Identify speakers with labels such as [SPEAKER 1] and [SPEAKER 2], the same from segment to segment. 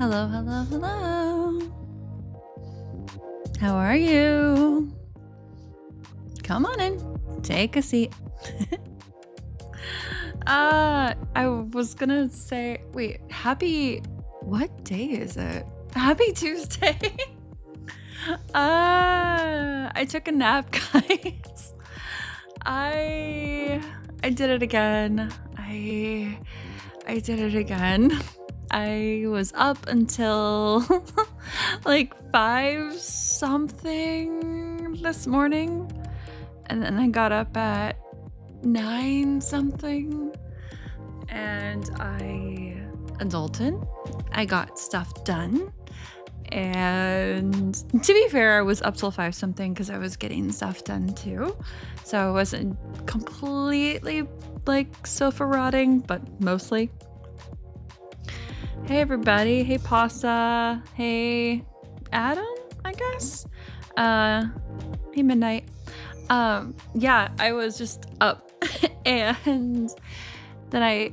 [SPEAKER 1] Hello, hello, hello. How are you? Come on in. Take a seat. I was gonna say, wait, what day is it? Happy Tuesday. I took a nap, guys. I did it again. I did it again. I was up until like 5 something this morning, and then I got up at 9 something, and I adulted. I got stuff done, and to be fair, I was up till 5 something because I was getting stuff done too, so I wasn't completely like sofa rotting, but mostly. Hey everybody, hey Pasta, hey Adam, I guess. Hey Midnight. Yeah, I was just up and then I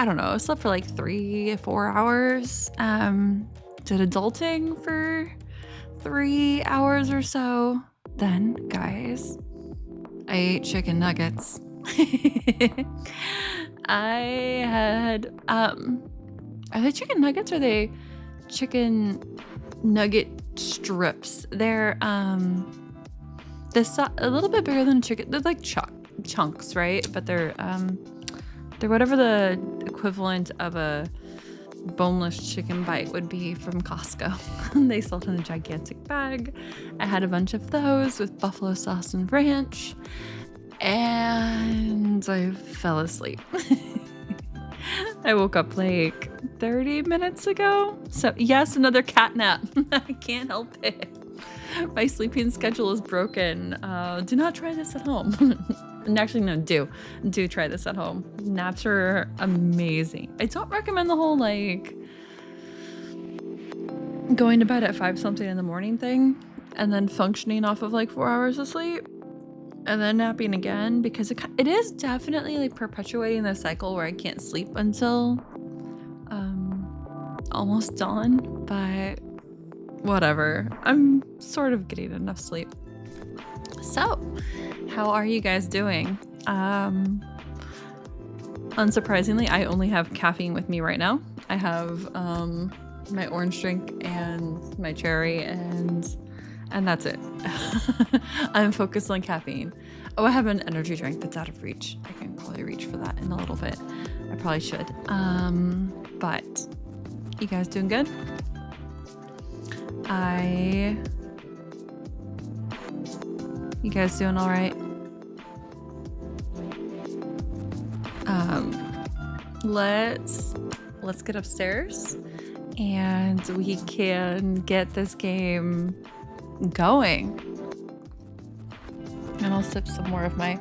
[SPEAKER 1] don't know, I slept for like 3-4 hours. Did adulting for 3 hours or so. Then, guys, I ate chicken nuggets. I had are they chicken nuggets or are they chicken nugget strips? They're this a little bit bigger than chicken. They're like chunks, right? But they're whatever the equivalent of a boneless chicken bite would be from Costco. They sold in a gigantic bag. I had a bunch of those with buffalo sauce and ranch, and I fell asleep. I woke up like 30 minutes ago. So yes, another cat nap. I can't help it. My sleeping schedule is broken. Do not try this at home. And actually, no, do try this at home. Naps are amazing. I don't recommend the whole like going to bed at 5 something in the morning thing and then functioning off of like 4 hours of sleep and then napping again, because it is definitely like perpetuating the cycle where I can't sleep until almost dawn, but whatever. I'm sort of getting enough sleep. So, how are you guys doing? Unsurprisingly, I only have caffeine with me right now. I have my orange drink and my cherry, and that's it. I'm focused on caffeine. Oh, I have an energy drink that's out of reach. I can probably reach for that in a little bit. I probably should. But you guys doing good? You guys doing all right? Let's get upstairs and we can get this game going. And I'll sip some more of my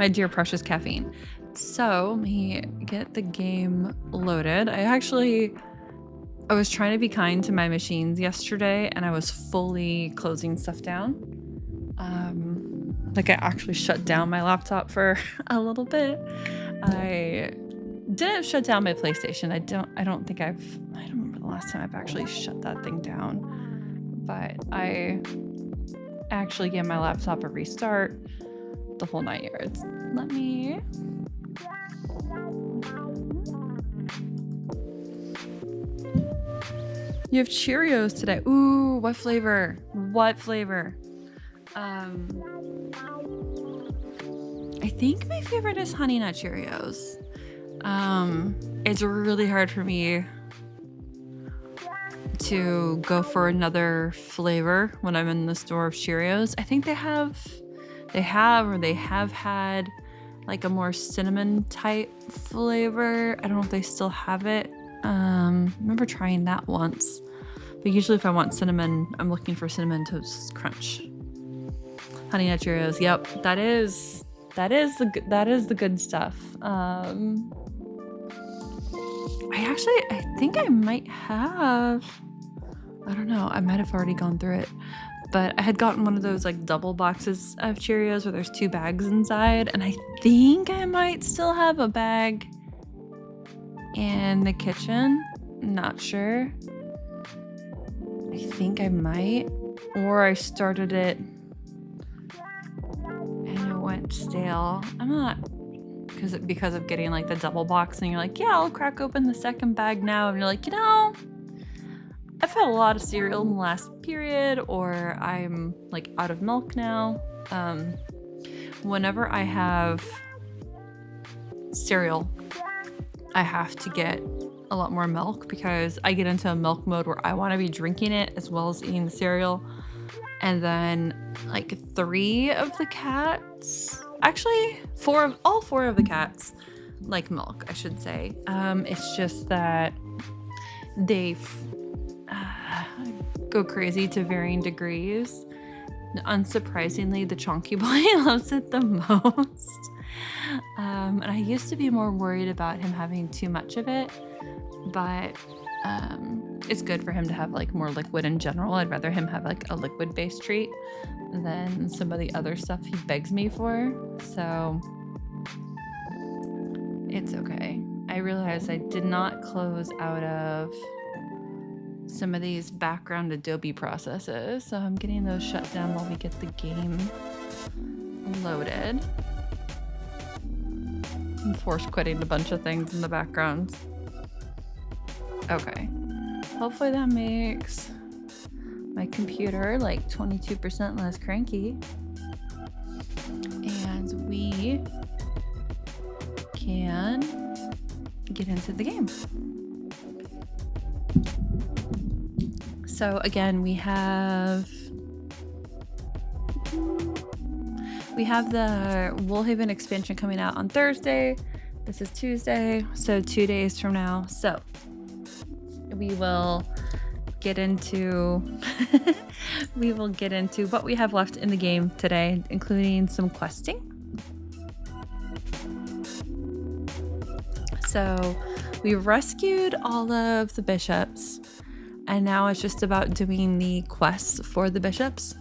[SPEAKER 1] dear precious caffeine. So let me get the game loaded. I was trying to be kind to my machines yesterday, and I was fully closing stuff down. Like I actually shut down my laptop for a little bit. I didn't shut down my PlayStation. I don't remember the last time I've actually shut that thing down. But I actually gave my laptop a restart, the whole 9 yards. Let me... You have Cheerios today. Ooh, what flavor? What flavor? I think my favorite is Honey Nut Cheerios. It's really hard for me to go for another flavor when I'm in the store of Cheerios. I think they have had like a more cinnamon type flavor. I don't know if they still have it. I remember trying that once, but usually if I want cinnamon, I'm looking for Cinnamon Toast Crunch. Honey Nut Cheerios. Yep, that is the good stuff. I think I might have, I don't know, I might have already gone through it, but I had gotten one of those like double boxes of Cheerios where there's 2 bags inside, and I think I might still have a bag in the kitchen. Not sure. I think I might. Or I started it and it went stale. I'm not, because of getting like the double box, and you're like, yeah, I'll crack open the second bag now. And you're like, you know, I've had a lot of cereal in the last period, or I'm like out of milk now. Whenever I have cereal, I have to get a lot more milk because I get into a milk mode where I want to be drinking it as well as eating the cereal. And then like 3 of the cats, actually all 4 of the cats like milk, I should say. It's just that they go crazy to varying degrees. Unsurprisingly, the chonky boy loves it the most. And I used to be more worried about him having too much of it, but it's good for him to have like more liquid in general. I'd rather him have like a liquid based treat than some of the other stuff he begs me for. So it's okay. I realized I did not close out of some of these background Adobe processes, so I'm getting those shut down while we get the game loaded. I'm force quitting a bunch of things in the background. Okay. Hopefully that makes my computer like 22% less cranky. And we can get into the game. So again, we have the Woolhaven expansion coming out on Thursday. This is Tuesday, so 2 days from now. So we will get into what we have left in the game today, including some questing. So we rescued all of the bishops, and now it's just about doing the quests for the bishops.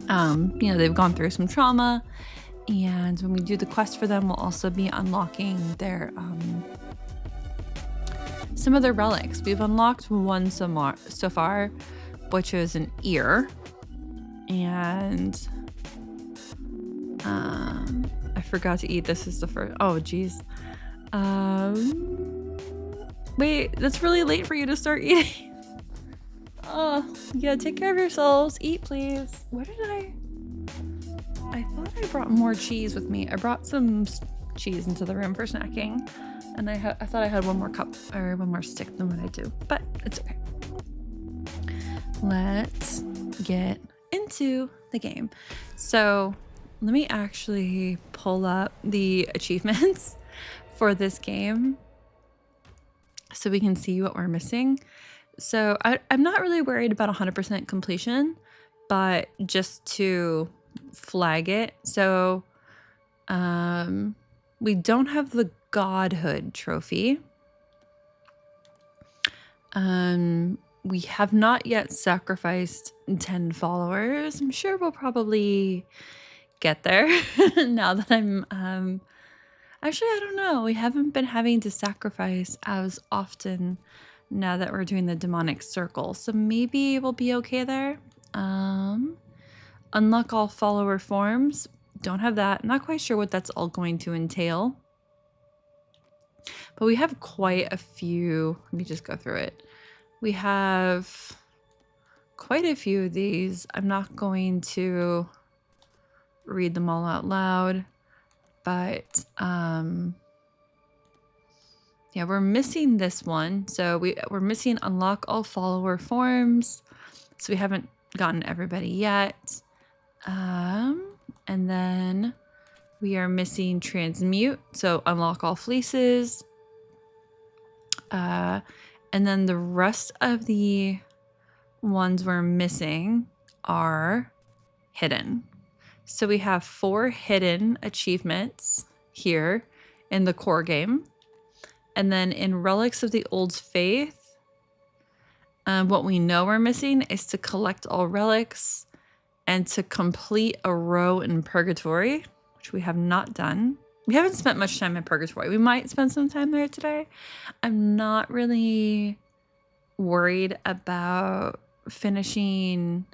[SPEAKER 1] You know, they've gone through some trauma, and when we do the quest for them, we'll also be unlocking their some of their relics. We've unlocked one so far, which is an ear, and I forgot to eat. This is the first. Oh, geez. Wait, that's really late for you to start eating. Oh, yeah, take care of yourselves. Eat, please. Where did I thought I brought more cheese with me. I brought some cheese into the room for snacking, and I thought I had one more cup or one more stick than what I do, but it's okay. Let's get into the game. So let me actually pull up the achievements for this game so we can see what we're missing. So I'm not really worried about 100% completion, but just to flag it. So we don't have the godhood trophy. We have not yet sacrificed 10 followers. I'm sure we'll probably get there now that I'm actually, I don't know. We haven't been having to sacrifice as often now that we're doing the demonic circle. So maybe we'll be okay there. Unlock all follower forms. Don't have that. Not quite sure what that's all going to entail. But we have quite a few. Let me just go through it. We have quite a few of these. I'm not going to read them all out loud. But yeah, we're missing this one. So we're missing unlock all follower forms. So we haven't gotten everybody yet. And then we are missing transmute. So unlock all fleeces. And then the rest of the ones we're missing are hidden. So we have 4 hidden achievements here in the core game. And then in Relics of the Old Faith, what we know we're missing is to collect all relics and to complete a row in Purgatory, which we have not done we haven't spent much time in Purgatory. We might spend some time there today. I'm not really worried about finishing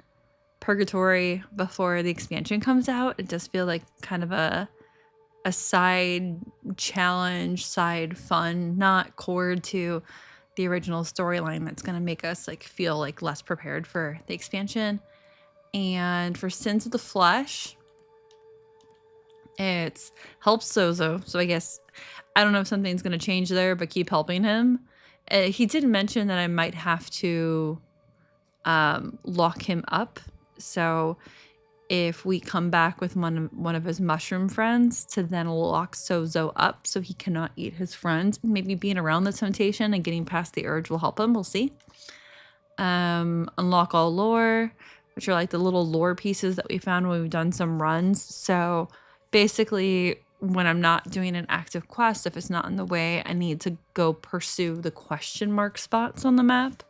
[SPEAKER 1] Purgatory before the expansion comes out. It does feel like kind of a side challenge, side fun, not core to the original storyline that's going to make us like feel like less prepared for the expansion. And for Sins of the Flesh, it's helps Sozo. So I guess I don't know if something's going to change there, but keep helping him. He did mention that I might have to lock him up. So if we come back with one of his mushroom friends to then lock Sozo up so he cannot eat his friends, maybe being around the temptation and getting past the urge will help him. We'll see. Unlock all lore, which are like the little lore pieces that we found when we've done some runs. So basically, when I'm not doing an active quest, if it's not in the way, I need to go pursue the question mark spots on the map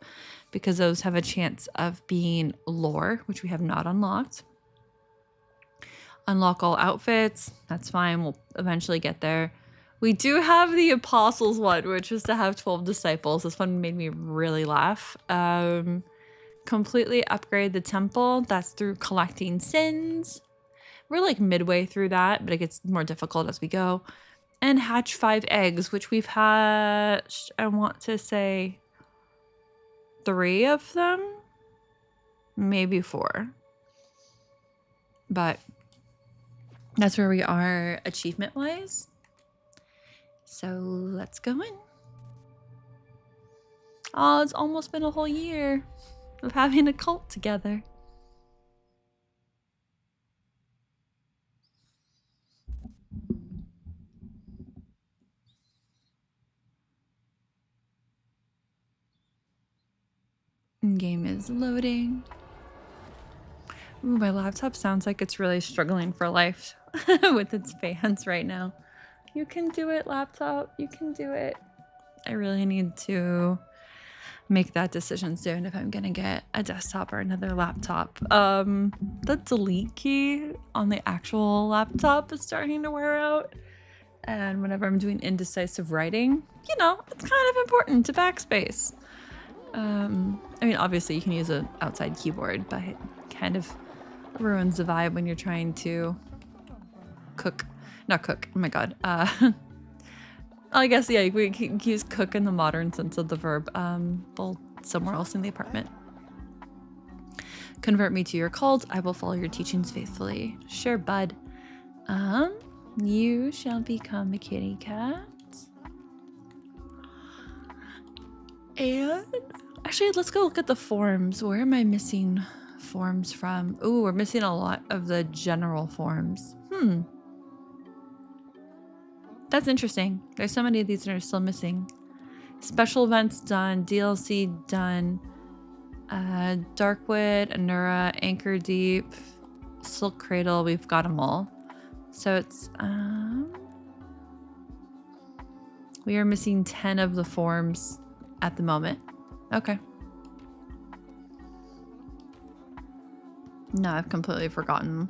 [SPEAKER 1] because those have a chance of being lore, which we have not unlocked. Unlock all outfits. That's fine. We'll eventually get there. We do have the Apostles one, which was to have 12 disciples. This one made me really laugh. Completely upgrade the temple. That's through collecting sins. We're like midway through that, but it gets more difficult as we go. And hatch 5 eggs, which we've hatched, I want to say 3 of them. Maybe 4. But that's where we are achievement-wise. So let's go in. Oh, it's almost been a whole year of having a cult together. Game is loading. Ooh, my laptop sounds like it's really struggling for life with its fans right now. You can do it, laptop. You can do it. I really need to make that decision soon if I'm gonna get a desktop or another laptop. The delete key on the actual laptop is starting to wear out. And whenever I'm doing indecisive writing, you know, it's kind of important to backspace. I mean, obviously you can use an outside keyboard, but it kind of ruins the vibe when you're trying to not cook, oh my god. I guess, yeah, we can use cook in the modern sense of the verb, well, somewhere else in the apartment. Convert me to your cult. I will follow your teachings faithfully. Sure, bud. You shall become a kitty cat. And actually, let's go look at the forms. Where am I missing forms from? Ooh, we're missing a lot of the general forms. That's interesting. There's so many of these that are still missing. Special events done, DLC done, Darkwood, Anura, Anchor Deep, Silk Cradle, we've got them all. So it's, we are missing 10 of the forms at the moment. Okay. No, I've completely forgotten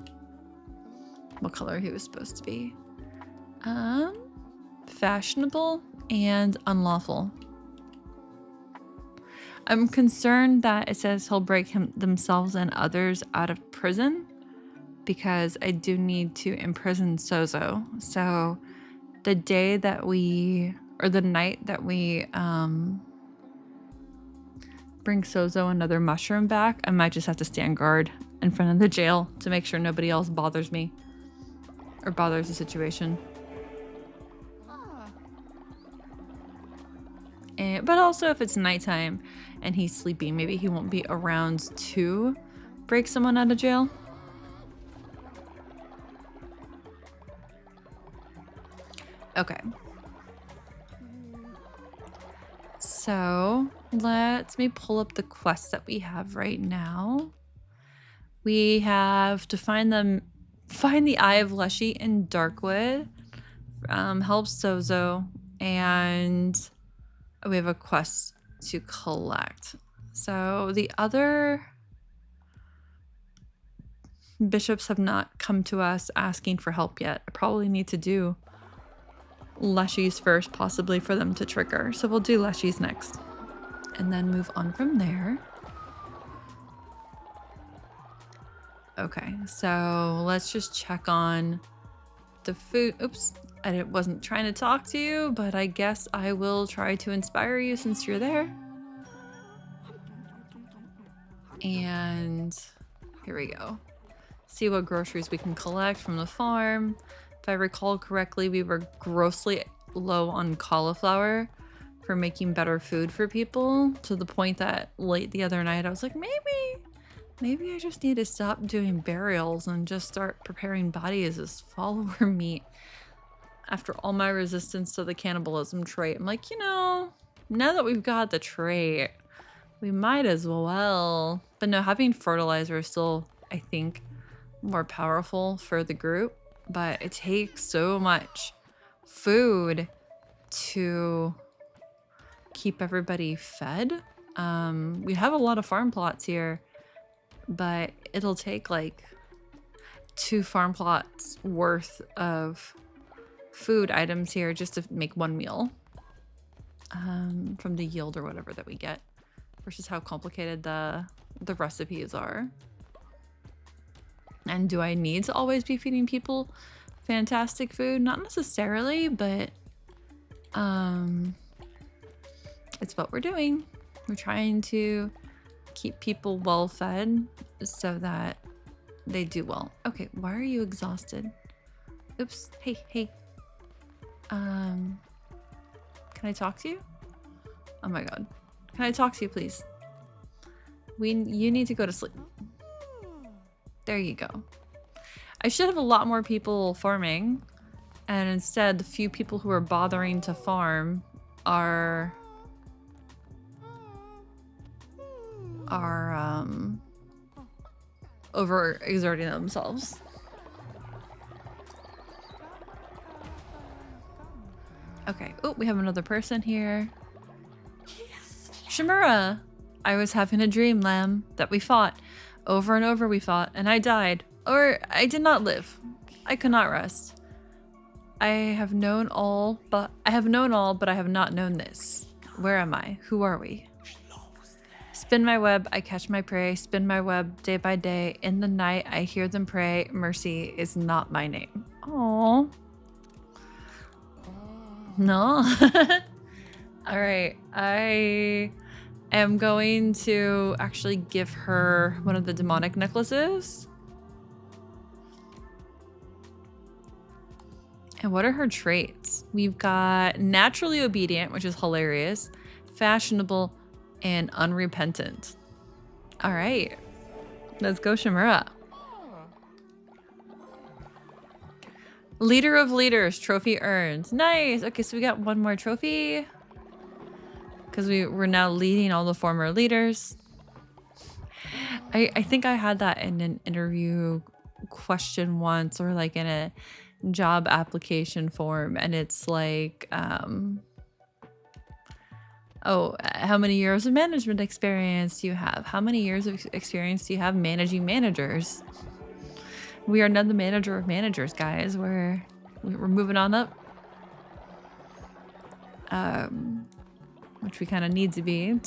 [SPEAKER 1] what color he was supposed to be. Fashionable and unlawful. I'm concerned that it says he'll break themselves and others out of prison because I do need to imprison Sozo. So the day that we, or the night that we bring Sozo another mushroom back, I might just have to stand guard in front of the jail to make sure nobody else bothers me or bothers the situation. But also if it's nighttime and he's sleeping, maybe he won't be around to break someone out of jail. Okay. So let me pull up the quests that we have right now. We have to find the Eye of Leshy in Darkwood, help Sozo, and we have a quest to collect. So the other bishops have not come to us asking for help yet. I probably need to do leshies first, possibly for them to trigger. So we'll do leshies next. And then move on from there. Okay, so let's just check on the food. Oops, I wasn't trying to talk to you, but I guess I will try to inspire you since you're there. And here we go. See what groceries we can collect from the farm. If I recall correctly, we were grossly low on cauliflower for making better food for people, to the point that late the other night I was like, maybe I just need to stop doing burials and just start preparing bodies as follower meat. After all my resistance to the cannibalism trait, I'm like, you know, now that we've got the trait, we might as well. But no, having fertilizer is still, I think, more powerful for the group. But it takes so much food to keep everybody fed. We have a lot of farm plots here, but it'll take like 2 farm plots worth of food items here just to make one meal from the yield or whatever that we get, versus how complicated the recipes are. And do I need to always be feeding people fantastic food? Not necessarily, but it's what we're doing. We're trying to keep people well fed so that they do well. Okay, why are you exhausted? Oops. Hey. Can I talk to you? Oh my god. Can I talk to you, please? You need to go to sleep. There you go. I should have a lot more people farming, and instead the few people who are bothering to farm are overexerting themselves. Okay. Oh, we have another person here. Shimura! I was having a dream, lamb, that we fought. Over and over we fought, and I died. Or I did not live. I could not rest. I have known all, but I have not known this. Where am I? Who are we? Spin my web, I catch my prey. Spin my web day by day. In the night, I hear them pray. Mercy is not my name. Aww. No. All right. I am going to actually give her one of the demonic necklaces. And what are her traits? We've got naturally obedient, which is hilarious, fashionable, and unrepentant. All right. Let's go, Shimura. Leader of leaders, trophy earned. Nice. Okay, so we got one more trophy because we're now leading all the former leaders. I think I had that in an interview question once, or like in a job application form, and it's like, oh, how many years of management experience do you have? How many years of experience do you have managing managers? We are now the manager of managers, guys. We're moving on up. Which we kind of need to be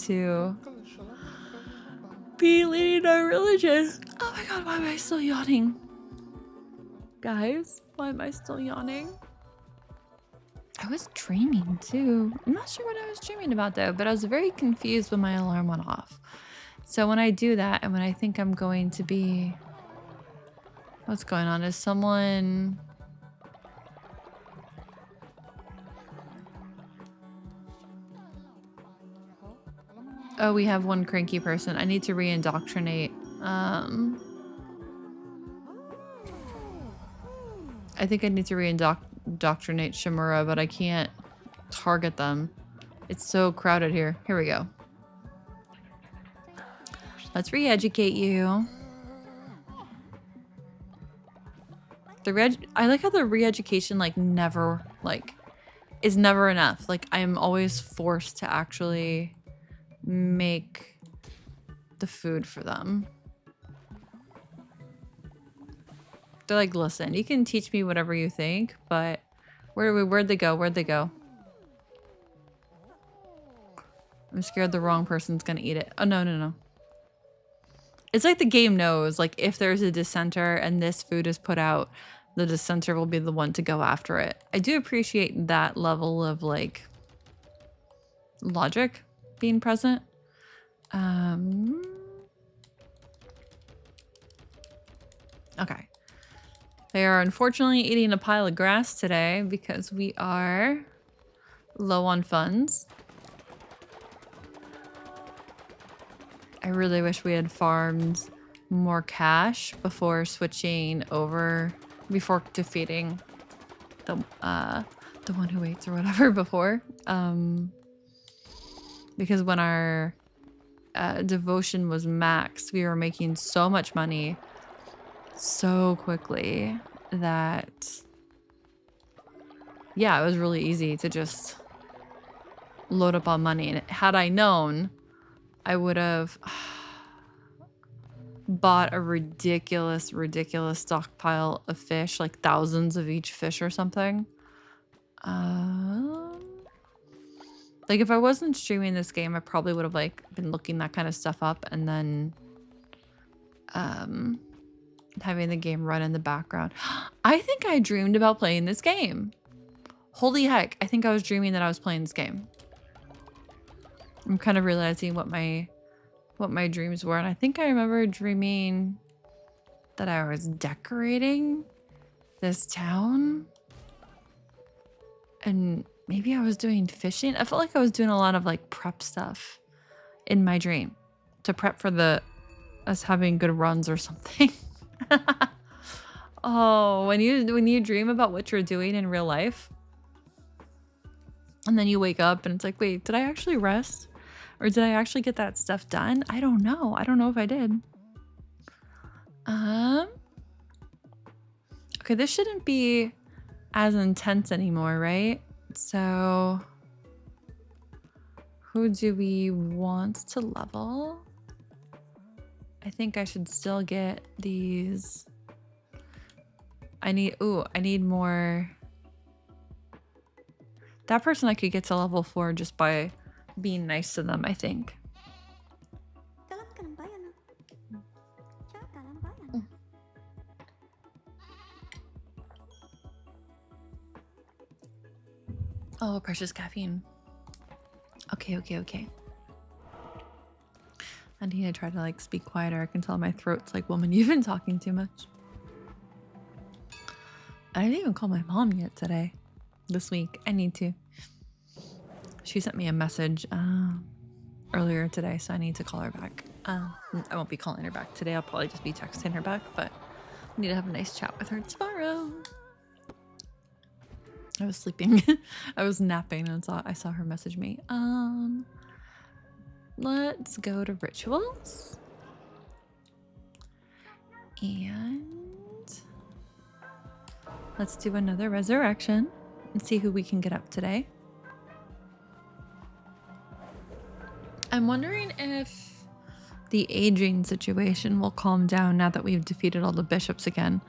[SPEAKER 1] leading our religion. Oh my god, why am I still yawning? Guys, why am I still yawning? I was dreaming too. I'm not sure what I was dreaming about though, but I was very confused when my alarm went off. So when I do that, and when I think I'm going to be... What's going on? Is someone... Oh, we have one cranky person. I need to re-indoctrinate. I think I need to re-indoctrinate Shimura, but I can't target them. It's so crowded here. Here we go. Let's re-educate you. I like how the re-education is never enough. Like, I'm always forced to actually make the food for them. They're like, listen, you can teach me whatever you think, but Where'd they go? Where'd they go? I'm scared the wrong person's gonna eat it. Oh, no, no, no. It's like the game knows, like, if there's a dissenter and this food is put out, the dissenter will be the one to go after it. I do appreciate that level of, like, logic being present. Okay. They are unfortunately eating a pile of grass today because we are low on funds. I really wish we had farmed more cash before switching over, before defeating the one who waits or whatever before. Because when our devotion was maxed, we were making so much money so quickly that, yeah, it was really easy to just load up on money. And had I known, I would have bought a ridiculous stockpile of fish, like thousands of each fish or something. Like if I wasn't streaming this game, I probably would have like been looking that kind of stuff up and then having the game run in the background. I think I dreamed about playing this game. Holy heck, I think I was dreaming that I was playing this game. I'm kind of realizing what my dreams were, and I think I remember dreaming that I was decorating this town. And maybe I was doing fishing. I felt like I was doing a lot of like prep stuff in my dream to prep for us having good runs or something. Oh, when you dream about what you're doing in real life and then you wake up and it's like, wait, did I actually rest? Or did I actually get that stuff done? I don't know. I don't know if I did. Okay, this shouldn't be as intense anymore, right? So who do we want to level? I think I should still get these. I need more. That person I could get to level 4 just by being nice to them, I think. Oh, precious caffeine. Okay. I need to try to like speak quieter. I can tell my throat's like, woman, you've been talking too much. I didn't even call my mom yet today. This week. I need to. She sent me a message earlier today, so I need to call her back. I won't be calling her back today. I'll probably just be texting her back, but I need to have a nice chat with her tomorrow. I was sleeping. I was napping and I saw her message me. Let's go to rituals. And let's do another resurrection and see who we can get up today. I'm wondering if the aging situation will calm down now that we've defeated all the bishops again.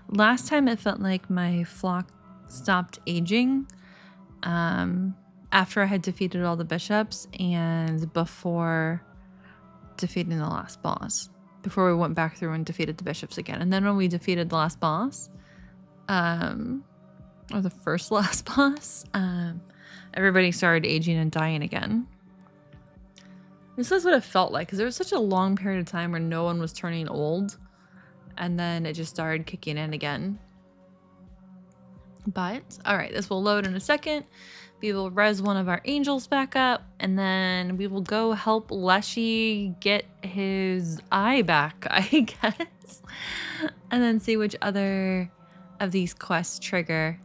[SPEAKER 1] Last time it felt like my flock stopped aging after I had defeated all the bishops and before defeating the last boss. Before we went back through and defeated the bishops again. And then when we defeated the last boss, or the first last boss, everybody started aging and dying again. This is what it felt like, because there was such a long period of time where no one was turning old, and then it just started kicking in again. But, alright, this will load in a second. We will res one of our angels back up, and then we will go help Leshy get his eye back, I guess. And then see which other of these quests trigger.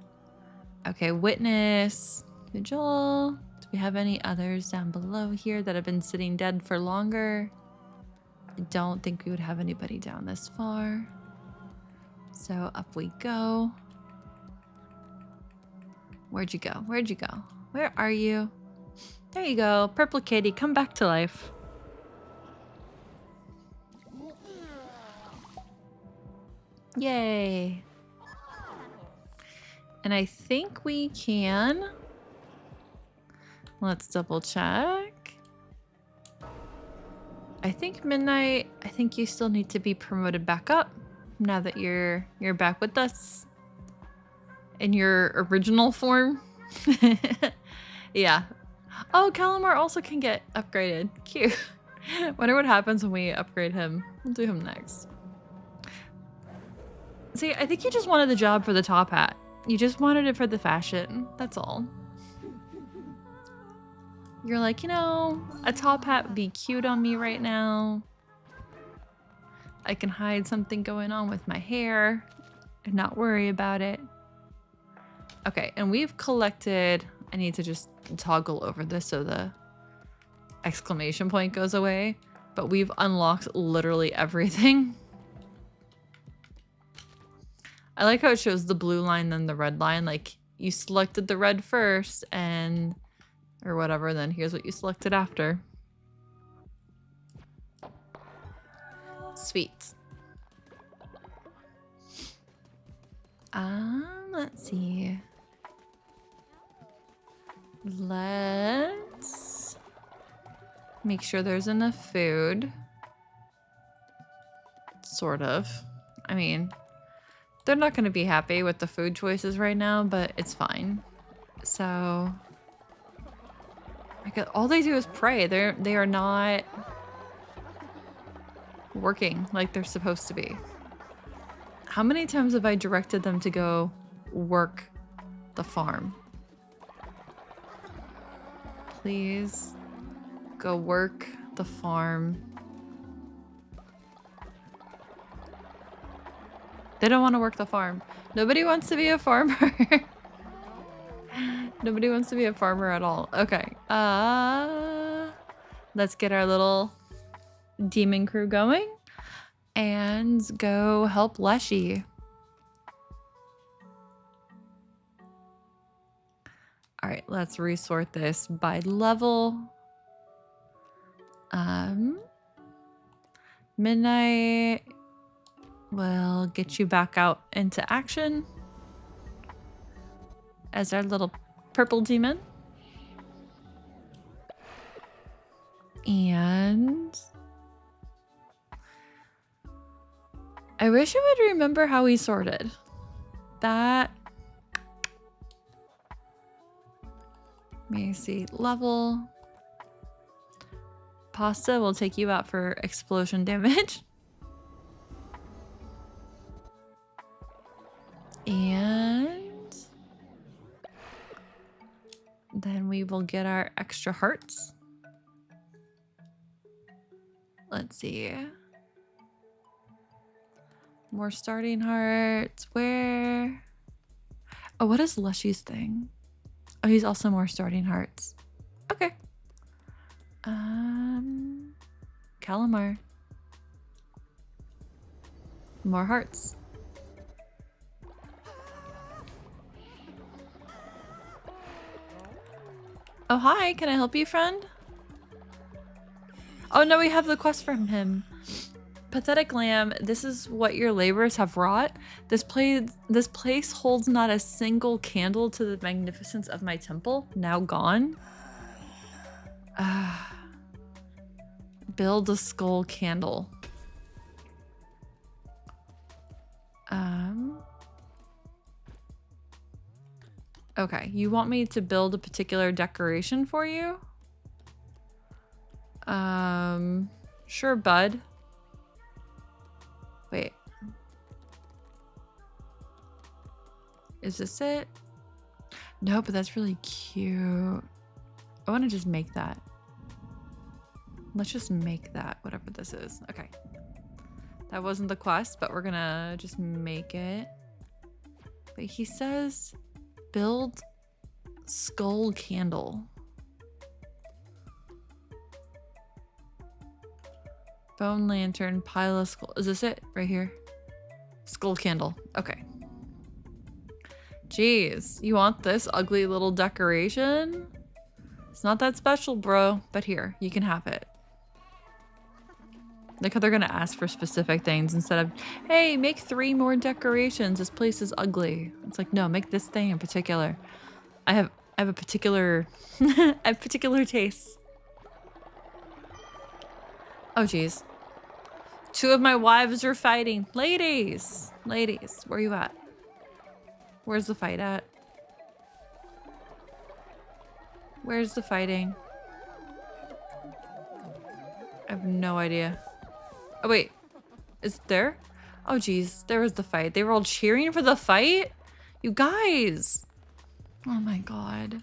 [SPEAKER 1] Okay, witness, vigil. Do we have any others down below here that have been sitting dead for longer? I don't think we would have anybody down this far. So up we go. Where'd you go? Where'd you go? Where are you? There you go. Purple kitty, come back to life. Yay. And I think we can. Let's double check. I think Midnight, I think you still need to be promoted back up now that you're back with us in your original form. Yeah. Oh, Calamar also can get upgraded. Cute. Wonder what happens when we upgrade him. We'll do him next. See, I think you just wanted the job for the top hat. You just wanted it for the fashion. That's all. You're like, you know, a top hat would be cute on me right now. I can hide something going on with my hair and not worry about it. Okay, and we've collected... I need to just toggle over this so the exclamation point goes away. But we've unlocked literally everything. I like how it shows the blue line, then the red line. Like, you selected the red first and... or whatever, then here's what you selected after. Sweet. Let's see. Let's make sure there's enough food. Sort of. I mean, they're not going to be happy with the food choices right now, but it's fine. So, all they do is pray. They are not working like they're supposed to be. How many times have I directed them to go work the farm? Please go work the farm. They don't want to work the farm. Nobody wants to be a farmer. Nobody wants to be a farmer at all. Okay. Let's get our little demon crew going and go help Leshy. All right, let's resort this by level. Midnight will get you back out into action as our little purple demon. And I wish I would remember how we sorted. That... Let me see. Level. Pasta will take you out for explosion damage. And then we will get our extra hearts. Let's see. More starting hearts. Where? Oh, what is Lushy's thing? Oh, he's also more starting hearts. Okay. Calamar. More hearts. Oh, hi. Can I help you, friend? Oh, no, we have the quest from him. Pathetic lamb, this is what your labors have wrought. This place holds not a single candle to the magnificence of my temple, now gone. Build a skull candle. Okay, you want me to build a particular decoration for you? Sure, bud. Wait. Is this it? No, but that's really cute. I want to just make that. Let's just make that, whatever this is. Okay. That wasn't the quest, but we're gonna just make it. But he says, build skull candle. Bone lantern, pile of skull. Is this it? Right here? Skull candle. Okay. Jeez, you want this ugly little decoration? It's not that special, bro. But here, you can have it. Like how they're gonna ask for specific things instead of, hey, make 3 more decorations. This place is ugly. It's like, no, make this thing in particular. I have a particular I have particular tastes. Oh geez. 2 of my wives are fighting. Ladies! Ladies, where you at? Where's the fight at? Where's the fighting? I have no idea. Oh wait, is it there? Oh geez, there was the fight. They were all cheering for the fight? You guys! Oh my god.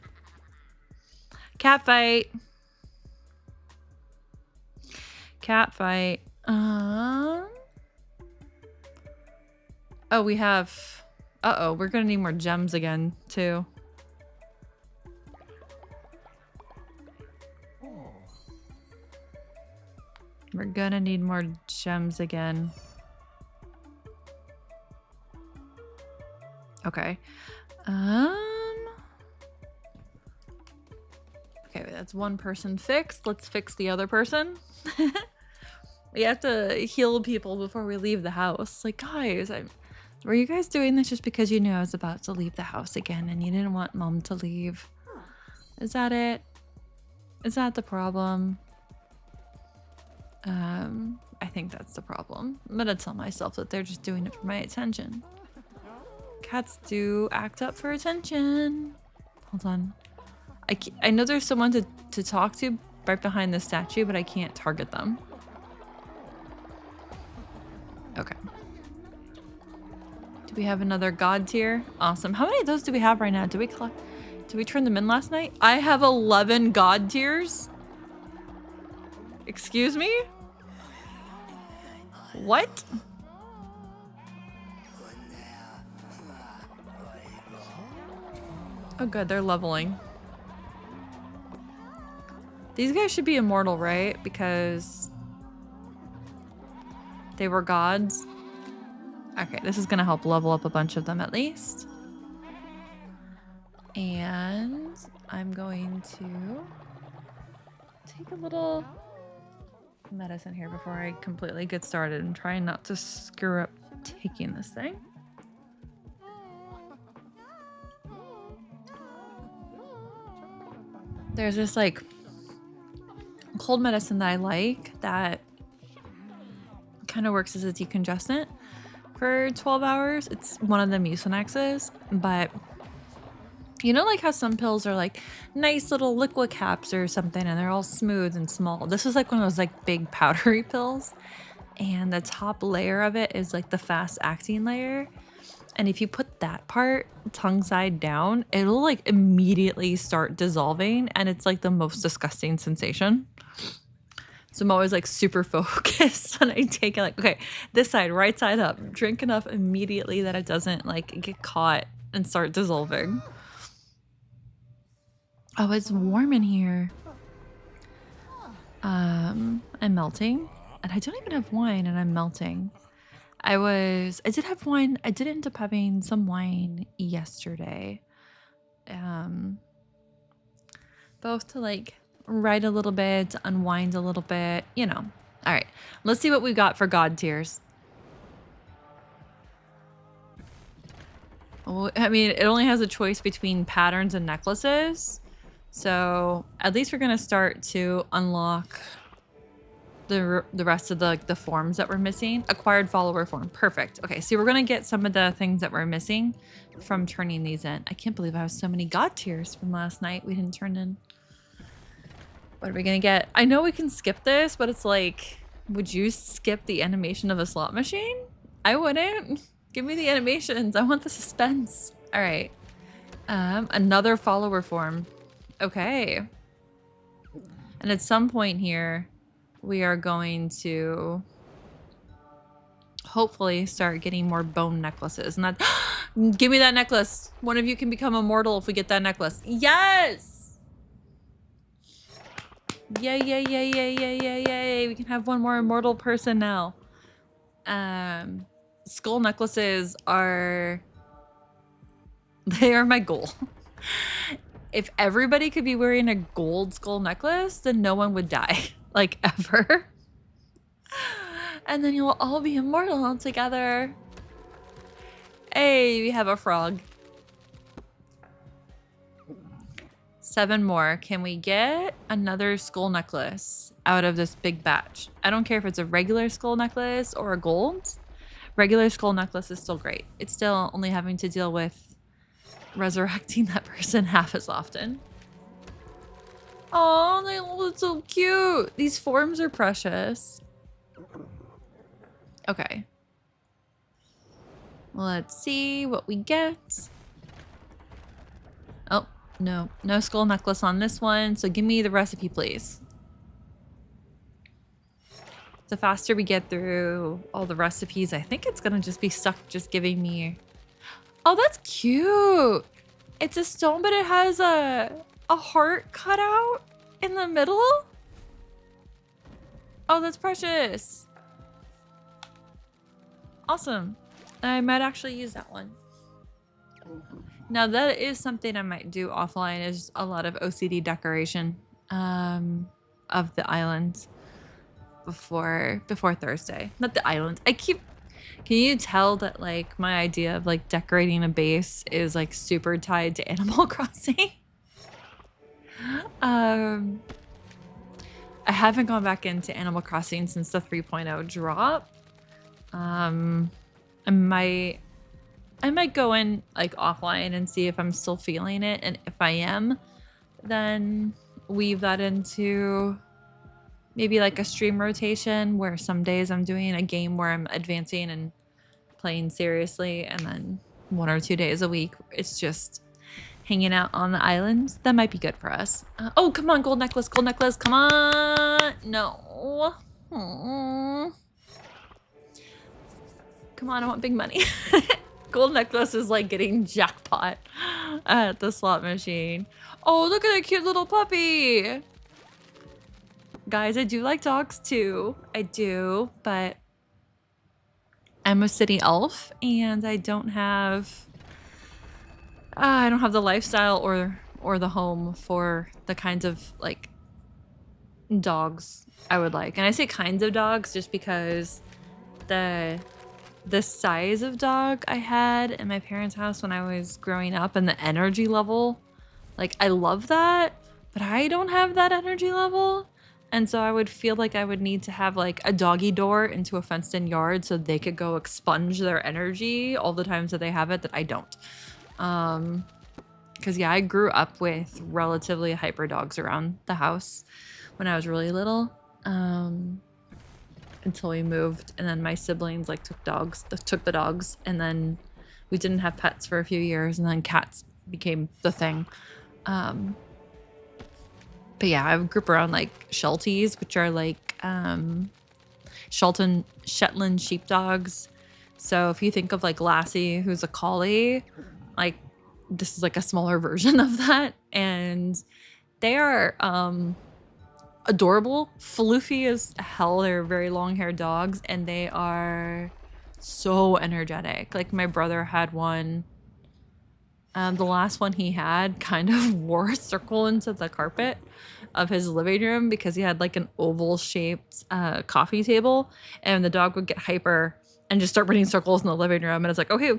[SPEAKER 1] Cat fight. Cat fight. Oh, we have... Uh-oh, we're gonna need more gems again, too. We're gonna need more gems again. Okay. Okay, that's one person fixed. Let's fix the other person. We have to heal people before we leave the house. Like, guys, were you guys doing this just because you knew I was about to leave the house again and you didn't want mom to leave? Is that it? Is that the problem? I think that's the problem. I'm gonna tell myself that they're just doing it for my attention. Cats do act up for attention. Hold on. I know there's someone to talk to right behind the statue, but I can't target them. Okay. Do we have another god tier? Awesome. How many of those do we have right now? Did we turn them in last night? I have 11 god tiers. Excuse me? What? Oh good, they're leveling. These guys should be immortal, right? Because they were gods. Okay, this is gonna help level up a bunch of them at least. And I'm going to take a little medicine here before I completely get started and trying not to screw up taking this thing. There's this like cold medicine that I like that kind of works as a decongestant for 12 hours. It's one of the Mucinex, but you know like how some pills are like nice little liquid caps or something and they're all smooth and small. This is like one of those like big powdery pills and the top layer of it is like the fast acting layer. And if you put that part tongue side down, it'll like immediately start dissolving and it's like the most disgusting sensation. So I'm always like super focused when I take it, like, okay, this side, right side up, drink enough immediately that it doesn't like get caught and start dissolving. Oh, it's warm in here. I'm melting and I don't even have wine and I'm melting. I did have wine. I did end up having some wine yesterday. Both to like write a little bit, to unwind a little bit, you know. All right, let's see what we got for god tiers. Well, I mean, it only has a choice between patterns and necklaces. So at least we're gonna start to unlock the rest of the forms that we're missing. Acquired follower form, perfect. Okay, so we're gonna get some of the things that we're missing from turning these in. I can't believe I have so many god tiers from last night we didn't turn in. What are we gonna get? I know we can skip this, but it's like, would you skip the animation of a slot machine? I wouldn't. Give me the animations. I want the suspense. All right. Another follower form. Okay. And at some point here, we are going to hopefully start getting more bone necklaces. And that, give me that necklace. One of you can become immortal if we get that necklace. Yes! Yay, yay, yay, yay, yay, yay, yay. We can have one more immortal person now. Skull necklaces are... They are my goal. If everybody could be wearing a gold skull necklace, then no one would die. Like, ever. And then you'll all be immortal together. Hey, we have a frog. 7 more. Can we get another skull necklace out of this big batch? I don't care if it's a regular skull necklace or a gold. Regular skull necklace is still great. It's still only having to deal with resurrecting that person half as often. Oh, they look so cute. These forms are precious. Okay. Let's see what we get. Oh, no. No skull necklace on this one. So give me the recipe, please. The faster we get through all the recipes, I think it's gonna just be stuck just giving me... Oh, that's cute. It's a stone, but it has a heart cut out in the middle. Oh, that's precious. Awesome. I might actually use that one. Now that is something I might do offline, is a lot of OCD decoration of the island before Thursday. Not the island. Can you tell that like my idea of like decorating a base is like super tied to Animal Crossing? I haven't gone back into Animal Crossing since the 3.0 drop. I might go in like offline and see if I'm still feeling it, and if I am, then weave that into maybe like a stream rotation where some days I'm doing a game where I'm advancing and playing seriously, and then 1 or 2 days a week it's just hanging out on the island. That might be good for us. Oh, come on, gold necklace, come on. No. Aww. Come on, I want big money. Gold necklace is like getting jackpot at the slot machine. Oh, look at that cute little puppy. Guys, I do like dogs too. I do, but I'm a city elf and I don't have the lifestyle or the home for the kinds of like dogs I would like. And I say kinds of dogs just because the size of dog I had in my parents' house when I was growing up and the energy level, like I love that, but I don't have that energy level. And so I would feel like I would need to have like a doggy door into a fenced in yard so they could go expunge their energy all the times that they have it that I don't. Because yeah, I grew up with relatively hyper dogs around the house when I was really little. Until we moved, and then my siblings like took the dogs, and then we didn't have pets for a few years, and then cats became the thing. But yeah, I would group around like Shelties, which are like Shetland sheepdogs. So if you think of like Lassie, who's a collie, like this is like a smaller version of that, and they are adorable, floofy as hell. They're very long-haired dogs, and they are so energetic. Like my brother had one. The last one he had kind of wore a circle into the carpet of his living room because he had like an oval-shaped coffee table, and the dog would get hyper and just start running circles in the living room. And it's like, okay,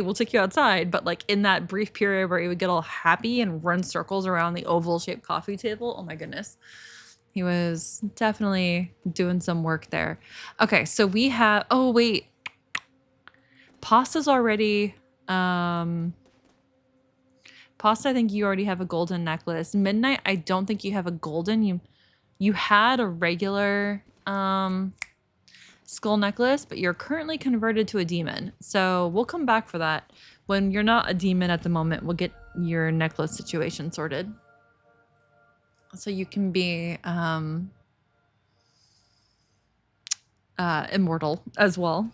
[SPEAKER 1] we'll take you outside. But like in that brief period where he would get all happy and run circles around the oval-shaped coffee table, oh my goodness. He was definitely doing some work there. Okay, so we have... Oh, wait. Pasta's already... Pasta, I think you already have a golden necklace. Midnight, I don't think you have a golden. You had a regular skull necklace, but you're currently converted to a demon. So we'll come back for that. When you're not a demon at the moment, we'll get your necklace situation sorted. So you can be immortal as well.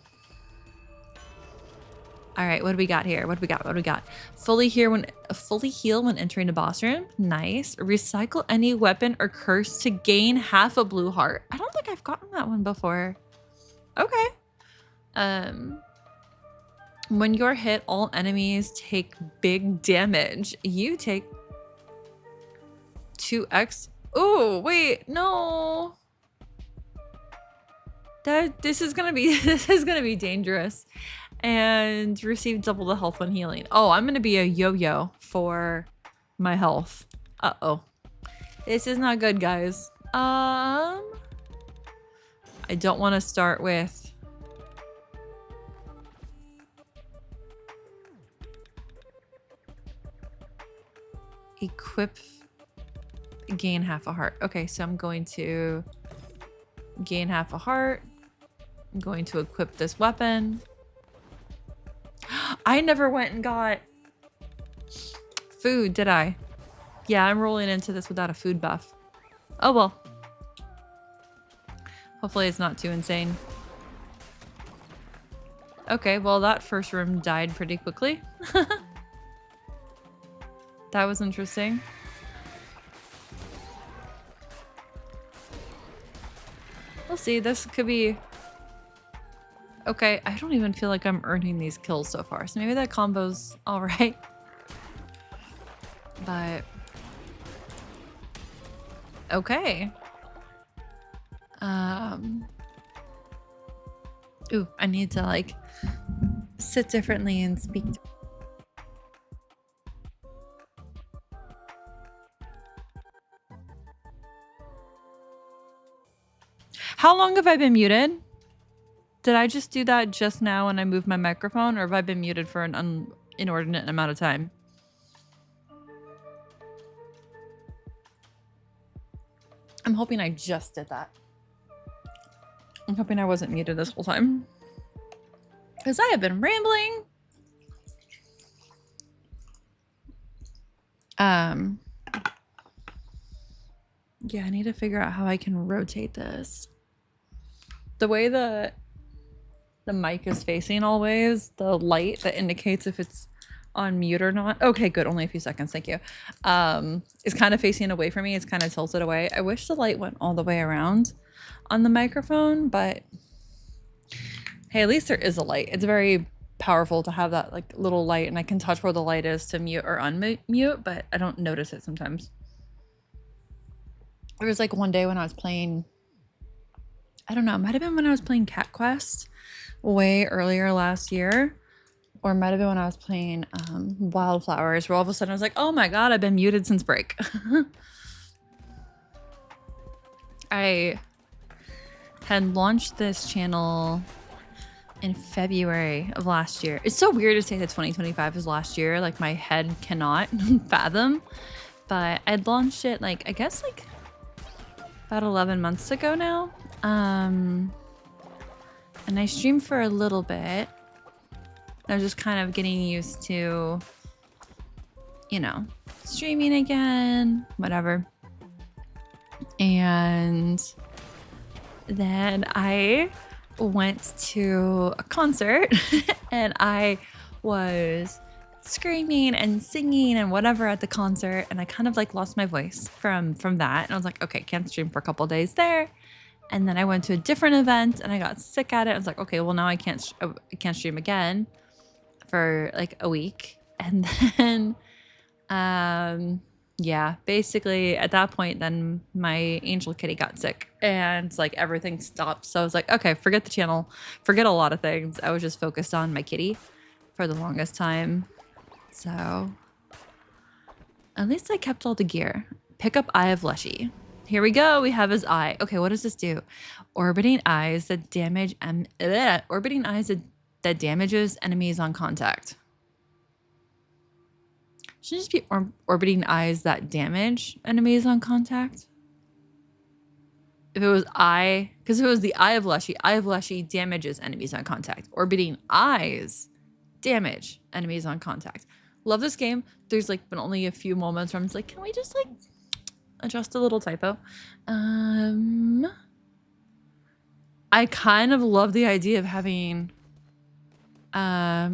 [SPEAKER 1] All right, what do we got here? What do we got? Fully heal when entering a boss room. Nice. Recycle any weapon or curse to gain half a blue heart. I don't think I've gotten that one before. Okay. When you're hit, all enemies take big damage. You take 2x. Oh, wait, no. This is gonna be dangerous. And receive double the health when healing. Oh, I'm gonna be a yo-yo for my health. Uh-oh. This is not good, guys. I don't want to start with... Equip... Gain half a heart. Okay, so I'm going to... Gain half a heart. I'm going to equip this weapon. I never went and got... food, did I? Yeah, I'm rolling into this without a food buff. Oh well. Hopefully it's not too insane. Okay, well that first room died pretty quickly. That was interesting. We'll see, this could be... Okay, I don't even feel like I'm earning these kills so far, so maybe that combo's alright. But... Okay. Ooh, I need to like sit differently and speak. How long have I been muted? Did I just do that just now when I moved my microphone, or have I been muted for an inordinate amount of time? I'm hoping I just did that. I'm hoping I wasn't muted this whole time. Because I have been rambling. Yeah, I need to figure out how I can rotate this. The way the mic is facing always, the light that indicates if it's on mute or not. Okay, good. Only a few seconds. Thank you. It's kind of facing away from me. It's kind of tilted away. I wish the light went all the way around on the microphone, but hey, at least there is a light. It's very powerful to have that like little light, and I can touch where the light is to mute or unmute, but I don't notice it sometimes. There was like one day when I was playing, I don't know, it might have been when I was playing Cat Quest way earlier last year. Or it might have been when I was playing Wildflowers, where all of a sudden I was like, oh my god, I've been muted since break. I had launched this channel in February of last year. It's so weird to say that 2025 is last year. Like, my head cannot fathom. But I'd launched it, like, I guess, like, about 11 months ago now. And I streamed for a little bit. I was just kind of getting used to, you know, streaming again, whatever. And then I went to a concert and I was screaming and singing and whatever at the concert, and I kind of like lost my voice from that, and I was like, okay, can't stream for a couple days there. And then I went to a different event and I got sick at it. I was like, okay, well now I can't stream again for like a week. And then yeah, basically at that point then my angel kitty got sick and like everything stopped. So I was like, okay, forget the channel, forget a lot of things. I was just focused on my kitty for the longest time. So at least I kept all the gear. Pick up Eye of Leshy. Here we go. We have his eye. Okay, what does this do? Orbiting eyes that damage orbiting eyes that damages enemies on contact. Should just be orbiting eyes that damage enemies on contact. If it was eye, because if it was the Eye of Leshy damages enemies on contact. Orbiting eyes damage enemies on contact. Love this game. There's like been only a few moments where I'm just like, can we just like adjust a little typo? I kind of love the idea of having I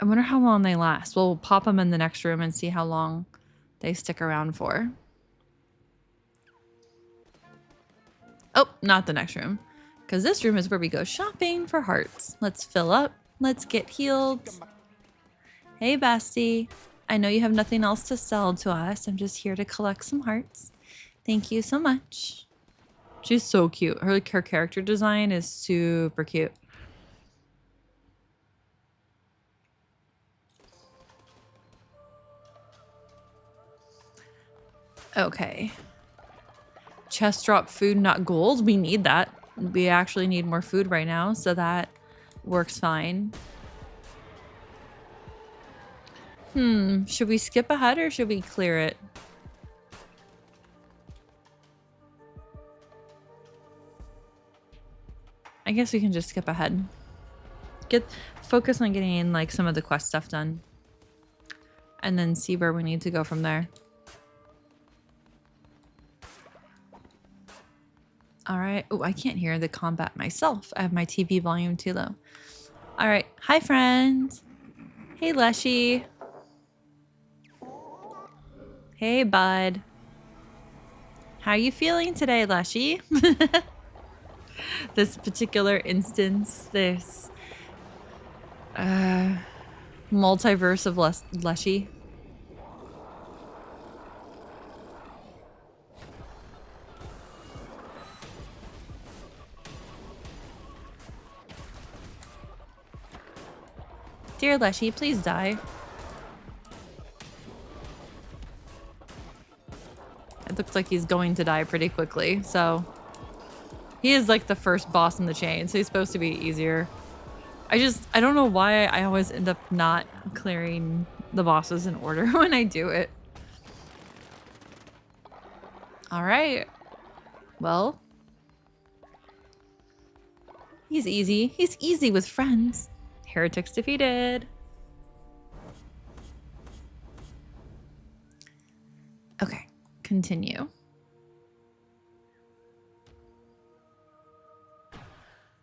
[SPEAKER 1] wonder how long they last. We'll pop them in the next room and see how long they stick around for. Oh, not the next room, because this room is where we go shopping for hearts. Let's fill up. Let's get healed. Hey, Basti. I know you have nothing else to sell to us. I'm just here to collect some hearts. Thank you so much. She's so cute. Her character design is super cute. Okay. Chest drop food, not gold. We need that. We actually need more food right now, so that works fine. Should we skip ahead or should we clear it? I guess we can just skip ahead. Focus on getting like some of the quest stuff done. And then see where we need to go from there. All right. Oh, I can't hear the combat myself. I have my TV volume too low. All right. Hi, friends. Hey, Leshy. Hey, bud. How you feeling today, Leshy? This particular instance, this multiverse of Leshy. Dear Leshy, please die. It looks like he's going to die pretty quickly, so... He is like the first boss in the chain, so he's supposed to be easier. I don't know why I always end up not clearing the bosses in order when I do it. Alright. Well. He's easy. He's easy with friends. Heretics defeated. Okay, continue.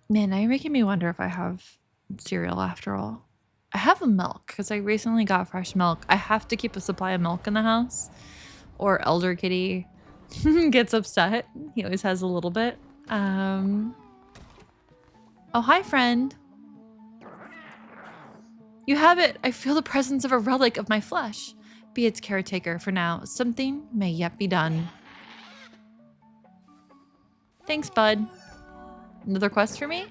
[SPEAKER 1] Man, now you're making me wonder if I have cereal after all. I have a milk because I recently got fresh milk. I have to keep a supply of milk in the house or Elder Kitty gets upset. He always has a little bit. Oh, hi, friend. You have it. I feel the presence of a relic of my flesh. Be its caretaker for now. Something may yet be done. Thanks, bud. Another quest for me?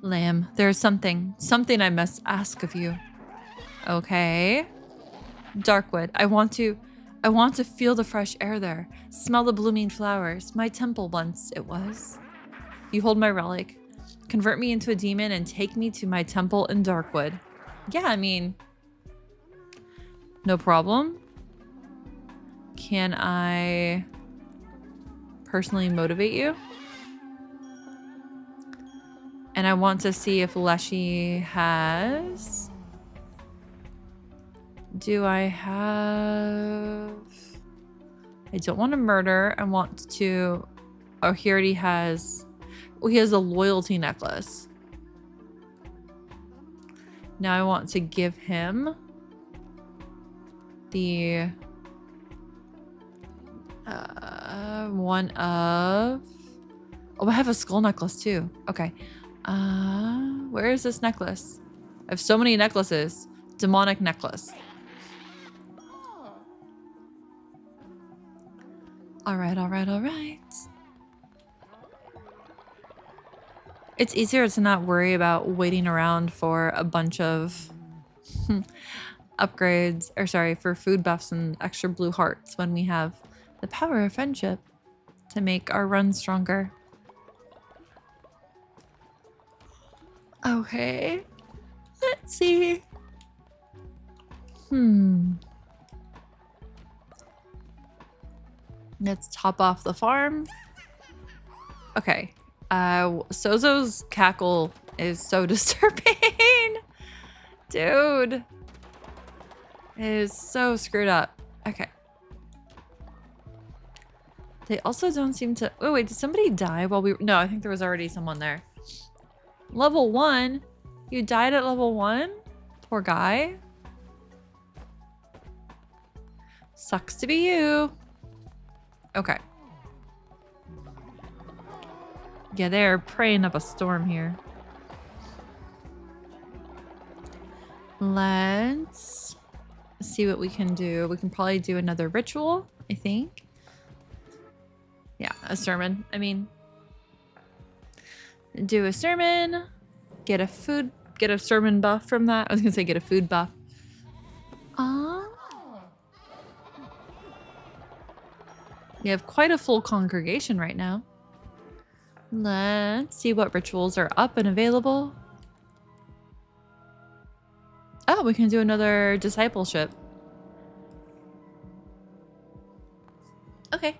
[SPEAKER 1] Lamb, there is something I must ask of you. Okay. Darkwood, I want to feel the fresh air there. Smell the blooming flowers. My temple once it was. You hold my relic. Convert me into a demon and take me to my temple in Darkwood. Yeah, I mean, no problem. Can I personally motivate you? And I want to see if Leshy has... Do I have... I don't want to murder. I want to... Oh, he already has... Oh, he has a loyalty necklace. Now I want to give him the... one of... Oh, I have a skull necklace too. Okay. Where is this necklace? I have so many necklaces. Demonic necklace. Alright, alright, alright. It's easier to not worry about waiting around for a bunch of upgrades, or sorry, for food buffs and extra blue hearts when we have the power of friendship to make our run stronger. Okay. Let's see. Let's top off the farm. Okay. Sozo's cackle is so disturbing. Dude. It is so screwed up. Okay. They also don't seem to... Oh, wait. Did somebody die while we... No, I think there was already someone there. Level 1? You died at level 1? Poor guy. Sucks to be you. Okay. Yeah, they're praying up a storm here. Let's see what we can do. We can probably do another ritual, I think. Yeah, a sermon. I mean, do a sermon, get a sermon buff from that. I was gonna say get a food buff. We have quite a full congregation right now. Let's see what rituals are up and available. Oh, we can do another discipleship. Okay.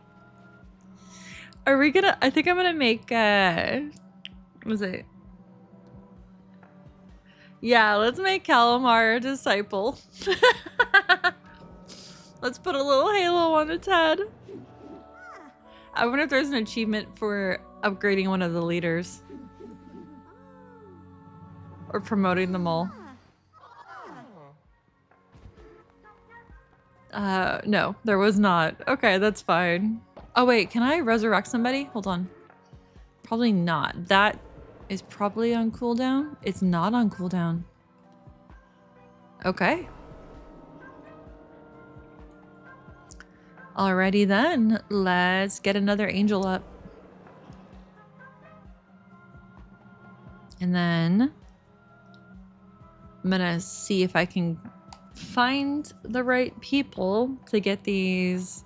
[SPEAKER 1] Are we gonna... I think I'm gonna make... what was it? Yeah, let's make Calamar a disciple. Let's put a little halo on its head. I wonder if there's an achievement for upgrading one of the leaders. Or promoting them all. No, there was not. Okay, that's fine. Oh wait, can I resurrect somebody? Hold on. Probably not. That is probably on cooldown. It's not on cooldown. Okay. Alrighty then, let's get another angel up. And then I'm gonna see if I can find the right people to get these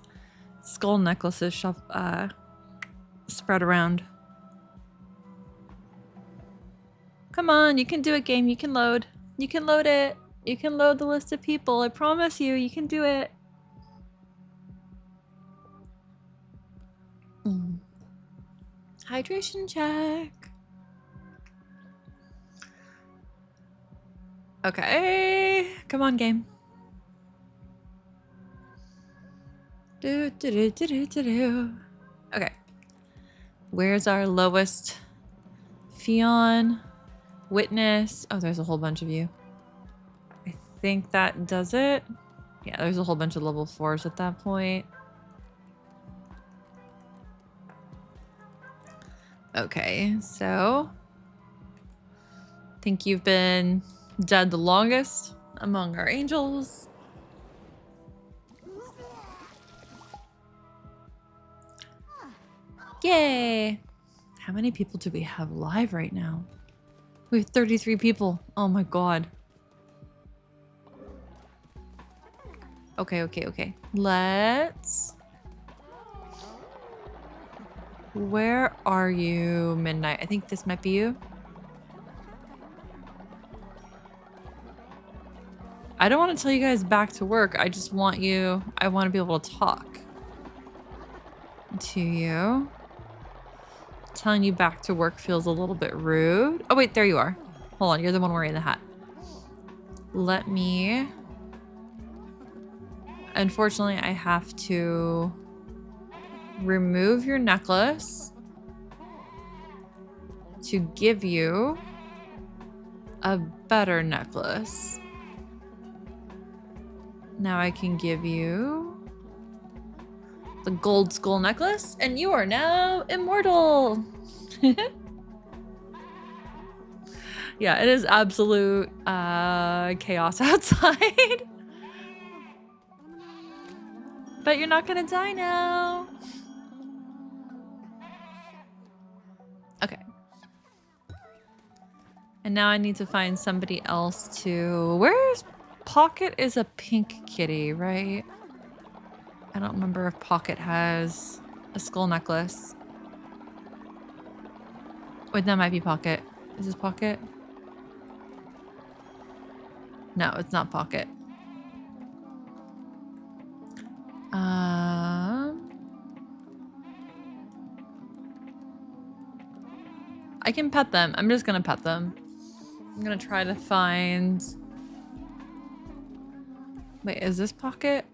[SPEAKER 1] skull necklaces spread around. Come on, you can do it, game. You can load. You can load it. You can load the list of people. I promise you, you can do it. Hydration check. Okay, come on, game. Okay, where's our lowest? Fion, witness. Oh, there's a whole bunch of you. I think that does it. Yeah, there's a whole bunch of level 4s at that point. Okay, so I think you've been dead the longest among our angels. Yay! How many people do we have live right now? We have 33 people. Oh my god. Okay. Let's... Where are you, Midnight? I think this might be you. I don't want to tell you guys back to work. I just want you... I want to be able to talk to you. Telling you back to work feels a little bit rude. Oh, wait, there you are. Hold on, you're the one wearing the hat. Let me... Unfortunately, I have to... remove your necklace to give you a better necklace. Now I can give you the gold skull necklace, and you are now immortal. Yeah, it is absolute chaos outside. But you're not gonna die now. Okay. And now I need to find somebody else to... Where's... Pocket is a pink kitty, right? I don't remember if Pocket has a skull necklace. Wait, that might be Pocket. Is this Pocket? No, it's not Pocket. I can pet them. I'm just gonna pet them. I'm gonna try to find... Wait, is this Pocket?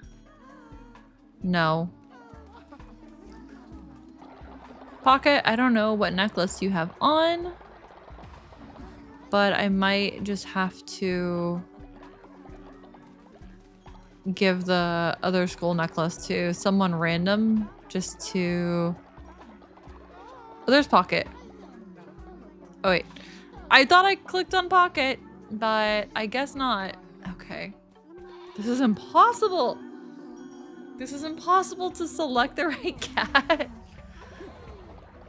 [SPEAKER 1] No. Pocket, I don't know what necklace you have on, but I might just have to give the other skull necklace to someone random just to... Oh, there's Pocket. Oh, wait. I thought I clicked on Pocket, but I guess not. Okay. This is impossible. This is impossible to select the right cat.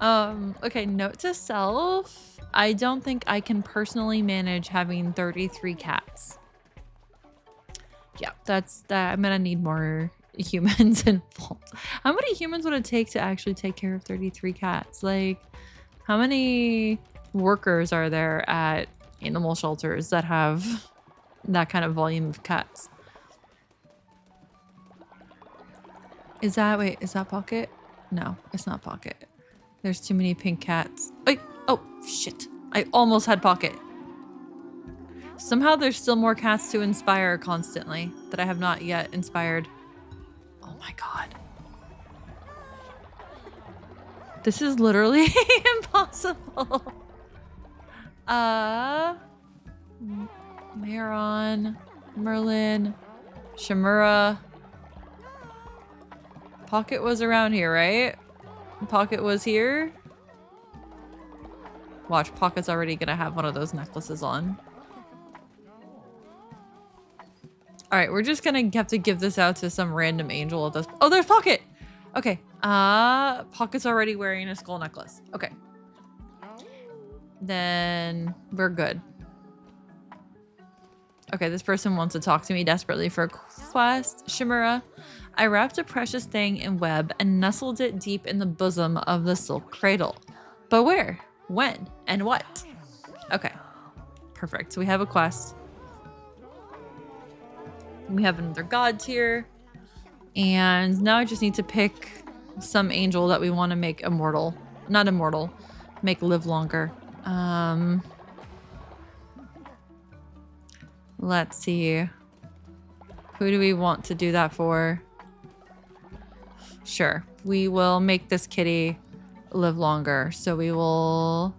[SPEAKER 1] Okay, note to self. I don't think I can personally manage having 33 cats. Yeah, that's that. I'm gonna need more humans involved. How many humans would it take to actually take care of 33 cats? Like, how many workers are there at animal shelters that have that kind of volume of cats? Is that, wait, is that Pocket? No, it's not Pocket. There's too many pink cats. Wait, oh, shit. I almost had Pocket. Somehow there's still more cats to inspire constantly that I have not yet inspired. Oh my god. This is literally impossible. Maron, Merlin, Shimura. Pocket was around here, right? Pocket was here. Watch, Pocket's already gonna have one of those necklaces on. Alright, we're just gonna have to give this out to some random angel at this. Oh, there's Pocket! Okay. Pocket's already wearing a skull necklace. Okay. Then we're good. Okay, this person wants to talk to me desperately for a quest. Shimura, I wrapped a precious thing in web and nestled it deep in the bosom of the silk cradle. But where? When? And what? Okay. Perfect. So we have a quest. We have another god tier. And now I just need to pick some angel that we want to make immortal. Not immortal. Make live longer. Let's see. Who do we want to do that for? Sure. We will make this kitty live longer. So we will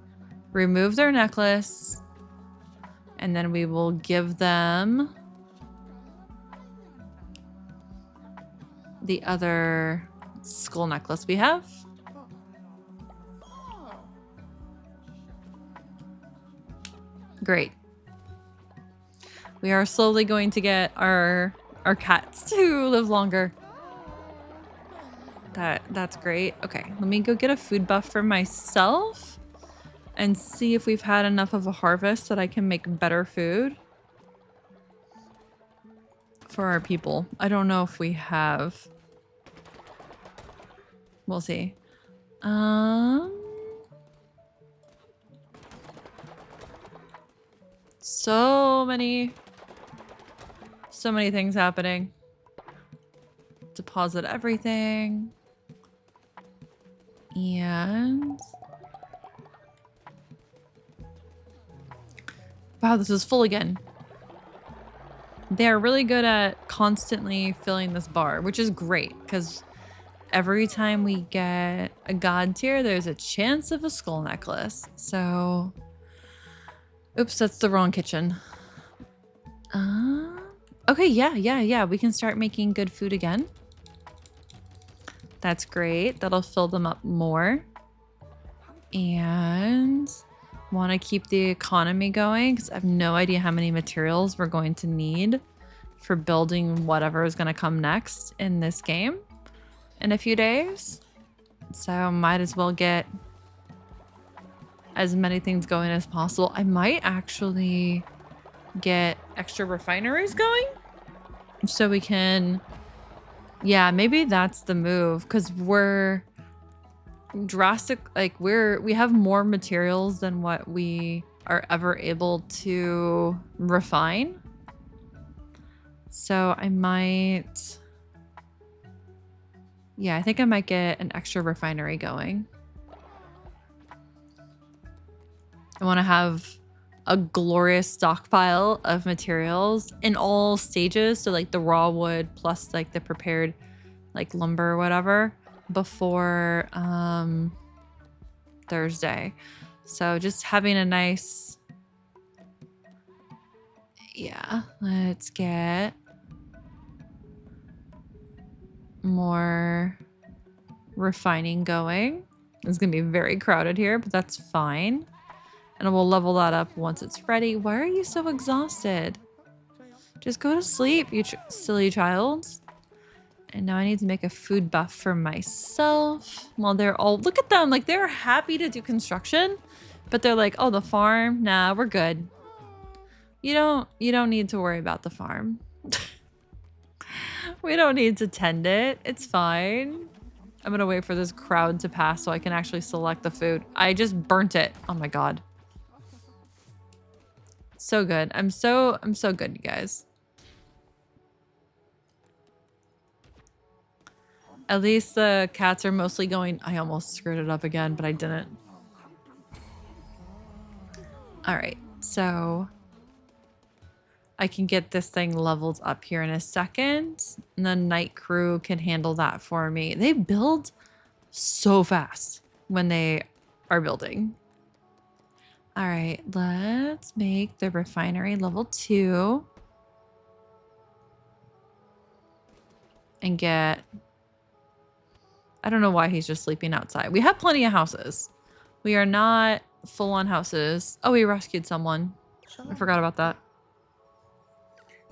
[SPEAKER 1] remove their necklace. And then we will give them the other skull necklace we have. Great. We are slowly going to get our cats to live longer. That's great. Okay, let me go get a food buff for myself and see if we've had enough of a harvest that I can make better food for our people. I don't know if we have. We'll see. So many things happening. Deposit everything. And wow, this is full again. They're really good at constantly filling this bar, which is great because every time we get a god tier, there's a chance of a skull necklace. So, oops, that's the wrong kitchen. Okay, yeah. We can start making good food again. That's great. That'll fill them up more. And want to keep the economy going because I have no idea how many materials we're going to need for building whatever is going to come next in this game in a few days. So might as well get as many things going as possible. I might actually get extra refineries going so we can, yeah, maybe that's the move because we're drastic, like we have more materials than what we are ever able to refine. So I might, yeah, I think I might get an extra refinery going. I want to have a glorious stockpile of materials in all stages. So like the raw wood plus like the prepared like lumber or whatever before Thursday. So just having a nice, yeah, let's get more refining going. It's gonna be very crowded here, but that's fine. And we'll level that up once it's ready. Why are you so exhausted? Just go to sleep, you silly child. And now I need to make a food buff for myself. Well, they're all, look at them. Like, they're happy to do construction, but they're like, oh, the farm? Nah, we're good. You don't need to worry about the farm. We don't need to tend it. It's fine. I'm gonna wait for this crowd to pass so I can actually select the food. I just burnt it. Oh my god. So good. I'm so good, you guys. At least the cats are mostly going... I almost screwed it up again, but I didn't. Alright, so... I can get this thing leveled up here in a second. And the night crew can handle that for me. They build so fast when they are building. Alright, let's make the refinery level 2. And get... I don't know why he's just sleeping outside. We have plenty of houses. We are not full-on houses. Oh, we rescued someone. I forgot about that.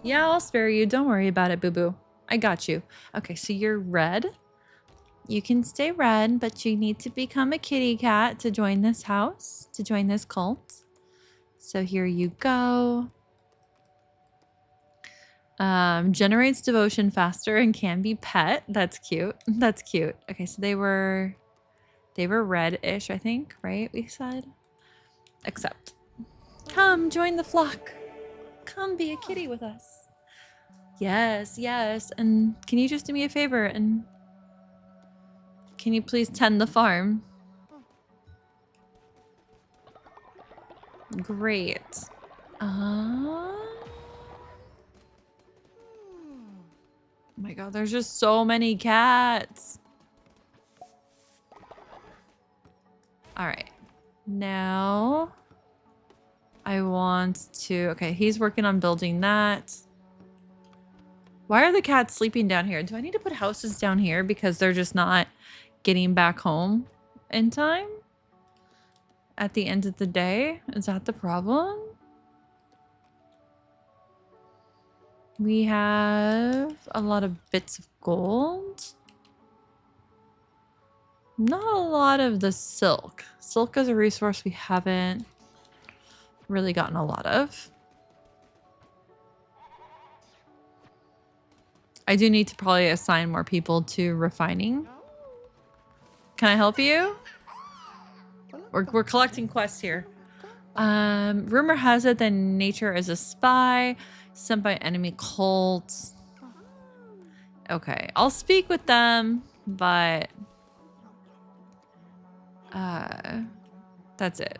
[SPEAKER 1] Yeah, I'll spare you. Don't worry about it, boo-boo. I got you. Okay, so you're red. You can stay red, but you need to become a kitty cat to join this house, to join this cult. So here you go. Generates devotion faster and can be pet. That's cute. That's cute. Okay, so they were red-ish, I think, right? We said. Accept. Come, join the flock. Come be a kitty with us. Yes, yes. And can you just do me a favor and can you please tend the farm? Great. Oh my god, there's just so many cats. All right. Now I want to... Okay, he's working on building that. Why are the cats sleeping down here? Do I need to put houses down here because they're just not getting back home in time? At the end of the day? Is that the problem? We have a lot of bits of gold. Not a lot of the silk. Silk is a resource we haven't really gotten a lot of. I do need to probably assign more people to refining. Can I help you? We're collecting quests here. Rumor has it that nature is a spy sent by enemy cults. Okay, I'll speak with them, but that's it.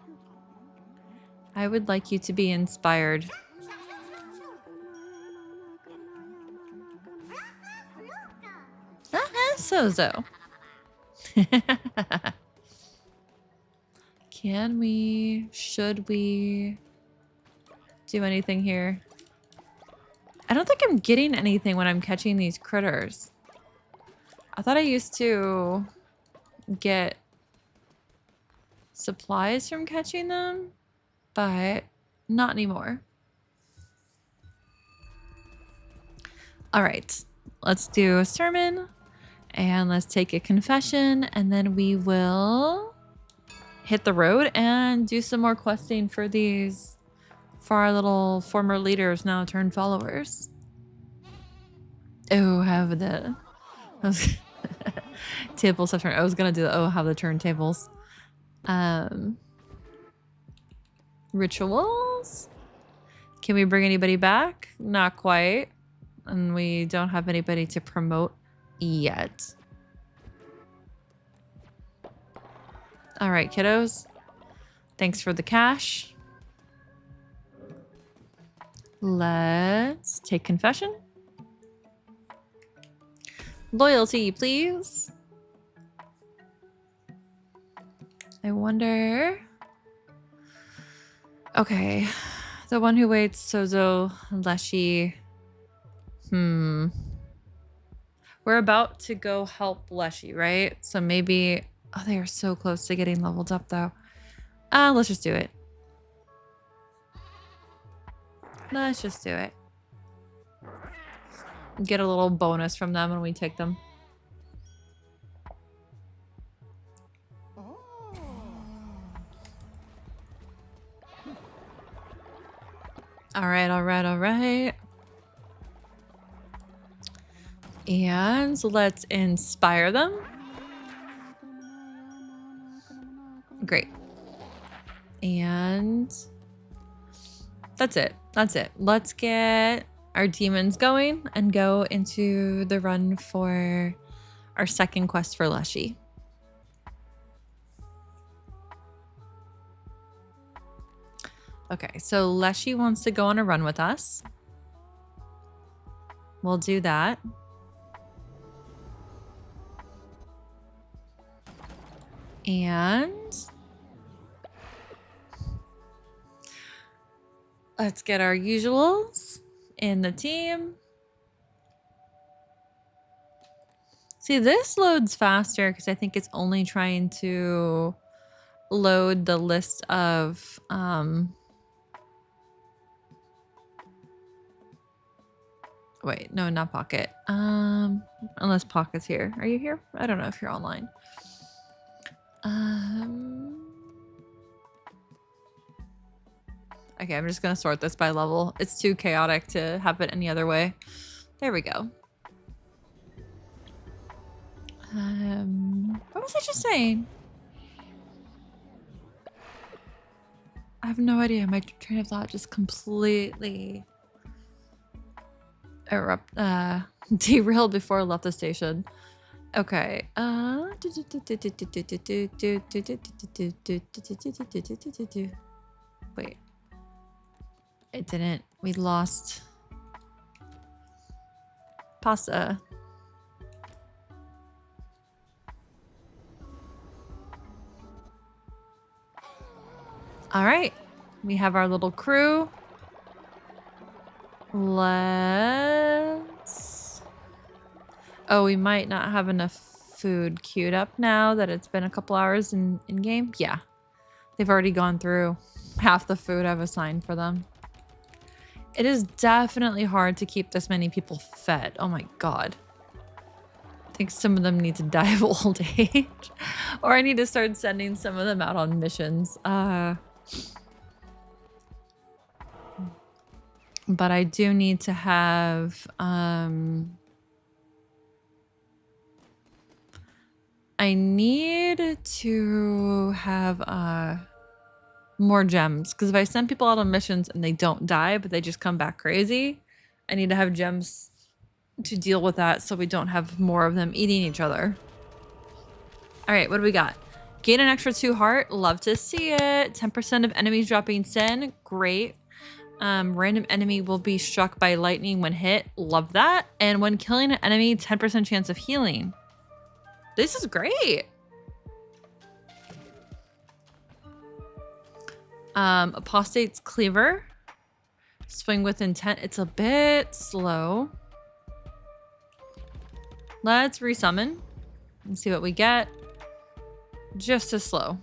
[SPEAKER 1] I would like you to be inspired. So. Can we, should we do anything here? I don't think I'm getting anything when I'm catching these critters. I thought I used to get supplies from catching them, but not anymore. All right, let's do a sermon and let's take a confession and then we will hit the road and do some more questing for these, for our little former leaders now turned followers. Oh, have the tables have turned. I was gonna do the have the turntables. Rituals. Can we bring anybody back? Not quite. And we don't have anybody to promote yet. All right, kiddos. Thanks for the cash. Let's take confession. Loyalty, please. I wonder... Okay. The one who waits, Sozo, Leshy. We're about to go help Leshy, right? So maybe... Oh, they are so close to getting leveled up, though. Let's just do it. Let's just do it. get a little bonus from them when we take them. All right, all right, all right. And let's inspire them. Great. And that's it. That's it. Let's get our demons going and go into the run for our second quest for Leshy. Okay, so Leshy wants to go on a run with us. We'll do that. And let's get our usuals in the team. See, this loads faster because I think it's only trying to load the list of wait, no, not Pocket. Unless Pocket's here. Are you here? I don't know if you're online. Okay, I'm just gonna sort this by level. It's too chaotic to have it any other way. There we go. What was I just saying? I have no idea. My train of thought just completely derailed before I left the station. Okay. Wait. It didn't. We lost pasta. All right. We have our little crew. Let's... Oh, we might not have enough food queued up now that it's been a couple hours in game. Yeah. They've already gone through half the food I've assigned for them. It is definitely hard to keep this many people fed. Oh my god. I think some of them need to die of old age. Or I need to start sending some of them out on missions. But I do need to have... I need to have more gems, because if I send people out on missions and they don't die, but they just come back crazy, I need to have gems to deal with that so we don't have more of them eating each other. All right, what do we got? Gain an extra 2 heart. Love to see it. 10% of enemies dropping sin. Great. Random enemy will be struck by lightning when hit. Love that. And when killing an enemy, 10% chance of healing. This is great. Apostate's Cleaver. Swing with intent. It's a bit slow. Let's resummon and see what we get. Just as slow.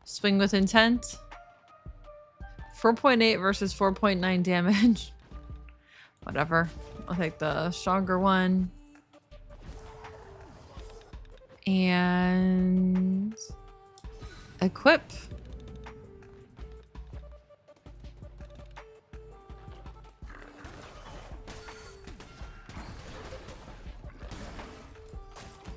[SPEAKER 1] Swing with intent. 4.8 versus 4.9 damage. Whatever. I'll take the stronger one. And equip.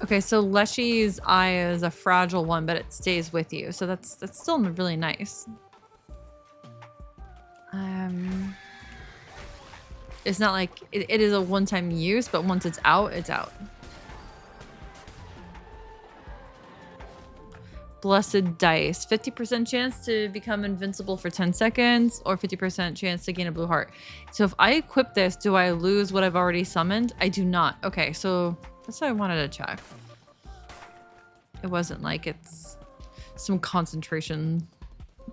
[SPEAKER 1] Okay, so Leshy's eye is a fragile one, but it stays with you. So that's still really nice. It's not like it is a one-time use, but once it's out, it's out. Blessed Dice. 50% chance to become invincible for 10 seconds or 50% chance to gain a blue heart. So if I equip this, do I lose what I've already summoned? I do not. Okay, so that's what I wanted to check. It wasn't like it's some concentration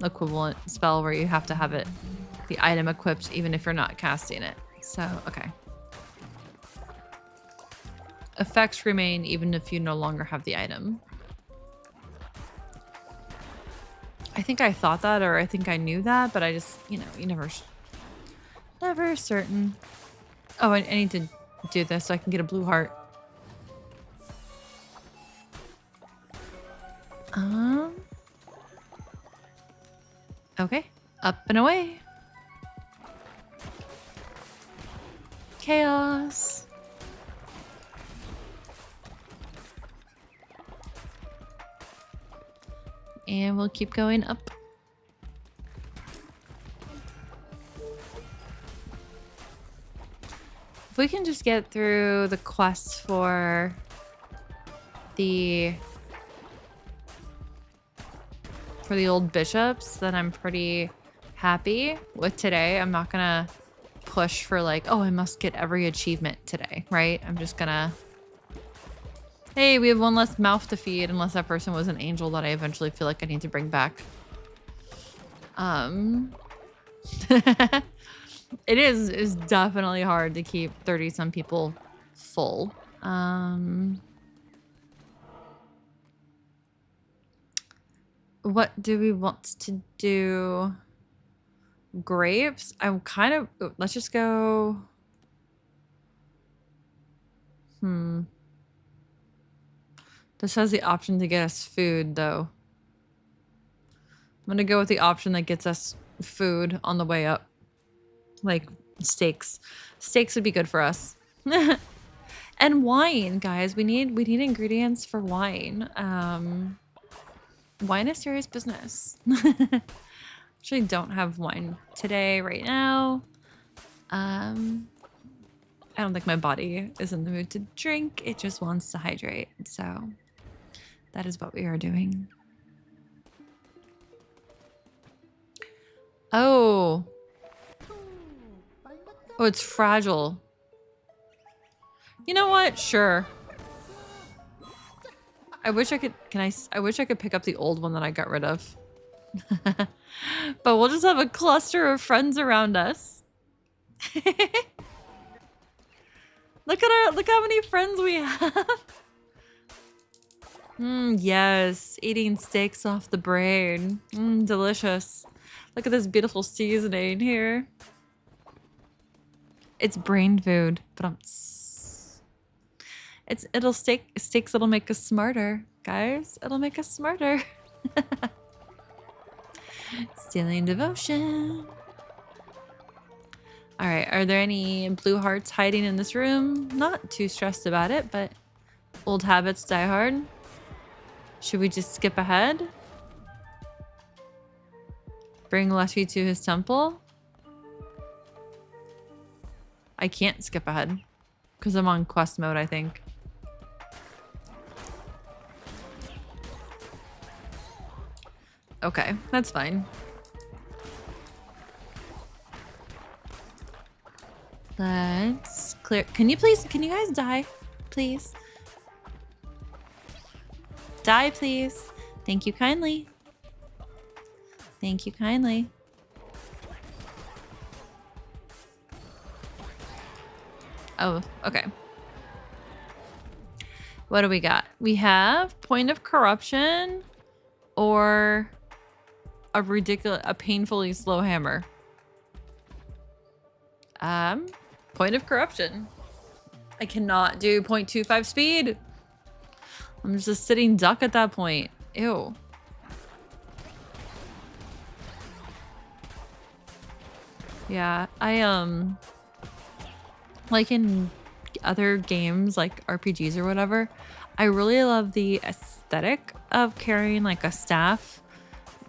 [SPEAKER 1] equivalent spell where you have to have it, the item equipped even if you're not casting it. So, okay. Effects remain even if you no longer have the item. I think I thought that, or I think I knew that, but I just, you know, you Never certain. Oh, I need to do this so I can get a blue heart. Okay. Up and away. Chaos. And we'll keep going up. If we can just get through the quest for the old bishops, then I'm pretty happy with today. I'm not gonna push for like, oh, I must get every achievement today, right? I'm just gonna, hey, we have one less mouth to feed, unless that person was an angel that I eventually feel like I need to bring back. It is definitely hard to keep 30-some people full. What do we want to do? Grapes? I'm kind of... let's just go... This has the option to get us food, though. I'm gonna go with the option that gets us food on the way up. Like, steaks. Steaks would be good for us. And wine, guys. We need ingredients for wine. Wine is serious business. Actually don't have wine today right now. I don't think my body is in the mood to drink. It just wants to hydrate. So that is what we are doing. Oh. Oh, it's fragile. You know what? Sure. I wish I could, I wish I could pick up the old one that I got rid of. But we'll just have a cluster of friends around us. Look how many friends we have. Yes, eating steaks off the brain. Delicious. Look at this beautiful seasoning here. It's brain food, but steaks that'll make us smarter, guys. It'll make us smarter. Stealing devotion. All right, are there any blue hearts hiding in this room? Not too stressed about it, but old habits die hard. Should we just skip ahead? Bring Leshy to his temple? I can't skip ahead because I'm on quest mode, I think. Okay, that's fine. Let's clear. Can you guys die? Please. Die, please. Thank you kindly. Thank you kindly. Oh, okay. What do we got? We have point of corruption or a painfully slow hammer. Point of corruption. I cannot do 0.25 speed. I'm just a sitting duck at that point. Ew. Yeah, like in other games like RPGs or whatever, I really love the aesthetic of carrying like a staff,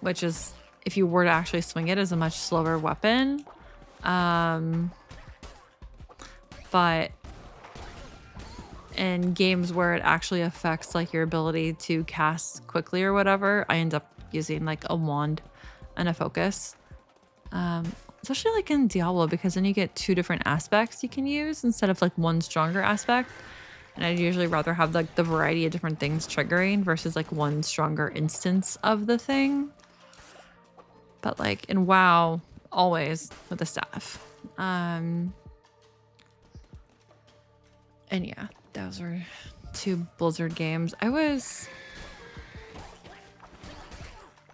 [SPEAKER 1] which is, if you were to actually swing it, is a much slower weapon. But in games where it actually affects like your ability to cast quickly or whatever, I end up using like a wand and a focus. Especially like in Diablo, because then you get two different aspects you can use instead of like one stronger aspect. And I'd usually rather have like the variety of different things triggering versus like one stronger instance of the thing. But like in WoW, always with the staff. And yeah, those were two Blizzard games. I was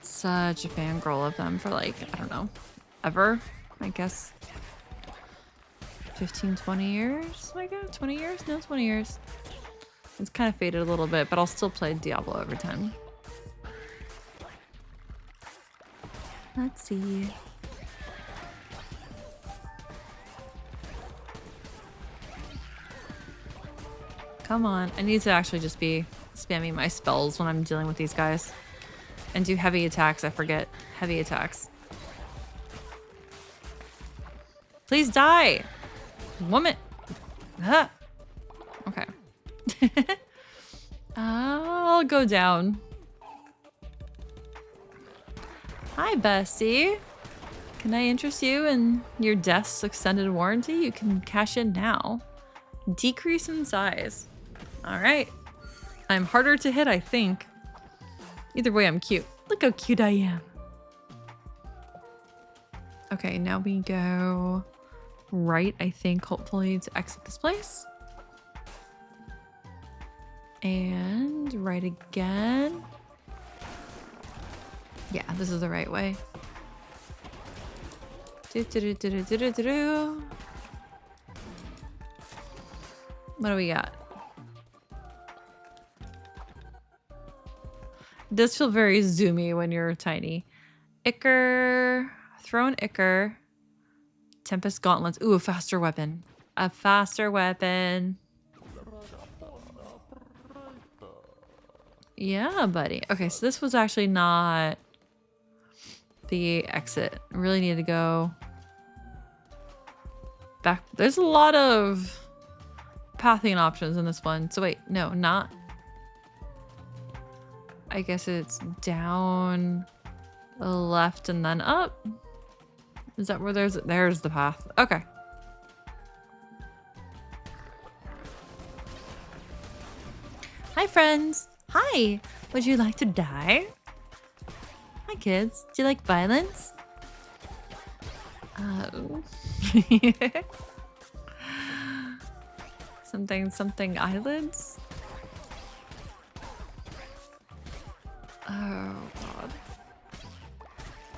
[SPEAKER 1] such a fangirl of them for like, I don't know, ever, I guess. 15, 20 years? Oh my god, 20 years? No, 20 years. It's kind of faded a little bit, but I'll still play Diablo every time. Let's see. Come on. I need to actually just be spamming my spells when I'm dealing with these guys. And do heavy attacks. I forget. Heavy attacks. Please die! Woman! Ah. Okay. I'll go down. Hi, Bessie. Can I interest you in your desk's extended warranty? You can cash in now. Decrease in size. Alright. I'm harder to hit, I think. Either way, I'm cute. Look how cute I am. Okay, now we go right, I think, hopefully, to exit this place. And right again. Yeah, this is the right way. What do we got? It does feel very zoomy when you're tiny. Ichor. Thrown Ichor. Tempest Gauntlets. Ooh, a faster weapon. A faster weapon. Yeah, buddy. Okay, so this was actually not the exit. Really need to go back. There's a lot of pathing options in this one. So wait, no, not. I guess it's down, left, and then up. Is that where there's the path? Okay. Hi, friends. Hi. Would you like to die? Hi, kids. Do you like violence? Something eyelids? Oh, God.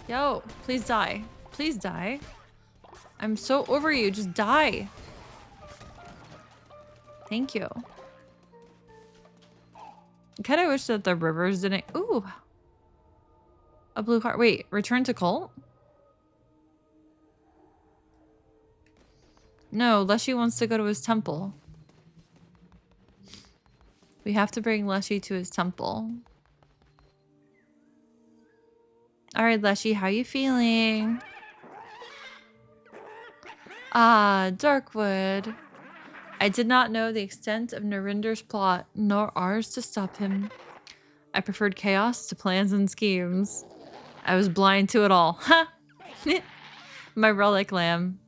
[SPEAKER 1] Yo, please die. Please die. I'm so over you. Just die. Thank you. I kind of wish that the rivers didn't... Ooh. A blue heart. Wait, return to cult? No, Leshy wants to go to his temple. We have to bring Leshy to his temple. Alright, Leshy, how you feeling? Ah, Darkwood. I did not know the extent of Narinder's plot, nor ours to stop him. I preferred chaos to plans and schemes. I was blind to it all. Ha! My relic lamb.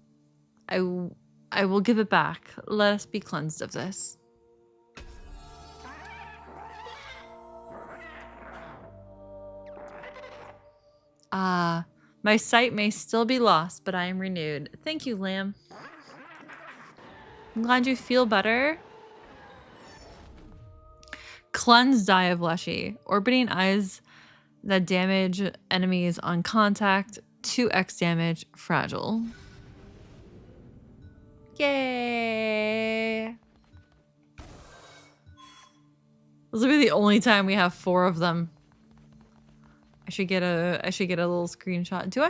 [SPEAKER 1] I will give it back. Let us be cleansed of this. Ah, my sight may still be lost, but I am renewed. Thank you, lamb. I'm glad you feel better. Cleansed Eye of Leshy. Orbiting eyes that damage enemies on contact. 2x damage. Fragile. Yay! This will be the only time we have 4 of them. I should get a little screenshot. Do I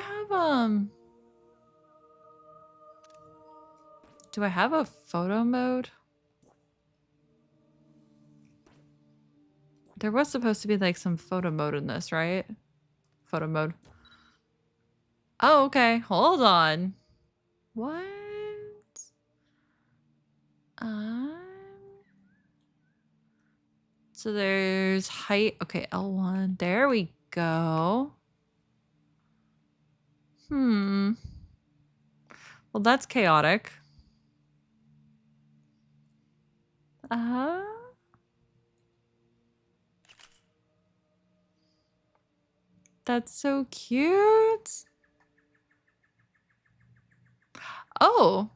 [SPEAKER 1] have a photo mode? There was supposed to be like some photo mode in this, right? Photo mode. Oh, okay. Hold on. What? So there's height. Okay, L1. There we go. Well, that's chaotic. That's so cute. Oh.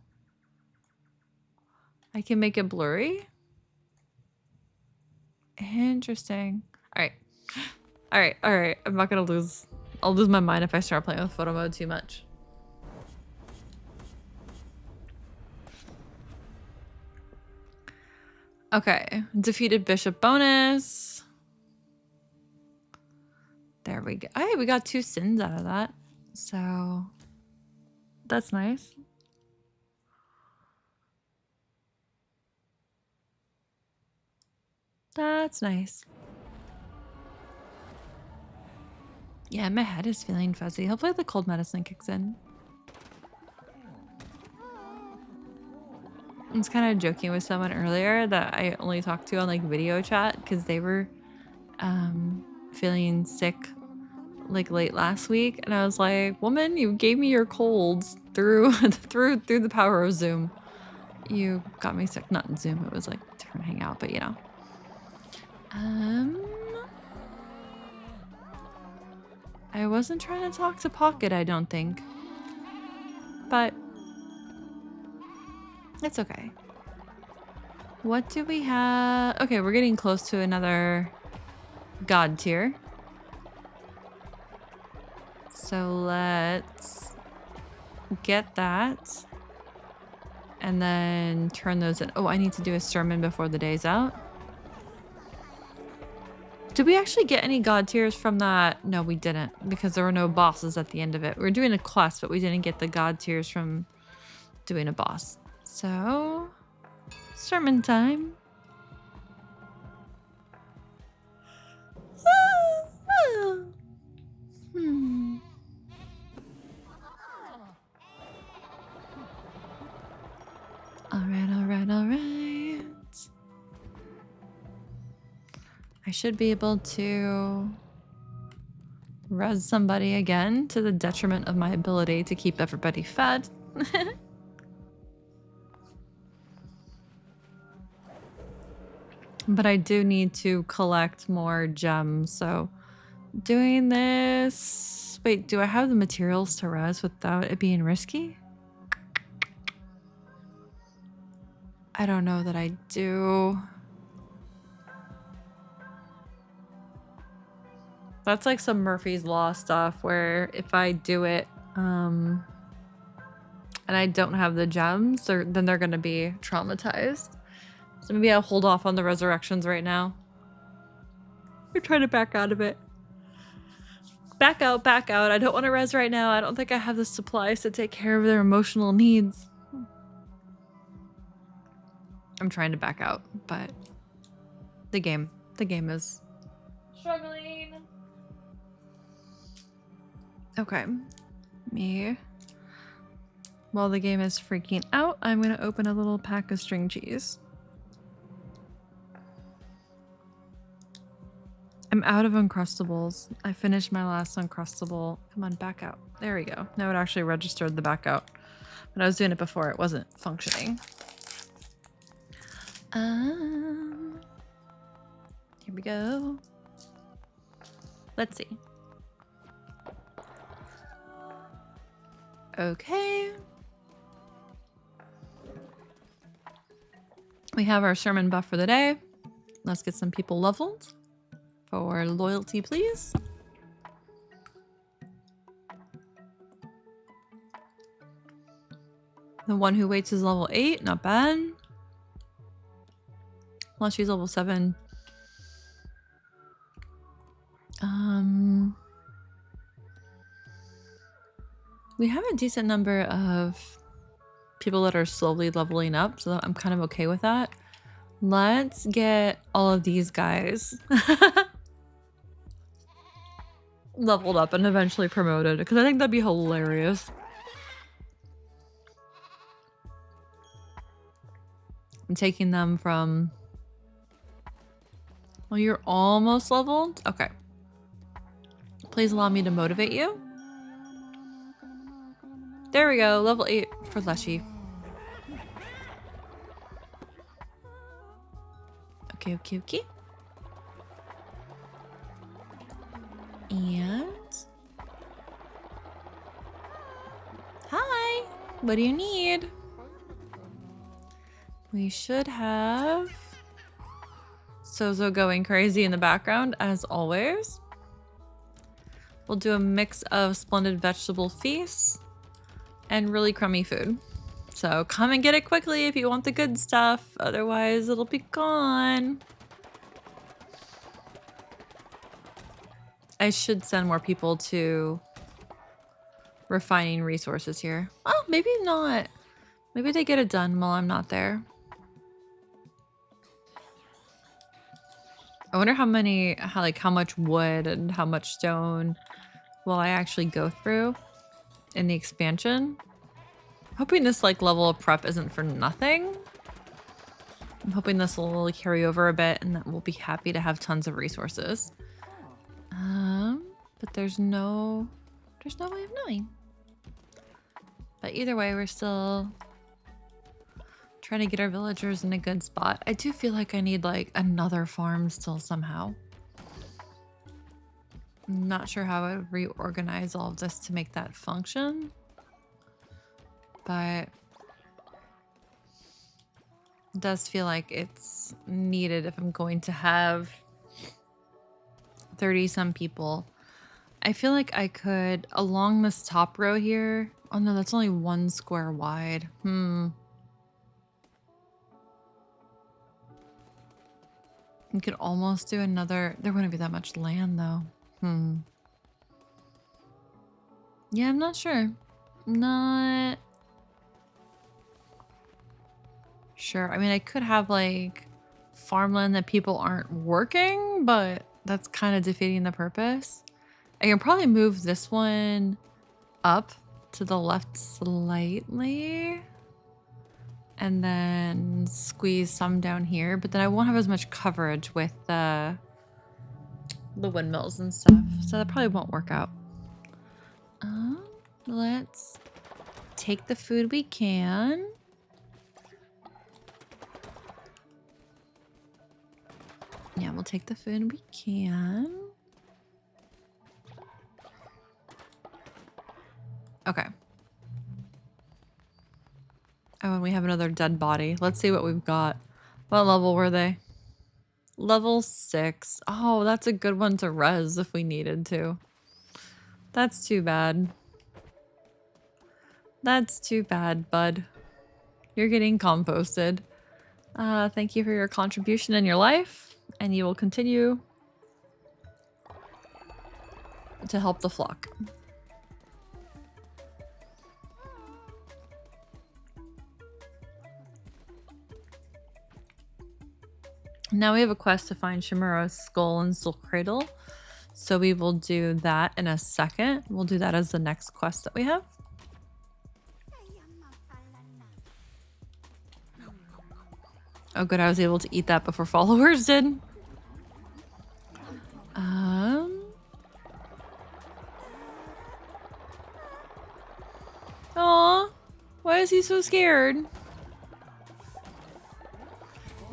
[SPEAKER 1] I can make it blurry? Interesting. Alright. Alright. I'm not gonna lose... I'll lose my mind if I start playing with photo mode too much. Okay, defeated bishop bonus. There we go. Hey, we got 2 sins out of that. So that's nice. That's nice. Yeah, my head is feeling fuzzy. Hopefully the cold medicine kicks in. I was kind of joking with someone earlier that I only talked to on like video chat because they were feeling sick like late last week, and I was like, woman, you gave me your colds through through the power of Zoom. You got me sick. Not in Zoom, it was like different hangout, but you know. I wasn't trying to talk to Pocket, I don't think. But it's okay. What do we have? Okay, we're getting close to another god tier. So let's get that. And then turn those in. Oh, I need to do a sermon before the day's out. Did we actually get any god tiers from that? No, we didn't, because there were no bosses at the end of it. We were doing a quest, but we didn't get the god tiers from doing a boss. So, sermon time. All right. I should be able to res somebody again to the detriment of my ability to keep everybody fed. But I do need to collect more gems, so doing this... Wait, do I have the materials to res without it being risky? I don't know that I do. That's like some Murphy's Law stuff where if I do it and I don't have the gems, then they're going to be traumatized. So maybe I'll hold off on the resurrections right now. We're trying to back out of it. Back out, back out. I don't want to res right now. I don't think I have the supplies to take care of their emotional needs. I'm trying to back out, but the game is struggling. Okay, while the game is freaking out, I'm gonna open a little pack of string cheese. I'm out of Uncrustables. I finished my last Uncrustable. Come on, back out. There we go. Now it actually registered the back out. When I was doing it before, it wasn't functioning. Here we go. Let's see. Okay. We have our sermon buff for the day. Let's get some people leveled. For loyalty, please. The one who waits is level 8, not bad. Unless she's level 7. We have a decent number of people that are slowly leveling up, so I'm kind of okay with that. Let's get all of these guys leveled up and eventually promoted, because I think that'd be hilarious. I'm taking them from... Well, you're almost leveled? Okay. Please allow me to motivate you. There we go, level 8 for Leshy. Okay, okay, okay. And... Hi! What do you need? We should have Sozo going crazy in the background, as always. We'll do a mix of splendid vegetable feasts and really crummy food. So come and get it quickly if you want the good stuff. Otherwise, it'll be gone. I should send more people to refining resources here. Oh, maybe not. Maybe they get it done while I'm not there. I wonder how much wood and how much stone will I actually go through in the expansion. Hoping this level of prep isn't for nothing. I'm hoping this will carry over a bit and that we'll be happy to have tons of resources. But there's no way of knowing. But either way, we're still trying to get our villagers in a good spot. I do feel like I need another farm still somehow. I'm not sure how I would reorganize all of this to make that function. But it does feel like it's needed if I'm going to have 30-some people. I feel like I could, along this top row here. Oh no, that's only 1 square wide. You could almost do another. There wouldn't be that much land though. Yeah, I'm not sure. Not sure. I mean, I could have farmland that people aren't working, but that's kind of defeating the purpose. I can probably move this one up to the left slightly and then squeeze some down here, but then I won't have as much coverage with the windmills and stuff, so that probably won't work out. Let's take the food we can. Yeah, we'll take the food we can. Okay. Oh, and we have another dead body. Let's see what we've got. What level were they? Level 6. Oh, that's a good one to res if we needed to. That's too bad. That's too bad, bud. You're getting composted. Thank you for your contribution in your life, and you will continue to help the flock. Now we have a quest to find Shimura's skull and soul cradle. So we will do that in a second. We'll do that as the next quest that we have. Oh good, I was able to eat that before followers did. Aw, why is he so scared?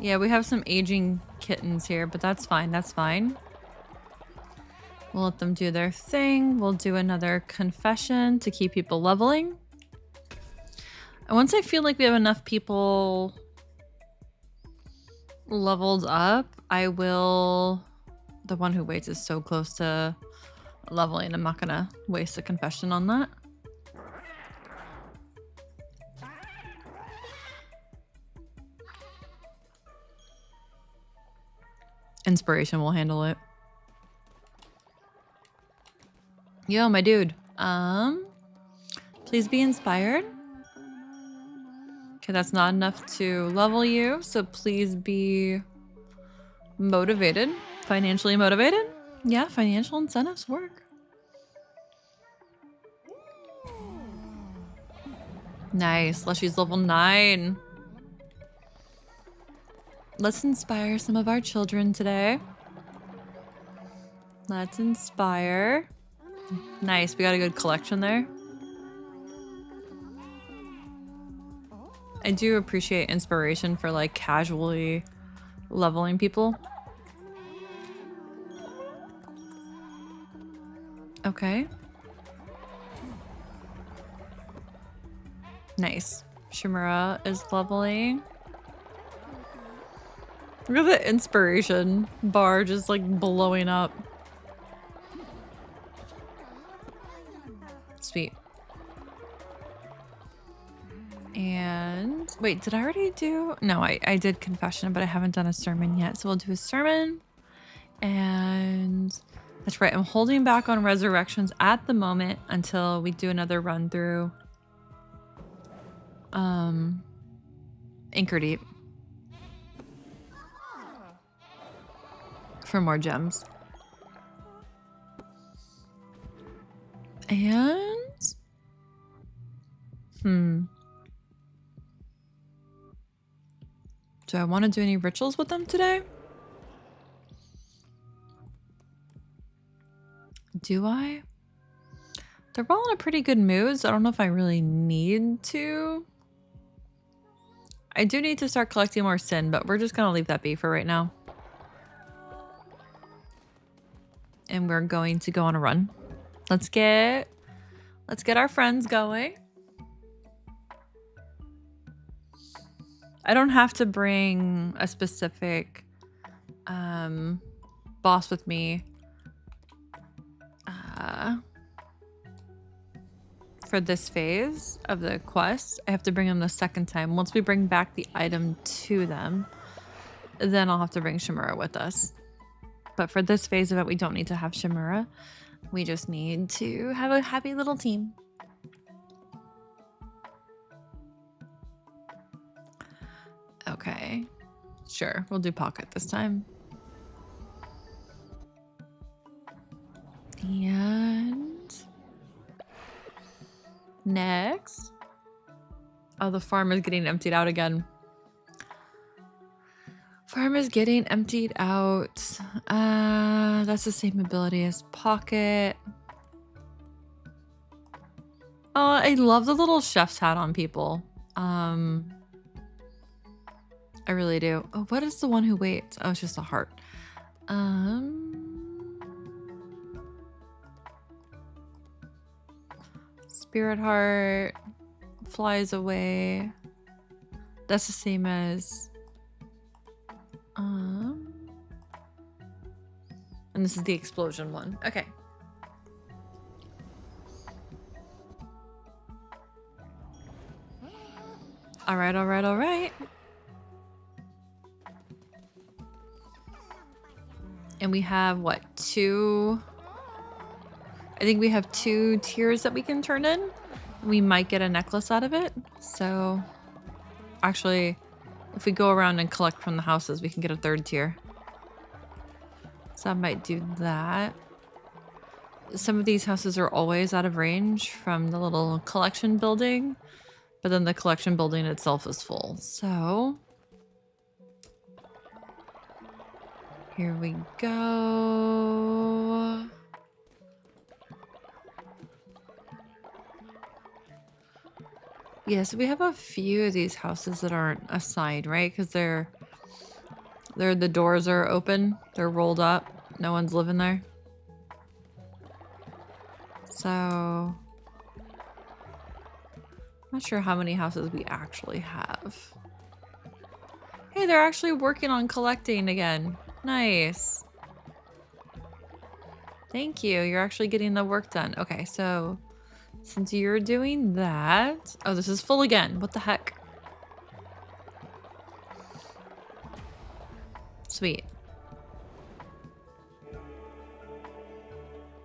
[SPEAKER 1] Yeah, we have some aging kittens here, but that's fine, that's fine. We'll let them do their thing. We'll do another confession to keep people leveling. And once I feel like we have enough people leveled up, I will... The one who waits is so close to leveling. I'm not gonna waste a confession on that. Inspiration will handle it. Yo, my dude. Please be inspired. Okay, that's not enough to level you, so please be motivated. Financially motivated? Yeah, financial incentives work. Nice. Leshy's level 9. Let's inspire some of our children today. Let's inspire. Nice, we got a good collection there. I do appreciate inspiration for like casually leveling people. Okay. Nice. Shimura is leveling. Look at the inspiration bar just like blowing up. Sweet. And wait, did I already do? No, I did confession, but I haven't done a sermon yet. So we'll do a sermon. And that's right. I'm holding back on resurrections at the moment until we do another run through Anchor Deep for more gems. And do I want to do any rituals with them today? Do I? They're all in a pretty good mood, so I don't know if I really need to. I do need to start collecting more sin, but we're just gonna leave that be for right now. And we're going to go on a run. Let's get our friends going. I don't have to bring a specific boss with me for this phase of the quest. I have to bring them the second time. Once we bring back the item to them, then I'll have to bring Shimura with us. But for this phase of it, we don't need to have Shimura. We just need to have a happy little team. Okay. Sure, we'll do Pocket this time. And next. Oh, the farm is getting emptied out again. Farm is getting emptied out. That's the same ability as Pocket. Oh, I love the little chef's hat on people. I really do. Oh, what is the one who waits? Oh, it's just a heart. Spirit heart flies away. That's the same as and this is the explosion one. Okay. All right, all right, all right. And we have what, 2? I think we have 2 tiers that we can turn in. We might get a necklace out of it. So actually, if we go around and collect from the houses, we can get a 3rd tier. So I might do that. Some of these houses are always out of range from the little collection building, but then the collection building itself is full. So here we go. Yeah, so we have a few of these houses that aren't assigned, right? Because the doors are open, they're rolled up, no one's living there. So I'm not sure how many houses we actually have. Hey, they're actually working on collecting again. Nice. Thank you. You're actually getting the work done. Okay, so since you're doing that... Oh, this is full again. What the heck? Sweet.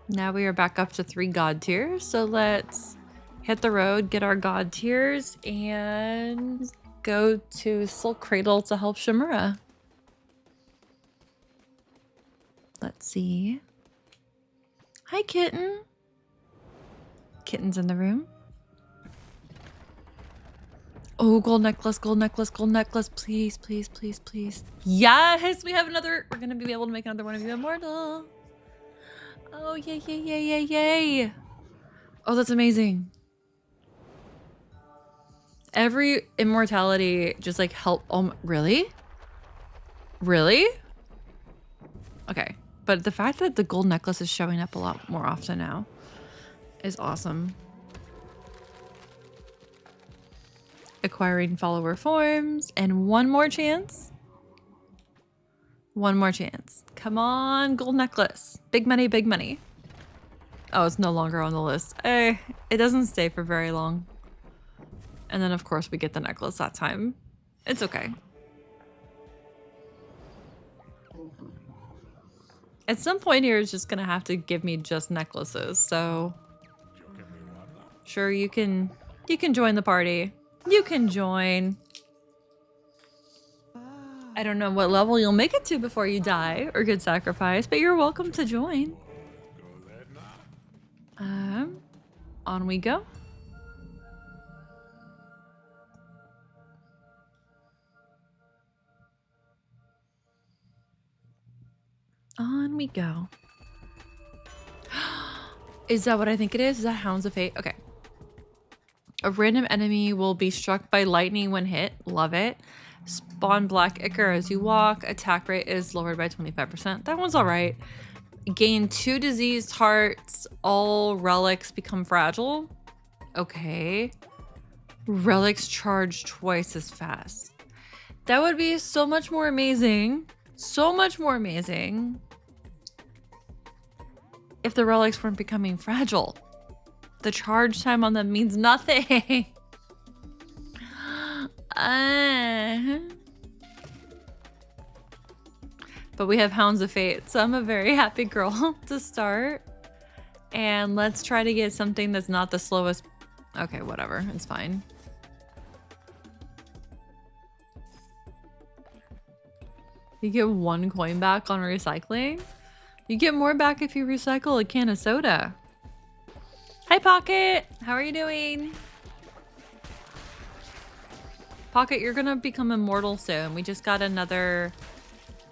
[SPEAKER 1] Now we are back up to 3 god tiers. So let's hit the road, get our god tiers, and go to Silk Cradle to help Shimura. Let's see. Hi, kitten. Kitten's in the room. Oh, gold necklace, gold necklace, gold necklace. Please, please, please, please. Yes, we have another. We're going to be able to make another one of you immortal. Oh, yay, yay, yay, yay, yay. Oh, that's amazing. Every immortality just like help. Oh, really? Really? Okay. But the fact that the gold necklace is showing up a lot more often now is awesome. Acquiring follower forms and one more chance. One more chance. Come on, gold necklace. Big money, big money. Oh, it's no longer on the list. It doesn't stay for very long. And then, of course, we get the necklace that time. It's okay. At some point here, it's just gonna have to give me just necklaces, so... Sure, you can join the party. You can join. I don't know what level you'll make it to before you die or get sacrificed, but you're welcome to join. On we go. On we go. Is that what I think it is? Is that Hounds of Fate? Okay. A random enemy will be struck by lightning when hit. Love it. Spawn black ichor as you walk. Attack rate is lowered by 25%. That one's all right. Gain 2 diseased hearts. All relics become fragile. Okay. Relics charge twice as fast. That would be so much more amazing. So much more amazing if the relics weren't becoming fragile. The charge time on them means nothing. But we have Hounds of Fate, so I'm a very happy girl to start. And let's try to get something that's not the slowest. Okay, whatever, it's fine. You get 1 coin back on recycling. You get more back if you recycle a can of soda. Hi, Pocket. How are you doing? Pocket, you're gonna become immortal soon. We just got another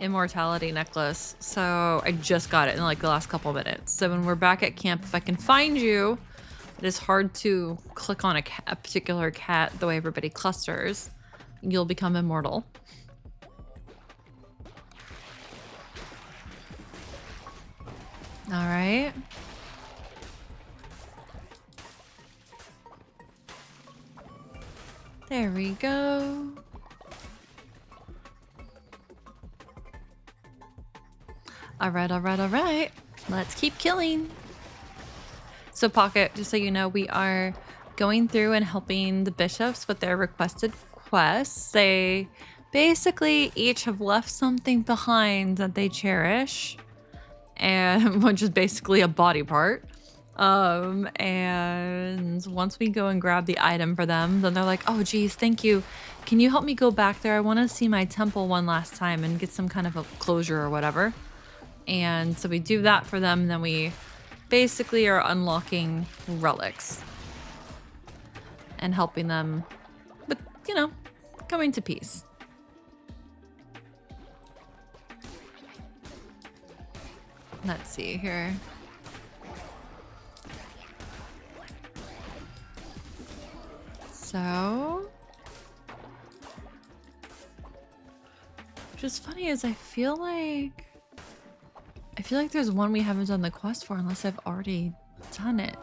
[SPEAKER 1] immortality necklace. So I just got it in like the last couple minutes. So when we're back at camp, if I can find you, it is hard to click on a particular cat the way everybody clusters. You'll become immortal. All right. There we go. All right, all right, all right. Let's keep killing. So Pocket, just so you know, we are going through and helping the bishops with their requested quests. They basically each have left something behind that they cherish, and which is basically a body part. And once we go and grab the item for them, then they're like, oh geez, thank you. Can you help me go back there? I want to see my temple one last time and get some kind of a closure or whatever. And so we do that for them, and then we basically are unlocking relics and helping them with, you know, coming to peace. Let's see here. So, which is funny is I feel like there's one we haven't done the quest for unless I've already done it.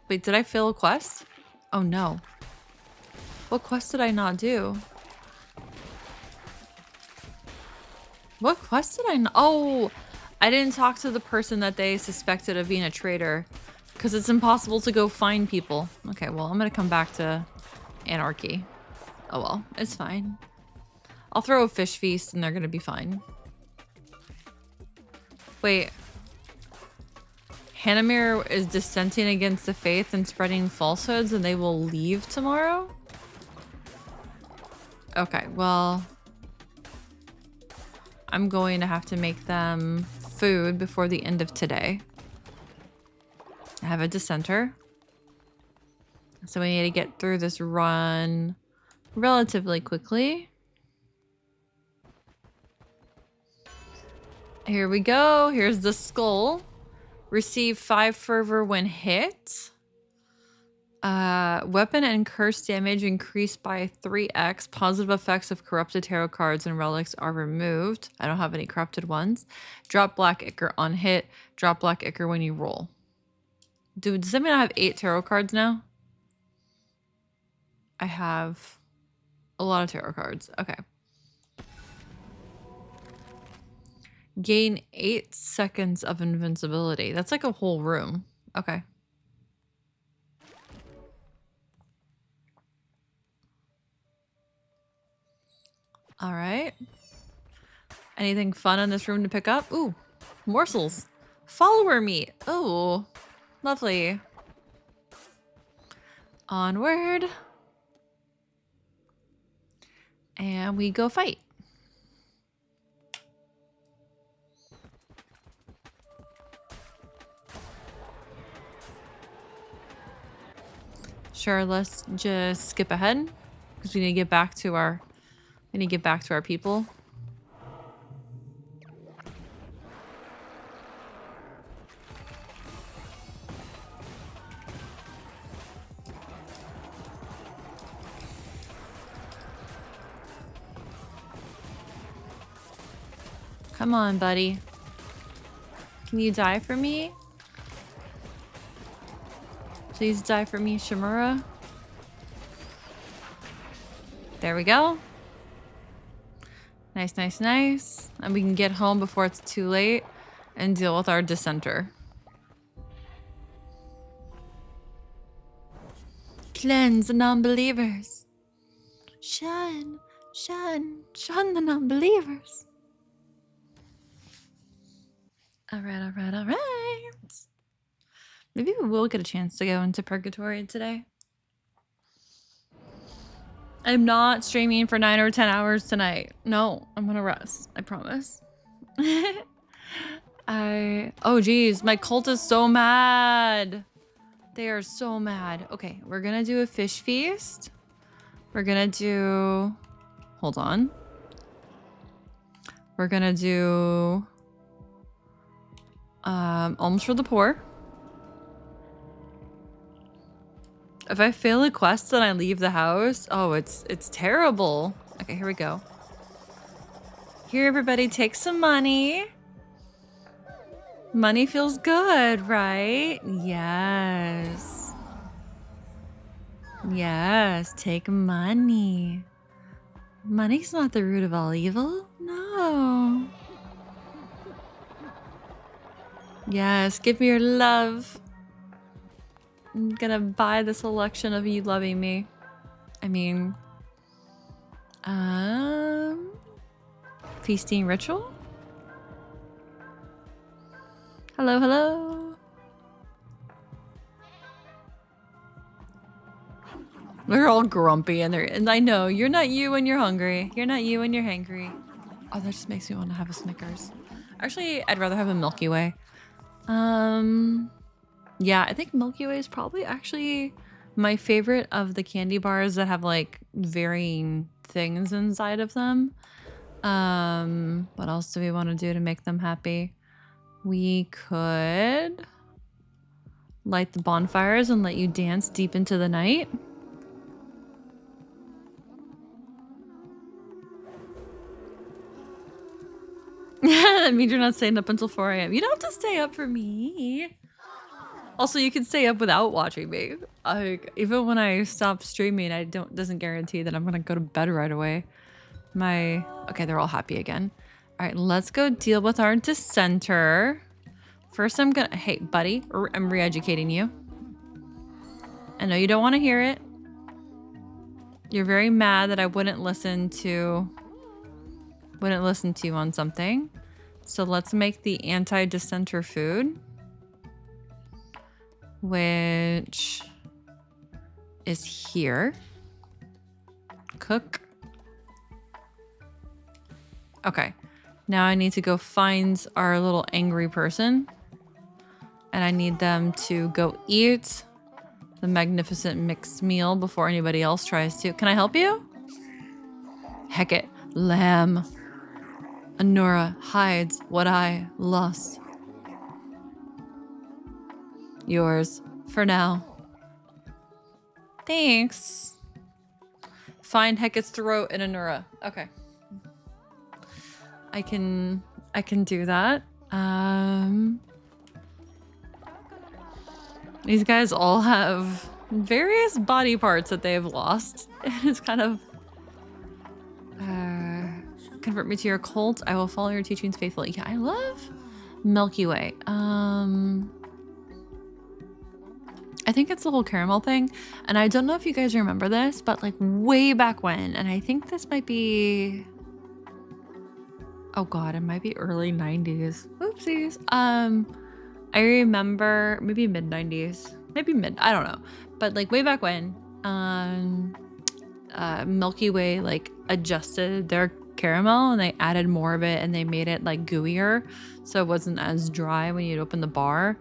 [SPEAKER 1] Wait, did I fail a quest? Oh no. What quest did I not do? What quest did I not? Oh, I didn't talk to the person that they suspected of being a traitor because it's impossible to go find people. Okay, well, I'm gonna come back to Anarchy. Oh well, it's fine. I'll throw a fish feast and they're gonna be fine. Wait. Hanamir is dissenting against the faith and spreading falsehoods and they will leave tomorrow? Okay, well, I'm going to have to make them food before the end of today. I have a dissenter. So we need to get through this run relatively quickly. Here we go. Here's the skull. Receive 5 fervor when hit. Weapon and curse damage increased by 3x. Positive effects of corrupted tarot cards and relics are removed. I don't have any corrupted ones. Drop black ichor on hit. Drop black ichor when you roll. Dude, does that mean I have 8 tarot cards now? I have a lot of tarot cards. Okay. Gain 8 seconds of invincibility. That's like a whole room. Okay. All right. Anything fun in this room to pick up? Ooh, morsels. Follower meat. Oh, lovely. Onward. And we go fight. Sure, let's just skip ahead because we need to get back to our people. Come on, buddy. Can you die for me? Please die for me, Shimura. There we go. Nice, nice, nice. And we can get home before it's too late and deal with our dissenter. Cleanse the nonbelievers. Shun, shun, shun the nonbelievers. All right, all right, all right. Maybe we will get a chance to go into purgatory today. I'm not streaming for 9 or 10 hours tonight. No, I'm gonna rest. I promise. Oh geez, my cult is so mad. They are so mad. Okay, we're gonna do a fish feast. We're gonna do... Hold on. We're gonna do... alms for the poor. If I fail a quest and I leave the house, oh, it's terrible. Okay, here we go. Here, everybody, take some money. Money feels good, right? Yes. Yes, take money. Money's not the root of all evil. No. Yes, give me your love. I'm gonna buy this election of you loving me. I mean, feasting ritual? Hello, hello. We're all grumpy and I know, you're not you when you're hungry. You're not you when you're hangry. Oh, that just makes me want to have a Snickers. Actually, I'd rather have a Milky Way. Yeah, I think Milky Way is probably actually my favorite of the candy bars that have like varying things inside of them. What else do we want to do to make them happy? We could light the bonfires and let you dance deep into the night. That means you're not staying up until 4 a.m. You don't have to stay up for me. Also, you can stay up without watching me. Even when I stop streaming, doesn't guarantee that I'm gonna go to bed right away. Okay, they're all happy again. All right, let's go deal with our dissenter. First, hey, buddy, I'm re-educating you. I know you don't want to hear it. You're very mad that I wouldn't listen to you on something. So let's make the anti-dissenter food, which is here. Cook. Okay. Now I need to go find our little angry person. And I need them to go eat the magnificent mixed meal before anybody else tries to. Can I help you? Heck it. Lamb. Anura hides what I lost. Yours for now. Thanks. Find Hecate's throat in Anura. Okay. I can do that. These guys all have various body parts that they've lost. It's kind of convert me to your cult. I will follow your teachings faithfully. Yeah, I love Milky Way. I think it's the whole caramel thing. And I don't know if you guys remember this, but like way back when, and I think this might be Oh god, it might be early 90s. Oopsies. I remember maybe mid 90s. Maybe mid, I don't know. But like way back when, Milky Way like adjusted their caramel and they added more of it and they made it like gooier so it wasn't as dry when you'd open the bar.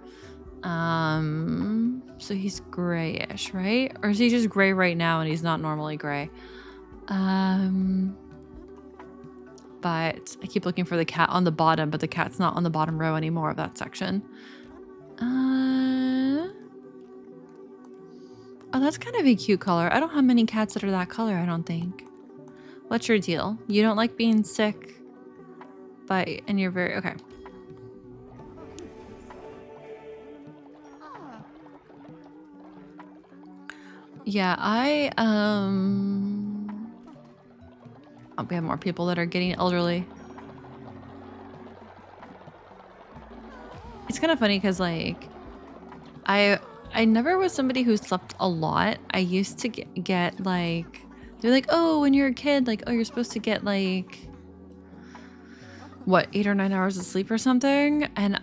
[SPEAKER 1] So he's grayish, right? Or is he just gray right now and he's not normally gray? But I keep looking for the cat on the bottom, but the cat's not on the bottom row anymore of that section. Oh, that's kind of a cute color. I don't have many cats that are that color, I don't think. What's your deal? You don't like being sick, and you're very, okay. Yeah, oh, we have more people that are getting elderly. It's kind of funny because like I never was somebody who slept a lot. I used to get like, they're like, oh, when you're a kid, like, oh, you're supposed to get like, what, 8 or 9 hours of sleep or something. And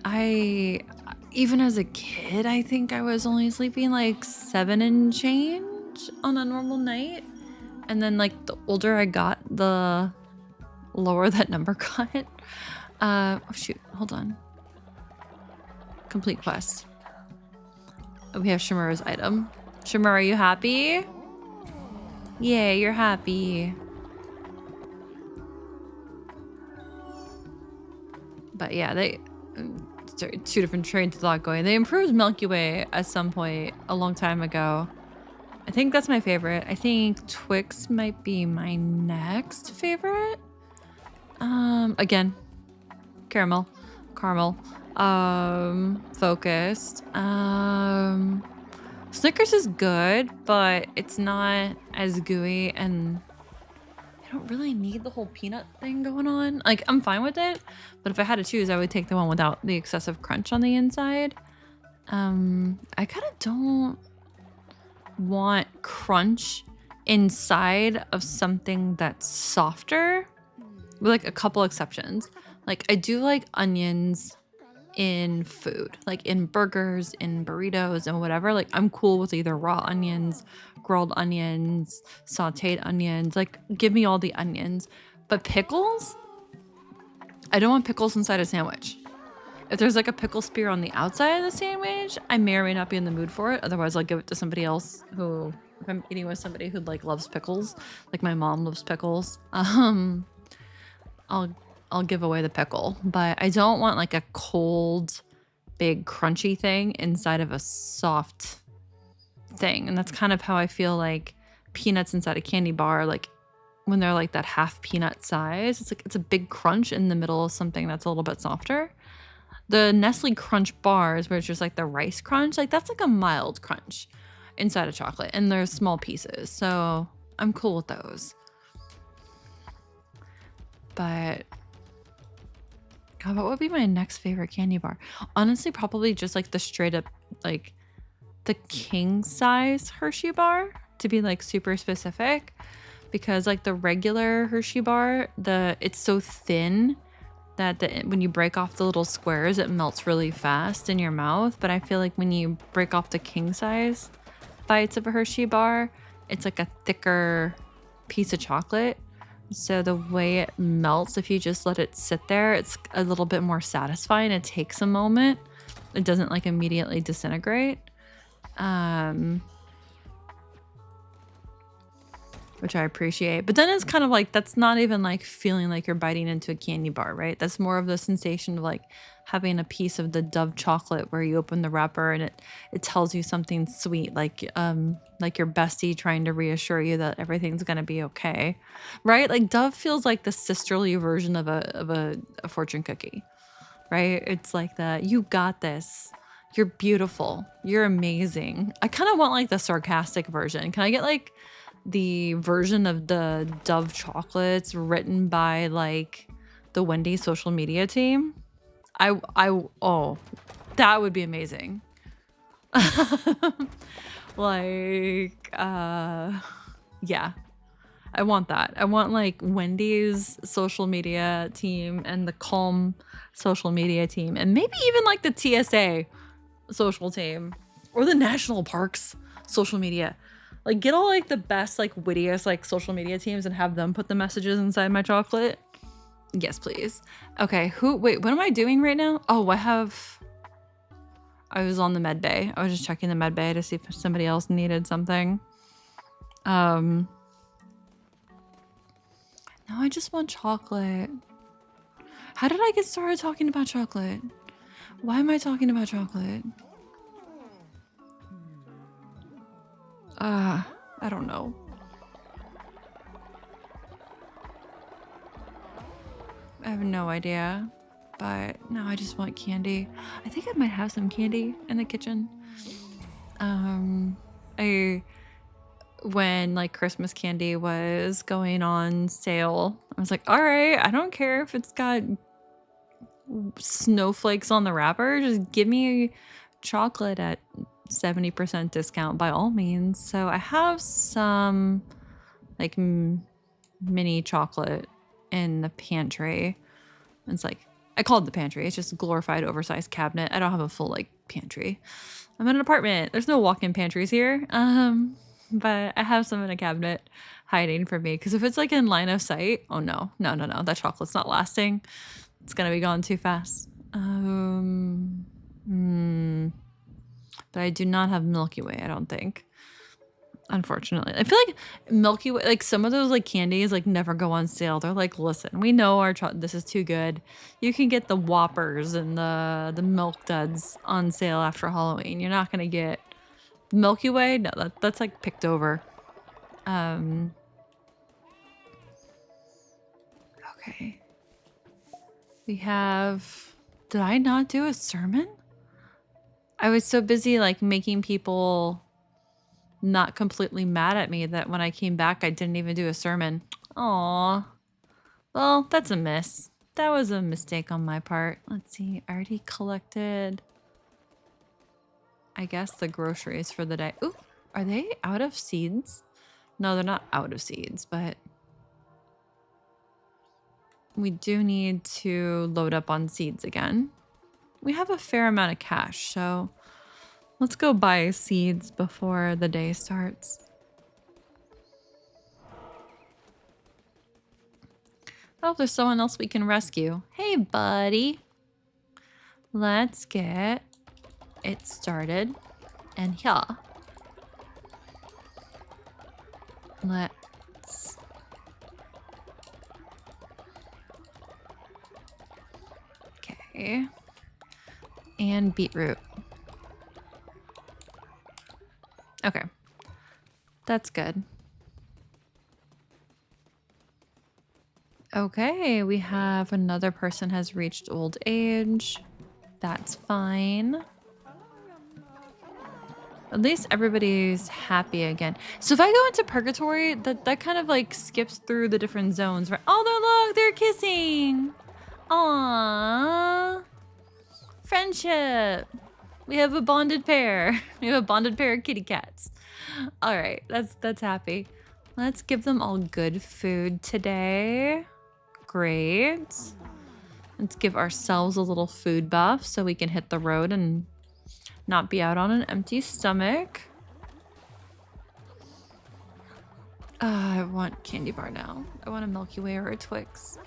[SPEAKER 1] even as a kid, I think I was only sleeping like 7 and change on a normal night. And then like the older I got, the lower that number got. Oh shoot, hold on. Complete quest. We have Shimura's item. Shimura, are you happy? Yeah, you're happy. But yeah, they two different trains of thought going. They improved Milky Way at some point a long time ago. I think that's my favorite. I think Twix might be my next favorite. Again, caramel, focused. Snickers is good, but it's not as gooey, and I don't really need the whole peanut thing going on. Like, I'm fine with it, but if I had to choose, I would take the one without the excessive crunch on the inside. I kind of don't want crunch inside of something that's softer, with like a couple exceptions. Like, I do like onions in food, like in burgers, in burritos, and whatever. Like, I'm cool with either raw onions, grilled onions, sauteed onions. Like, give me all the onions. But pickles, I don't want pickles inside a sandwich. If there's like a pickle spear on the outside of the sandwich, I may or may not be in the mood for it. Otherwise, I'll give it to somebody else who, if I'm eating with somebody who like loves pickles, like my mom loves pickles, I'll give away the pickle. But I don't want like a cold, big crunchy thing inside of a soft thing. And that's kind of how I feel like peanuts inside a candy bar, like when they're like that half peanut size, it's like it's a big crunch in the middle of something that's a little bit softer. The Nestle Crunch bars, where it's just like the rice crunch, like that's like a mild crunch inside of chocolate, and they're small pieces, so I'm cool with those. But God, what would be my next favorite candy bar? Honestly, probably just like the straight up, like the king size Hershey bar, to be like super specific, because like the regular Hershey bar, it's so thin that when you break off the little squares, it melts really fast in your mouth. But I feel like when you break off the king size bites of a Hershey bar, it's like a thicker piece of chocolate. So the way it melts, if you just let it sit there, it's a little bit more satisfying. It takes a moment. It doesn't like immediately disintegrate. Which I appreciate. But then it's kind of like, that's not even like feeling like you're biting into a candy bar, right? That's more of the sensation of like having a piece of the Dove chocolate where you open the wrapper and it tells you something sweet, like your bestie trying to reassure you that everything's gonna be okay, right? Like Dove feels like the sisterly version of a fortune cookie, right? It's like you got this. You're beautiful. You're amazing. I kind of want like the sarcastic version. Can I get like the version of the Dove chocolates written by like the Wendy's social media team? Oh, that would be amazing. Like, yeah. I want that. I want like Wendy's social media team and the Calm social media team, and maybe even like the TSA social team or the national parks social media. Like get all like the best, like wittiest, like social media teams and have them put the messages inside my chocolate. Yes, please. Okay, wait, what am I doing right now? Oh, I was on the med bay. I was just checking the med bay to see if somebody else needed something. No, I just want chocolate. How did I get started talking about chocolate? Why am I talking about chocolate? I don't know. I have no idea. But no, I just want candy. I think I might have some candy in the kitchen. When like Christmas candy was going on sale, I was like, all right, I don't care if it's got snowflakes on the wrapper. Just give me chocolate at 70% discount by all means. So I have some like mini chocolate in the pantry. It's like, I call it the pantry. It's just a glorified oversized cabinet. I don't have a full like pantry. I'm in an apartment. There's no walk-in pantries here. But I have some in a cabinet hiding for me. Because if it's like in line of sight, oh no. That chocolate's not lasting. It's gonna be gone too fast. But I do not have Milky Way, I don't think. Unfortunately. I feel like Milky Way, like some of those like candies like never go on sale. They're like, listen, we know this is too good. You can get the Whoppers and the Milk Duds on sale after Halloween. You're not gonna get Milky Way. No, that's like picked over. Okay. We have, did I not do a sermon? I was so busy like making people not completely mad at me that when I came back, I didn't even do a sermon. Aw. Well, that's a miss. That was a mistake on my part. Let's see. I already collected, I guess, the groceries for the day. Ooh, are they out of seeds? No, they're not out of seeds, but we do need to load up on seeds again. We have a fair amount of cash, so let's go buy seeds before the day starts. Oh, there's someone else we can rescue. Hey, buddy. Let's get it started. And here. Let's... Okay. And beetroot. Okay. That's good. Okay, we have another person has reached old age. That's fine. At least everybody's happy again. So if I go into purgatory, that kind of like skips through the different zones, right? Oh, look, they're kissing. Aww. Friendship. We have a bonded pair. We have a bonded pair of kitty cats. All right, that's happy. Let's give them all good food today. Great. Let's give ourselves a little food buff so we can hit the road and not be out on an empty stomach. I want candy bar now. I want a Milky Way or a Twix.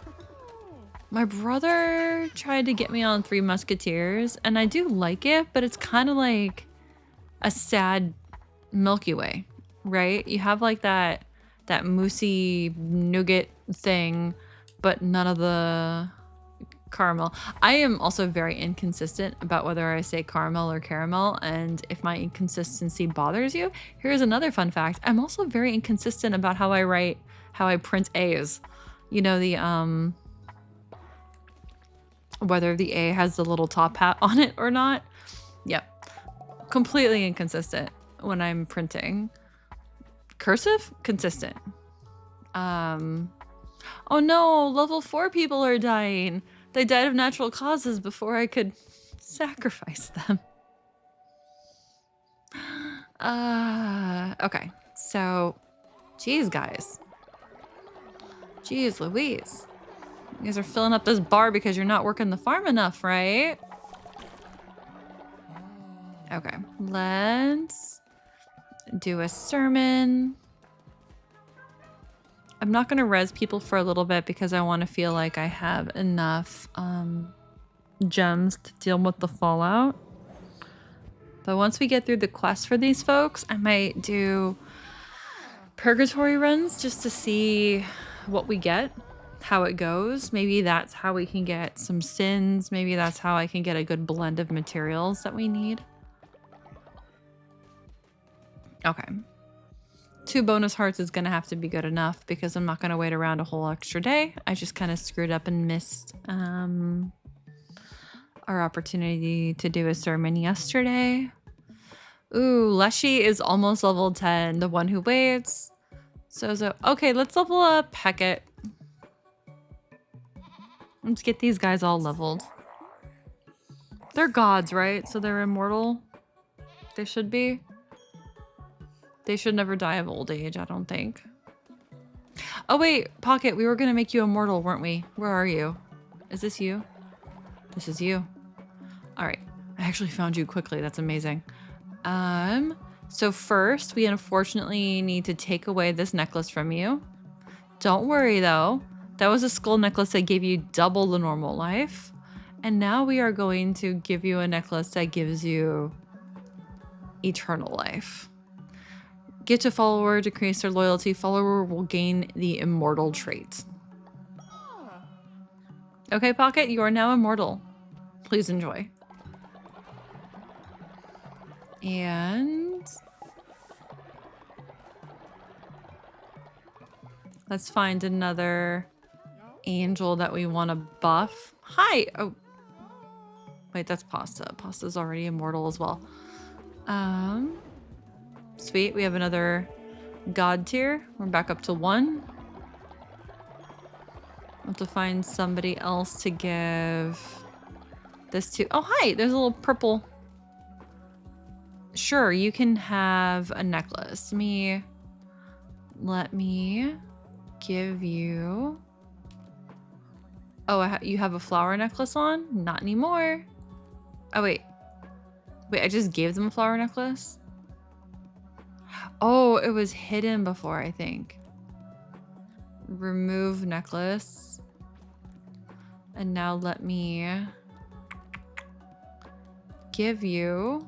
[SPEAKER 1] My brother tried to get me on Three Musketeers, and I do like it, but it's kind of like a sad Milky Way, right? You have like that moussey nougat thing, but none of the caramel. I am also very inconsistent about whether I say caramel or caramel, and if my inconsistency bothers you, here's another fun fact. I'm also very inconsistent about how I print A's. You know, the whether the A has the little top hat on it or not. Yep. Completely inconsistent when I'm printing. Cursive? Consistent. Oh no, level 4 people are dying. They died of natural causes before I could sacrifice them. Okay, so, geez, guys. Jeez Louise. You guys are filling up this bar because you're not working the farm enough, right? Okay, let's do a sermon. I'm not going to res people for a little bit because I want to feel like I have enough gems to deal with the fallout. But once we get through the quest for these folks, I might do purgatory runs just to see what we get, how it goes. Maybe that's how we can get some sins. Maybe that's how I can get a good blend of materials that we need. Okay. 2 bonus hearts is going to have to be good enough because I'm not going to wait around a whole extra day. I just kind of screwed up and missed our opportunity to do a sermon yesterday. Ooh, Leshy is almost level 10, the one who waits. So, okay, let's level up Hecate. Let's get these guys all leveled. They're gods, right? So they're immortal. They should be. They should never die of old age, I don't think. Oh wait, Pocket, we were gonna make you immortal, weren't we? Where are you? Is this you? This is you. All right, I actually found you quickly. That's amazing. So first, we unfortunately need to take away this necklace from you. Don't worry though. That was a skull necklace that gave you double the normal life. And now we are going to give you a necklace that gives you eternal life. Get to follower, decrease their loyalty. Follower will gain the immortal trait. Okay, Pocket, you are now immortal. Please enjoy. And let's find another angel that we want to buff. Hi! Oh, wait, that's Pasta. Pasta's already immortal as well. Sweet, we have another god tier. We're back up to 1. I'll have to find somebody else to give this to. Oh, hi! There's a little purple. Sure, you can have a necklace. Let me give you. Oh, you have a flower necklace on? Not anymore. Oh, wait. Wait, I just gave them a flower necklace? Oh, it was hidden before, I think. Remove necklace. And now let me give you.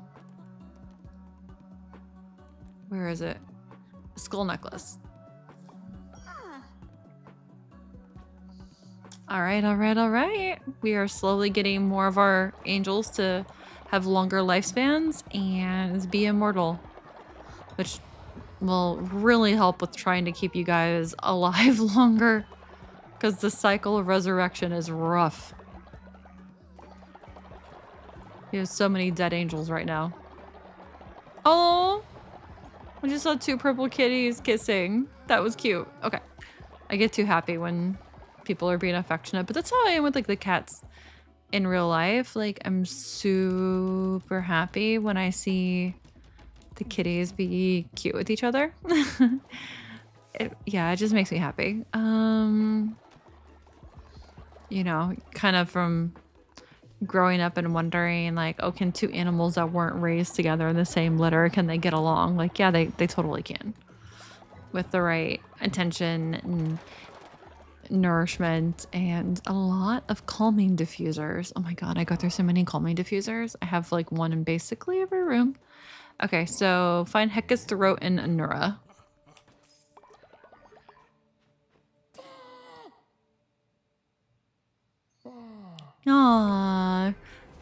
[SPEAKER 1] Where is it? Skull necklace. All right, all right, all right. We are slowly getting more of our angels to have longer lifespans and be immortal, which will really help with trying to keep you guys alive longer because the cycle of resurrection is rough. We have so many dead angels right now. Oh, I just saw 2 purple kitties kissing. That was cute. Okay. I get too happy when people are being affectionate, but that's how I am with like the cats in real life. Like I'm super happy when I see the kitties be cute with each other. Yeah, it just makes me happy. You know, kind of from growing up and wondering like, oh, can 2 animals that weren't raised together in the same litter, can they get along? Like, yeah, they totally can. With the right attention and nourishment and a lot of calming diffusers. Oh my god, I go through so many calming diffusers. I have like 1 in basically every room. Okay, so find Hecate's throat in Anura. Aww.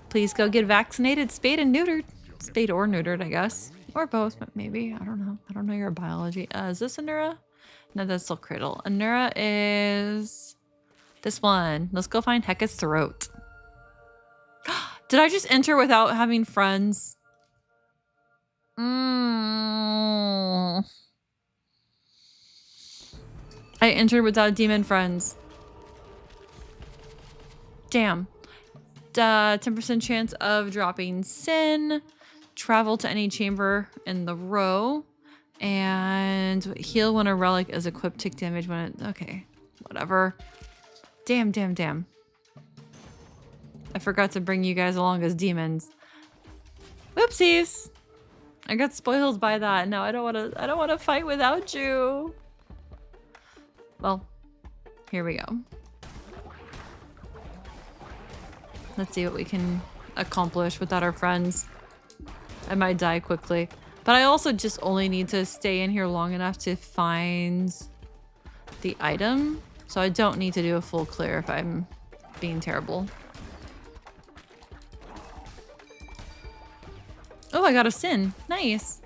[SPEAKER 1] Please go get vaccinated, spayed and neutered. Spayed or neutered, I guess. Or both, but maybe. I don't know. I don't know your biology. Is this Anura? No, that's still Cradle. Anura is this one. Let's go find Hecate's throat. Did I just enter without having friends? I entered without demon friends. Damn. 10% chance of dropping sin. Travel to any chamber in the row. And heal when a relic is equipped. Take damage when it... Okay. Whatever. Damn, damn, damn. I forgot to bring you guys along as demons. Oopsies! I got spoiled by that. No, I don't wanna fight without you. Well, here we go. Let's see what we can accomplish without our friends. I might die quickly. But I also just only need to stay in here long enough to find the item. So I don't need to do a full clear if I'm being terrible. Oh, I got a sin. Nice.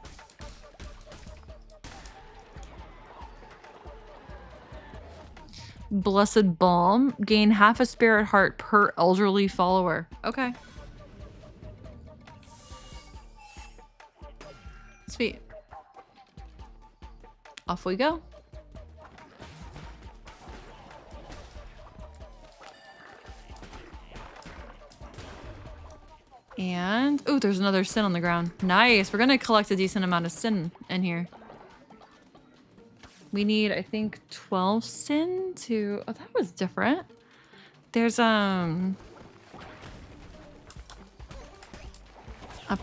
[SPEAKER 1] Blessed Balm. Gain half a spirit heart per elderly follower. Okay. Sweet. Off we go. And, oh, there's another sin on the ground. Nice. We're gonna collect a decent amount of sin in here. We need, I think, 12 sin to... Oh, that was different. There's, a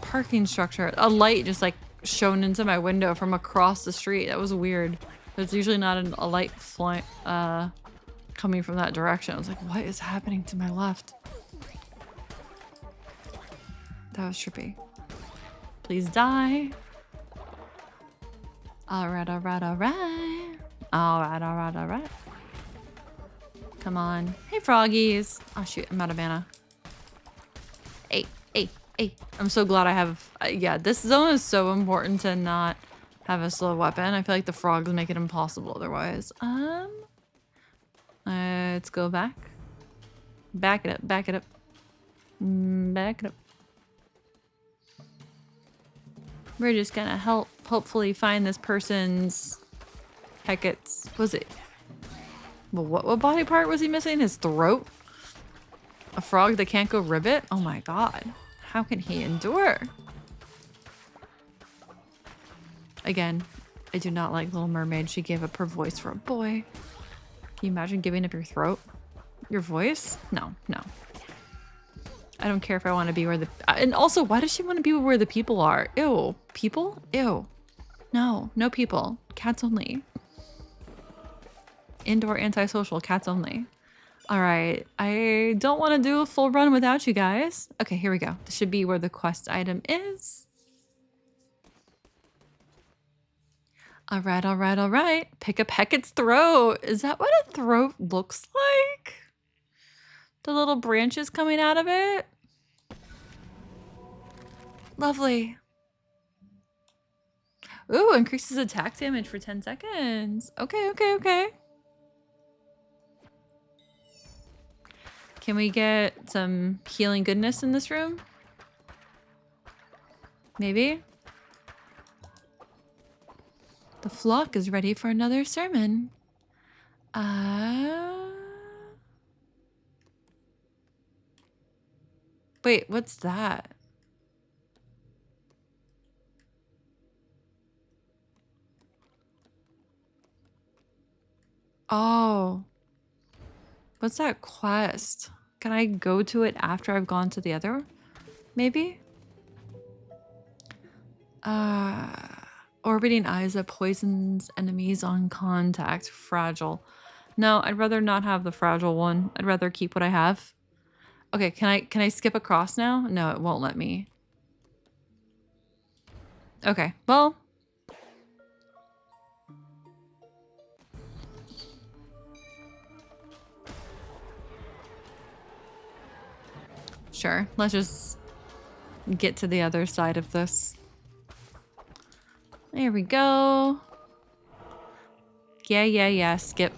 [SPEAKER 1] parking structure. A light just, like, shone into my window from across the street. That was weird. There's usually not a light flying, coming from that direction. I was like, what is happening to my left? That was trippy. Please die. Alright, alright, alright. Alright, alright, alright. Come on. Hey, froggies. Oh, shoot. I'm out of mana. Hey, hey, hey. I'm so glad I have... yeah, this zone is so important to not have a slow weapon. I feel like the frogs make it impossible otherwise. Let's go back. Back it up, back it up. Back it up. We're just gonna hopefully find this person's... Heck, it's... Was it... Well, what body part was he missing? His throat? A frog that can't go ribbit? Oh my god. How can he endure? Again, I do not like Little Mermaid. She gave up her voice for a boy. Can you imagine giving up your throat? Your voice? No, no. I don't care if I want to be where the... And also, why does she want to be where the people are? Ew. People? Ew. No. No people. Cats only. Indoor antisocial. Cats only. Alright. I don't want to do a full run without you guys. Okay, here we go. This should be where the quest item is. Alright, alright, alright. Pick up Hecate's throat. Is that what a throat looks like? The little branches coming out of it. Lovely. Ooh, increases attack damage for 10 seconds. Okay, okay, okay. Can we get some healing goodness in this room? Maybe? The flock is ready for another sermon. Wait, what's that? Oh. What's that quest? Can I go to it after I've gone to the other? Maybe? Orbiting eyes that poisons enemies on contact. Fragile. No, I'd rather not have the fragile one. I'd rather keep what I have. Okay, can I skip across now? No, it won't let me. Okay, well. Sure, let's just get to the other side of this. There we go. Yeah, skip.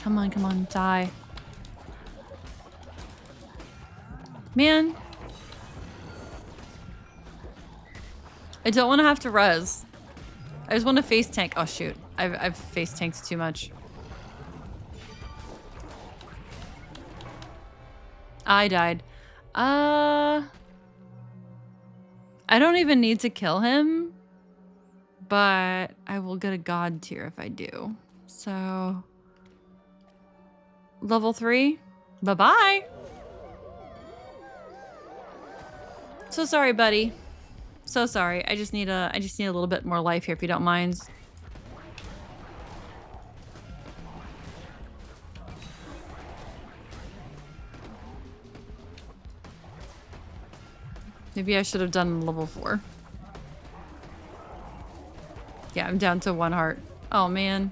[SPEAKER 1] Come on, die. Man. I don't want to have to res. I just want to face tank. Oh shoot, I've face tanked too much. I died. I don't even need to kill him, but I will get a god tier if I do. So, level 3. Bye-bye. So sorry, buddy. So sorry. I just need a little bit more life here if you don't mind. Maybe I should have done level 4. Yeah, I'm down to 1 heart. Oh, man.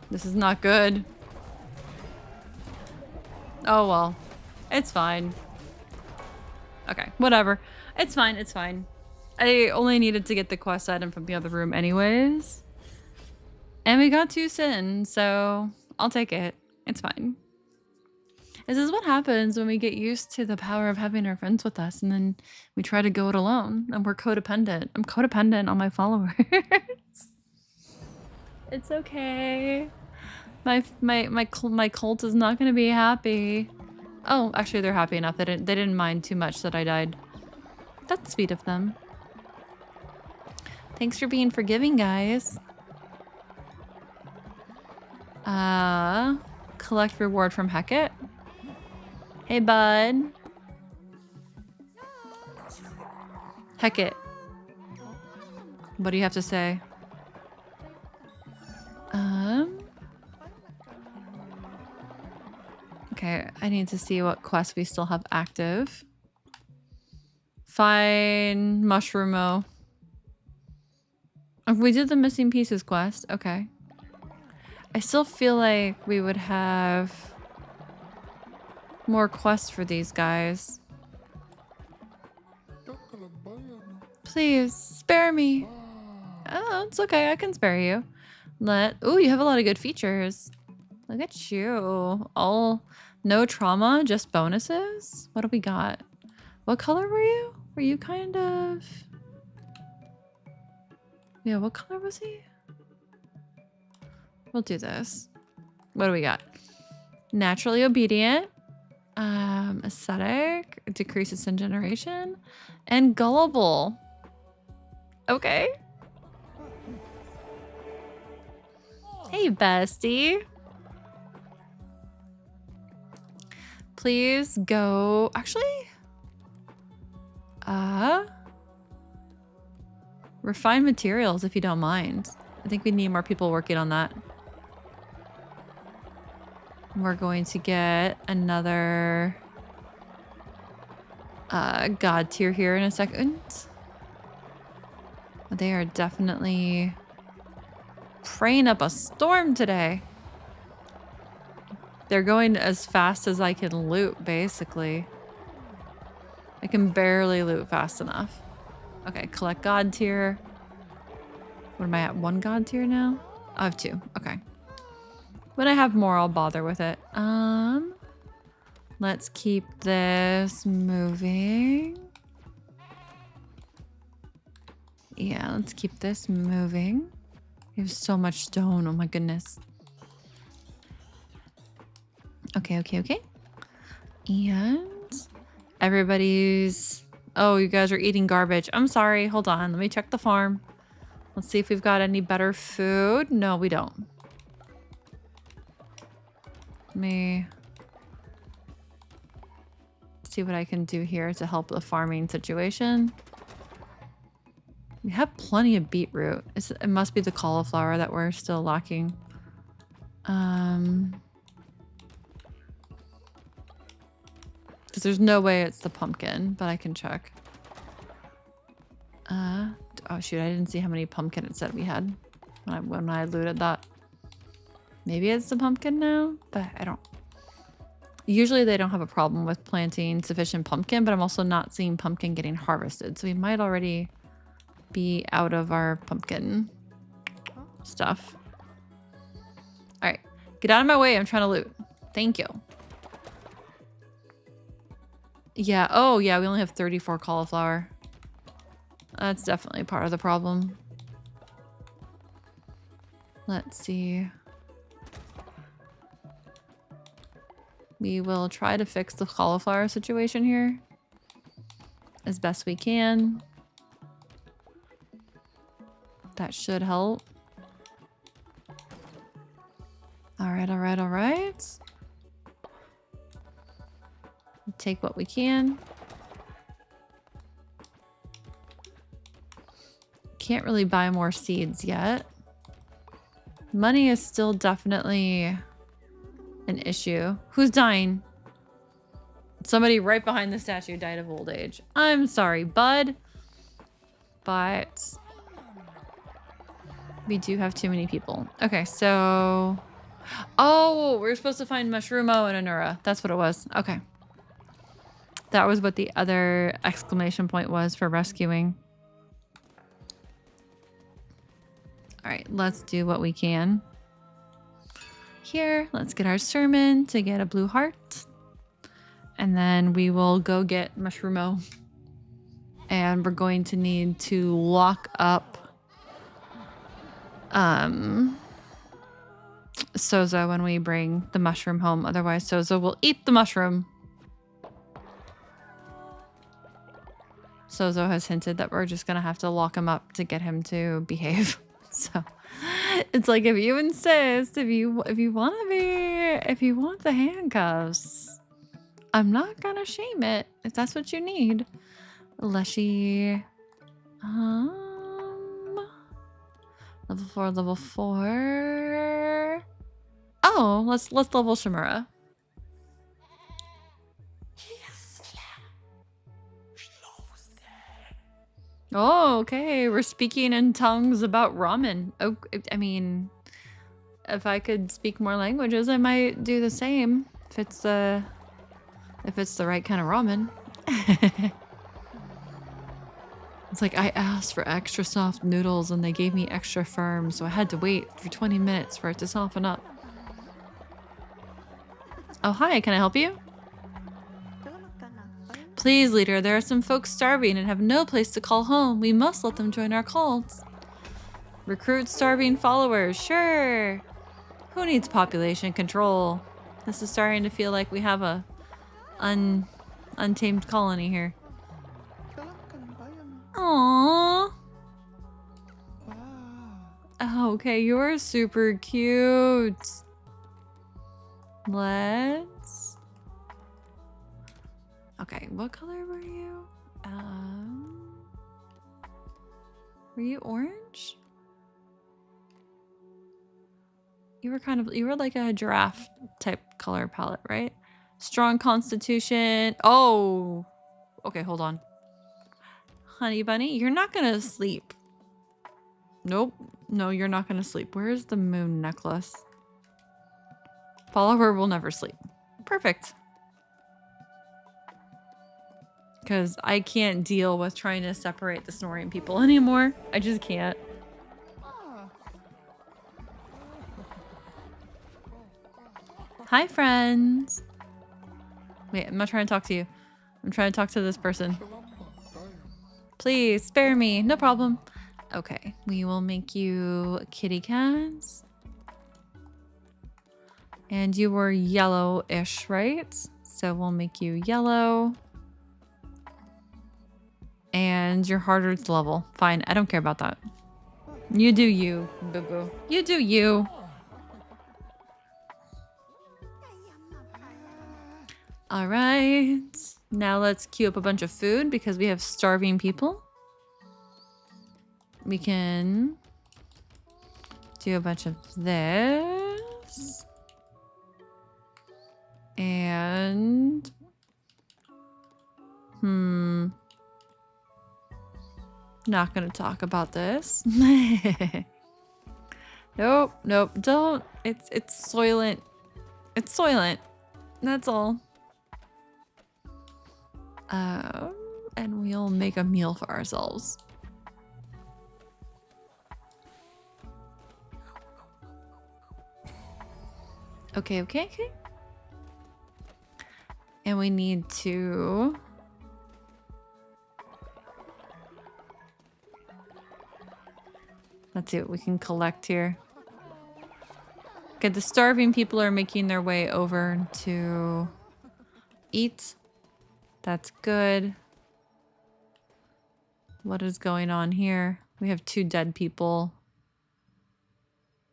[SPEAKER 1] This is not good. Oh, well. It's fine. Okay, whatever. It's fine, it's fine. I only needed to get the quest item from the other room anyways. And we got 2 sin, so I'll take it. It's fine. This is what happens when we get used to the power of having our friends with us and then we try to go it alone and we're codependent. I'm codependent on my followers. It's okay. My cult is not going to be happy. Oh, actually they're happy enough. They didn't mind too much that I died. That's sweet of them. Thanks for being forgiving, guys. Collect reward from Hecate. Hey, bud. Hecate. What do you have to say? Okay, I need to see what quests we still have active. Find Mushroom-o. Oh, we did the missing pieces quest. Okay. I still feel like we would have more quests for these guys. Please, spare me. Oh, it's okay. I can spare you. Oh, you have a lot of good features. Look at you. All no trauma, just bonuses. What do we got? What color were you? Were you kind of... Yeah, what color was he? We'll do this. What do we got? Naturally obedient. Aesthetic. Decreases in generation. And gullible. Okay. Hey, bestie. Please go... Actually... refine materials, if you don't mind. I think we need more people working on that. We're going to get another... god tier here in a second. They are definitely praying up a storm today. They're going as fast as I can loot, basically. I can barely loot fast enough. Okay, collect god tier. What am I at? 1 god tier now? I have 2. Okay. When I have more, I'll bother with it. Let's keep this moving. Yeah, let's keep this moving. We have so much stone. Oh my goodness. Okay, okay, okay. And everybody's... Oh, you guys are eating garbage. I'm sorry. Hold on. Let me check the farm. Let's see if we've got any better food. No, we don't. Let me see what I can do here to help the farming situation. We have plenty of beetroot. It must be the cauliflower that we're still lacking. Because there's no way it's the pumpkin, but I can check. Oh shoot, I didn't see how many pumpkin it said we had when I looted that. Maybe it's the pumpkin now, but I don't. Usually they don't have a problem with planting sufficient pumpkin, but I'm also not seeing pumpkin getting harvested. So we might already be out of our pumpkin stuff. All right, get out of my way. I'm trying to loot. Thank you. Yeah. Oh, yeah. We only have 34 cauliflower. That's definitely part of the problem. Let's see. We will try to fix the cauliflower situation here as best we can. That should help. All right, all right, all right. Take what we can. Can't really buy more seeds yet. Money is still definitely an issue. Who's dying? Somebody right behind the statue died of old age. I'm sorry, bud. But we do have too many people. Okay, so... Oh, we're supposed to find Mushrumo and Anura. That's what it was. Okay. That was what the other exclamation point was for rescuing. All right, let's do what we can. Here, let's get our sermon to get a blue heart. And then we will go get Mushrumo. And we're going to need to lock up Sozo when we bring the mushroom home. Otherwise, Sozo will eat the mushroom. Sozo has hinted that we're just going to have to lock him up to get him to behave. So it's like, if you insist, if you want the handcuffs, I'm not gonna shame it if that's what you need. Leshy, level 4. Oh, let's level Shimura. Oh, okay. We're speaking in tongues about ramen. Oh, I mean, if I could speak more languages, I might do the same. If it's the right kind of ramen. It's like, I asked for extra soft noodles and they gave me extra firm, so I had to wait for 20 minutes for it to soften up. Oh, hi. Can I help you? Please, leader, there are some folks starving and have no place to call home. We must let them join our cult. Recruit starving followers, sure. Who needs population control? This is starting to feel like we have a untamed colony here. Aww. Oh, okay, you're super cute. Let's... Okay, what color were you? Were you orange? You were like a giraffe type color palette, right? Strong constitution. Oh, okay, hold on. Honey bunny, you're not gonna sleep. Nope. No, you're not gonna sleep. Where's the moon necklace? Follower will never sleep. Perfect. Because I can't deal with trying to separate the snoring people anymore. I just can't. Hi, friends. Wait, I'm not trying to talk to you. I'm trying to talk to this person. Please, spare me. No problem. Okay, we will make you kitty cats. And you were yellow-ish, right? So we'll make you yellow. And you're harder to level. Fine, I don't care about that. You do you, boo-boo. You do you. All right. Now let's queue up a bunch of food because we have starving people. We can do a bunch of this. And... Not gonna talk about this. Nope, nope, don't. It's soylent. It's soylent. That's all. And we'll make a meal for ourselves. Okay, okay, okay. And we need to Let's see what we can collect here. Okay, the starving people are making their way over to eat. That's good. What is going on here? We have 2 dead people.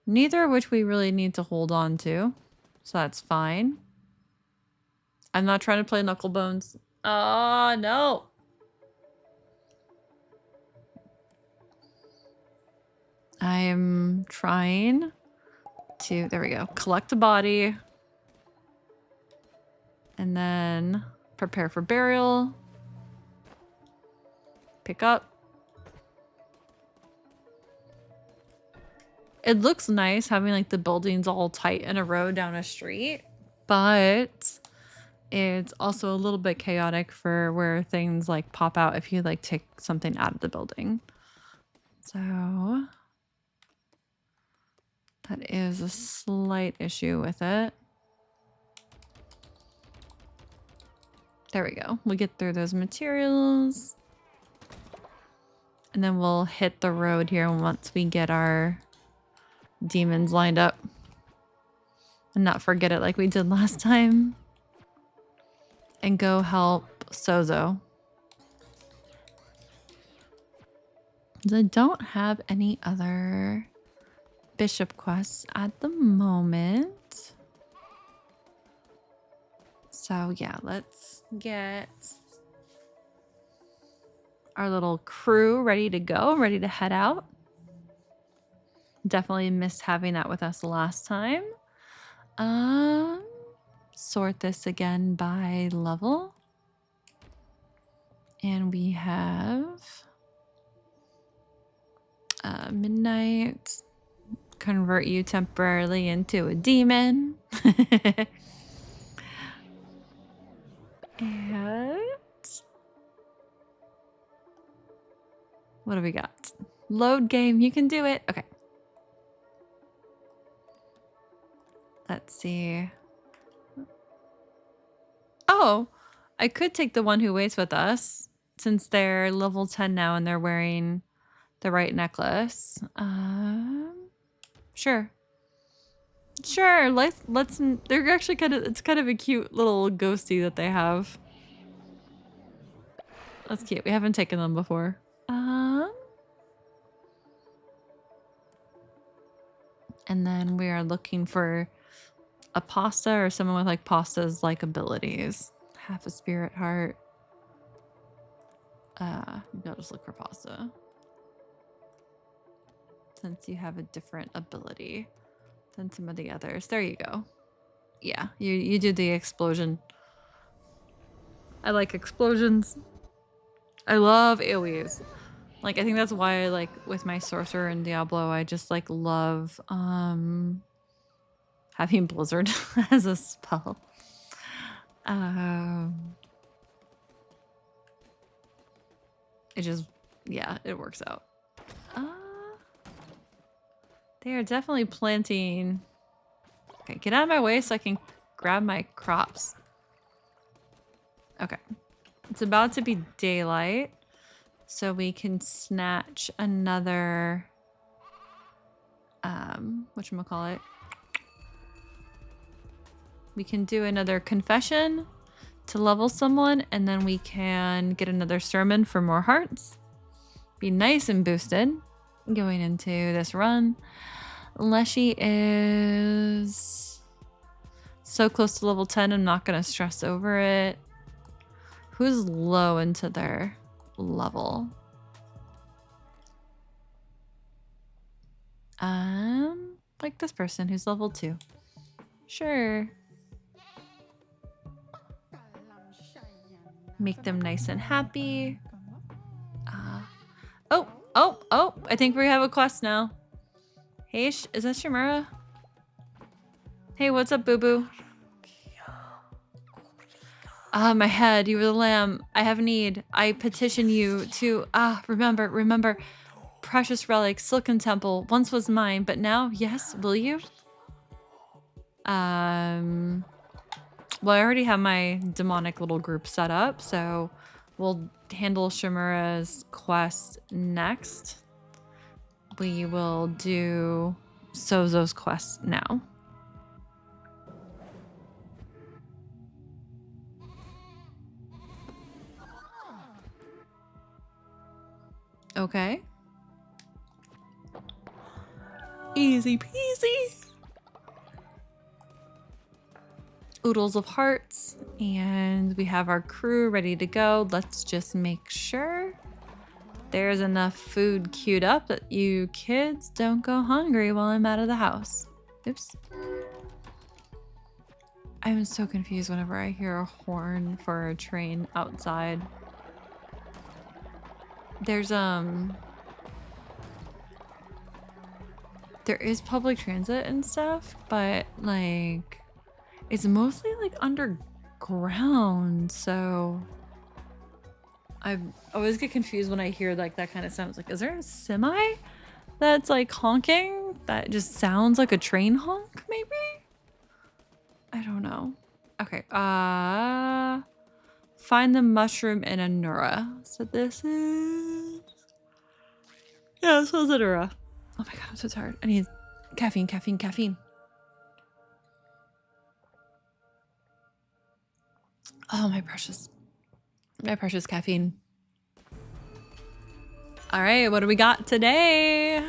[SPEAKER 1] Neither of which we really need to hold on to. So that's fine. I'm not trying to play Knucklebones. Oh, no. I am trying to, there we go, collect a body. And then prepare for burial. Pick up. It looks nice having like the buildings all tight in a row down a street, but it's also a little bit chaotic for where things like pop out if you like take something out of the building. So that is a slight issue with it. There we go. We'll get through those materials. And then we'll hit the road here once we get our demons lined up. And not forget it like we did last time. And go help Sozo. I don't have any other bishop quests at the moment. So yeah, let's get our little crew ready to go, ready to head out. Definitely missed having that with us last time. Sort this again by level. And we have midnight. Convert you temporarily into a demon. And what do we got? Load game. You can do it. Okay. Let's see. Oh, I could take the one who waits with us since they're level 10 now and they're wearing the right necklace. Sure. Sure. Let's. They're actually it's kind of a cute little ghosty that they have. That's cute. We haven't taken them before. And then we are looking for a pasta or someone with like pasta's like abilities. Half a spirit heart. Maybe I'll just look for pasta. Since you have a different ability than some of the others. There you go. Yeah, you do the explosion. I like explosions. I love AoEs. Like, I think that's why, like, with my sorcerer in Diablo, I just, like, love, having Blizzard as a spell. It just, yeah, it works out. They are definitely planting. Okay, get out of my way so I can grab my crops. Okay. It's about to be daylight, so we can snatch another, whatchamacallit? We can do another confession to level someone, and then we can get another sermon for more hearts. Be nice and boosted going into this run. Leshy is so close to level 10, I'm not going to stress over it. Who's low into their level? Like this person who's level 2. Sure. Make them nice and happy. Oh, I think we have a quest now. Hey, is that Shimura? Hey, what's up, boo-boo? My head, you were the lamb. I have need. I petition you to, remember. Precious relic, Silken Temple, once was mine, but now, yes, will you? Well, I already have my demonic little group set up, so we'll handle Shimura's quest next. we will do Sozo's quest now. Okay. Easy peasy. Oodles of hearts, and we have our crew ready to go. Let's just make sure there's enough food queued up that you kids don't go hungry while I'm out of the house. Oops. I'm so confused whenever I hear a horn for a train outside. There's there is public transit and stuff, but like it's mostly like underground, so I always get confused when I hear like that kind of sound. It's like, is there a semi that's like honking that just sounds like a train honk maybe? I don't know. Okay, find the mushroom in Anura. So this is, yeah, this was Anura. Oh my god, I'm so tired. I need caffeine, caffeine, caffeine. Oh, my precious caffeine. All right, what do we got today?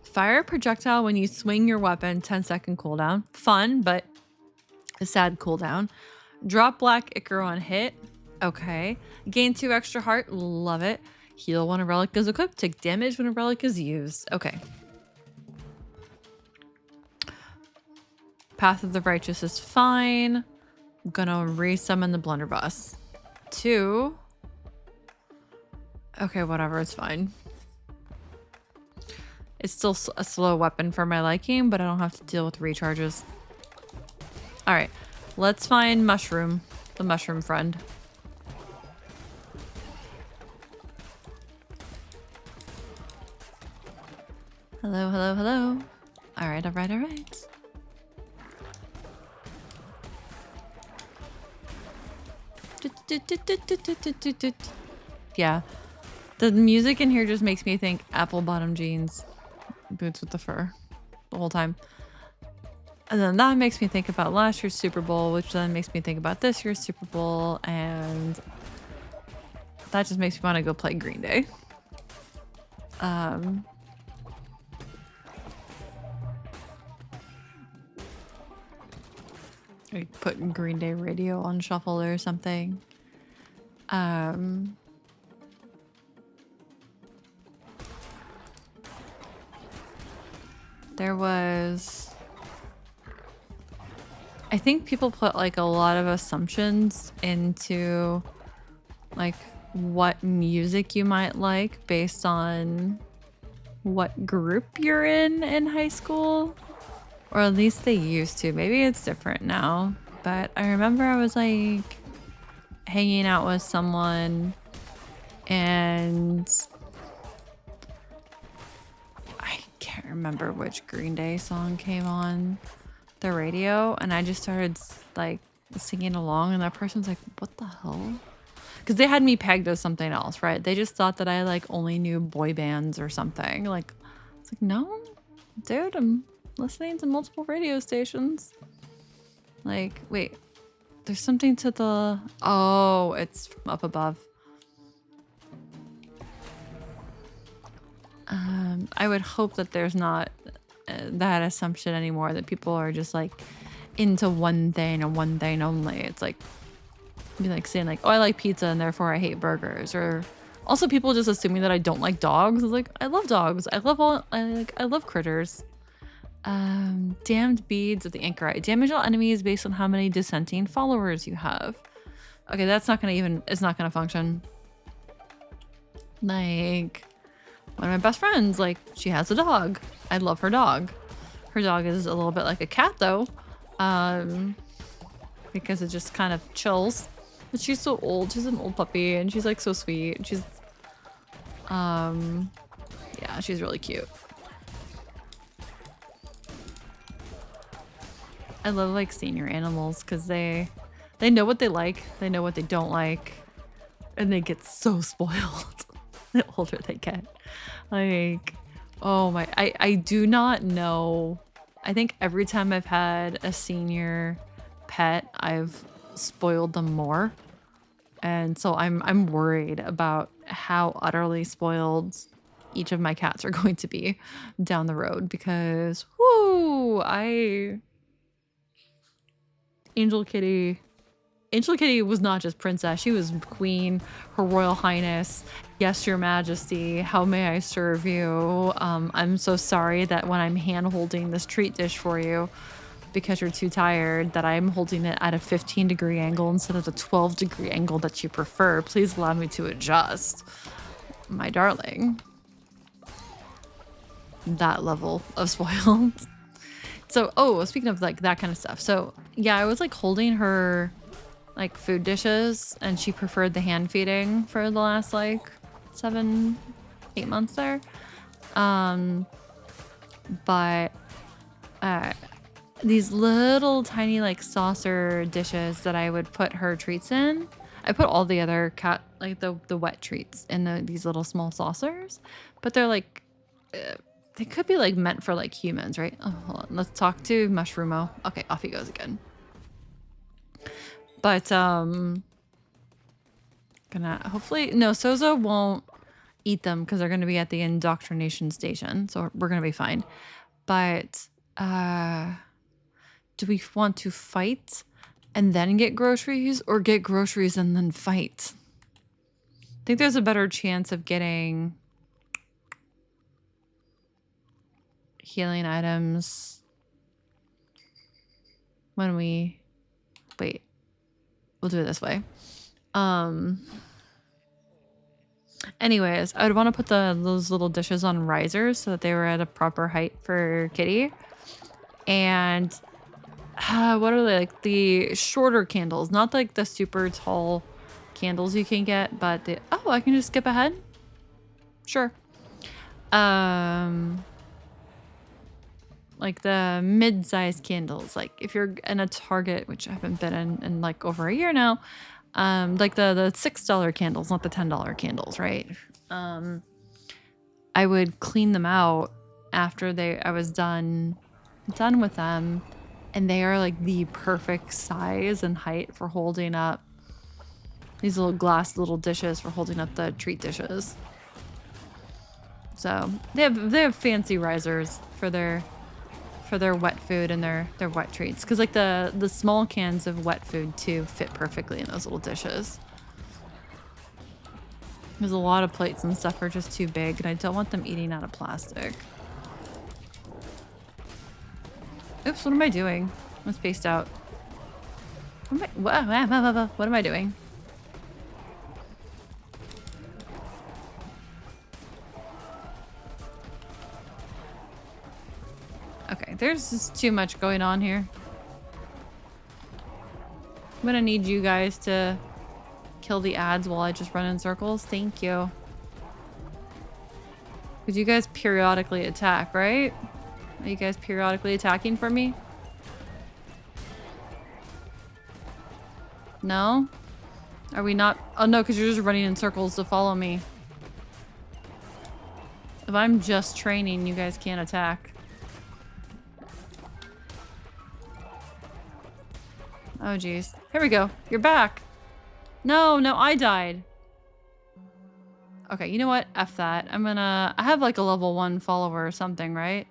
[SPEAKER 1] Fire a projectile when you swing your weapon, 10-second cooldown. Fun, but a sad cooldown. Drop black ichor on hit. Okay. Gain 2 extra heart. Love it. Heal when a relic is equipped. Take damage when a relic is used. Okay. Path of the Righteous is fine. I'm gonna resummon the blunderbuss. 2. Okay, whatever, it's fine. It's still a slow weapon for my liking, but I don't have to deal with recharges. Alright, let's find Mushroom, the mushroom friend. Hello, hello, hello. Alright, alright, alright. Yeah, the music in here just makes me think apple bottom jeans, boots with the fur the whole time. And then that makes me think about last year's Super Bowl, which then makes me think about this year's Super Bowl, and that just makes me want to go play Green Day. I put Green Day radio on shuffle or something. There was, I think people put like a lot of assumptions into like what music you might like based on what group you're in high school, or at least they used to. Maybe it's different now, but I remember I was like hanging out with someone and I can't remember which Green Day song came on the radio, and I just started like singing along, and that person's like, what the hell? Because they had me pegged as something else, right? They just thought that I like only knew boy bands or something. Like, it's like, no, dude, I'm listening to multiple radio stations. Like, wait, there's something to the, oh, it's from up above. I would hope that there's not that assumption anymore, that people are just like into one thing and one thing only. It's like, be like saying like, oh, I like pizza and therefore I hate burgers. Or also people just assuming that I don't like dogs. It's like, I love dogs. I love critters. Damned beads of the anchorite. Damage all enemies based on how many dissenting followers you have. Okay, that's not gonna even, it's not gonna function. Like, one of my best friends, like, she has a dog. I love her dog. Her dog is a little bit like a cat though. Because it just kind of chills. But she's so old. She's an old puppy and she's like so sweet. She's yeah, she's really cute. I love like senior animals because they know what they like, they know what they don't like, and they get so spoiled. the older they get. Like, oh my, I do not know. I think every time I've had a senior pet, I've spoiled them more. And so I'm worried about how utterly spoiled each of my cats are going to be down the road because whoo, Angel Kitty was not just princess, she was queen, her royal highness. Yes, your majesty, how may I serve you? I'm so sorry that when I'm hand holding this treat dish for you, because you're too tired, that I'm holding it at a 15-degree angle instead of the 12-degree angle that you prefer. Please allow me to adjust. My darling. That level of spoiled. So, oh, speaking of like that kind of stuff. So, yeah, I was like holding her like food dishes and she preferred the hand feeding for the last like 7-8 months there. But these little tiny like saucer dishes that I would put her treats in. I put all the other cat, like the wet treats in these little small saucers, but they're like, they could be like meant for like humans, right? Oh, hold on. Let's talk to Mushroomo. Okay, off he goes again. But, gonna hopefully, no, Sozo won't eat them because they're gonna be at the indoctrination station, so we're gonna be fine. But, do we want to fight and then get groceries or get groceries and then fight? I think there's a better chance of getting healing items when we wait. We'll do it this way. Anyways, I would want to put those little dishes on risers so that they were at a proper height for Kitty. And what are they, like the shorter candles, not like the super tall candles you can get, but the, oh, I can just skip ahead. Sure. Like the mid-sized candles, like if you're in a Target, which I haven't been in like over a year now, like the $6 candles, not the $10 candles, right? I would clean them out after I was done with them, and they are like the perfect size and height for holding up these little glass little dishes for holding up the treat dishes. So they have fancy risers for their wet food and their wet treats, because like the small cans of wet food too fit perfectly in those little dishes. There's a lot of plates and stuff are just too big, and I don't want them eating out of plastic. Oops, what am I doing? I'm spaced out. What am I doing? Okay, there's just too much going on here. I'm gonna need you guys to kill the ads while I just run in circles. Thank you. Because you guys periodically attack, right? Are you guys periodically attacking for me? No? Are we not? Oh no, because you're just running in circles to follow me. If I'm just training, you guys can't attack. Oh geez. Here we go. You're back. No, I died. Okay, you know what? F that. I have like a level 1 follower or something, right?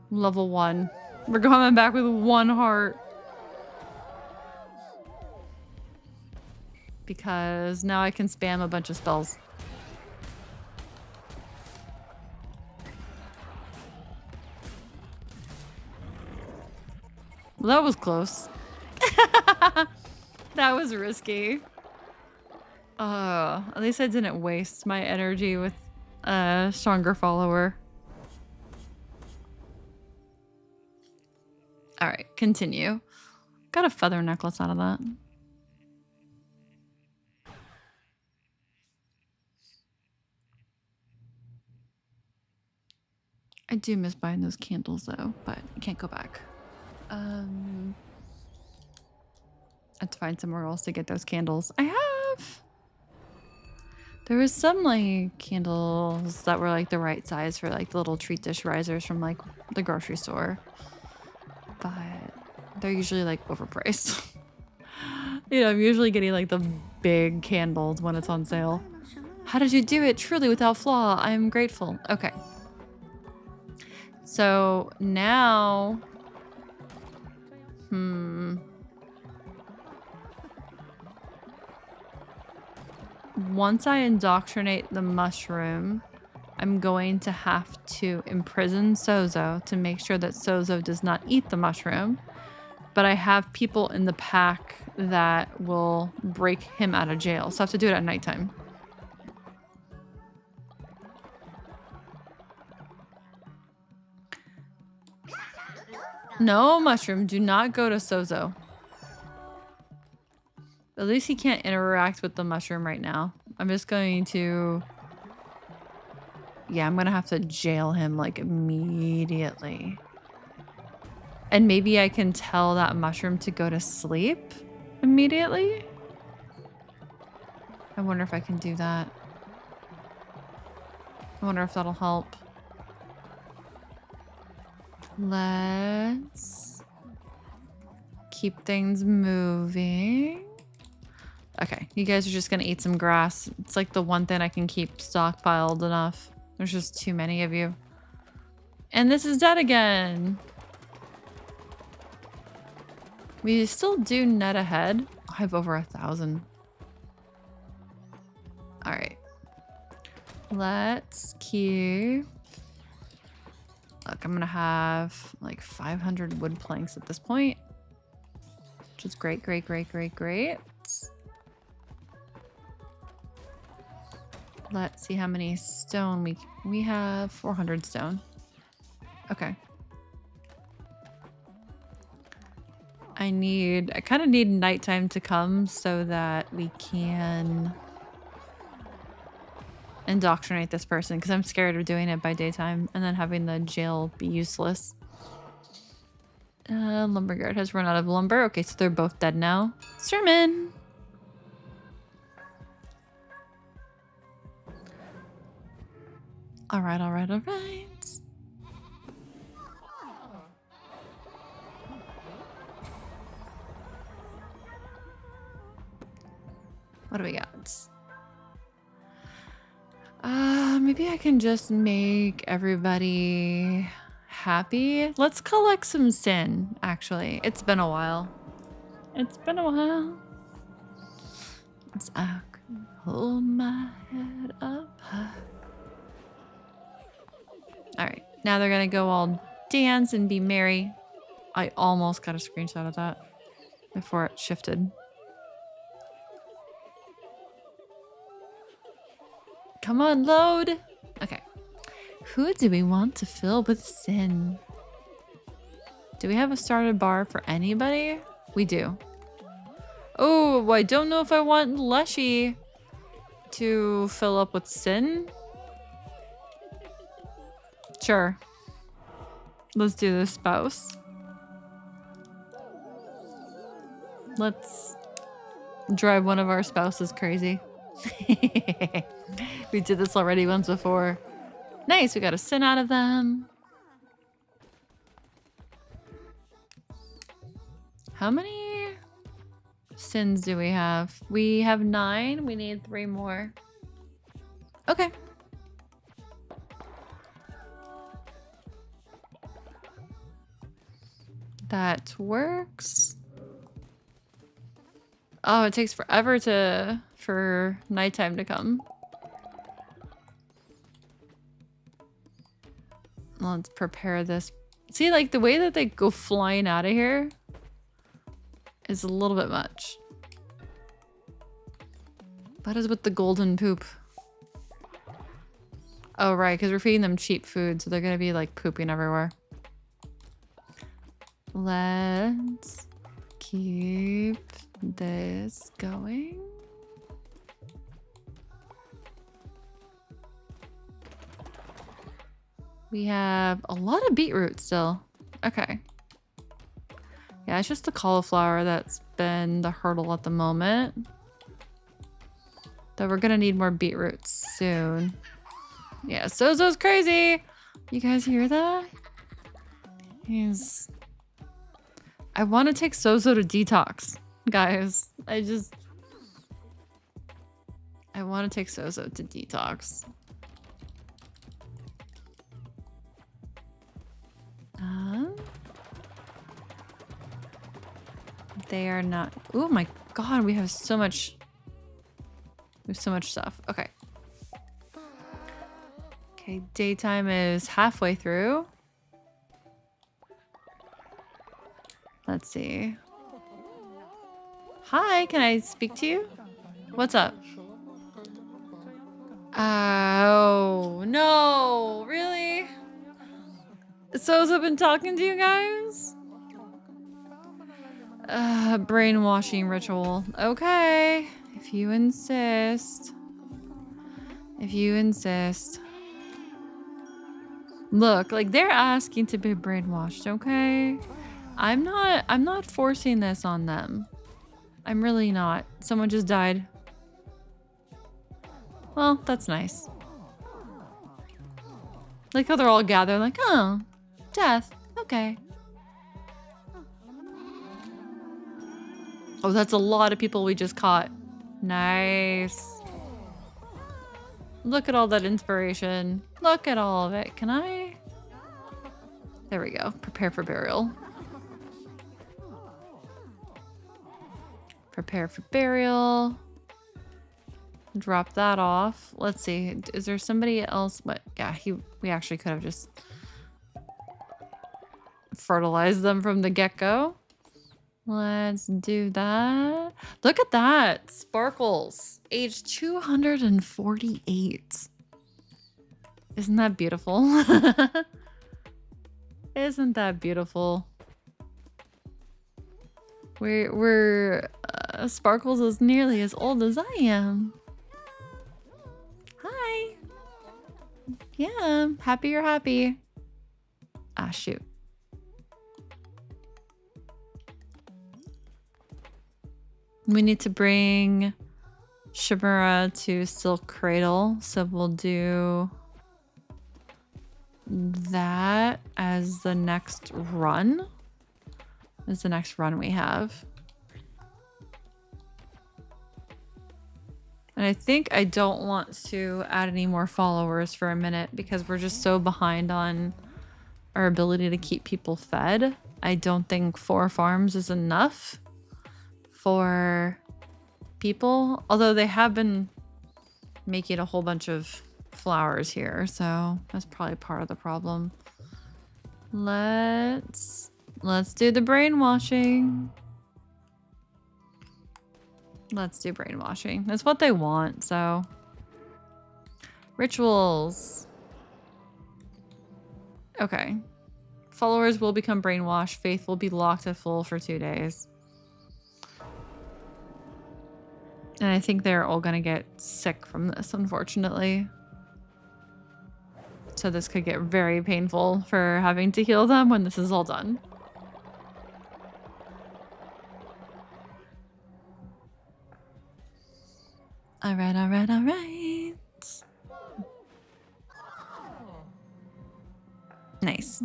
[SPEAKER 1] Level 1. We're coming back with 1 heart. Because now I can spam a bunch of spells. Well, that was close. That was risky. At least I didn't waste my energy with a stronger follower. Alright, continue. Got a feather necklace out of that. I do miss buying those candles though, but I can't go back. I have to find somewhere else to get those candles. I have There was some like candles that were like the right size for like the little treat dish risers from like the grocery store, but they're usually like overpriced. You know, I'm usually getting like the big candles when it's on sale. How did you do it? Truly without flaw. I am grateful. Okay. So now, once I indoctrinate the mushroom, I'm going to have to imprison Sozo to make sure that Sozo does not eat the mushroom. But I have people in the pack that will break him out of jail. So I have to do it at nighttime. No, mushroom, do not go to Sozo. At least he can't interact with the mushroom right now. I'm just going to... Yeah, I'm gonna have to jail him like immediately. And maybe I can tell that mushroom to go to sleep immediately? I wonder if I can do that. I wonder if that'll help. Let's keep things moving. Okay, you guys are just gonna eat some grass. It's like the one thing I can keep stockpiled enough. There's just too many of you. And this is dead again. We still do net ahead. I have over 1,000. All right. Let's keep... Look, I'm gonna have like 500 wood planks at this point. Which is great, great, great, great, great. Let's see how many stone we have 400 stone. Okay. I kind of need nighttime to come so that we can indoctrinate this person, because I'm scared of doing it by daytime and then having the jail be useless. Lumberyard has run out of lumber. Okay, so they're both dead now. Sermon! Alright, alright, alright. What do we got? Maybe I can just make everybody happy. Let's collect some sin, actually. It's been a while. It's been a while. It's I can hold my head up high. Alright, now they're gonna go all dance and be merry. I almost got a screenshot of that before it shifted. Come on, load! Okay. Who do we want to fill with sin? Do we have a started bar for anybody? We do. Oh, I don't know if I want Leshy to fill up with sin. Sure. Let's do this, spouse. Let's drive one of our spouses crazy. We did this already once before. Nice, we got a sin out of them. How many sins do we have? We have 9. We need 3 more. Okay. That works. Oh, it takes forever for nighttime to come. Let's prepare this. See, like the way that they go flying out of here is a little bit much. That is with the golden poop. Oh, right, because we're feeding them cheap food, so they're gonna be like pooping everywhere. Let's keep this going. We have a lot of beetroot still. Okay. Yeah, it's just the cauliflower that's been the hurdle at the moment. Though we're gonna need more beetroots soon. Yeah, Sozo's crazy! You guys hear that? He's... I want to take Sozo to detox, guys. I want to take Sozo to detox. They are not... Oh my god, we have so much... We have so much stuff. Okay. Okay, daytime is halfway through. Let's see. Hi, can I speak to you? What's up? Oh, no. Really? So's been talking to you guys? Brainwashing ritual. Okay. If you insist. If you insist. Look, like they're asking to be brainwashed, okay? I'm not forcing this on them. I'm really not. Someone just died. Well, that's nice. Like how they're all gathered like, oh, death. Okay. Oh, that's a lot of people we just caught. Nice. Look at all that inspiration. Look at all of it. Can I? There we go. Prepare for burial. Prepare for burial. Drop that off. Let's see. Is there somebody else? What? Yeah, we actually could have just fertilized them from the get-go. Let's do that. Look at that. Sparkles. Age 248. Isn't that beautiful? Isn't that beautiful? We're Sparkles is nearly as old as I am. Hi. Yeah, happy you're happy. Ah, shoot. We need to bring Shimura to Silk Cradle, so we'll do that as the next run. Is the next run we have. And I think I don't want to add any more followers for a minute because we're just so behind on our ability to keep people fed. I don't think 4 farms is enough for people, although they have been making a whole bunch of flowers here, so that's probably part of the problem. Let's do the brainwashing. Let's do brainwashing. That's what they want, so. Rituals. Okay. Followers will become brainwashed. Faith will be locked at full for 2 days. And I think they're all gonna get sick from this, unfortunately. So this could get very painful for having to heal them when this is all done. Alright, alright, alright. Nice.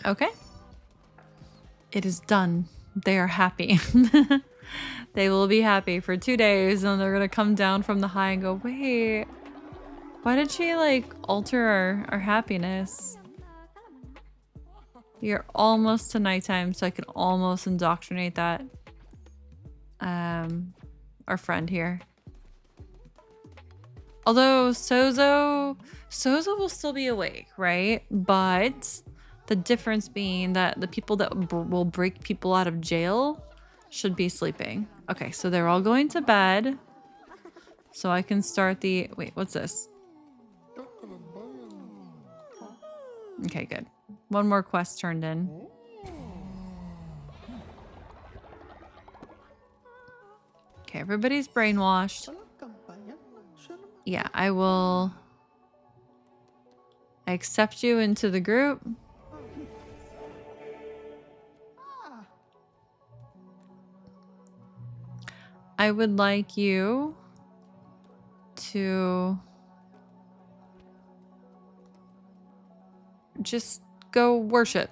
[SPEAKER 1] Okay. It is done. They are happy. They will be happy for 2 days and they're gonna come down from the high and go, wait, why did she like alter our happiness? You're almost to nighttime, so I can almost indoctrinate that our friend here. Although Sozo will still be awake, right? But the difference being that the people that will break people out of jail should be sleeping. Okay, so they're all going to bed. So I can start the... Wait, what's this? Okay, good. One more quest turned in. Okay, everybody's brainwashed. Yeah, I will... I accept you into the group. I would like you to just go worship.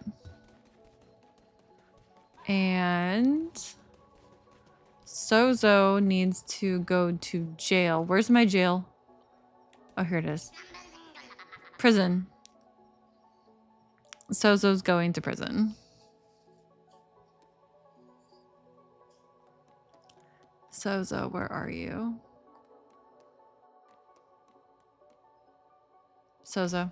[SPEAKER 1] And Sozo needs to go to jail. Where's my jail? Oh, here it is. Prison. Sozo's going to prison. Sozo, where are you? Sozo.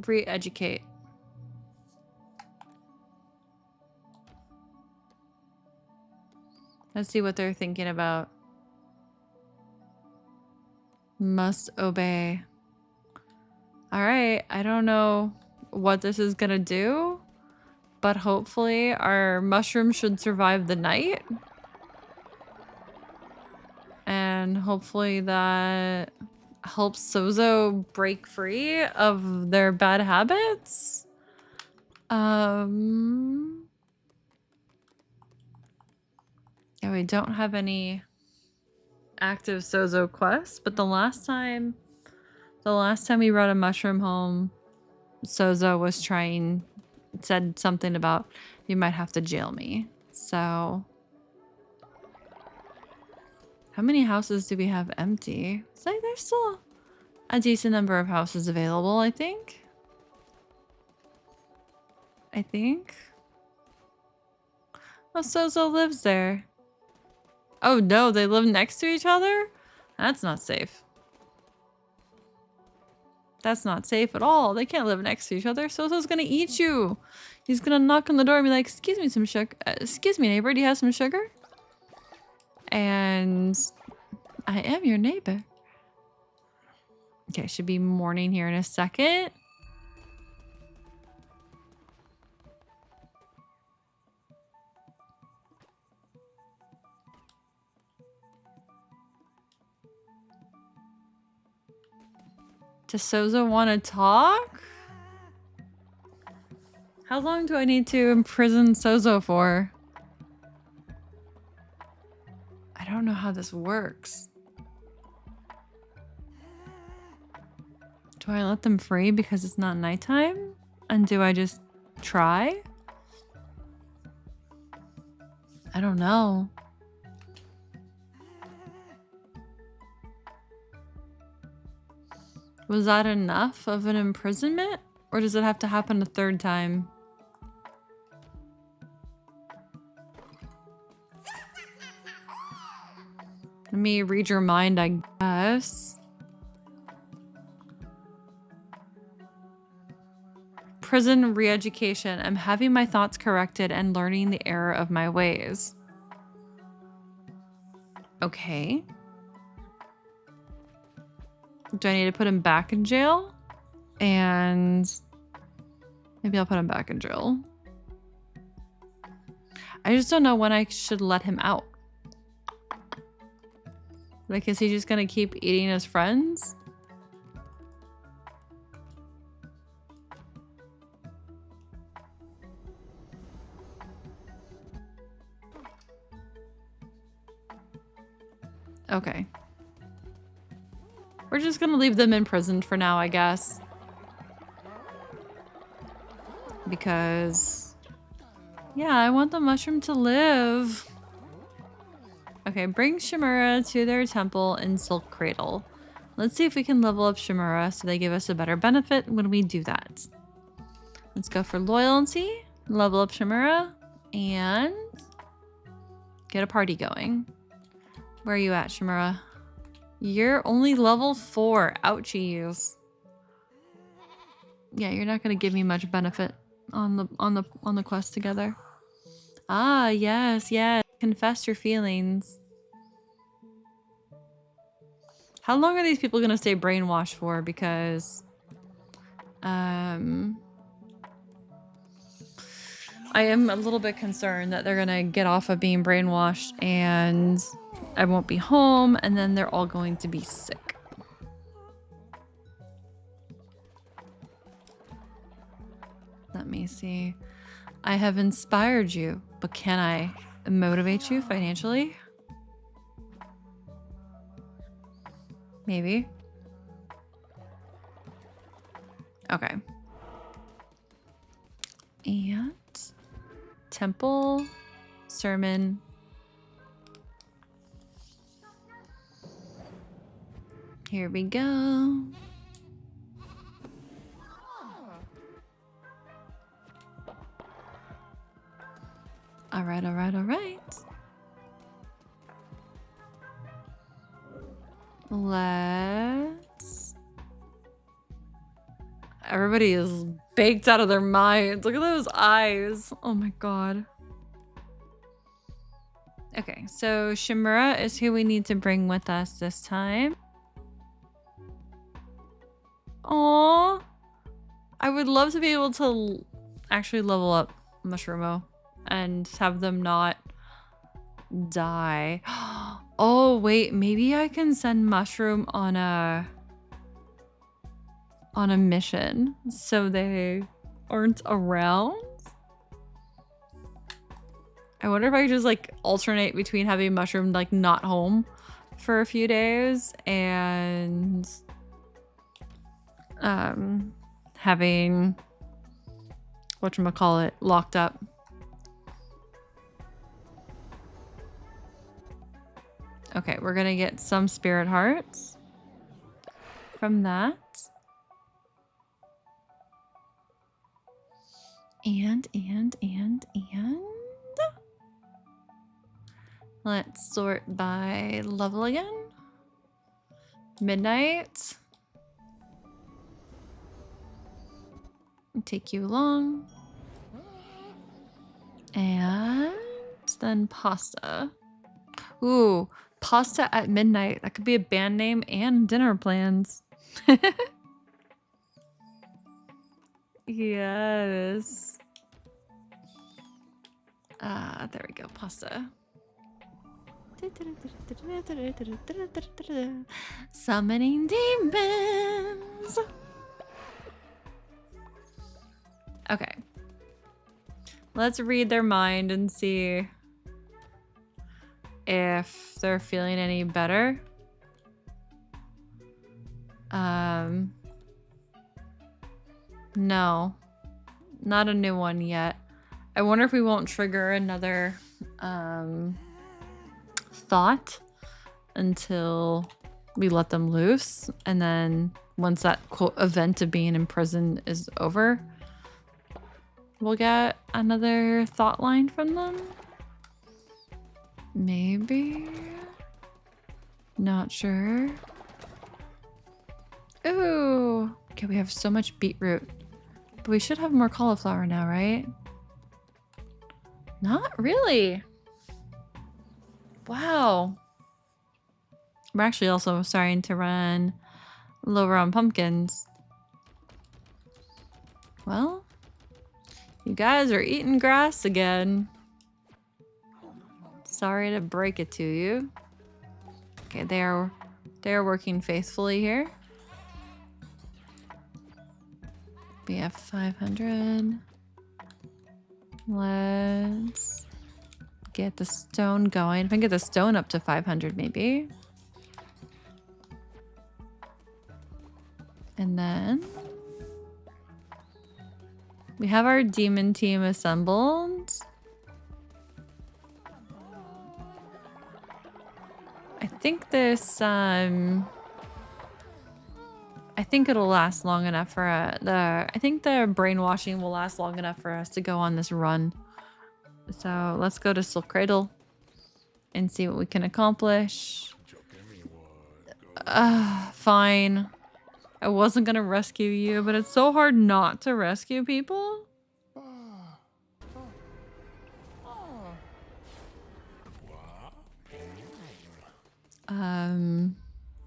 [SPEAKER 1] Re-educate. Let's see what they're thinking about. Must obey. Alright, I don't know what this is gonna do, but hopefully our mushroom should survive the night. And hopefully that helps Sozo break free of their bad habits. Yeah, we don't have any active Sozo quests, but the last time we brought a mushroom home, Sozo was said something about, you might have to jail me. So how many houses do we have empty? It's like there's still a decent number of houses available, I think. Oh, Sozo lives there. Oh no, they live next to each other? That's not safe. That's not safe at all. They can't live next to each other. Sozo's gonna eat you. He's gonna knock on the door and be like, excuse me, some sugar. Excuse me, neighbor, do you have some sugar? And I am your neighbor. Okay, should be morning here in a second. Does Sozo want to talk? How long do I need to imprison Sozo for? I don't know how this works. Do I let them free because it's not nighttime? And do I just try? I don't know. Was that enough of an imprisonment? Or does it have to happen a third time? Let me read your mind, I guess. Prison re-education. I'm having my thoughts corrected and learning the error of my ways. Okay. Do I need to put him back in jail? And maybe I'll put him back in jail. I just don't know when I should let him out. Like, is he just gonna keep eating his friends? Okay. We're just gonna leave them imprisoned for now, I guess. Because... yeah, I want the mushroom to live. Okay, bring Shimura to their temple in Silk Cradle. Let's see if we can level up Shimura so they give us a better benefit when we do that. Let's go for loyalty, level up Shimura, and get a party going. Where are you at, Shimura? You're only level 4. Ouchies. Yeah, you're not gonna give me much benefit on the quest together. Ah, yes, yes. Confess your feelings. How long are these people gonna stay brainwashed for? Because I am a little bit concerned that they're gonna get off of being brainwashed and I won't be home and then they're all going to be sick. Let me see. I have inspired you, but can I motivate you financially? Maybe. Okay. And temple, sermon. Here we go. All right, all right, all right. Let's... Everybody is baked out of their minds. Look at those eyes. Oh my god. Okay, so Shimura is who we need to bring with us this time. Aww. I would love to be able to actually level up Mushroomo and have them not die. Oh, wait, maybe I can send Mushroom on a mission so they aren't around. I wonder if I could just like alternate between having Mushroom like not home for a few days and having whatchamacallit locked up. Okay, we're gonna get some spirit hearts from that. And let's sort by level again. Midnight. Take you along. And then pasta. Ooh, pasta at midnight. That could be a band name and dinner plans. Yes. There we go, pasta. Summoning demons. Okay. Let's read their mind and see if they're feeling any better. No. Not a new one yet. I wonder if we won't trigger another thought until we let them loose, and then once that quote event of being in prison is over, we'll get another thought line from them. Maybe. Not sure. Ooh. Okay, we have so much beetroot. But we should have more cauliflower now, right? Not really. Wow. We're actually also starting to run lower on pumpkins. Well, you guys are eating grass again. Sorry to break it to you. Okay, they're working faithfully here. We have 500. Let's get the stone going. If I can get the stone up to 500 maybe. And then we have our demon team assembled. I think this, I think it'll last long enough for I think the brainwashing will last long enough for us to go on this run. So let's go to Silk Cradle and see what we can accomplish. Fine. I wasn't gonna rescue you, but it's so hard not to rescue people.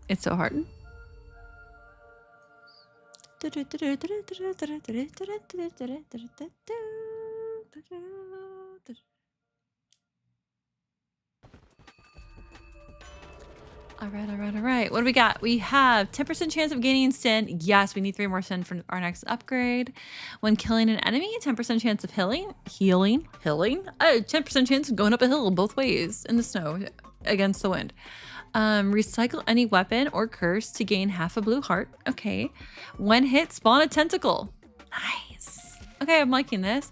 [SPEAKER 1] It's so hard. All right, all right, all right. What do we got? We have 10% chance of gaining sin. Yes, we need 3 more sin for our next upgrade. When killing an enemy, 10% chance of healing. 10% chance of going up a hill both ways in the snow against the wind. Recycle any weapon or curse to gain half a blue heart. Okay. When hit, spawn a tentacle. Nice. Okay, I'm liking this.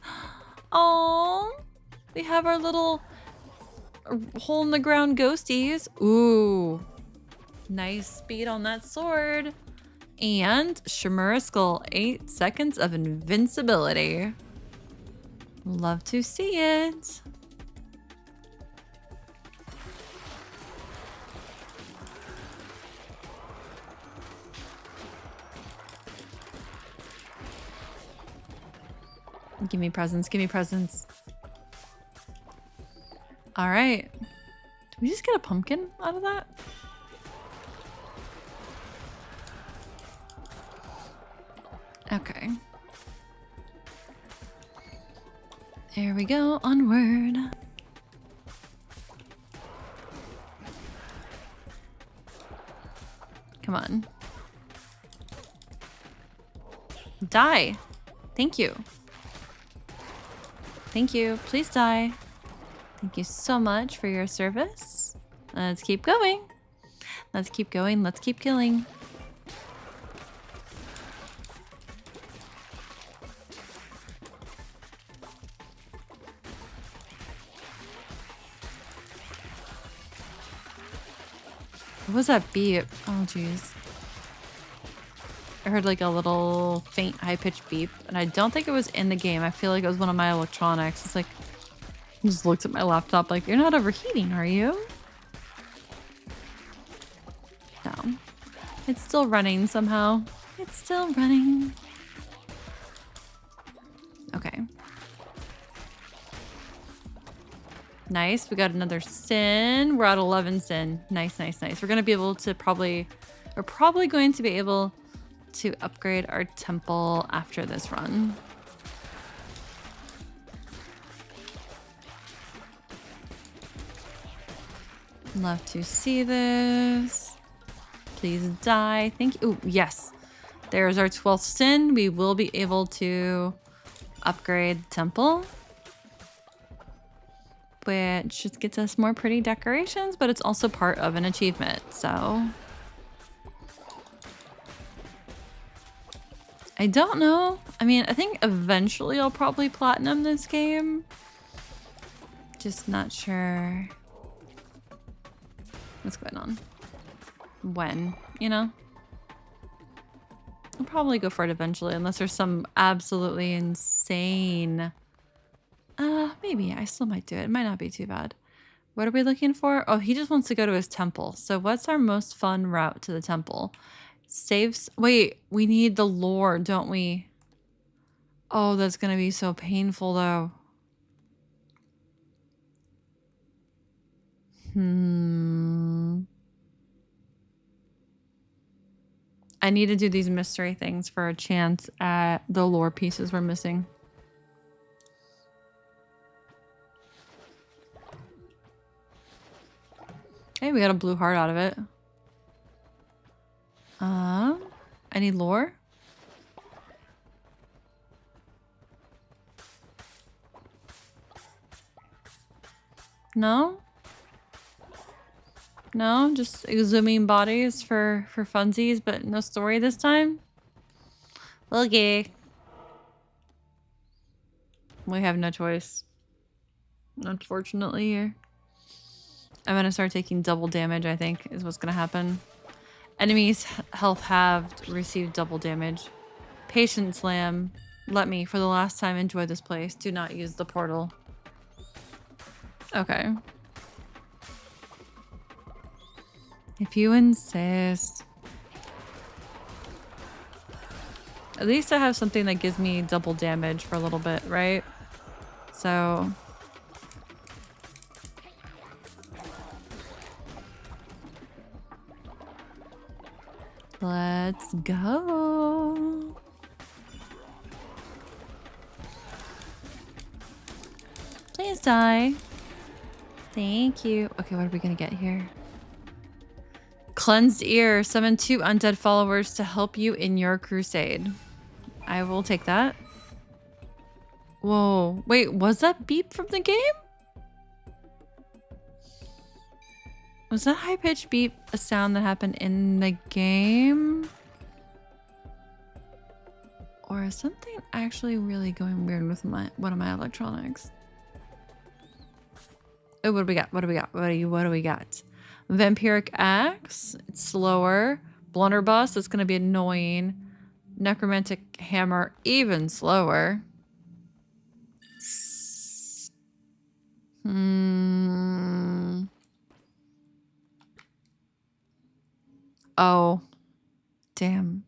[SPEAKER 1] Oh, we have our little hole in the ground ghosties. Ooh. Nice speed on that sword. And Shimura Skull, 8 seconds of invincibility. Love to see it. Give me presents, give me presents. All right. Did we just get a pumpkin out of that? Okay. There we go, onward. Come on. Die. Thank you. Thank you. Please die. Thank you so much for your service. Let's keep going. Let's keep going. Let's keep killing. What was that beep? Oh, jeez. I heard like a little faint, high-pitched beep, and I don't think it was in the game. I feel like it was one of my electronics. It's like, I just looked at my laptop like, you're not overheating, are you? No. It's still running somehow. It's still running. Okay. Nice. We got another sin. We're at 11 sin. Nice, nice, nice. We're going to be able to we're probably going to be able to upgrade our temple after this run. Love to see this. Please die. Thank you. Ooh, yes. There's our 12th sin. We will be able to upgrade the temple, which just gets us more pretty decorations, but it's also part of an achievement, so. I don't know. I mean, I think eventually I'll probably platinum this game. Just not sure what's going on. When, you know? I'll probably go for it eventually, unless there's some absolutely insane... maybe. I still might do it. It might not be too bad. What are we looking for? Oh, he just wants to go to his temple. So what's our most fun route to the temple? Saves. Wait, we need the lore, don't we? Oh, that's gonna be so painful though. I need to do these mystery things for a chance at the lore pieces we're missing. Hey, we got a blue heart out of it. I need lore. No? No? Just exhuming bodies for funsies, but no story this time? Okay. We have no choice. Unfortunately here. I'm gonna start taking double damage, I think, is what's gonna happen. Enemies' health halved, received double damage. Patient slam. Let me, for the last time, enjoy this place. Do not use the portal. Okay. If you insist. At least I have something that gives me double damage for a little bit, right? So... let's go. Please die. Thank you. Okay, what are we gonna get here? Cleansed ear. Summon 2 undead followers to help you in your crusade. I will take that. Whoa. Wait, was that beep from the game? Was that high-pitched beep a sound that happened in the game? Or is something actually really going weird with one of my electronics? Oh, what do we got? What do we got? What do we got? Vampiric Axe. It's slower. Blunderbuss. It's going to be annoying. Necromantic Hammer. Even slower. Oh. Damn.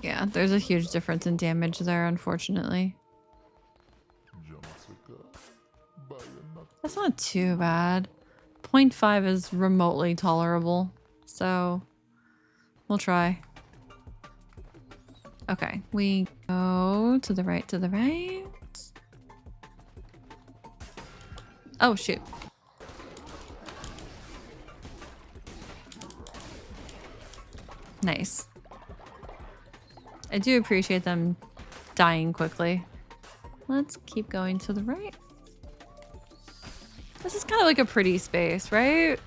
[SPEAKER 1] Yeah, there's a huge difference in damage there, unfortunately. That's not too bad. 0.5 is remotely tolerable, so we'll try. Okay, we go to the right, to the right. Oh, shoot. Nice. I do appreciate them dying quickly. Let's keep going to the right. This is kind of like a pretty space, right?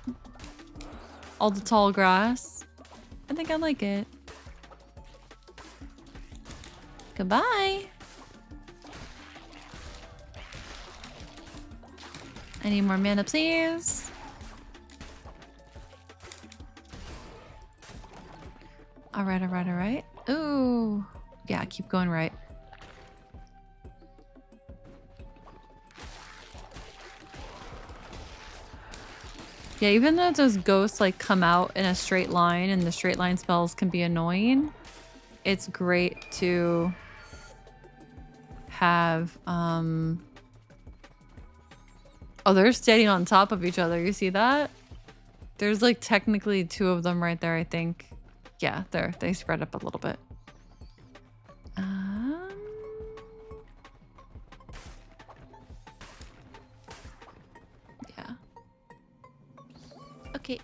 [SPEAKER 1] All the tall grass. I think I like it. Goodbye. I need more mana, please. All right, all right, all right. Ooh. Yeah, keep going right. Yeah, even though those ghosts like come out in a straight line and the straight line spells can be annoying, it's great to have oh, they're standing on top of each other. You see that? There's like technically 2 of them right there, I think. Yeah, they spread up a little bit. Yeah. Okay.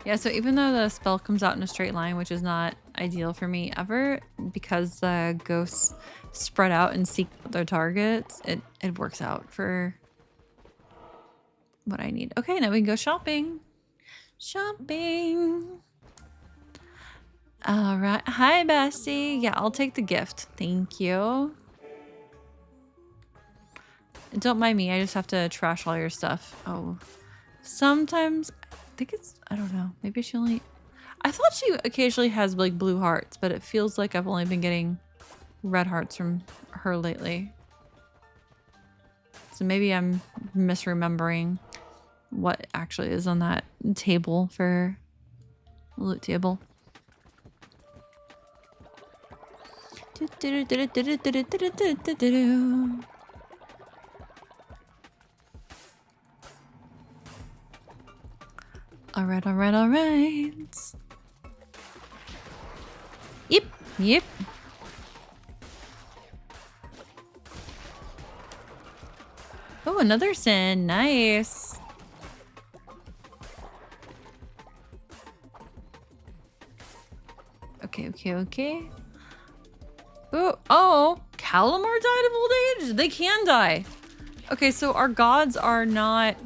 [SPEAKER 1] Yeah, so even though the spell comes out in a straight line, which is not ideal for me ever, because the ghosts spread out and seek their targets, it works out for what I need. Okay, now we can go shopping. Shopping. All right. Hi, Bessie. Yeah, I'll take the gift. Thank you. Don't mind me. I just have to trash all your stuff. Oh, sometimes I think it's, I don't know. Maybe she only, I thought she occasionally has like blue hearts, but it feels like I've only been getting red hearts from her lately. So maybe I'm misremembering what actually is on that table for loot table. All right, all right, all right. Yep. Oh, another sin. Nice. Okay. Oh, Calamar died of old age? They can die. Okay, so our gods are not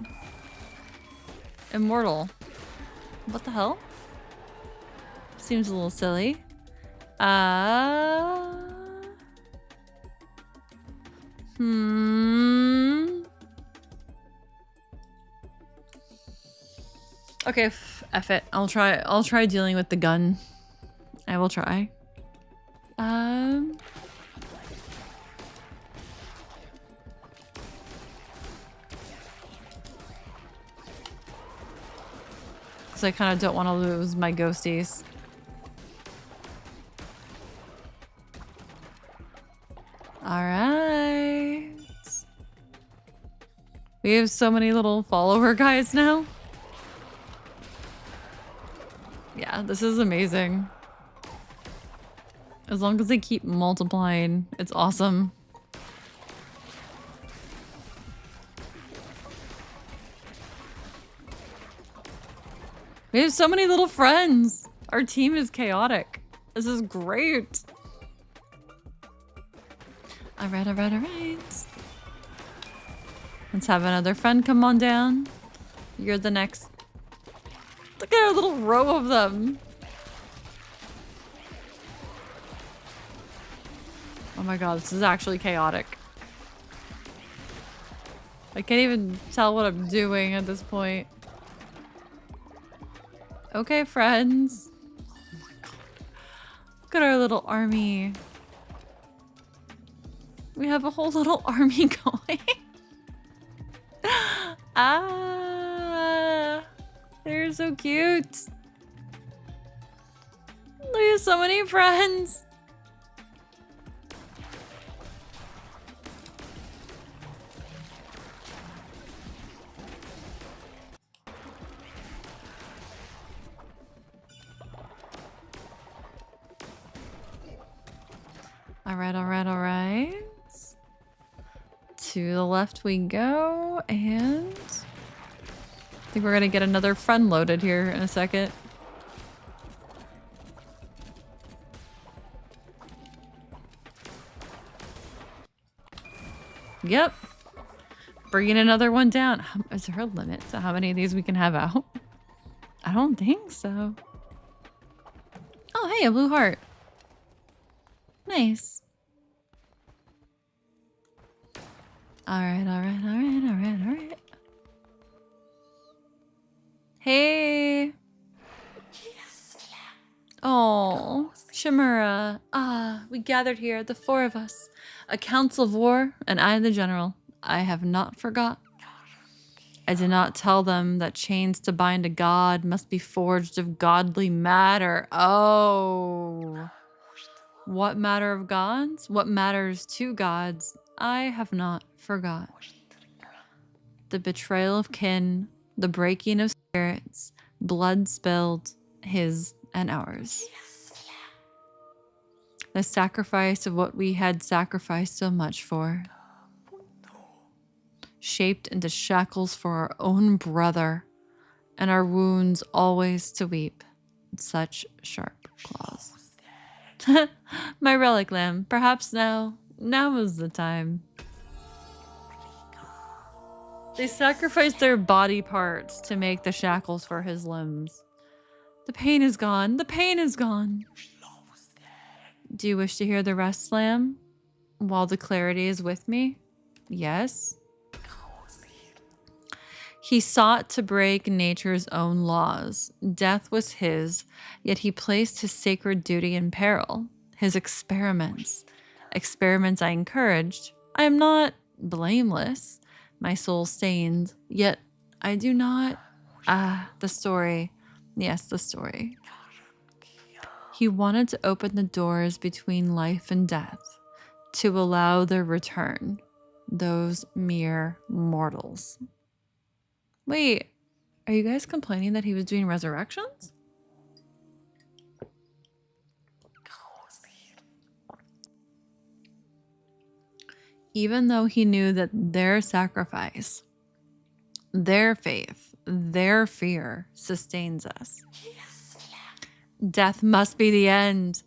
[SPEAKER 1] immortal. What the hell? Seems a little silly. Okay, F it. I'll try dealing with the gun. I will try. Because I kind of don't want to lose my ghosties. Alright. We have so many little follower guys now. Yeah, this is amazing. As long as they keep multiplying, it's awesome. We have so many little friends. Our team is chaotic. This is great. All right, all right, all right. Let's have another friend come on down. You're the next. Look at our little row of them. Oh my god, this is actually chaotic. I can't even tell what I'm doing at this point. Okay, friends. Oh my god. Look at our little army. We have a whole little army going. Ah, they're so cute. We have so many friends. All right, all right, all right. To the left we go, and I think we're gonna get another friend loaded here in a second. Yep. Bringing another one down. Is there a limit to how many of these we can have out? I don't think so. Oh, hey, a blue heart. Nice. All right, all right, all right, all right, all right. Hey. Oh, Shimura. Ah, we gathered here, the four of us. A council of war, and I the general. I have not forgot. I did not tell them that chains to bind a god must be forged of godly matter. Oh. What matter of gods? What matters to gods? I have not forgot. The betrayal of kin, the breaking of spirits, blood spilled, his and ours. The sacrifice of what we had sacrificed so much for. Shaped into shackles for our own brother, and our wounds always to weep. Such sharp claws. My relic lamb, perhaps now is the time. They sacrificed their body parts to make the shackles for his limbs. The pain is gone, the pain is gone. Do you wish to hear the rest, Lamb? While the clarity is with me? Yes. He sought to break nature's own laws. Death was his, yet he placed his sacred duty in peril. His experiments. Experiments I encouraged. I am not blameless. My soul stained, yet I do not... Ah, the story. Yes, the story. He wanted to open the doors between life and death, to allow their return. Those mere mortals. Wait, are you guys complaining that he was doing resurrections? Even though he knew that their sacrifice, their faith, their fear sustains us. Death must be the end.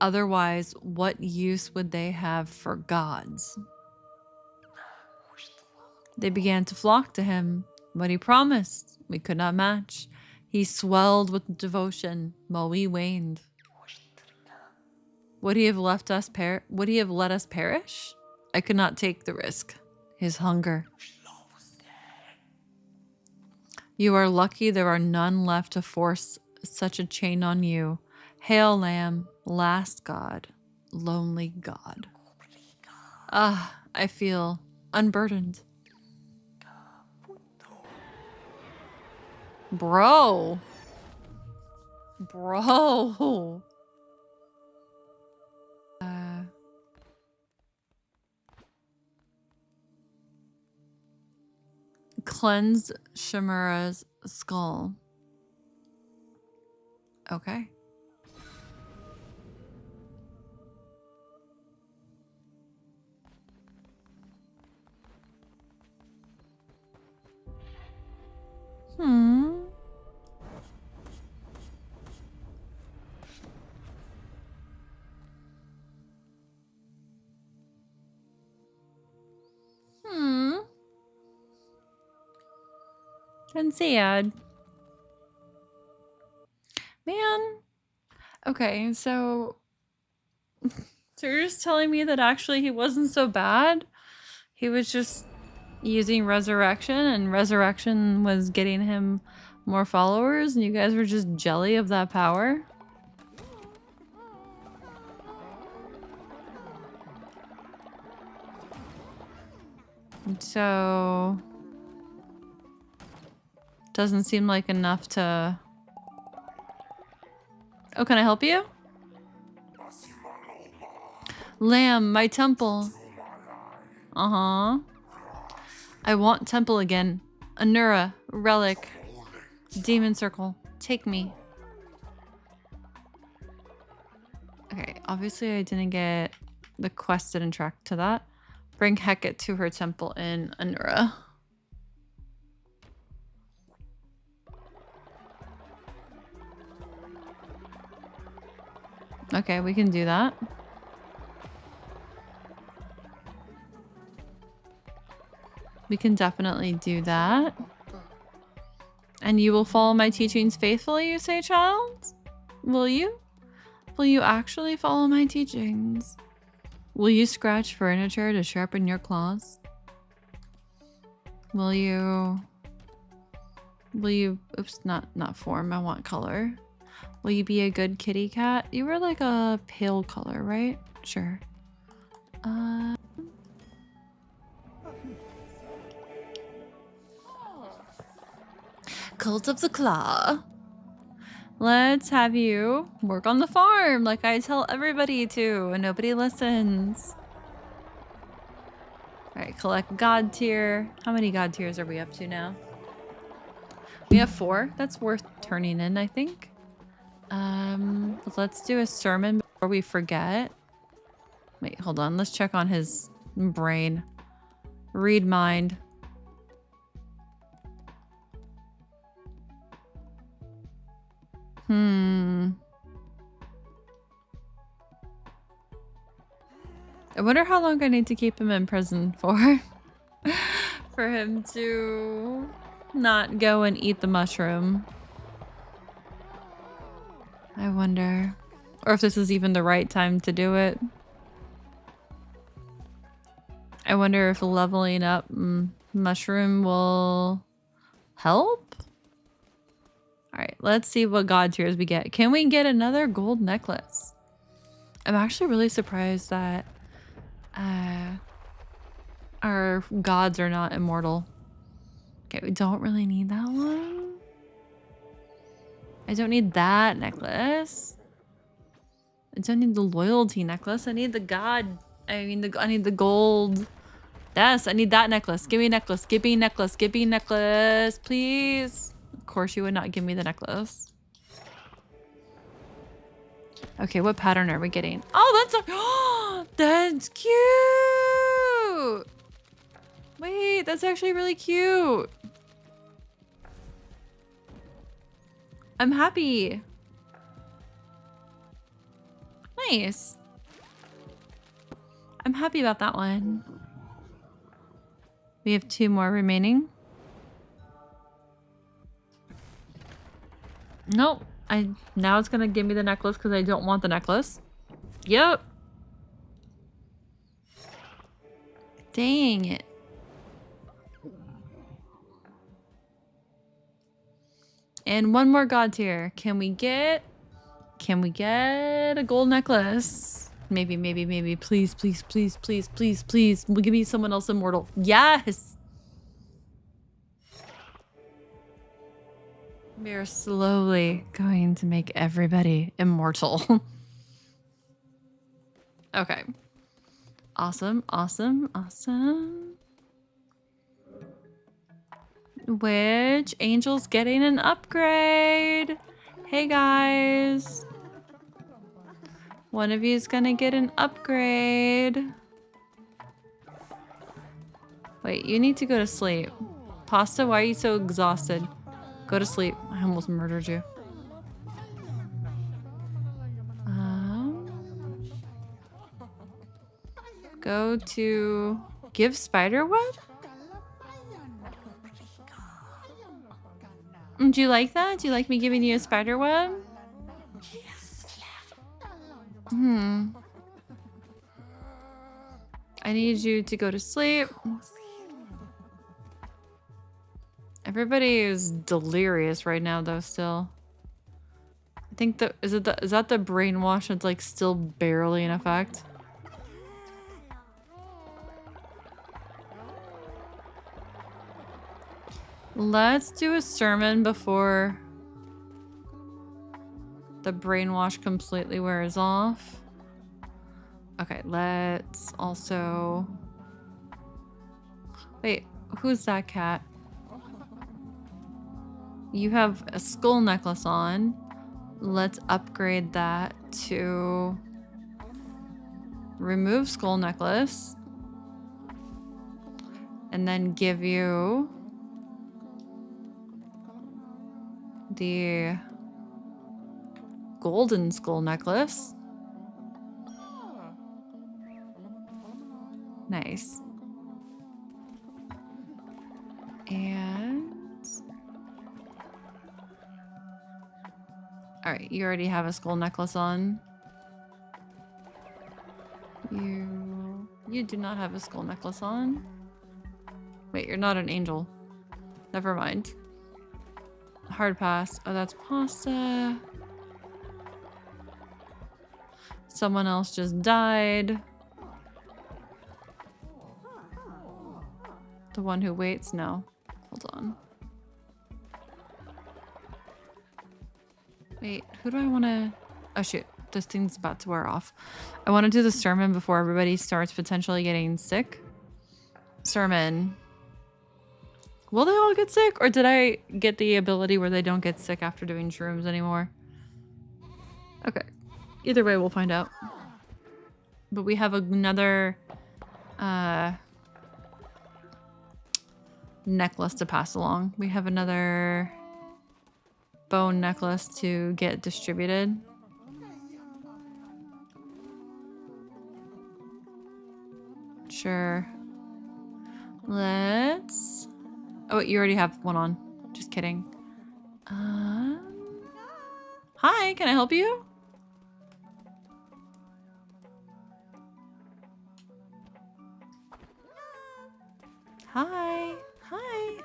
[SPEAKER 1] Otherwise, what use would they have for gods? They began to flock to him. What he promised, we could not match. He swelled with devotion while we waned. Would he have let us perish? I could not take the risk. His hunger. You are lucky there are none left to force such a chain on you. Hail, Lamb, last god, lonely god. Ah, I feel unburdened. Bro. Cleanse Shimura's skull. Okay. And sad. Man. Okay, so you're just telling me that actually he wasn't so bad? He was just using resurrection, and resurrection was getting him more followers, and you guys were just jelly of that power? So doesn't seem like enough to... Oh, can I help you? Lamb, my temple. Uh-huh. I want temple again. Anura, relic, demon circle. Take me. Okay, obviously I didn't get... The quest didn't track to that. Bring Hecate to her temple in Anura. Okay, we can do that. We can definitely do that. And you will follow my teachings faithfully, you say, child? Will you? Will you actually follow my teachings? Will you scratch furniture to sharpen your claws? Will you... Oops, not form, I want color. Will you be a good kitty cat? You were like a pale color, right? Sure. Cult of the Claw. Let's have you work on the farm like I tell everybody to, and nobody listens. Alright, collect god tier. How many god tiers are we up to now? We have 4. That's worth turning in, I think. Let's do a sermon before we forget. Wait, hold on. Let's check on his brain. Read mind. I wonder how long I need to keep him in prison for. For him to not go and eat the mushroom. I wonder. Or if this is even the right time to do it. I wonder if leveling up mushroom will help? Alright, let's see what god tiers we get. Can we get another gold necklace? I'm actually really surprised that our gods are not immortal. Okay, we don't really need that one. I don't need that necklace. I don't need the loyalty necklace. I need the god. I need the gold. Yes, I need that necklace. Give me a necklace. Give me a necklace. Give me a necklace, please. Of course you would not give me the necklace. Okay, what pattern are we getting? Oh, that's a... that's cute! Wait, that's actually really cute. I'm happy. Nice. I'm happy about that one. We have 2 more remaining. Nope. Now it's gonna give me the necklace because I don't want the necklace. Yep. Dang it. And 1 more god tier. Can we get a gold necklace? Maybe. Please. Will give me someone else immortal. Yes. We are slowly going to make everybody immortal. Okay. Awesome. Which angel's getting an upgrade? Hey guys. One of you is gonna get an upgrade. Wait, you need to go to sleep. Pasta, why are you so exhausted? Go to sleep. I almost murdered you. Go to give spiderweb? Do you like that? Do you like me giving you a spider web? I need you to go to sleep. Everybody is delirious right now, though. Still, I think that is that the brainwash that's like still barely in effect. Let's do a sermon before the brainwash completely wears off. Okay, let's also... Wait, who's that cat? You have a skull necklace on. Let's upgrade that to remove skull necklace. And then give you the golden skull necklace. Nice. And all right, you already have a skull necklace on. You do not have a skull necklace on. Wait, you're not an angel. Never mind. Hard pass. Oh, that's pasta. Someone else just died. The one who waits? No. Hold on. Wait, who do I want to... Oh, shoot. This thing's about to wear off. I want to do the sermon before everybody starts potentially getting sick. Sermon. Will they all get sick? Or did I get the ability where they don't get sick after doing shrooms anymore? Okay. Either way, we'll find out. But we have another necklace to pass along. We have another bone necklace to get distributed. Sure. Let's... Oh, you already have one on. Just kidding. Hi, can I help you? Hi. Hi.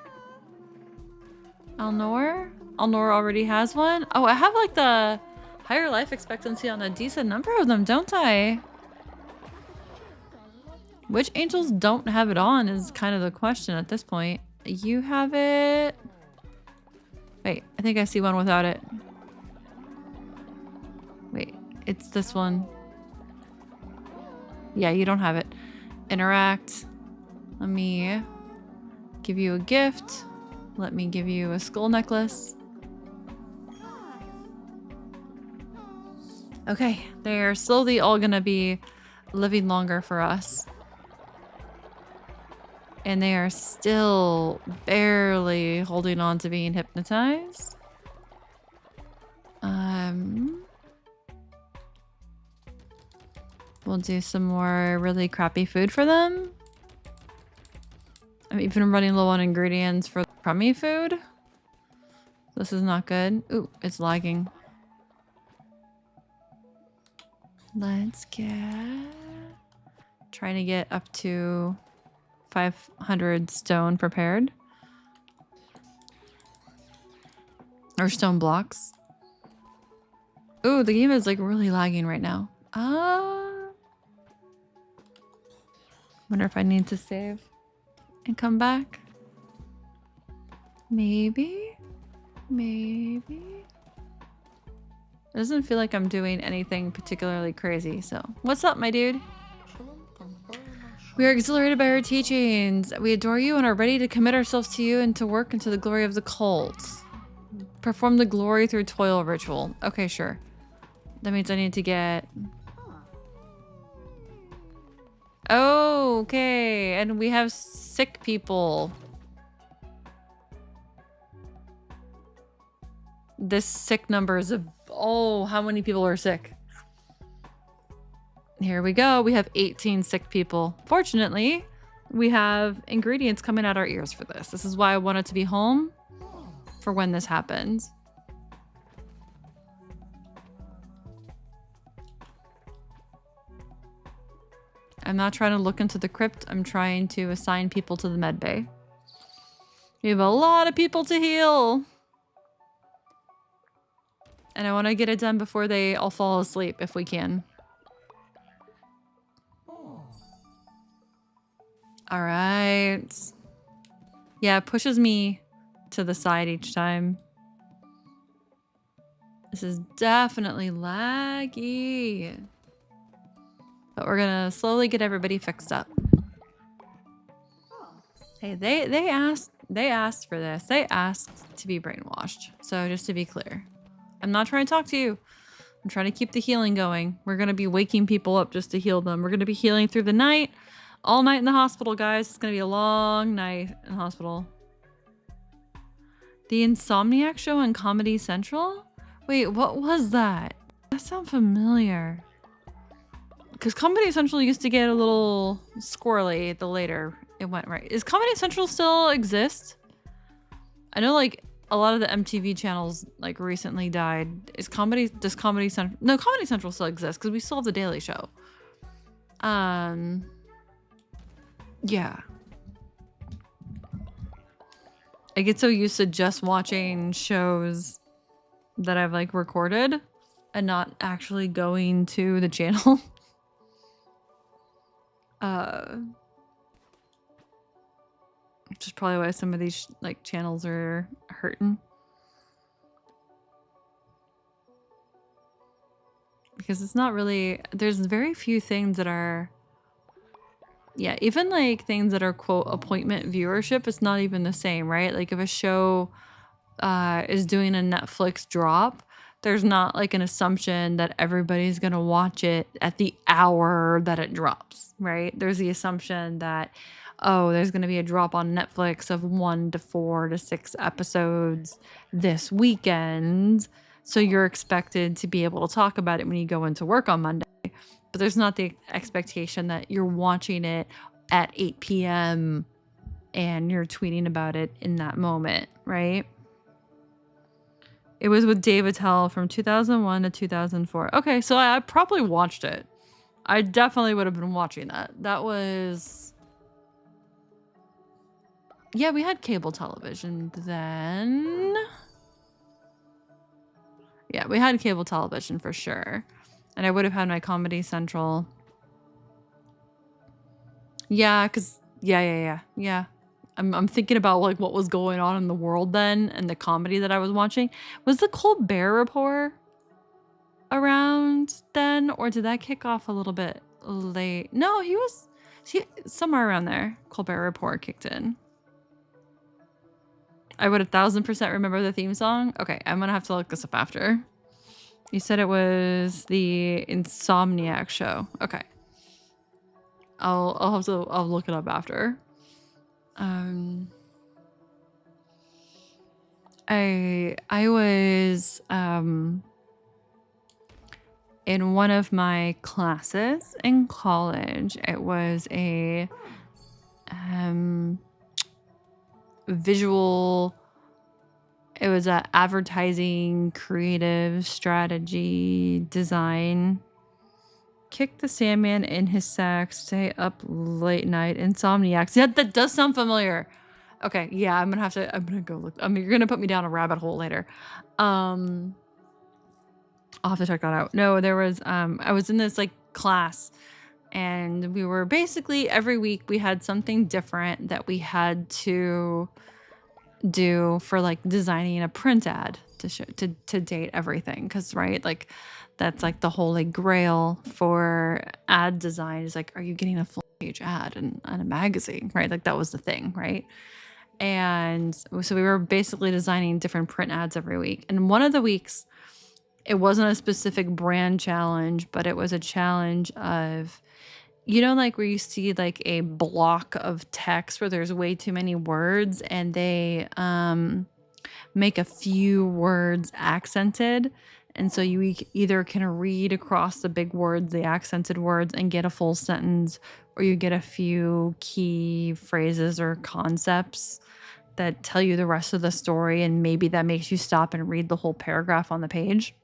[SPEAKER 1] Alnor? Alnor already has one? Oh, I have like the higher life expectancy on a decent number of them, don't I? Which angels don't have it on is kind of the question at this point. You have it. Wait, I think I see one without it. Wait, it's this one. Yeah, you don't have it. Interact. Let me give you a gift. Let me give you a skull necklace. Okay, they're slowly all gonna be living longer for us. And they are still barely holding on to being hypnotized. We'll do some more really crappy food for them. I'm even running low on ingredients for crummy food. This is not good. Ooh, it's lagging. Let's get... Trying to get up to 500 stone prepared. Or stone blocks. Ooh, the game is like really lagging right now. Wonder if I need to save and come back. Maybe. Maybe. It doesn't feel like I'm doing anything particularly crazy, so. What's up, my dude? We are exhilarated by your teachings. We adore you and are ready to commit ourselves to you and to work into the glory of the cult. Perform the glory through toil ritual. Okay, sure. That means I need to get... Oh, okay. And we have sick people. This sick number is a... Oh, how many people are sick? Here we go. We have 18 sick people. Fortunately, we have ingredients coming out our ears for this. This is why I wanted to be home. for when this happens. I'm not trying to look into the crypt. I'm trying to assign people to the med bay. We have a lot of people to heal. And I want to get it done before they all fall asleep if we can. All right. Yeah, it pushes me to the side each time. This is definitely laggy. But we're gonna slowly get everybody fixed up. Hey, they asked for this. They asked to be brainwashed. So just to be clear, I'm not trying to talk to you. I'm trying to keep the healing going. We're gonna be waking people up just to heal them. We're gonna be healing through the night, all night in the hospital, guys. It's gonna be a long night in the hospital. The Insomniac show on Comedy Central? Wait, what was that? That sounds familiar. Because Comedy Central used to get a little squirrely the later it went, right? Is Comedy Central still exist? I know like a lot of the MTV channels like recently died. Does Comedy Central? No, Comedy Central still exists because we still have The Daily Show. Yeah. I get so used to just watching shows that I've like recorded and not actually going to the channel. Which is probably why some of these like channels are hurting. Because it's not really, there's very few things that are, yeah, even like things that are quote appointment viewership, it's not even the same, right? Like if a show is doing a Netflix drop, there's not like an assumption that everybody's gonna watch it at the hour that it drops, right? There's the assumption that, oh, there's gonna be a drop on Netflix of 1 to 4 to 6 episodes this weekend. So you're expected to be able to talk about it when you go into work on Monday. But there's not the expectation that you're watching it at 8 p.m. and you're tweeting about it in that moment, right? It was with Dave Attell from 2001 to 2004. Okay, so I probably watched it. I definitely would have been watching that. That was... Yeah, we had cable television then. Yeah, we had cable television for sure. And I would have had my Comedy Central. Yeah, because... Yeah. I'm thinking about like what was going on in the world then and the comedy that I was watching. Was the Colbert Report around then, or did that kick off a little bit late? No, he was somewhere around there. Colbert Report kicked in. I would 1000% remember the theme song. Okay, I'm gonna have to look this up after. You said it was the Insomniac show. Okay, I'll look it up after. I was in one of my classes in college. It was a visual, it was a advertising, creative strategy, design. Kick the Sandman in his sack, stay up late night, Insomniacs. Yeah, that does sound familiar. Okay, yeah, I'm gonna go look. I mean, you're gonna put me down a rabbit hole later. I'll have to check that out. No, there was, I was in this like class and we were basically every week we had something different that we had to do for like designing a print ad to date everything. Cause right, like that's like the holy grail for ad design is like, are you getting a full page ad in a magazine, right? Like that was the thing, right? And so we were basically designing different print ads every week. And one of the weeks, it wasn't a specific brand challenge, but it was a challenge of, you know, like where you see like a block of text where there's way too many words and they make a few words accented. And so you either can read across the big words, the accented words, and get a full sentence, or you get a few key phrases or concepts that tell you the rest of the story, and maybe that makes you stop and read the whole paragraph on the page.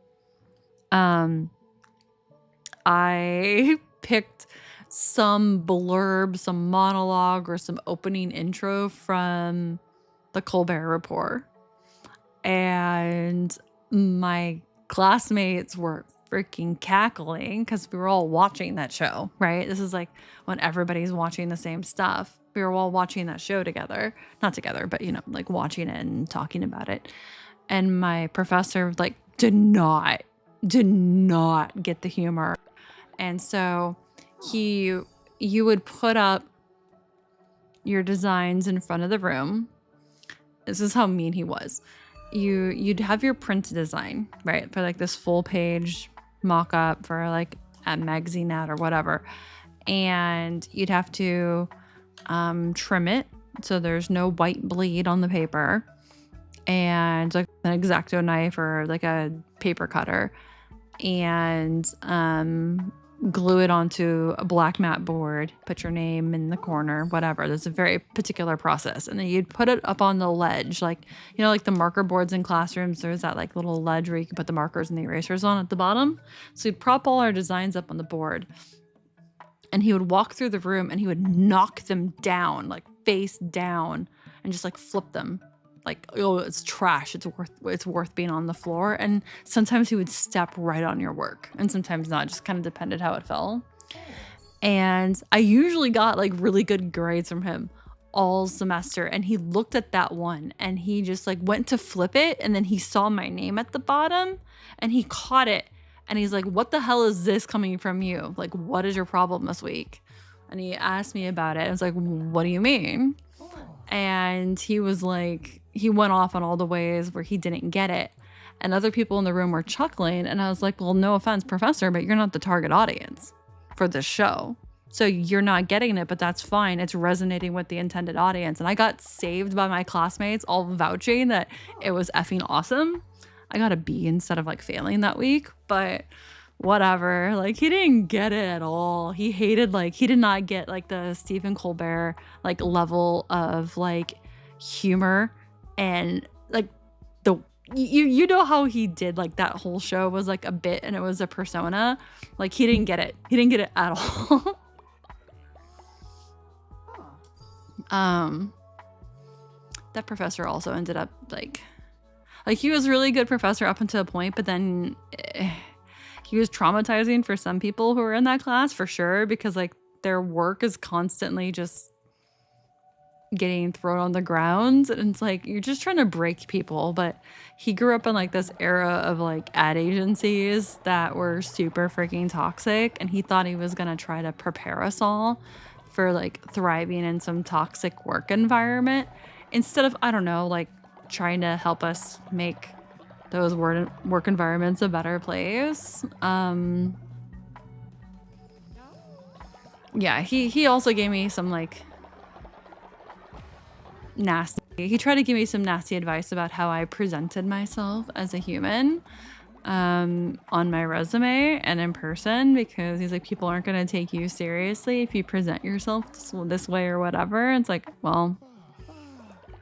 [SPEAKER 1] I picked some blurb, some monologue, or some opening intro from the Colbert Report. And my classmates were freaking cackling because we were all watching that show, right? This is like when everybody's watching the same stuff. We were all watching that show together. Not together, but, you know, like watching it and talking about it. And my professor, like, did not get the humor. And so you would put up your designs in front of the room. This is how mean he was. You'd have your print design, right, for like this full page mock-up for like a magazine ad or whatever, and you'd have to trim it so there's no white bleed on the paper, and like an X-Acto knife or like a paper cutter, and glue it onto a black mat board, put your name in the corner, whatever. There's a very particular process. And then you'd put it up on the ledge, like, you know, like the marker boards in classrooms, there's that like little ledge where you can put the markers and the erasers on at the bottom. So you'd prop all our designs up on the board, and he would walk through the room and he would knock them down, like face down, and just like flip them. Like, oh, it's trash. It's worth being on the floor. And sometimes he would step right on your work, and sometimes not. Just kind of depended how it fell. And I usually got like really good grades from him all semester. And he looked at that one and he just like went to flip it, and then he saw my name at the bottom and he caught it. And he's like, "What the hell is this coming from you? Like, what is your problem this week?" And he asked me about it. I was like, "What do you mean?" And he was like, he went off on all the ways where he didn't get it. And other people in the room were chuckling. And I was like, well, no offense, professor, but you're not the target audience for this show. So you're not getting it, but that's fine. It's resonating with the intended audience. And I got saved by my classmates all vouching that it was effing awesome. I got a B instead of like failing that week, but whatever. Like, he didn't get it at all. He hated, like, he did not get like the Stephen Colbert like level of like humor, and like the you know how he did, like that whole show was like a bit and it was a persona. Like, he didn't get it. He didn't get it at all. That professor also ended up like he was a really good professor up until a point, but then he was traumatizing for some people who were in that class for sure, because like their work is constantly just getting thrown on the ground, and it's like you're just trying to break people. But he grew up in like this era of like ad agencies that were super freaking toxic, and he thought he was gonna try to prepare us all for like thriving in some toxic work environment, instead of, I don't know, like trying to help us make those work environments a better place. Yeah, he also gave me some like nasty, he tried to give me some nasty advice about how I presented myself as a human on my resume and in person, because he's like, people aren't going to take you seriously if you present yourself this way or whatever. It's like, well,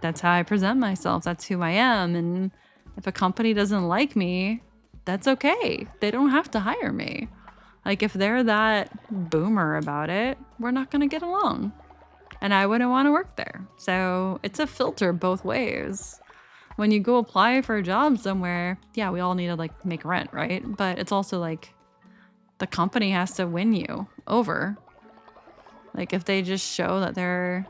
[SPEAKER 1] that's how I present myself. That's who I am. And if a company doesn't like me, that's okay. They don't have to hire me. Like, if they're that boomer about it, we're not going to get along. And I wouldn't want to work there. So it's a filter both ways. When you go apply for a job somewhere, yeah, we all need to like make rent, right? But it's also like the company has to win you over. Like, if they just show that they're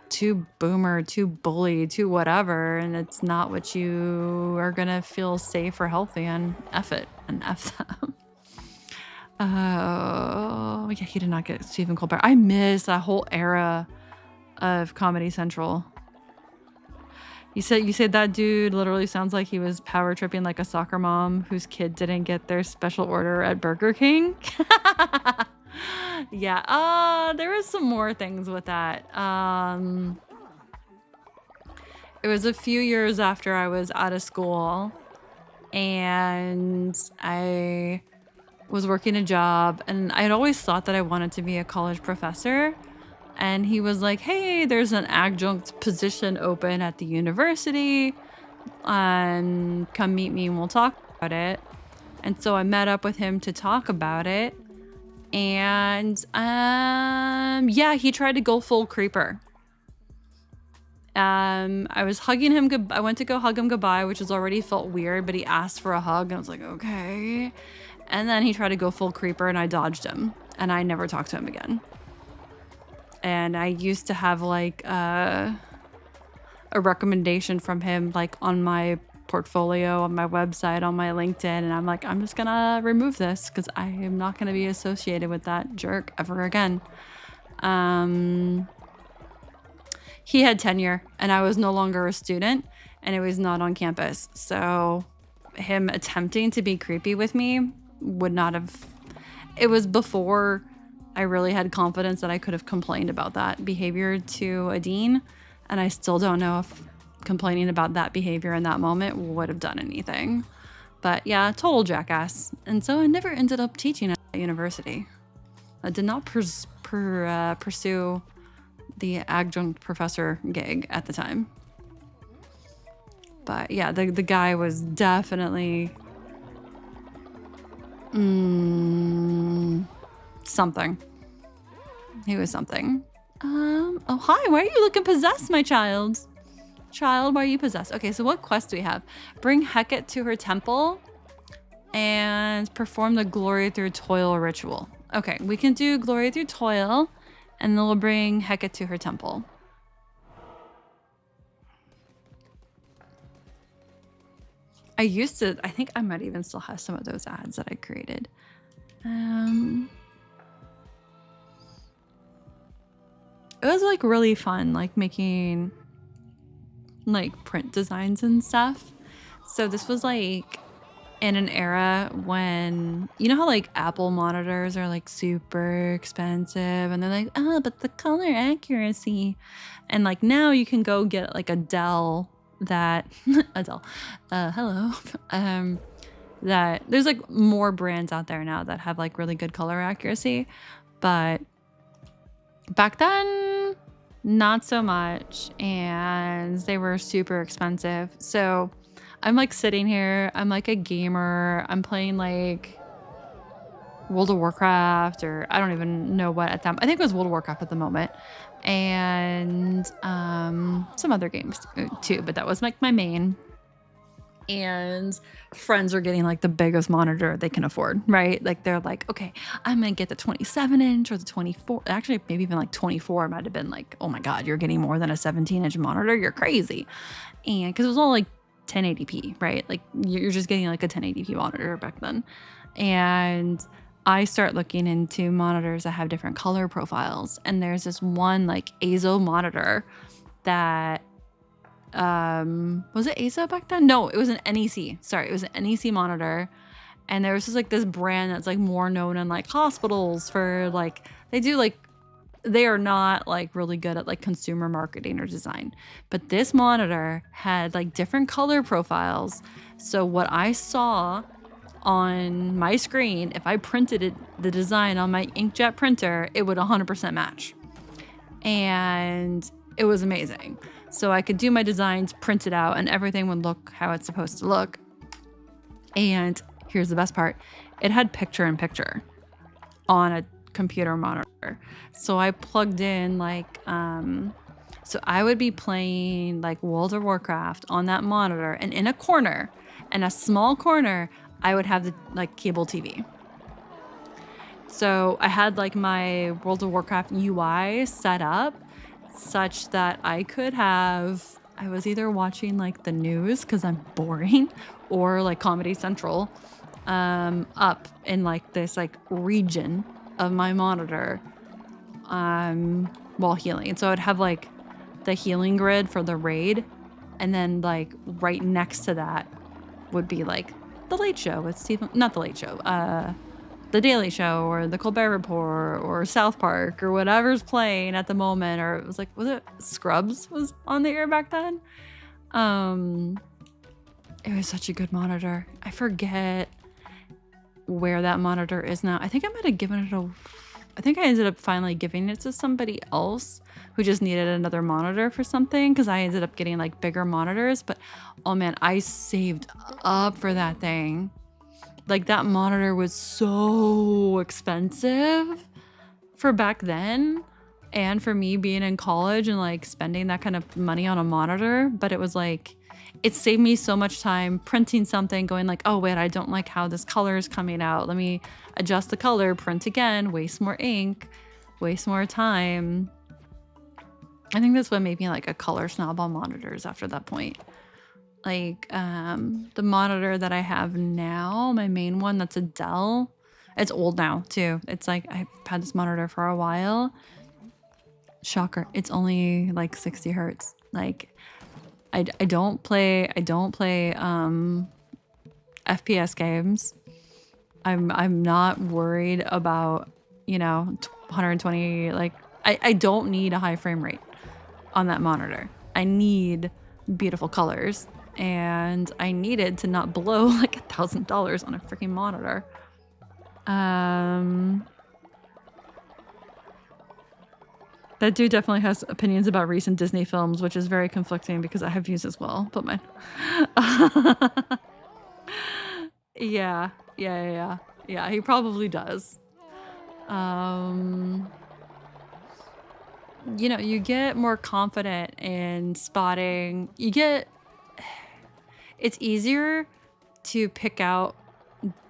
[SPEAKER 1] too boomer, too bully, too whatever, and it's not what you are gonna feel safe or healthy, and F it and F them. Oh, yeah, he did not get Stephen Colbert. I miss that whole era of Comedy Central. You said that dude literally sounds like he was power tripping like a soccer mom whose kid didn't get their special order at Burger King. Yeah, there was some more things with that. It was a few years after I was out of school, and I was working a job, and I had always thought that I wanted to be a college professor, And he was like, hey, there's an adjunct position open at the university. Come meet me and we'll talk about it. And so I met up with him to talk about it. And yeah, he tried to go full creeper. I was hugging him. I went to go hug him goodbye, which was already felt weird, but he asked for a hug and I was like, okay. And then he tried to go full creeper and I dodged him and I never talked to him again. And I used to have like a recommendation from him like on my portfolio, on my website, on my LinkedIn, and I'm like, I'm just gonna remove this because I am not gonna be associated with that jerk ever again. He had tenure and I was no longer a student and it was not on campus. So him attempting to be creepy with me would not have, it was before I really had confidence that I could have complained about that behavior to a dean. And I still don't know if complaining about that behavior in that moment would have done anything. But yeah, total jackass. And so I never ended up teaching at university. I did not pursue the adjunct professor gig at the time. But yeah, the guy was definitely something. He was something. Oh, hi, why are you looking possessed, my child? Child, why are you possessed? Okay, so what quest do we have? Bring Hecate to her temple and perform the glory through toil ritual. Okay, we can do glory through toil and then we'll bring Hecate to her temple. I think I might even still have some of those ads that I created. It was like really fun, like making like print designs and stuff. So this was like in an era when, you know how like Apple monitors are like super expensive and they're like, oh, but the color accuracy. And like now you can go get like a Dell that, hello. That there's like more brands out there now that have like really good color accuracy. But back then, not so much. And they were super expensive. So I'm like sitting here, I'm like a gamer, I'm playing like World of Warcraft, or I don't even know what at that, I think it was World of Warcraft at the moment, and some other games too, but that was like my main. And friends are getting like the biggest monitor they can afford, right? Like they're like, okay, I'm gonna get the 27-inch or the 24, actually maybe even like 24 might have been like, oh my God, you're getting more than a 17-inch monitor, you're crazy. And because it was all like 1080p, right? Like you're just getting like a 1080p monitor back then. And I start looking into monitors that have different color profiles. And there's this one like ASO monitor that, was it ASO back then? No, it was an NEC. Sorry, it was an NEC monitor. And there was just like this brand that's like more known in like hospitals for like, they are not like really good at like consumer marketing or design, but this monitor had like different color profiles. So what I saw on my screen, if I printed the design on my inkjet printer, it would 100% match. And it was amazing. So I could do my designs, print it out, and everything would look how it's supposed to look. And here's the best part. It had picture-in-picture on a computer monitor. So I plugged in like, so I would be playing like World of Warcraft on that monitor, and in a corner, in a small corner, I would have the like cable TV. So I had like my World of Warcraft UI set up such that I was either watching like the news because I'm boring, or like Comedy Central, up in like this like region of my monitor while healing. And so I'd have like the healing grid for the raid, and then like right next to that would be like the Late Show with Stephen, not the Late Show, the Daily Show or the Colbert Report or South Park or whatever's playing at the moment. Or it was like, was it Scrubs was on the air back then? It was such a good monitor. I forget where that monitor is now. I think I might have given it I think I ended up finally giving it to somebody else who just needed another monitor for something, because I ended up getting like bigger monitors. But oh man, I saved up for that thing. Like that monitor was so expensive for back then, and for me being in college and like spending that kind of money on a monitor. But it was like, it saved me so much time printing something, going like, oh wait, I don't like how this color is coming out, let me adjust the color, print again, waste more ink, waste more time. I think that's what made me like a color snob on monitors after that point. Like the monitor that I have now, my main one, that's a Dell. It's old now too. It's like, I've had this monitor for a while. Shocker, it's only like 60 hertz. Like I don't play FPS games. I'm not worried about, you know, 120. Like I don't need a high frame rate on that monitor. I need beautiful colors, and I needed to not blow like $1,000 on a freaking monitor. That dude definitely has opinions about recent Disney films, which is very conflicting because I have views as well, but mine. Yeah, he probably does. You know, you get more confident in spotting. It's easier to pick out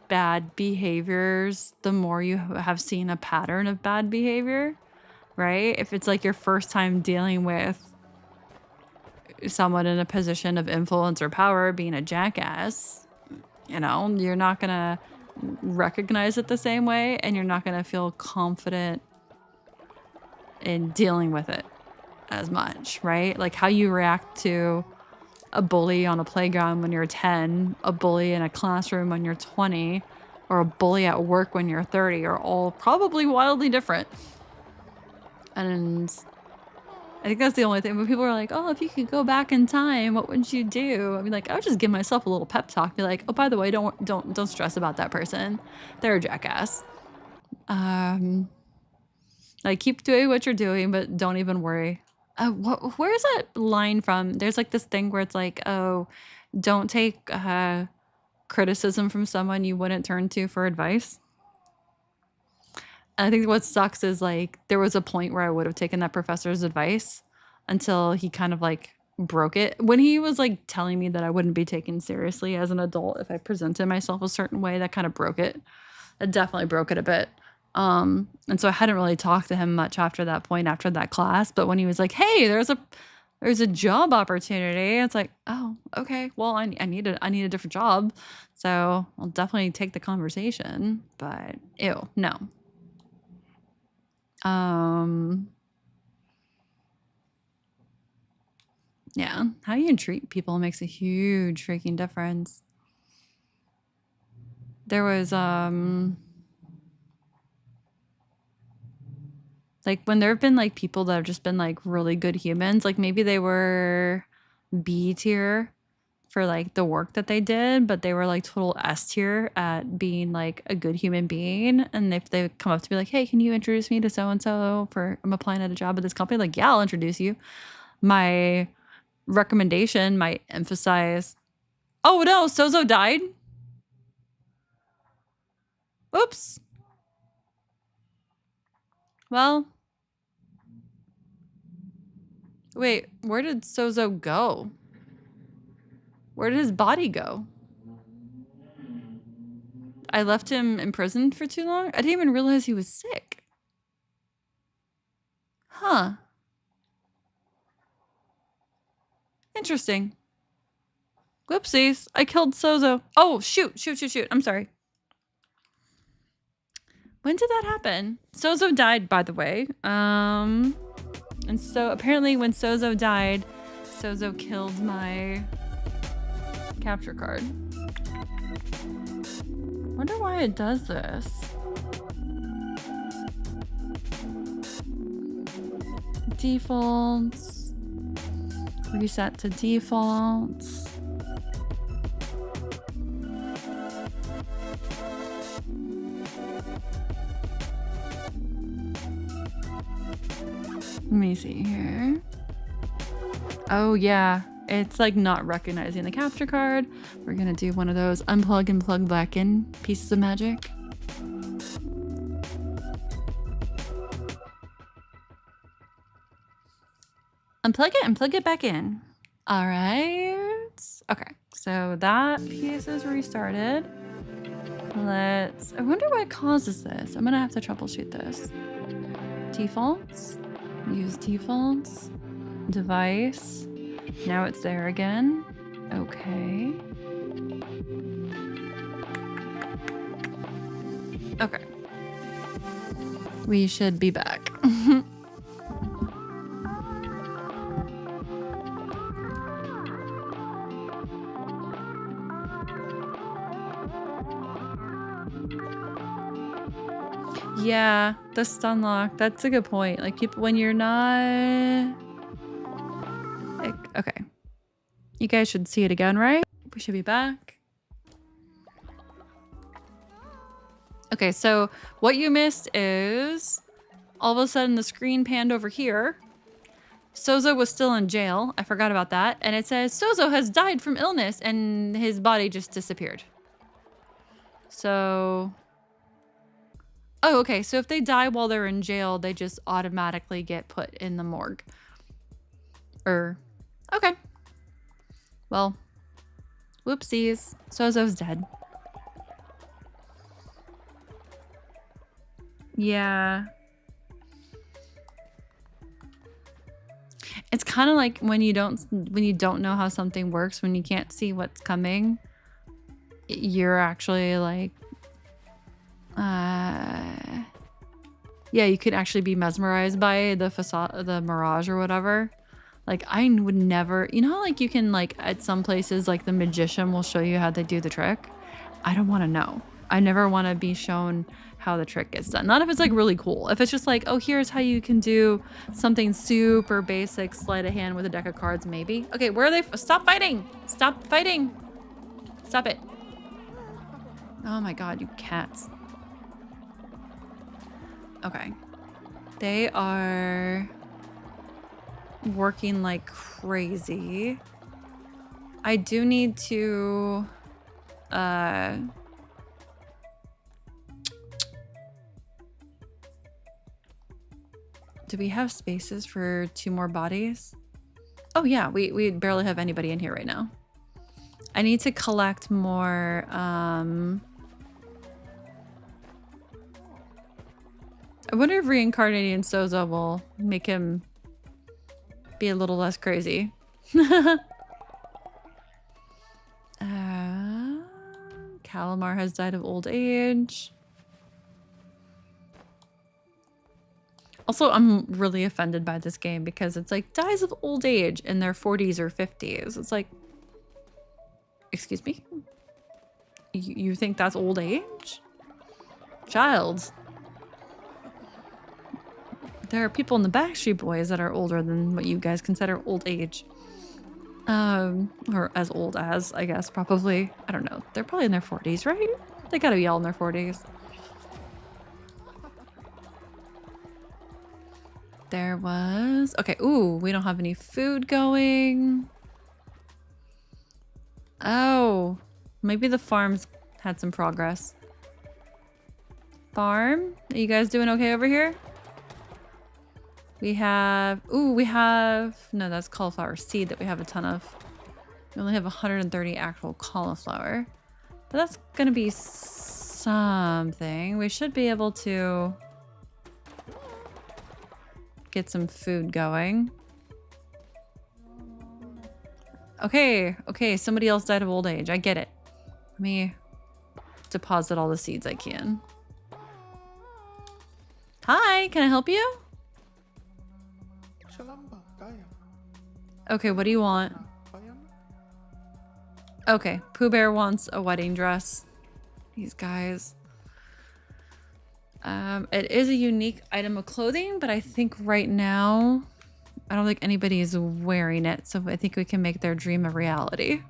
[SPEAKER 1] bad behaviors the more you have seen a pattern of bad behavior, right? If it's like your first time dealing with someone in a position of influence or power being a jackass, you know, you're not gonna recognize it the same way, and you're not gonna feel confident in dealing with it as much, right? Like how you react to a bully on a playground when you're 10, a bully in a classroom when you're 20, or a bully at work when you're 30 are all probably wildly different. And I think that's the only thing. When people are like, oh, if you could go back in time, what would you do? I mean, like, I would just give myself a little pep talk. Be like, oh, by the way, don't stress about that person. They're a jackass. Like, keep doing what you're doing, but don't even worry. Where is that line from? There's like this thing where it's like, oh, don't take criticism from someone you wouldn't turn to for advice. And I think what sucks is like there was a point where I would have taken that professor's advice until he kind of like broke it. When he was like telling me that I wouldn't be taken seriously as an adult if I presented myself a certain way, that kind of broke it. It definitely broke it a bit. And so I hadn't really talked to him much after that point, after that class. But when he was like, hey, there's a job opportunity, it's like, oh, okay, well, I need a different job, so I'll definitely take the conversation. But ew, no. Yeah, how you treat people makes a huge freaking difference. There was like when there have been like people that have just been like really good humans, like maybe they were B tier for like the work that they did, but they were like total S tier at being like a good human being. And if they come up to be like, hey, can you introduce me to so-and-so for I'm applying at a job at this company, like, yeah, I'll introduce you. My recommendation might emphasize, oh no, Sozo died. Oops. Well, wait, where did Sozo go? Where did his body go? I left him imprisoned for too long? I didn't even realize he was sick. Huh. Interesting. Whoopsies. I killed Sozo. Oh, shoot. I'm sorry. When did that happen? Sozo died, by the way. And so apparently when Sozo died, Sozo killed my capture card. Wonder why it does this. Defaults. Reset to defaults. Let me see here. Oh yeah, it's like not recognizing the capture card. We're gonna do one of those unplug and plug back in pieces of magic. Unplug it and plug it back in. All right. Okay, so that piece is restarted. I wonder what causes this. I'm gonna have to troubleshoot this. Defaults, use defaults, device. Now it's there again. Okay. Okay. We should be back. Yeah, the stun lock. That's a good point. Like people, when you're not... Like, okay. You guys should see it again, right? We should be back. Okay, so what you missed is all of a sudden the screen panned over here. Sozo was still in jail. I forgot about that. And it says Sozo has died from illness and his body just disappeared. So... Oh, okay. So if they die while they're in jail, they just automatically get put in the morgue. Okay. Well, whoopsies. Sozo's dead. Yeah. It's kind of like when you don't know how something works, when you can't see what's coming, you're actually like, yeah, you could actually be mesmerized by the facade, the mirage or whatever. Like I would never, you know how like you can like at some places like the magician will show you how they do the trick. I don't want to know. I never want to be shown how the trick gets done. Not if it's like really cool. If it's just like, oh, here's how you can do something super basic, sleight of hand with a deck of cards, maybe. Okay, where are they? Stop fighting! Stop fighting! Stop it. Oh my god, you cats. Okay. They are working like crazy. I do need to do we have spaces for 2 more bodies? Oh yeah, we barely have anybody in here right now. I need to collect more I wonder if reincarnating Sozo will make him be a little less crazy. Calamar has died of old age. Also, I'm really offended by this game because it's like dies of old age in their 40s or 50s. It's like, excuse me? You think that's old age? Child. There are people in the Backstreet Boys that are older than what you guys consider old age. Or as old as, I guess, probably. I don't know. They're probably in their 40s, right? They gotta be all in their 40s. There was... Okay, ooh, we don't have any food going. Oh, maybe the farm's had some progress. Farm? Are you guys doing okay over here? We have... Ooh, we have... No, that's cauliflower seed that we have a ton of. We only have 130 actual cauliflower. But that's gonna be something. We should be able to get some food going. Okay, okay, somebody else died of old age. I get it. Let me deposit all the seeds I can. Hi, can I help you? Okay, what do you want? Okay, Pooh Bear wants a wedding dress. These guys. It is a unique item of clothing, but I think right now, I don't think anybody is wearing it, so I think we can make their dream a reality.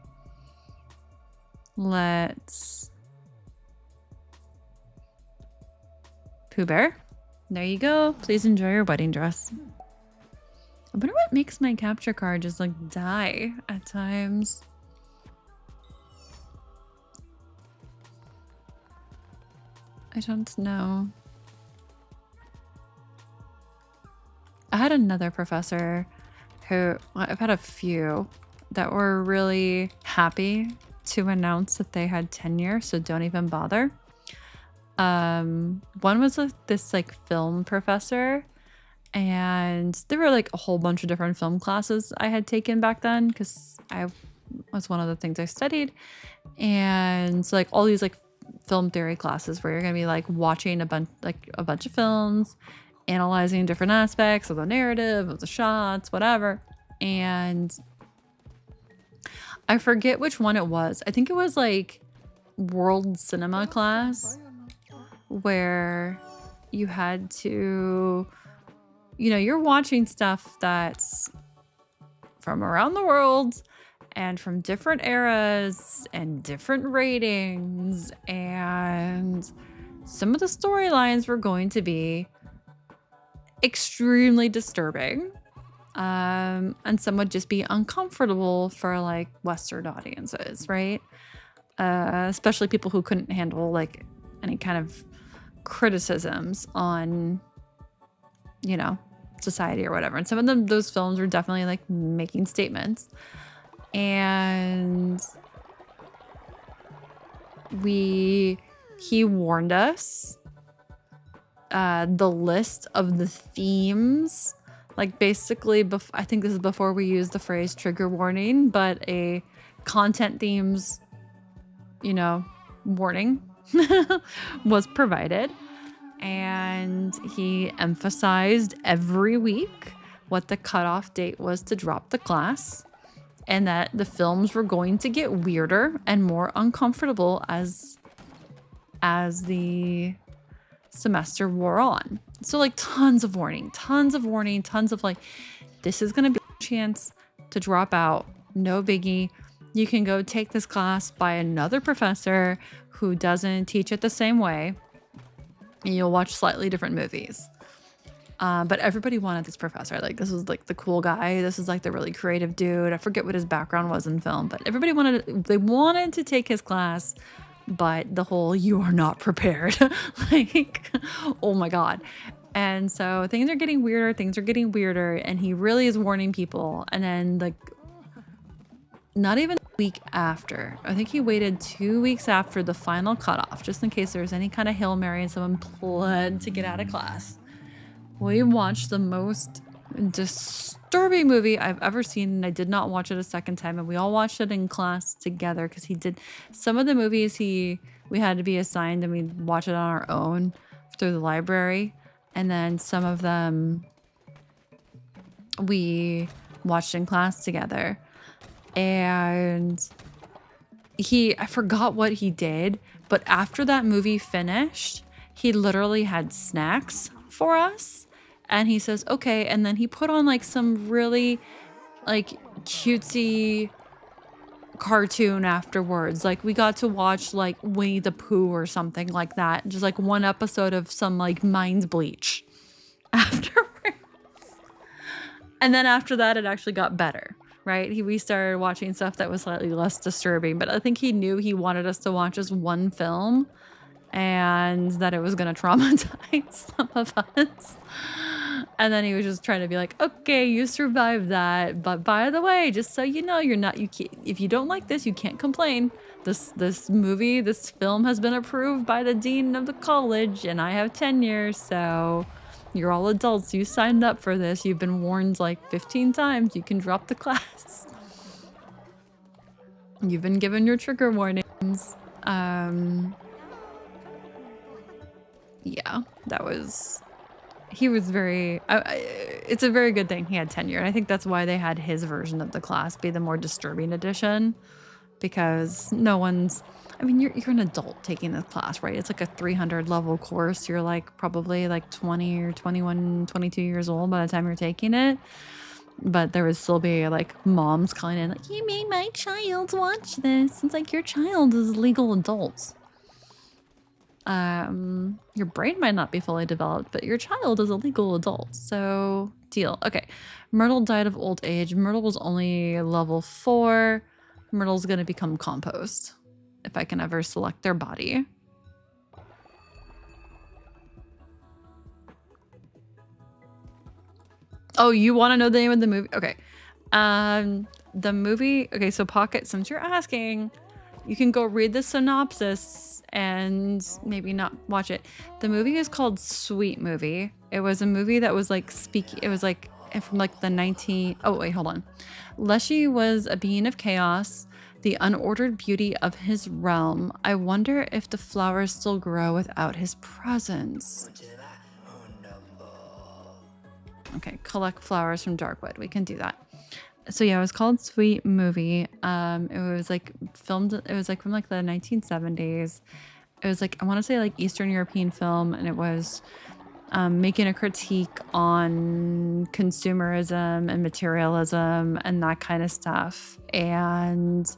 [SPEAKER 1] Let's... Pooh Bear, there you go. Please enjoy your wedding dress. I wonder what makes my capture card just like die at times. I don't know. I had another professor who, well, I've had a few that were really happy to announce that they had tenure, so don't even bother. One was this like film professor, and there were like a whole bunch of different film classes I had taken back then because I was one of the things I studied, and so, like all these like film theory classes where you're gonna be like watching a bunch of films, analyzing different aspects of the narrative, of the shots, whatever. And I forget which one it was. I think it was like world cinema class where you had to, you know, you're watching stuff that's from around the world and from different eras and different ratings, and some of the storylines were going to be extremely disturbing, and some would just be uncomfortable for like Western audiences, right? Especially people who couldn't handle like any kind of criticisms on, you know, society or whatever. And some of them, those films were definitely like making statements. And he warned us the list of the themes, like basically I think this is before we used the phrase trigger warning, but a content themes, you know, warning was provided. And he emphasized every week what the cutoff date was to drop the class, and that the films were going to get weirder and more uncomfortable as the semester wore on. So like tons of warning, tons of like, this is going to be a chance to drop out. No biggie. You can go take this class by another professor who doesn't teach it the same way, and you'll watch slightly different movies. But everybody wanted this professor. Like, this was like the cool guy. This is like the really creative dude. I forget what his background was in film, but everybody wanted to take his class, but the whole, you are not prepared. Like, oh my God. And so things are getting weirder, and he really is warning people. And then like, not even a week after, I think he waited 2 weeks after the final cutoff, just in case there was any kind of Hail Mary and someone pled to get out of class. We watched the most disturbing movie I've ever seen, and I did not watch it a second time, and we all watched it in class together because he did some of the movies we had to be assigned, and we watched it on our own through the library, and then some of them we watched in class together. And I forgot what he did, but after that movie finished, he literally had snacks for us. And he says, okay. And then he put on like some really like cutesy cartoon afterwards. Like we got to watch like Winnie the Pooh or something like that. Just like one episode of some like Mind Bleach afterwards. And then after that, it actually got better, right? We started watching stuff that was slightly less disturbing, but I think he knew he wanted us to watch just one film and that it was going to traumatize some of us. And then he was just trying to be like, okay, you survived that. But by the way, just so you know, if you don't like this, you can't complain. This film has been approved by the dean of the college, and I have tenure, so you're all adults. You signed up for this. You've been warned like 15 times. You can drop the class. You've been given your trigger warnings. Yeah, he was very, it's a very good thing he had tenure. And I think that's why they had his version of the class be the more disturbing edition, because you're an adult taking this class, right? It's like a 300 level course. You're like probably like 20 or 21, 22 years old by the time you're taking it. But there would still be like moms calling in like, you made my child watch this. It's like, your child is legal adults. Your brain might not be fully developed, but your child is a legal adult, so deal. Okay, Myrtle died of old age. Myrtle was only level 4. Myrtle's gonna become compost if I can ever select their body. Oh, you want to know the name of the movie? Okay. The movie, okay, so Pocket, since you're asking, you can go read the synopsis and maybe not watch it. The movie is called Sweet Movie. It was a movie that was like it was like from like the oh wait, hold on. Leshy was a being of chaos, the unordered beauty of his realm. I wonder if the flowers still grow without his presence. Okay, collect flowers from Darkwood. We can do that. So yeah, it was called Sweet Movie. It was like filmed, it was like from like the 1970s. It was like, I want to say like Eastern European film, and it was making a critique on consumerism and materialism and that kind of stuff. And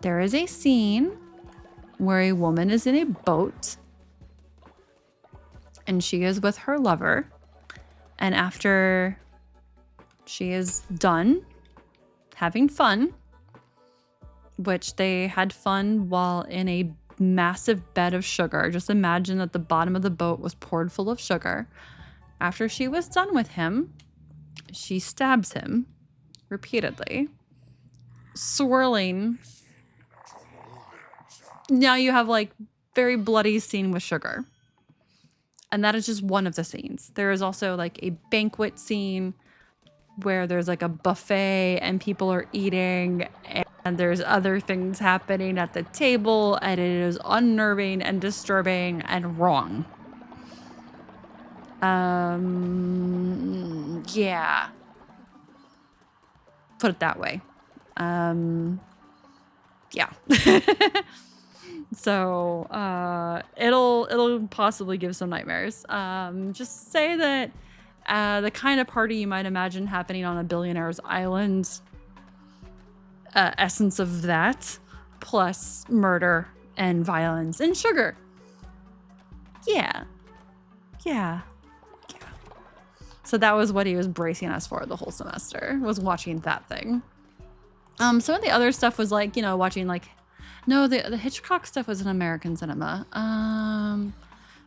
[SPEAKER 1] there is a scene where a woman is in a boat and she is with her lover. And after she is done having fun, which they had fun while in a massive bed of sugar. Just imagine that the bottom of the boat was poured full of sugar. After she was done with him, she stabs him repeatedly, swirling. Now you have like very bloody scene with sugar. And that is just one of the scenes. There is also like a banquet scene where there's like a buffet and people are eating and there's other things happening at the table, and it is unnerving and disturbing and wrong. Yeah. Put it that way. Yeah. So it'll possibly give some nightmares. Just say that the kind of party you might imagine happening on a billionaire's island, essence of that, plus murder and violence and sugar. Yeah. So that was what he was bracing us for the whole semester, was watching that thing. Some of the other stuff was like, you know, watching like, no, the Hitchcock stuff was in American cinema.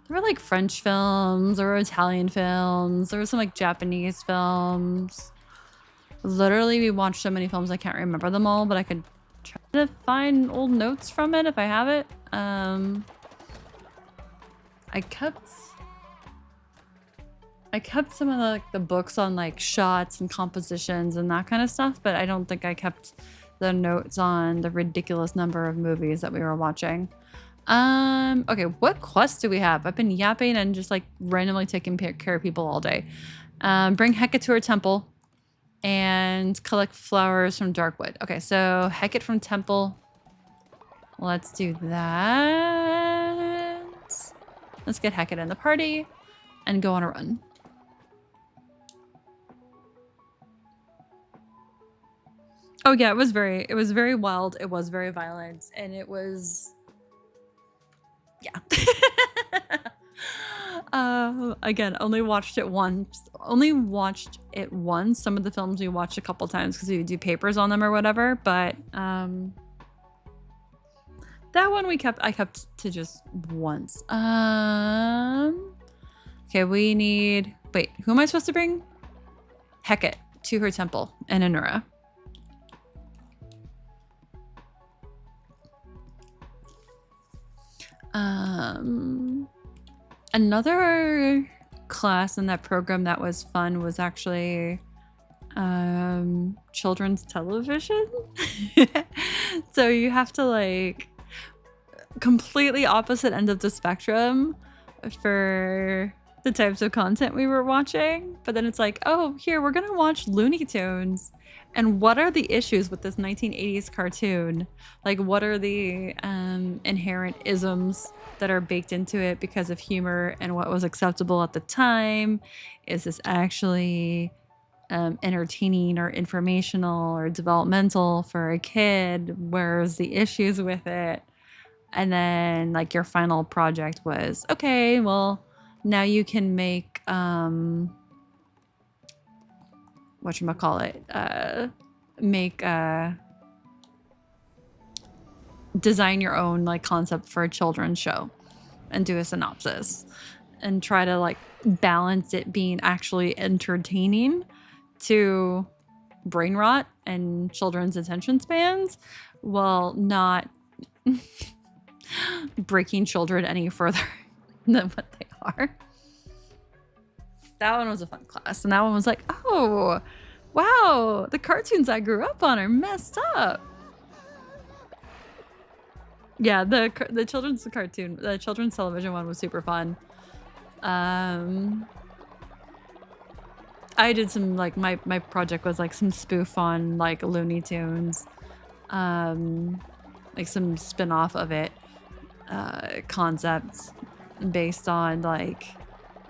[SPEAKER 1] There were like French films, there were Italian films, there were some like Japanese films. Literally, we watched so many films I can't remember them all, but I could try to find old notes from it if I have it. I kept some of the books on like shots and compositions and that kind of stuff, but I don't think I kept the notes on the ridiculous number of movies that we were watching. Okay, what quests do we have? I've been yapping and just like randomly taking care of people all day. Bring Hecate to her temple and collect flowers from Darkwood. Okay, so Hecate from temple. Let's do that. Let's get Hecate in the party and go on a run. Oh yeah, it was very wild. It was very violent, and it was, yeah. Again, only watched it once. Some of the films we watched a couple times because we would do papers on them or whatever. But that one I kept to just once. Okay, we need. Wait, who am I supposed to bring? Hecate to her temple in Anura. Another class in that program that was fun was actually children's television. So you have to like completely opposite end of the spectrum for the types of content we were watching, but then it's like, oh, here, we're gonna watch Looney Tunes. And what are the issues with this 1980s cartoon? Like, what are the inherent isms that are baked into it because of humor and what was acceptable at the time? Is this actually entertaining or informational or developmental for a kid? Where's the issues with it? And then like your final project was, okay, well, now you can make whatchamacallit, make design your own like concept for a children's show and do a synopsis and try to like balance it being actually entertaining to brain rot and children's attention spans while not breaking children any further than what they are. That one was a fun class, and that one was like, oh wow, the cartoons I grew up on are messed up. Yeah, the children's cartoon, the children's television one was super fun. I did some like my project was like some spoof on like Looney Tunes, like some spin-off of it, concepts based on like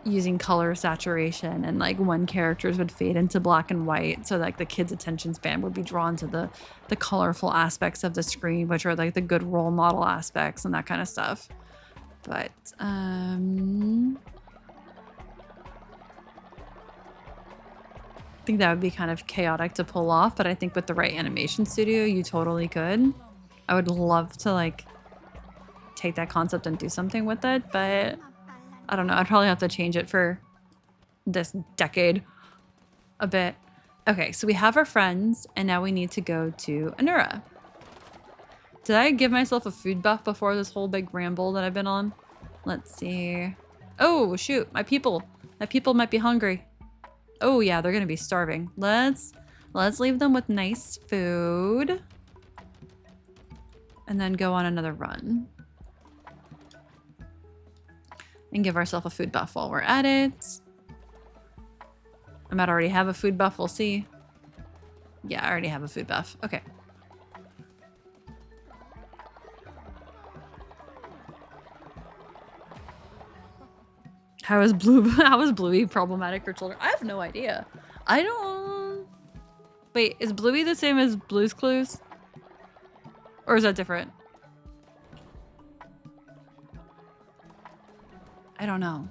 [SPEAKER 1] using color saturation, and like when characters would fade into black and white, so like the kids' attention span would be drawn to the colorful aspects of the screen, which are like the good role model aspects and that kind of stuff. But I think that would be kind of chaotic to pull off, but I think with the right animation studio you totally could. I would love to like take that concept and do something with it, but I don't know, I'd probably have to change it for this decade a bit. Okay, so we have our friends, and now we need to go to Anura. Did I give myself a food buff before this whole big ramble that I've been on? Let's see. Oh, shoot, my people might be hungry. Oh yeah, they're gonna be starving. Let's leave them with nice food and then go on another run. And give ourselves a food buff while we're at it. I might already have a food buff, we'll see. Yeah, I already have a food buff. Okay. How is Bluey problematic for children? I have no idea. I don't... Wait, is Bluey the same as Blue's Clues? Or is that different? I don't know.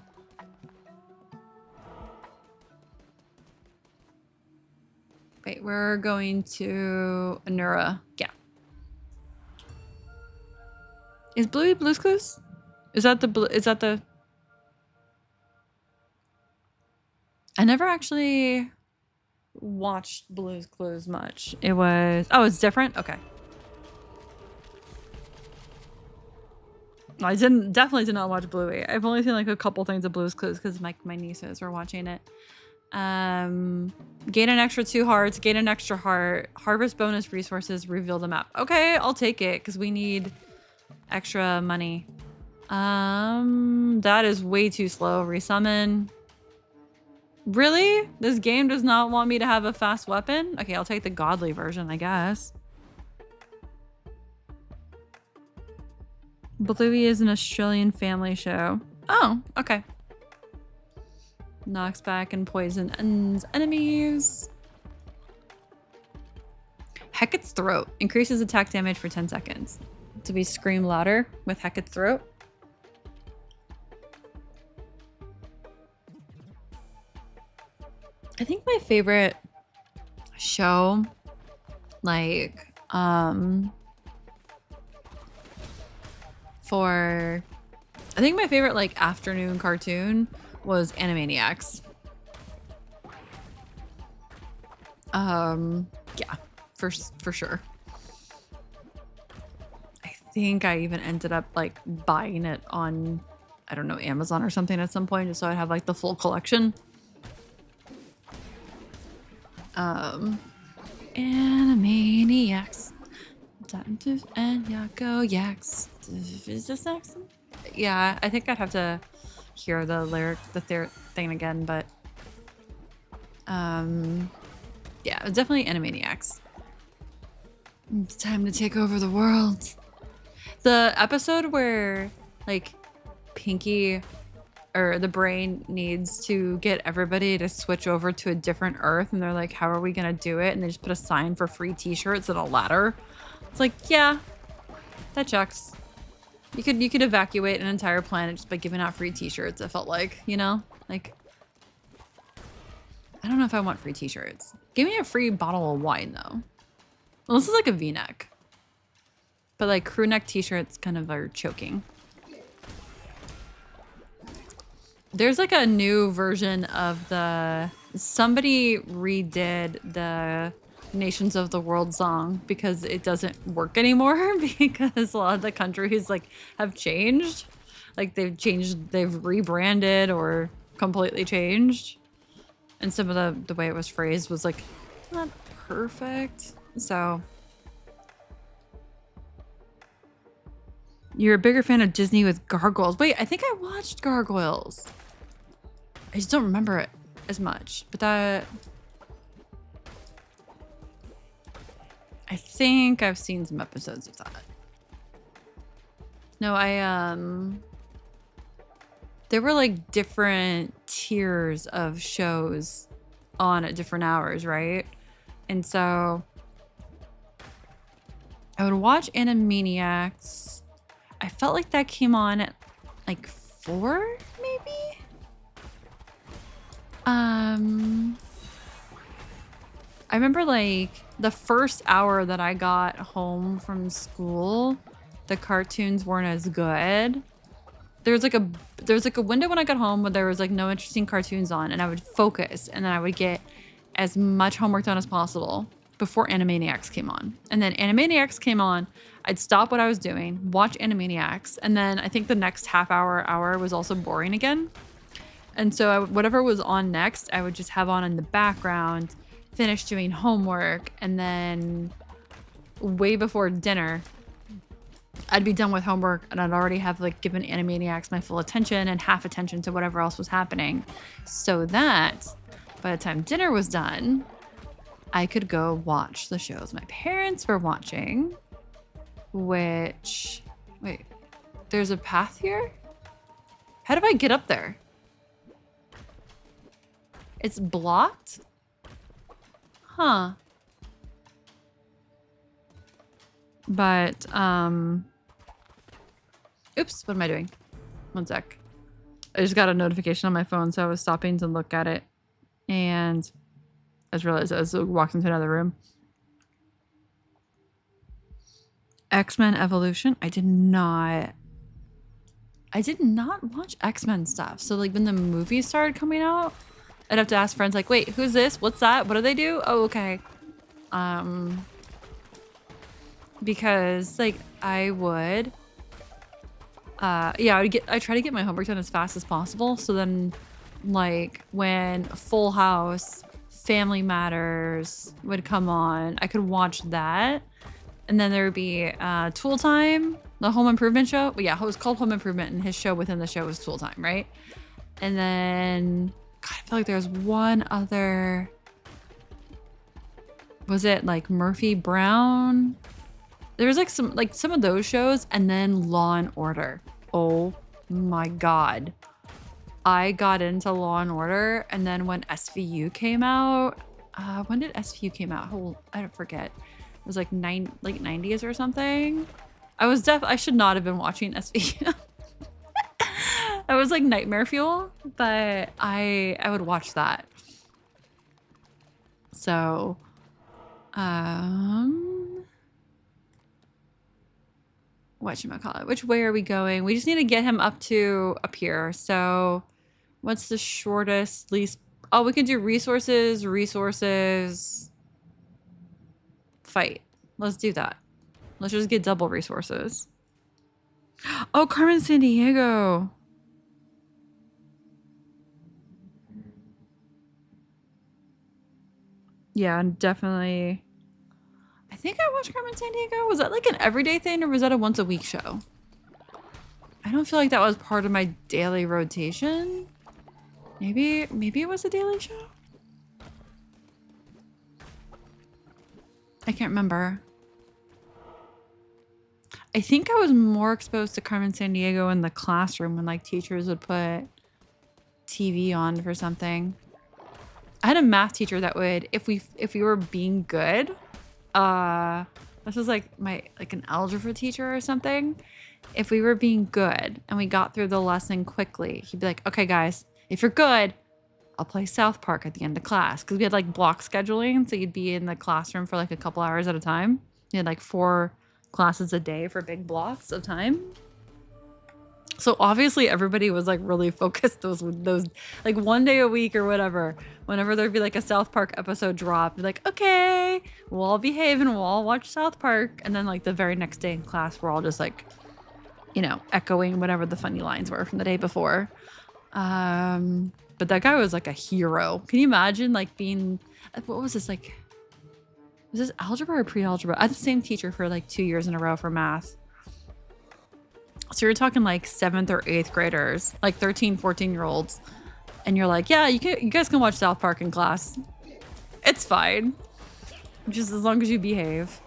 [SPEAKER 1] Wait, we're going to Anura. Yeah. Is Bluey Blue's Clues? Is that the... I never actually watched Blue's Clues much. It was... Oh, it's different? Okay. I definitely did not watch Bluey. I've only seen like a couple things of Blue's Clues because my nieces were watching it. Gain an extra 2 hearts, gain an extra heart, harvest bonus resources, reveal the map. Okay, I'll take it because we need extra money. That is way too slow. Resummon. Really? This game does not want me to have a fast weapon? Okay, I'll take the godly version, I guess. Bluey is an Australian family show. Oh, okay. Knocks back and poisons enemies. Hecate's Throat. Increases attack damage for 10 seconds. Do we scream louder with Hecate's Throat? I think my favorite show, like, I think my favorite like afternoon cartoon was Animaniacs. Yeah, for sure. I think I even ended up like buying it on, I don't know, Amazon or something at some point, just so I'd have like the full collection. Animaniacs. And Yako Yaks. Is this next? Yeah, I think I'd have to hear the lyric, the thing again, but yeah, definitely Animaniacs. It's time to take over the world. The episode where like Pinky or the brain needs to get everybody to switch over to a different Earth, and they're like, how are we gonna do it? And they just put a sign for free t-shirts and a ladder. It's like, yeah, that checks. You could evacuate an entire planet just by giving out free t-shirts, it felt like, you know? Like, I don't know if I want free t-shirts. Give me a free bottle of wine, though. Well, this is like a v-neck. But like crew neck t-shirts kind of are choking. There's like a new version of the... Somebody redid the Nations of the World song because it doesn't work anymore because a lot of the countries like have changed. Like they've rebranded or completely changed. And some of the way it was phrased was like not perfect. So you're a bigger fan of Disney with Gargoyles. Wait, I think I watched Gargoyles. I just don't remember it as much, but that... I think I've seen some episodes of that. No, there were like different tiers of shows on at different hours, right? And so I would watch Animaniacs. I felt like that came on at like 4, maybe? I remember like the first hour that I got home from school, the cartoons weren't as good. There was like a window when I got home where there was like no interesting cartoons on, and I would focus, and then I would get as much homework done as possible before Animaniacs came on. And then Animaniacs came on, I'd stop what I was doing, watch Animaniacs, and then I think the next hour was also boring again. And so whatever was on next, I would just have on in the background, finish doing homework, and then way before dinner, I'd be done with homework and I'd already have like given Animaniacs my full attention and half attention to whatever else was happening. So that by the time dinner was done, I could go watch the shows my parents were watching, which, wait, there's a path here? How do I get up there? It's blocked? Huh. But, oops, what am I doing? One sec. I just got a notification on my phone, so I was stopping to look at it. And I just realized I was walking into another room. X-Men Evolution? I did not watch X-Men stuff. So like when the movies started coming out, I'd have to ask friends like, wait, who's this? What's that? What do they do? Oh, okay. Because like I would, yeah, I try to get my homework done as fast as possible. So then like when Full House, Family Matters would come on, I could watch that. And then there would be Tool Time, the Home Improvement show. But yeah, it was called Home Improvement, and his show within the show was Tool Time, right? And then, God, I feel like there was one other. Was it like Murphy Brown? There was like some of those shows, and then Law and Order. Oh my God. I got into Law and Order, and then when SVU came out, when did SVU came out? I don't forget. It was like late 90s or something. I should not have been watching SVU. I was like nightmare fuel, but I would watch that. So, whatchamacallit? Which way are we going? We just need to get him up here. So, what's the shortest, least? Oh, we can do resources, fight. Let's do that. Let's just get double resources. Oh, Carmen Sandiego. Yeah, definitely. I think I watched Carmen Sandiego. Was that like an everyday thing, or was that a once a week show? I don't feel like that was part of my daily rotation. Maybe it was a daily show. I can't remember. I think I was more exposed to Carmen Sandiego in the classroom when like teachers would put TV on for something. I had a math teacher that would, if we were being good, this was like an algebra teacher or something. if we were being good and we got through the lesson quickly, he'd be like, okay, guys, if you're good, I'll play South Park at the end of class. Because we had like block scheduling. So you'd be in the classroom for like a couple hours at a time. You had like 4 classes a day for big blocks of time. So obviously everybody was like really focused those like one day a week or whatever. Whenever there'd be like a South Park episode drop, like, okay, we'll all behave and we'll all watch South Park. And then like the very next day in class, we're all just like, you know, echoing whatever the funny lines were from the day before. But that guy was like a hero. Can you imagine like being, what was this like? Was this algebra or pre-algebra? I had the same teacher for like 2 years in a row for math. So you're talking like 7th or 8th graders, like 13, 14-year-olds. And you're like, yeah, you guys can watch South Park in class. It's fine. Just as long as you behave.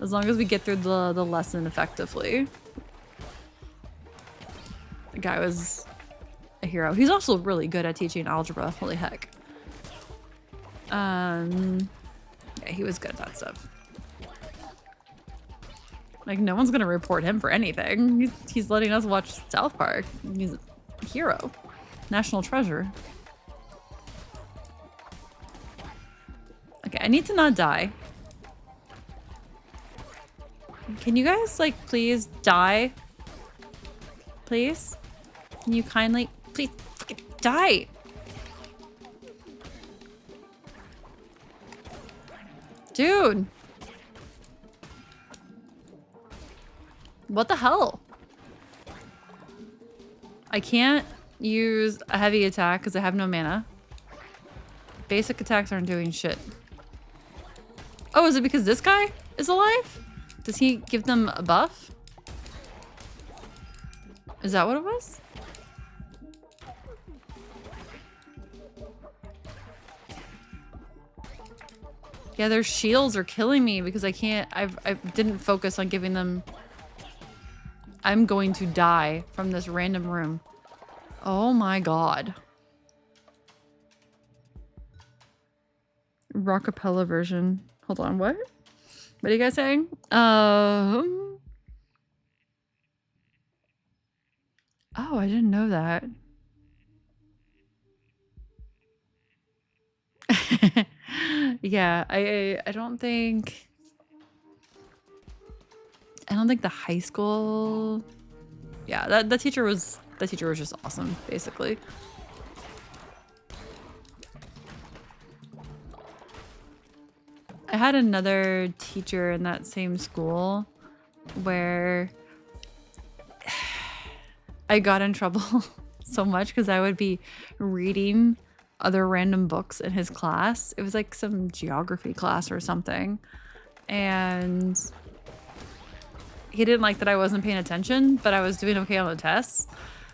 [SPEAKER 1] As long as we get through the lesson effectively. The guy was a hero. He's also really good at teaching algebra. Holy heck. Yeah, he was good at that stuff. Like, no one's gonna report him for anything. He's letting us watch South Park. He's a hero. National treasure. Okay, I need to not die. Can you guys, like, please die? Please? Can you kindly... Please, fucking die! Dude! What the hell? I can't use a heavy attack because I have no mana. Basic attacks aren't doing shit. Oh, is it because this guy is alive? Does he give them a buff? Is that what it was? Yeah, their shields are killing me because I can't... I didn't focus on giving them... I'm going to die from this random room. Oh my god. Rockapella version. Hold on, what? What are you guys saying? Oh, I didn't know that. Yeah, I don't think the high school. Yeah, that teacher was just awesome, basically. I had another teacher in that same school where I got in trouble so much because I would be reading other random books in his class. It was like some geography class or something. And he didn't like that I wasn't paying attention, but I was doing okay on the tests.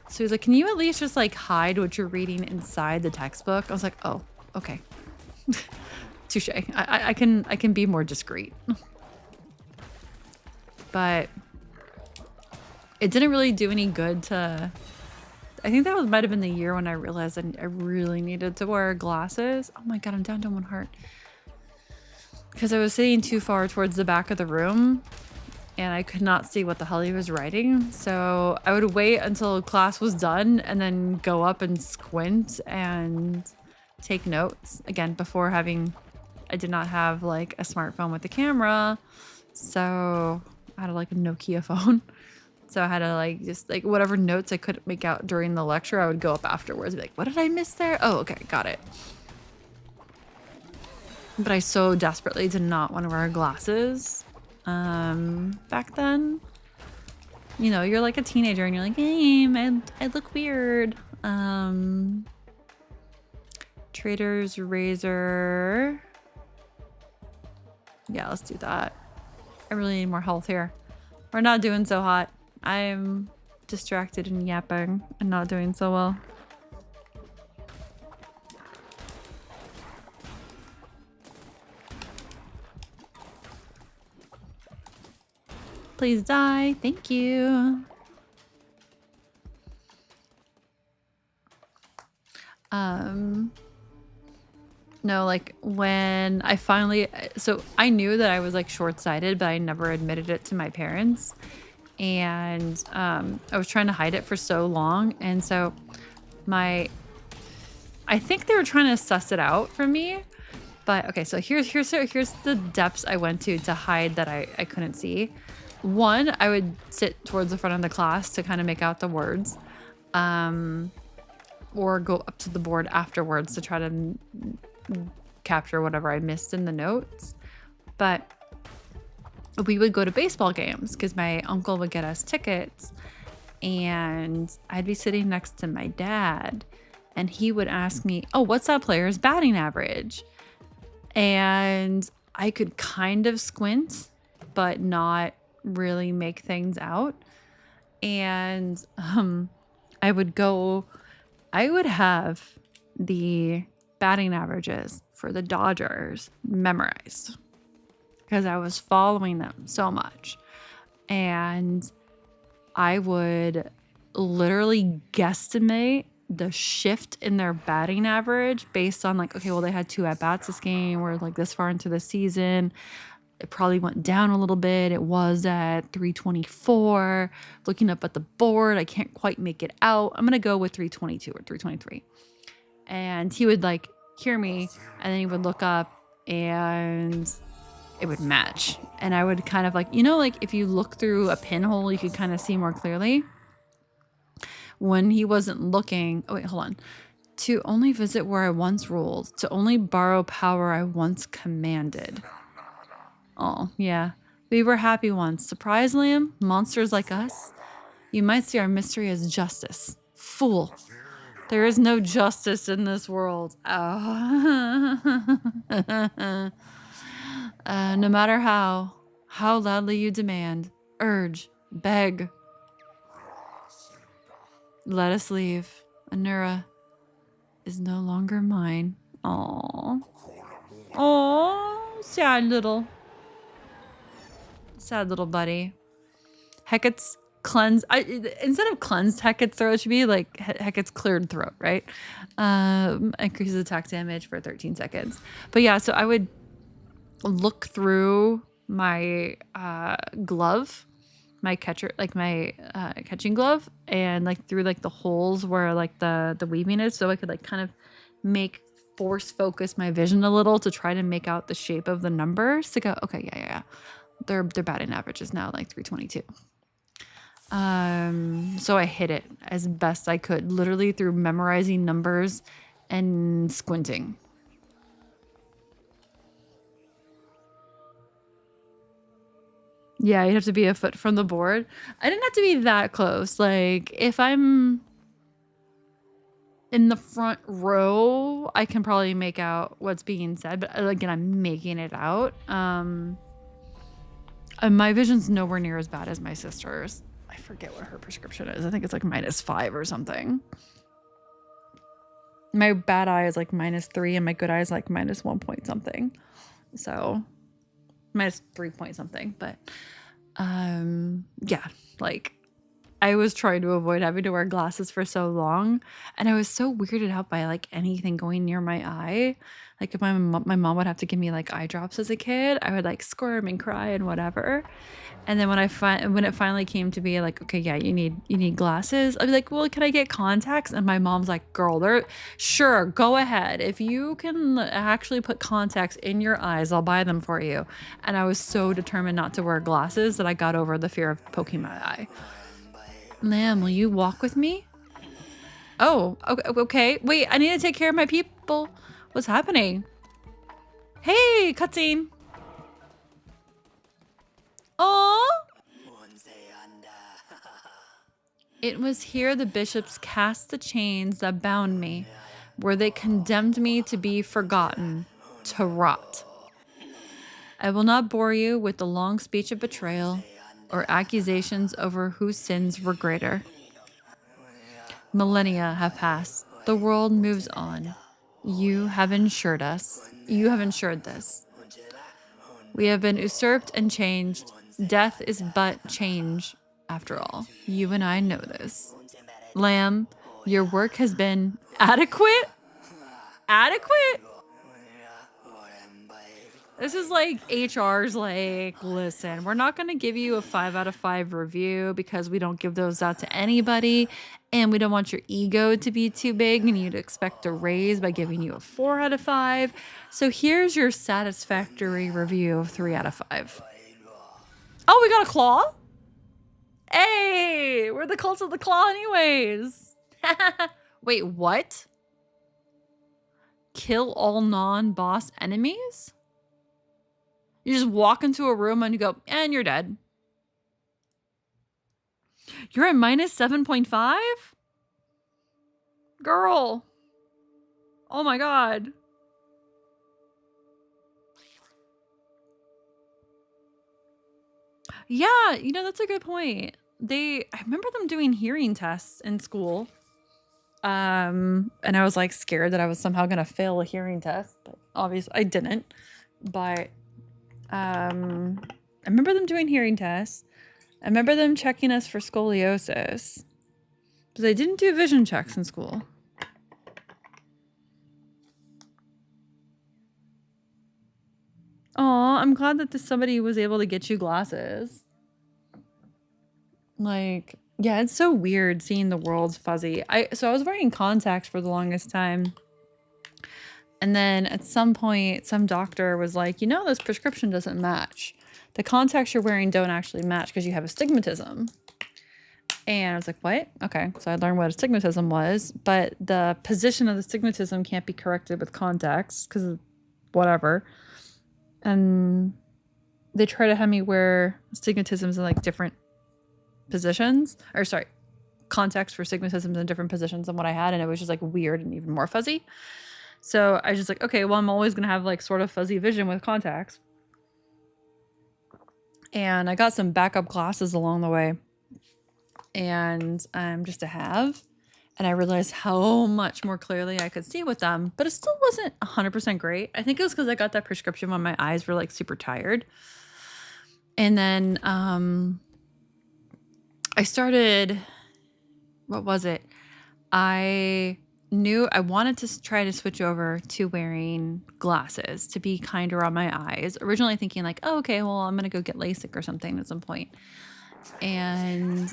[SPEAKER 1] So he was like, can you at least just like hide what you're reading inside the textbook? I was like, oh, okay. Touche. I can be more discreet. But it didn't really do any good to... I think that might have been the year when I realized I really needed to wear glasses. Oh my god, I'm down to 1 heart. Because I was sitting too far towards the back of the room and I could not see what the hell he was writing. So I would wait until class was done and then go up and squint and take notes. Again, before having... I did not have like a smartphone with a camera. So I had like a Nokia phone. So I had to like just like whatever notes I couldn't make out during the lecture, I would go up afterwards and be like, what did I miss there? Oh, okay, got it. But I so desperately did not want to wear glasses back then. You know, you're like a teenager and you're like, hey, I look weird. Trader's Razor. Yeah, let's do that. I really need more health here. We're not doing so hot. I'm distracted and yapping and not doing so well. Please die. Thank you. No, like when I finally, so I knew that I was like short-sighted, but I never admitted it to my parents. and I was trying to hide it for so long, and so I think they were trying to suss it out from me. But okay, so here's the depths I went to hide that I couldn't see. One, I would sit towards the front of the class to kind of make out the words, or go up to the board afterwards to try to capture whatever I missed in the notes. But we would go to baseball games because my uncle would get us tickets, and I'd be sitting next to my dad, and he would ask me, "Oh, what's that player's batting average?" And I could kind of squint, but not really make things out. And I would have the batting averages for the Dodgers memorized because I was following them so much. And I would literally guesstimate the shift in their batting average based on like, okay, well, they had 2 at-bats this game. We're like this far into the season. It probably went down a little bit. It was at 324. Looking up at the board, I can't quite make it out. I'm going to go with 322 or 323. And he would like hear me, and then he would look up and it would match. And I would kind of like, like if you look through a pinhole, you could kind of see more clearly. When he wasn't looking, oh wait, hold on. To only visit where I once ruled, to only borrow power I once commanded. Oh, yeah. We were happy once. Surprise, Liam? Monsters like us? You might see our mystery as justice. Fool. There is no justice in this world. Oh. No matter how loudly you demand, urge, beg, let us leave. Anura is no longer mine. Aww. Aww. Sad little buddy. Hecate's cleanse. Instead of cleansed Hecate's throat, it should be like Hecate's cleared throat, right? Increases attack damage for 13 seconds. But yeah, so I would look through my glove, my catcher, like my catching glove, and like through like the holes where like the weaving is, so I could like kind of force focus my vision a little to try to make out the shape of the numbers to go, okay, yeah. Their batting average is now like 322. So I hit it as best I could, literally through memorizing numbers and squinting. Yeah, you'd have to be a foot from the board. I didn't have to be that close. Like, if I'm in the front row, I can probably make out what's being said. But again, I'm making it out. My vision's nowhere near as bad as my sister's. I forget what her prescription is. I think it's like -5 or something. My bad eye is like -3 and my good eye is like -1 point something. So -3 point something. But yeah, like I was trying to avoid having to wear glasses for so long, and I was so weirded out by like anything going near my eye. Like if my mom would have to give me like eye drops as a kid, I would like squirm and cry and whatever. And then when it finally came to be like, okay, yeah, you need glasses, I'd be like, well, can I get contacts? And my mom's like, girl, sure, go ahead. If you can actually put contacts in your eyes, I'll buy them for you. And I was so determined not to wear glasses that I got over the fear of poking my eye. Lamb, will you walk with me? Oh, okay. Wait, I need to take care of my people. What's happening? Hey, cutscene. Oh. It was here the bishops cast the chains that bound me, where they condemned me to be forgotten, to rot. I will not bore you with the long speech of betrayal or accusations over whose sins were greater. Millennia have passed. The world moves on. You have ensured us. You have ensured this. We have been usurped and changed. Death is but change, after all. You and I know this. Lamb, your work has been adequate? Adequate? This is like HR's like, listen, we're not going to give you a 5 out of 5 review because we don't give those out to anybody. And we don't want your ego to be too big and you'd expect a raise by giving you a 4 out of 5. So here's your satisfactory review of 3 out of 5. Oh, we got a claw? Hey, we're the cult of the claw anyways. Wait, what? Kill all non-boss enemies? You just walk into a room and you go, and you're dead. You're at minus 7.5? Girl. Oh my god. Yeah, you know, that's a good point. I remember them doing hearing tests in school. And I was like scared that I was somehow gonna fail a hearing test, but obviously I didn't. But I remember them doing hearing tests. I remember them checking us for scoliosis. But they didn't do vision checks in school. Aw, I'm glad that somebody was able to get you glasses. Like, yeah, it's so weird seeing the world's fuzzy. So I was wearing contacts for the longest time. And then at some point, some doctor was like, you know, this prescription doesn't match. The contacts you're wearing don't actually match because you have astigmatism. And I was like, what? Okay. So I learned what astigmatism was, but the position of the astigmatism can't be corrected with contacts because whatever. And they try to have me wear astigmatisms in like different positions, or sorry, contacts for astigmatisms in different positions than what I had. And it was just like weird and even more fuzzy. So I was just like, okay, well, I'm always going to have like sort of fuzzy vision with contacts. And I got some backup glasses along the way. And just to have. And I realized how much more clearly I could see with them. But it still wasn't 100% great. I think it was because I got that prescription when my eyes were like super tired. And then I started, what was it? I knew I wanted to try to switch over to wearing glasses to be kinder on my eyes. Originally thinking like, oh, okay, well, I'm going to go get LASIK or something at some point. And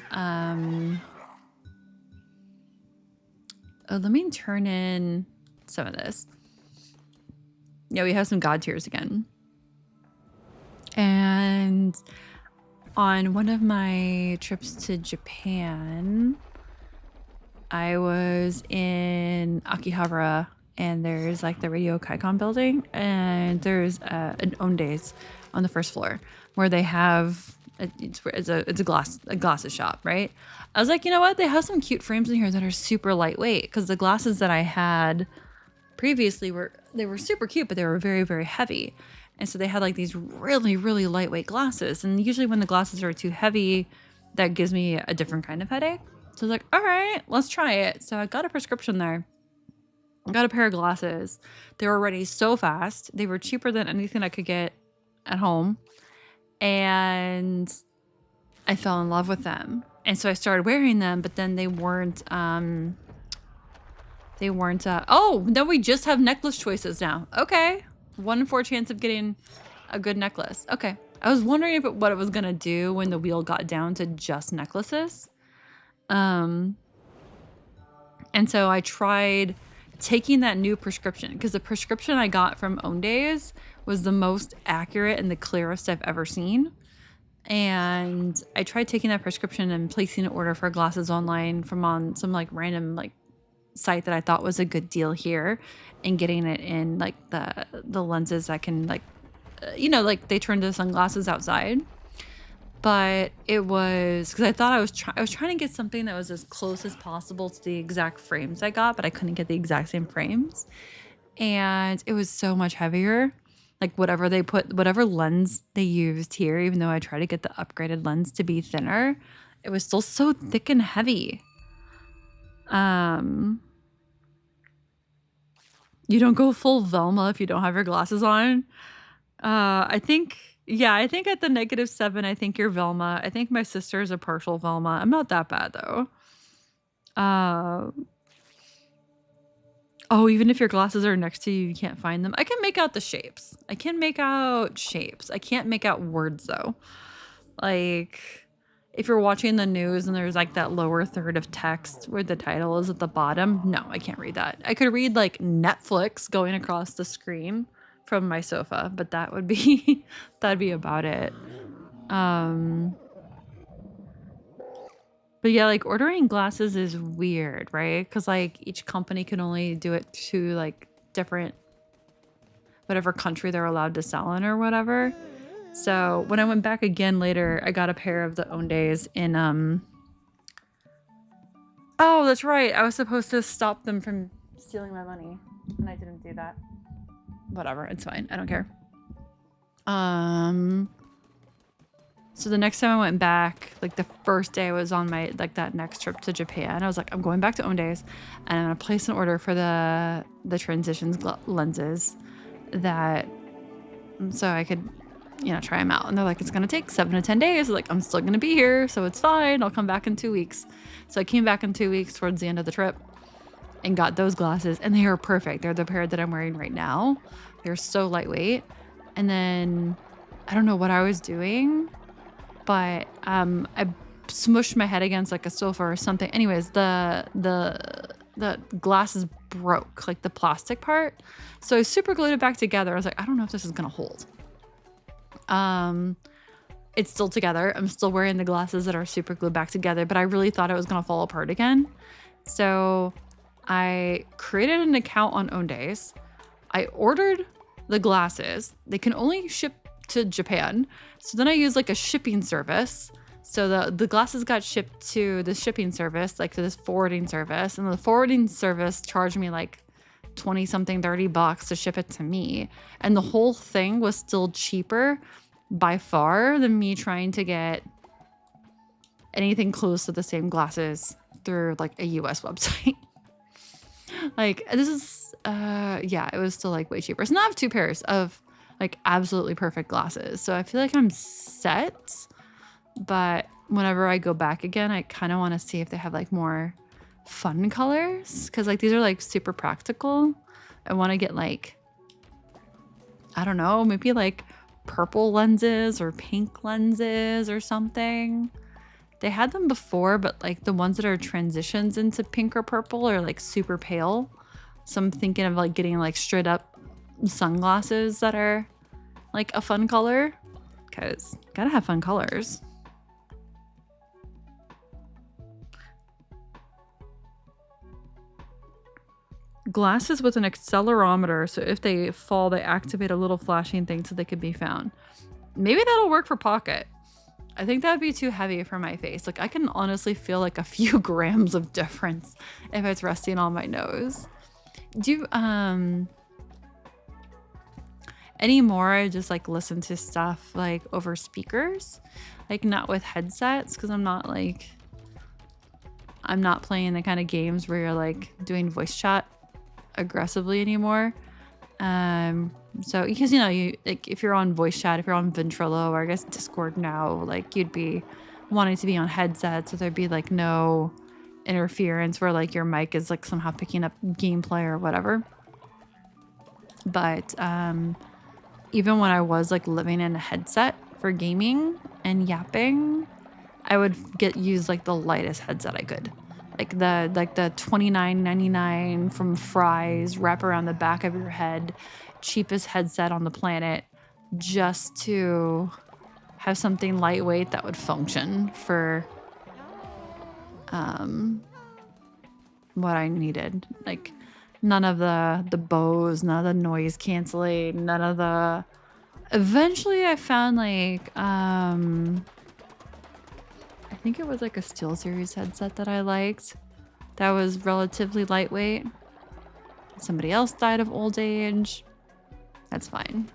[SPEAKER 1] let me turn in some of this. Yeah, we have some God tears again. And on one of my trips to Japan, I was in Akihabara, and there's like the Radio Kaikon building, and there's an Ondays on the first floor where they have it's a glasses shop, right? I was like, you know what? They have some cute frames in here that are super lightweight because the glasses that I had previously were super cute, but they were very, very heavy. And so they had like these really, really lightweight glasses. And usually when the glasses are too heavy, that gives me a different kind of headache. So I was like, all right, let's try it. So I got a prescription there. I got a pair of glasses. They were ready so fast. They were cheaper than anything I could get at home. And I fell in love with them. And so I started wearing them, but then they weren't, oh, no, we just have necklace choices now. Okay. 1 in 4 chance of getting a good necklace. Okay. I was wondering what it was going to do when the wheel got down to just necklaces. And so I tried taking that new prescription because the prescription I got from Ondays was the most accurate and the clearest I've ever seen. And I tried taking that prescription and placing an order for glasses online from on some like random like site that I thought was a good deal here, and getting it in like the lenses that can like, you know, like they turn the sunglasses outside. But it was because I thought I was trying to get something that was as close as possible to the exact frames I got, but I couldn't get the exact same frames. And it was so much heavier. Like whatever lens they used here, even though I tried to get the upgraded lens to be thinner, it was still so thick and heavy. You don't go full Velma if you don't have your glasses on. I think at the -7, I think you're Velma. I think my sister is a partial Velma. I'm not that bad though. Oh, even if your glasses are next to you, you can't find them. I can make out the shapes. I can make out shapes. I can't make out words though. Like if you're watching the news and there's like that lower third of text where the title is at the bottom, no, I can't read that. I could read like Netflix going across the screen from my sofa, but that would be that'd be about it. But yeah, like ordering glasses is weird, right? Because like each company can only do it to like different, whatever country they're allowed to sell in or whatever. So when I went back again later, I got a pair of the Ondays in, oh, that's right. I was supposed to stop them from stealing my money and I didn't do that. Whatever, it's fine. I don't care. So the next time I went back, like the first day I was on my, like that next trip to Japan, I was like, I'm going back to Ondays and I'm gonna place an order for the transitions lenses that, so I could, you know, try them out. And they're like, it's gonna take 7 to 10 days. Like, I'm still gonna be here, so it's fine. I'll come back in 2 weeks. So I came back in 2 weeks towards the end of the trip and got those glasses, and they are perfect. They're the pair that I'm wearing right now. They're so lightweight. And then I don't know what I was doing, but I smushed my head against like a sofa or something. Anyways, the glasses broke, like the plastic part. So I super glued it back together. I was like, I don't know if this is gonna hold. It's still together. I'm still wearing the glasses that are super glued back together, but I really thought it was gonna fall apart again. So I created an account on Ondays. I ordered the glasses. They can only ship to Japan. So then I used like a shipping service. So the glasses got shipped to the shipping service, like to this forwarding service. And the forwarding service charged me like 20 something, $30 to ship it to me. And the whole thing was still cheaper by far than me trying to get anything close to the same glasses through like a US website. Like this is, yeah, it was still like way cheaper. So now I have 2 pairs of like absolutely perfect glasses. So I feel like I'm set, but whenever I go back again, I kind of want to see if they have like more fun colors. Cause like these are like super practical. I want to get like, I don't know, maybe like purple lenses or pink lenses or something. They had them before, but like the ones that are transitions into pink or purple are like super pale. So I'm thinking of like getting like straight up sunglasses that are like a fun color, because gotta have fun colors. Glasses with an accelerometer, so if they fall, they activate a little flashing thing so they can be found. Maybe that'll work for pocket. I think that'd be too heavy for my face. Like I can honestly feel like a few grams of difference if it's resting on my nose. Do you, anymore, I just like listen to stuff like over speakers, like not with headsets, because I'm not playing the kind of games where you're like doing voice chat aggressively anymore. So because you know, you like if you're on voice chat, if you're on Ventrilo or I guess Discord now, like you'd be wanting to be on headsets, so there'd be like no interference where like your mic is like somehow picking up gameplay or whatever. But even when I was like living in a headset for gaming and yapping, I would use like the lightest headset I could. Like the $29.99 from Fry's, wrap around the back of your head, cheapest headset on the planet, just to have something lightweight that would function for what I needed. Like none of the Bose, none of the noise canceling, none of the. Eventually I found like I think it was like a SteelSeries headset that I liked that was relatively lightweight. Somebody else died of old age. That's fine.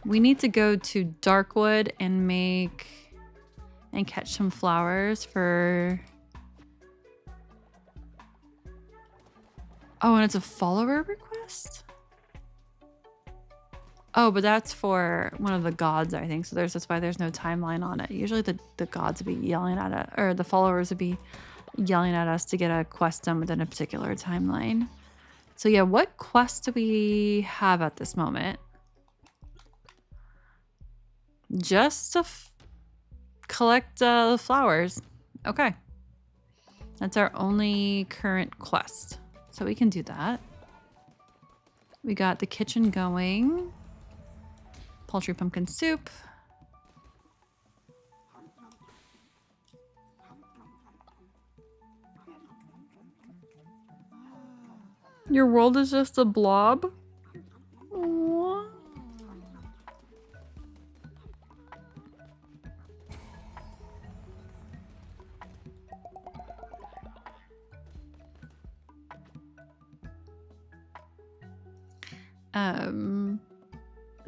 [SPEAKER 1] We need to go to Darkwood and catch some flowers for... Oh, and it's a follower request? Oh, but that's for one of the gods, I think. So that's why there's no timeline on it. Usually the gods would be yelling at it, or the followers would be yelling at us to get a quest done within a particular timeline. So yeah, what quest do we have at this moment? Just to collect flowers. Okay. That's our only current quest. So we can do that. We got the kitchen going. Poultry pumpkin soup. Your world is just a blob? Aww.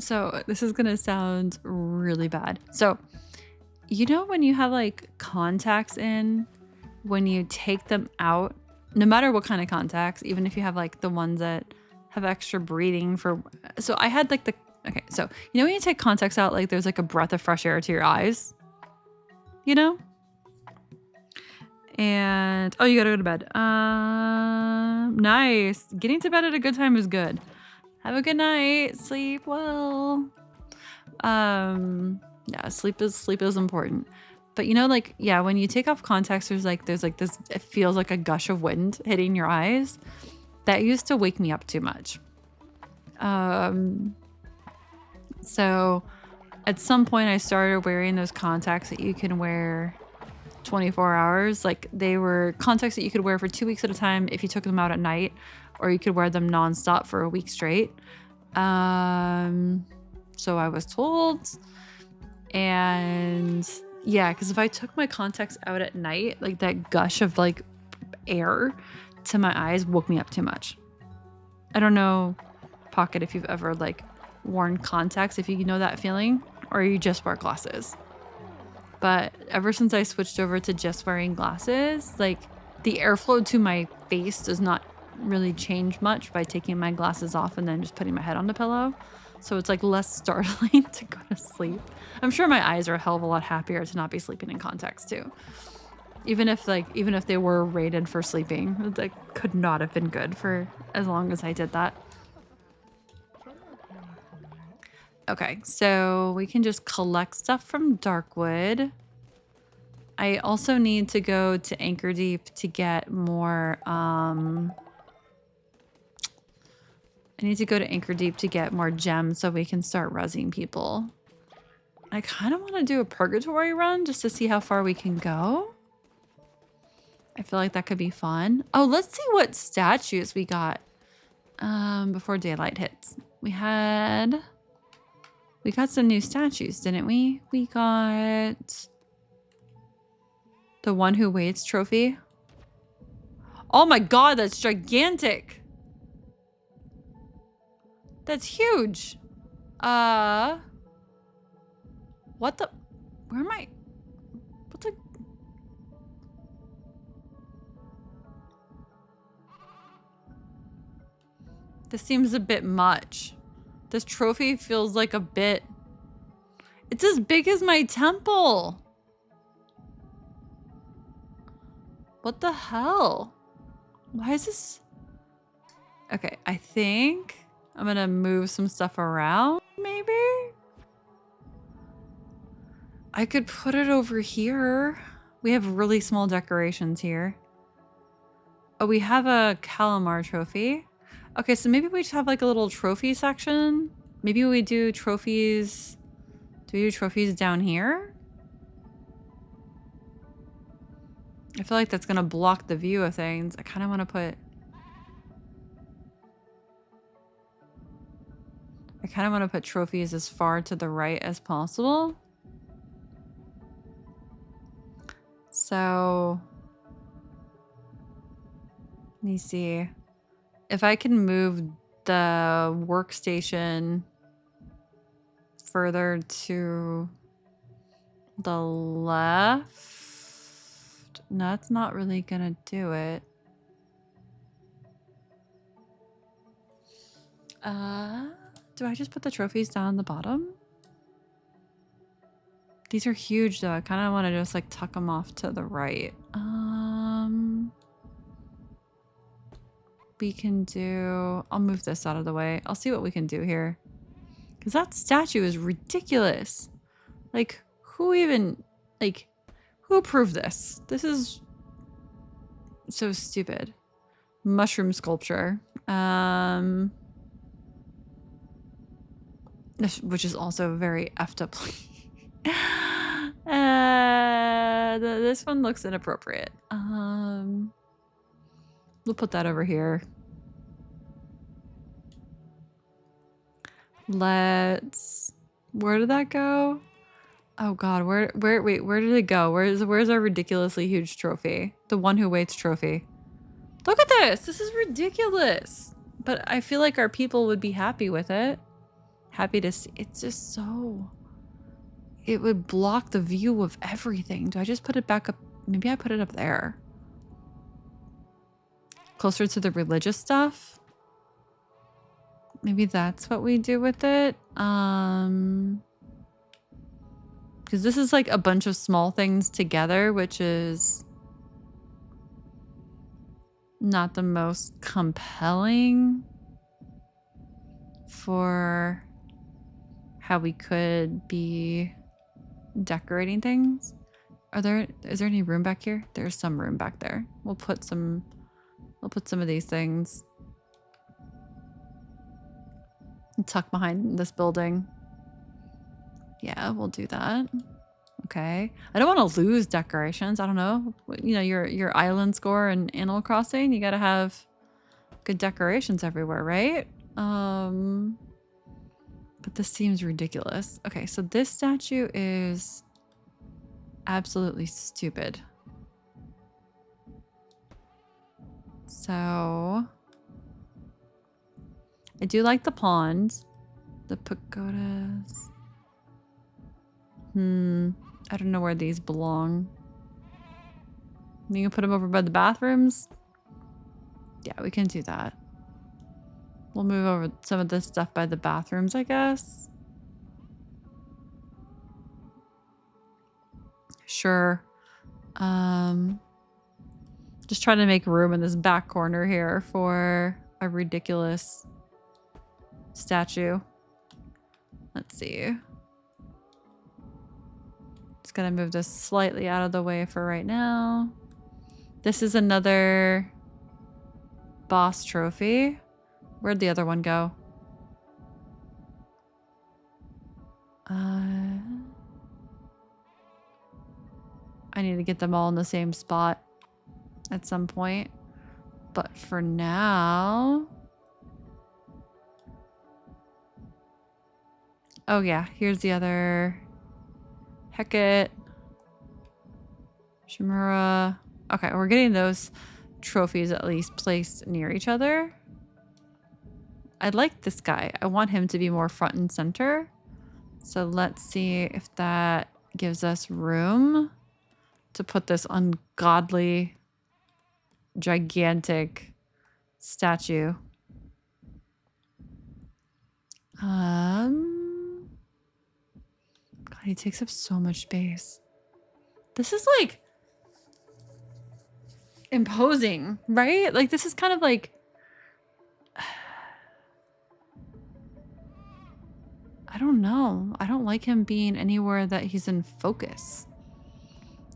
[SPEAKER 1] So this is gonna sound really bad. So, you know when you have like contacts in, when you take them out, no matter what kind of contacts, even if you have like the ones that have extra breathing for, so I had like okay, so you know when you take contacts out, like there's like a breath of fresh air to your eyes, you know? And, oh, you gotta go to bed. Nice. Getting to bed at a good time is good. Have a good night. Sleep well. Yeah, sleep is important. But you know, like, yeah, when you take off contacts, there's like this, it feels like a gush of wind hitting your eyes. That used to wake me up too much. So at some point I started wearing those contacts that you can wear 24 hours. Like they were contacts that you could wear for 2 weeks at a time if you took them out at night, or you could wear them nonstop for a week straight. So I was told, and yeah, because if I took my contacts out at night, like that gush of like air to my eyes woke me up too much. I don't know, Pocket, if you've ever like worn contacts, if you know that feeling, or you just wear glasses. But ever since I switched over to just wearing glasses, like the airflow to my face does not really change much by taking my glasses off and then just putting my head on the pillow. So it's like less startling to go to sleep. I'm sure my eyes are a hell of a lot happier to not be sleeping in contacts too. Even if they were rated for sleeping, that could not have been good for as long as I did that. Okay, so we can just collect stuff from Darkwood. I also need to go to Anchor Deep to get more, I need to go to Anchor Deep to get more gems so we can start rezzing people. I kind of want to do a purgatory run just to see how far we can go. I feel like that could be fun. Oh, let's see what statues we got before daylight hits. We got some new statues, didn't we? We got the One Who Waits trophy. Oh my god, that's gigantic. That's huge. What the? Where am I? What the? This seems a bit much. This trophy feels like a bit... It's as big as my temple. What the hell? Why is this... Okay, I think I'm gonna move some stuff around, maybe? I could put it over here. We have really small decorations here. Oh, we have a calamar trophy. Okay, so maybe we just have like a little trophy section. Maybe we do trophies. Do we do trophies down here? I feel like that's gonna block the view of things. I kind of want to put... trophies as far to the right as possible. So... let me see. If I can move the workstation further to the left, no, that's not really gonna do it. Do I just put the trophies down the bottom? These are huge though. I kind of want to just like tuck them off to the right. we can do... I'll move this out of the way. I'll see what we can do here. Because that statue is ridiculous. Like, who even... Like, who approved this? This is so stupid. Mushroom sculpture. Which is also very effed up. This one looks inappropriate. We'll put that over here. Let's... Where did that go? Oh god, wait, where did it go? Where's our ridiculously huge trophy? The one who waits trophy. Look at this! This is ridiculous! But I feel like our people would be happy with it. Happy to see. It's just so... It would block the view of everything. Do I just put it back up? Maybe I put it up there. Closer to the religious stuff? Maybe that's what we do with it. Because this is like a bunch of small things together, which is not the most compelling for how we could be decorating things. Is there any room back here? There's some room back there. We'll put some of these things tuck behind this building. Yeah, we'll do that. Okay. I don't want to lose decorations. I don't know. You know, your island score in Animal Crossing, you gotta have good decorations everywhere, right? But this seems ridiculous. Okay, so this statue is absolutely stupid. So I do like the pond, the pagodas. I don't know where these belong. You can put them over by the bathrooms. Yeah, we can do that. We'll move over some of this stuff by the bathrooms, I guess. Sure. Just trying to make room in this back corner here for a ridiculous statue. Let's see. Just gonna move this slightly out of the way for right now. This is another boss trophy. Where'd the other one go? I need to get them all in the same spot at some point. But for now... Oh yeah, here's the other... Hecate. Shimura. Okay, we're getting those trophies at least placed near each other. I like this guy. I want him to be more front and center. So let's see if that gives us room to put this ungodly, gigantic statue. God, he takes up so much space. This is like imposing, right? Like this is kind of like... I don't know. I don't like him being anywhere that he's in focus.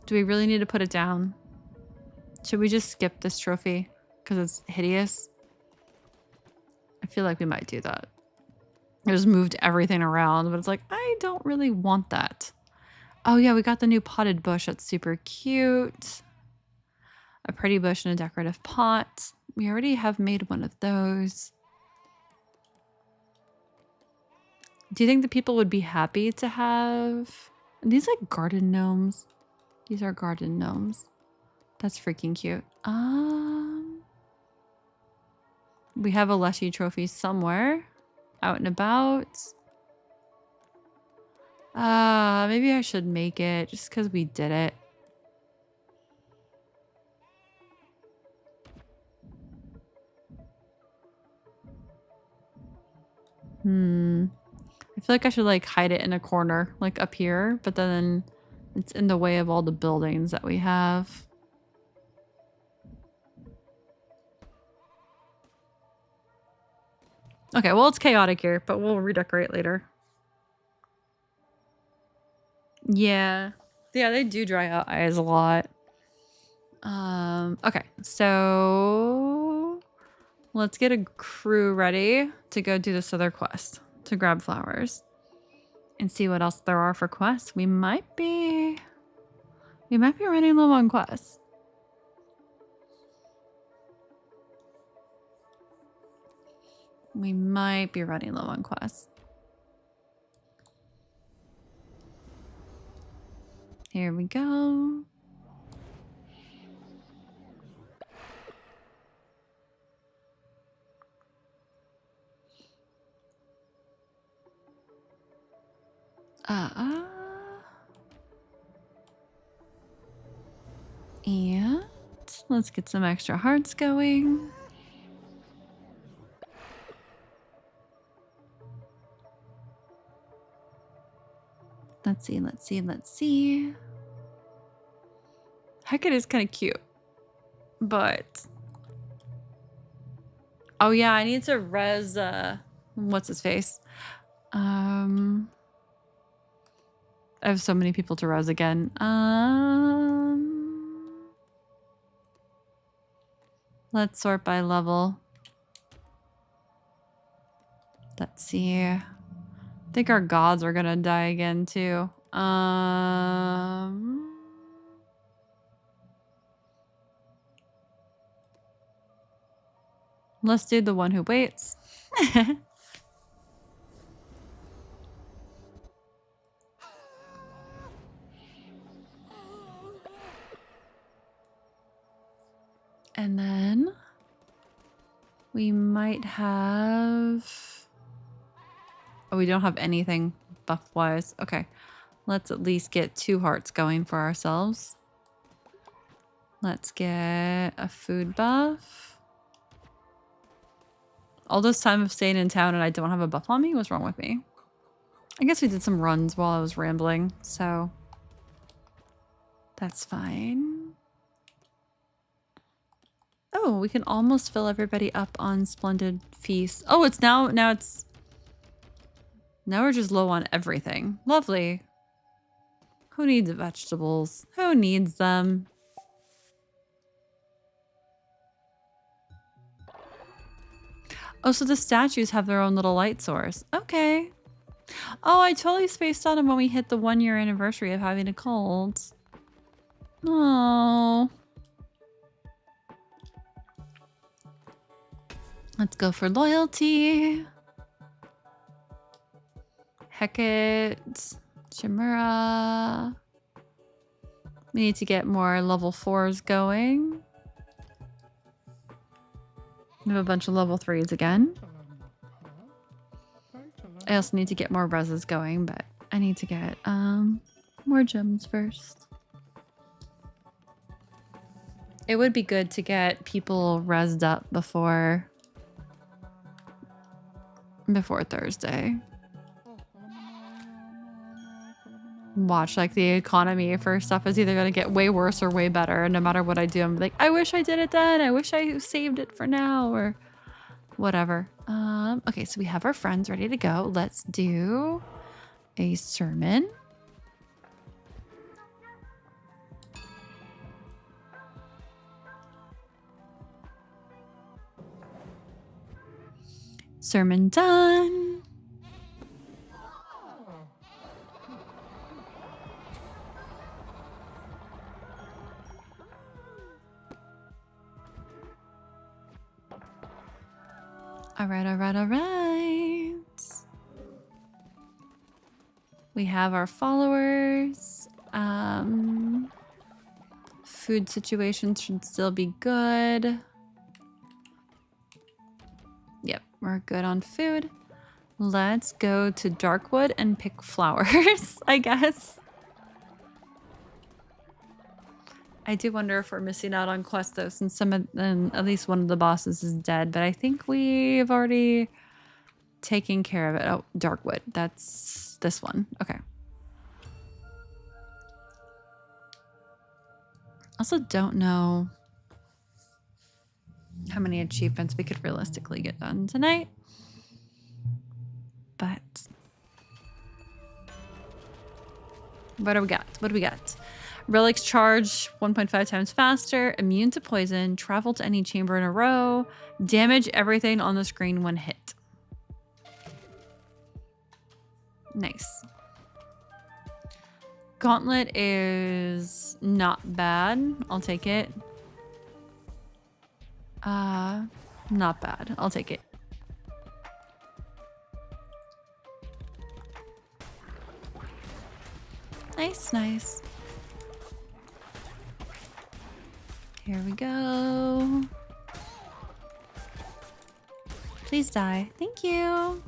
[SPEAKER 1] Do we really need to put it down? Should we just skip this trophy because it's hideous? I feel like we might do that. I just moved everything around, but it's like, I don't really want that. Oh yeah, we got the new potted bush. That's super cute. A pretty bush and a decorative pot. We already have made one of those. Do you think the people would be happy to have... Are these like garden gnomes? These are garden gnomes. That's freaking cute. We have a Leshy trophy somewhere. Out and about. Maybe I should make it just because we did it. I feel like I should like hide it in a corner, like up here, but then it's in the way of all the buildings that we have. Okay, well, it's chaotic here, but we'll redecorate later. Yeah. Yeah, they do dry out eyes a lot. Okay, so let's get a crew ready to go do this other quest to grab flowers and see what else there are for quests. We might be running low on quests. We might be running low on quests. Here we go. And let's get some extra hearts going. Let's see. Heck, it is kind of cute. But... oh yeah, I need to res, what's his face? I have so many people to res again. Let's sort by level. Let's see. I think our gods are gonna die again too. Let's do the one who waits. And then we might have... oh, we don't have anything buff-wise. Okay. Let's at least get 2 hearts going for ourselves. Let's get a food buff. All this time of staying in town and I don't have a buff on me? What's wrong with me? I guess we did some runs while I was rambling, so that's fine. Oh, we can almost fill everybody up on Splendid Feast. Oh, it's now we're just low on everything. Lovely. Who needs vegetables? Who needs them? Oh, so the statues have their own little light source. Okay. Oh, I totally spaced on them when we hit the 1-year anniversary of having a cold. Oh. Let's go for loyalty. Hecate. Chimera. We need to get more level 4s going. We have a bunch of level 3s again. I also need to get more reses going, but I need to get more gems first. It would be good to get people resed up before Thursday. Watch like the economy for stuff is either going to get way worse or way better. And no matter what I do, I'm like, I wish I did it then. I wish I saved it for now or whatever. Okay, so we have our friends ready to go. Let's do a sermon. Sermon done. All right. We have our followers. Food situation should still be good. Yep, we're good on food. Let's go to Darkwood and pick flowers, I guess. I do wonder if we're missing out on quests though, since at least one of the bosses is dead, but I think we've already taken care of it. Oh, Darkwood. That's this one. Okay. Also don't know how many achievements we could realistically get done tonight. What do we got? What do we got? Relics charge 1.5 times faster, immune to poison, travel to any chamber in a row, damage everything on the screen when hit. Nice. Gauntlet is not bad. I'll take it. Not bad. I'll take it. Nice, nice. Here we go. Please die. Thank you.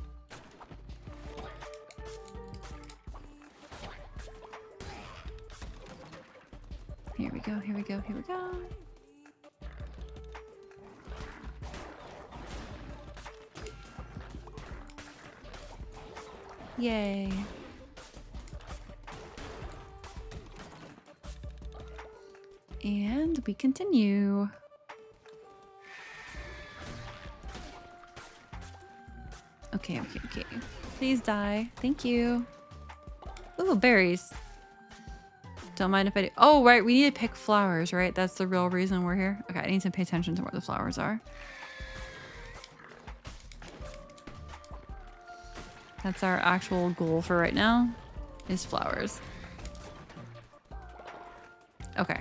[SPEAKER 1] Here we go, here we go, here we go. Yay. And we continue. Okay, okay, okay. Please die. Thank you. Ooh, berries. Don't mind if I do. Oh, right. We need to pick flowers, right? That's the real reason we're here. Okay, I need to pay attention to where the flowers are. That's our actual goal for right now, is flowers. Okay.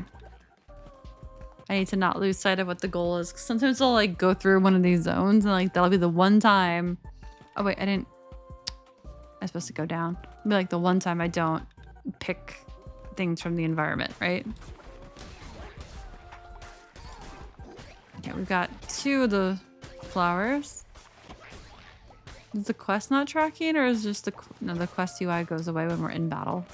[SPEAKER 1] I need to not lose sight of what the goal is. Sometimes I'll like go through one of these zones and like that'll be the one time. Oh wait, I'm supposed to go down. It'll be like the one time I don't pick things from the environment, right? Okay, we've got 2 of the flowers. Is the quest not tracking, or is just the quest UI goes away when we're in battle?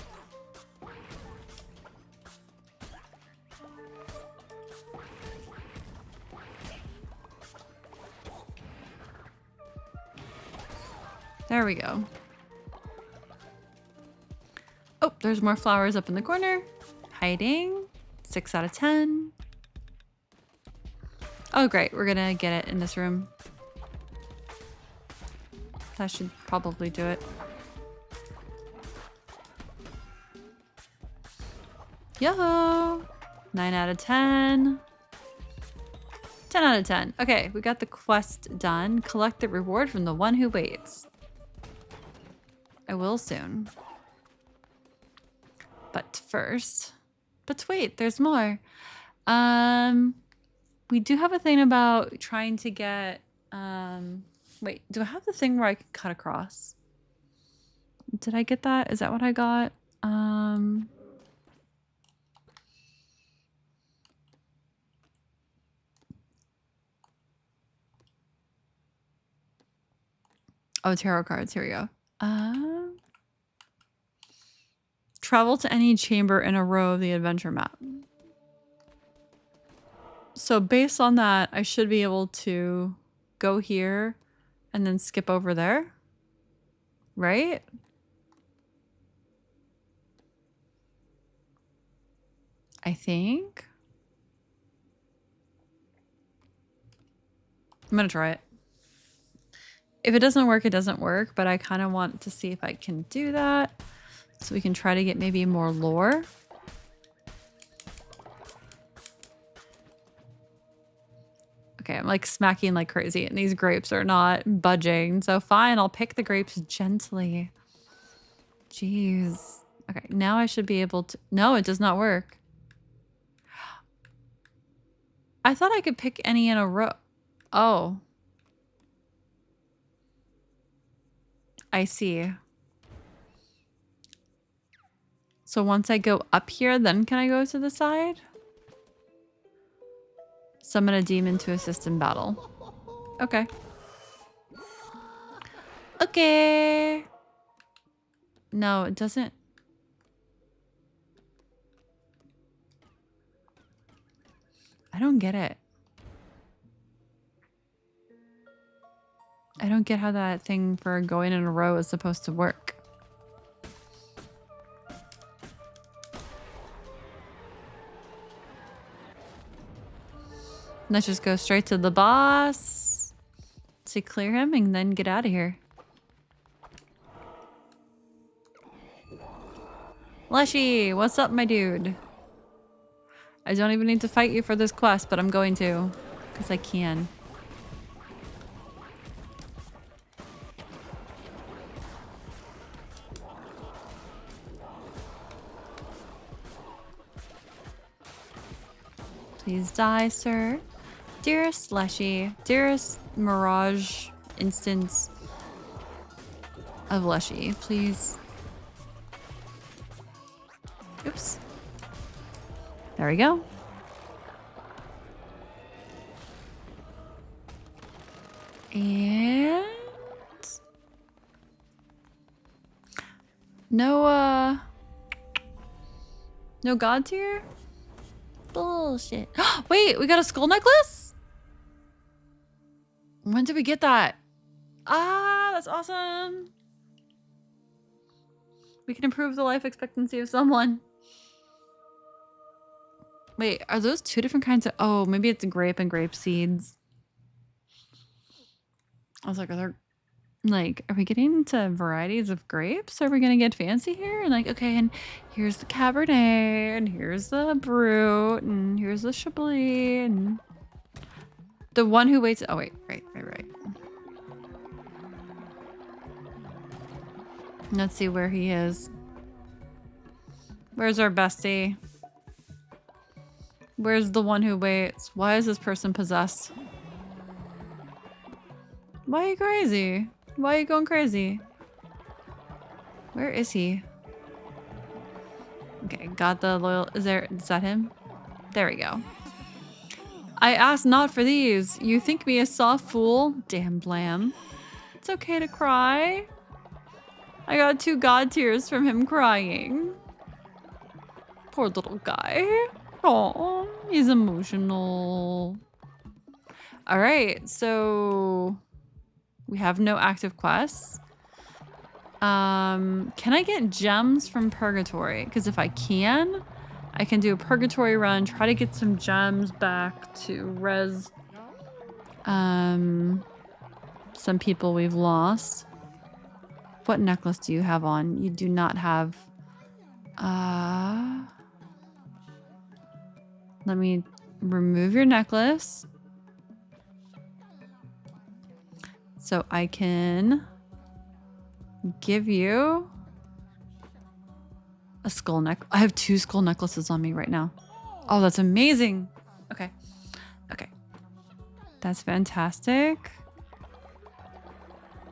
[SPEAKER 1] There we go. Oh, there's more flowers up in the corner. Hiding. 6 out of 10. Oh, great. We're gonna get it in this room. That should probably do it. Yo! 9 out of 10. 10 out of 10. Okay, we got the quest done. Collect the reward from the one who waits. I will soon. But first... But wait, there's more. We do have a thing about trying to get... Wait, do I have the thing where I can cut across? Did I get that? Is that what I got? Oh, tarot cards. Here we go. Travel to any chamber in a row of the adventure map. So based on that, I should be able to go here and then skip over there, right? I think. I'm gonna try it. If it doesn't work, it doesn't work, but I kind of want to see if I can do that so we can try to get maybe more lore. Okay, I'm like smacking like crazy and these grapes are not budging. So fine, I'll pick the grapes gently. Jeez. Okay, now I should be able to... No, it does not work. I thought I could pick any in a row. Oh. I see. So once I go up here, then can I go to the side? Summon a demon to assist in battle. Okay. Okay. No, it doesn't. I don't get it. I don't get how that thing for going in a row is supposed to work. Let's just go straight to the boss to clear him and then get out of here. Leshy, what's up, my dude? I don't even need to fight you for this quest, but I'm going to. Because I can. Please die, sir. Dearest Leshy, dearest Mirage instance of Leshy, please. Oops. There we go. And no god tier? Bullshit. Wait, we got a skull necklace? When did we get that? Ah, that's awesome. We can improve the life expectancy of someone. Wait, are those two different kinds of... Oh, maybe it's grape and grape seeds. I was like, are we getting into varieties of grapes? Are we going to get fancy here? And like, okay, and here's the Cabernet, and here's the Brut, and here's the Chablis, and... The one who waits... Oh, wait, right. Let's see where he is. Where's our bestie? Where's the one who waits? Why is this person possessed? Why are you crazy? Why are you going crazy? Where is he? Okay, got the loyal... Is that him? There we go. I asked not for these. You think me a soft fool? Damn blam. It's okay to cry. I got 2 god tears from him crying. Poor little guy. Oh, he's emotional. All right, so we have no active quests. Can I get gems from Purgatory? Because if I can do a Purgatory run, try to get some gems back to res some people we've lost. What necklace do you have on? You do not have... Let me remove your necklace. So I can give you a skull neck. I have 2 skull necklaces on me right now. Oh, that's amazing. Okay. Okay. That's fantastic.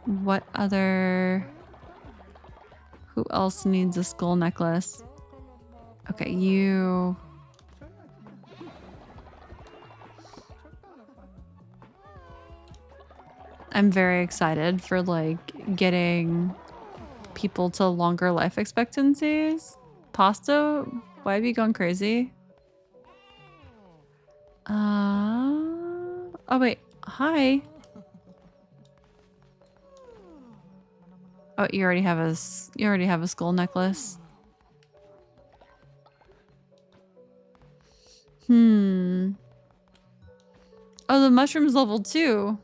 [SPEAKER 1] What other... Who else needs a skull necklace? Okay, you... I'm very excited for like getting people to longer life expectancies. Pasta, why have you gone crazy? Oh wait, hi. Oh, you already have a skull necklace. Oh, the mushroom's level 2.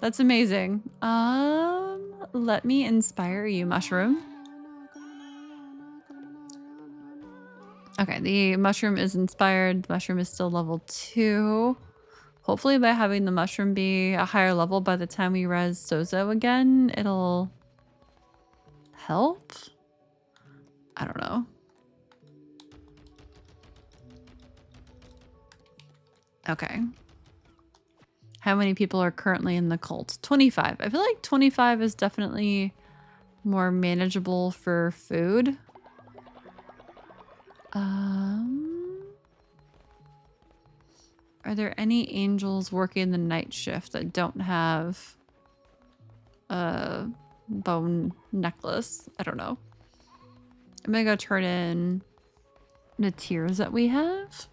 [SPEAKER 1] That's amazing. Let me inspire you, mushroom. Okay, the mushroom is inspired. The mushroom is still level 2. Hopefully by having the mushroom be a higher level by the time we res Sozo again, it'll help? I don't know. Okay. How many people are currently in the cult? 25. I feel like 25 is definitely more manageable for food. Are there any angels working the night shift that don't have a bone necklace? I don't know. I'm gonna go turn in the tiers that we have.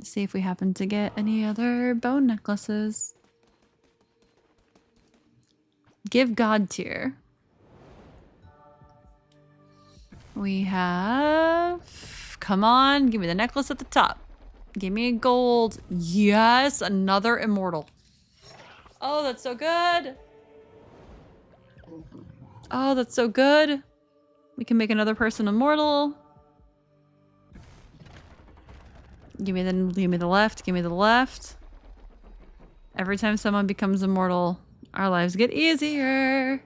[SPEAKER 1] See if we happen to get any other bone necklaces. Give God tier. We have... Come on, give me the necklace at the top. Give me gold. Yes, another immortal. Oh, that's so good. Oh, that's so good. We can make another person immortal. Give me the left. Give me the left. Every time someone becomes immortal, our lives get easier.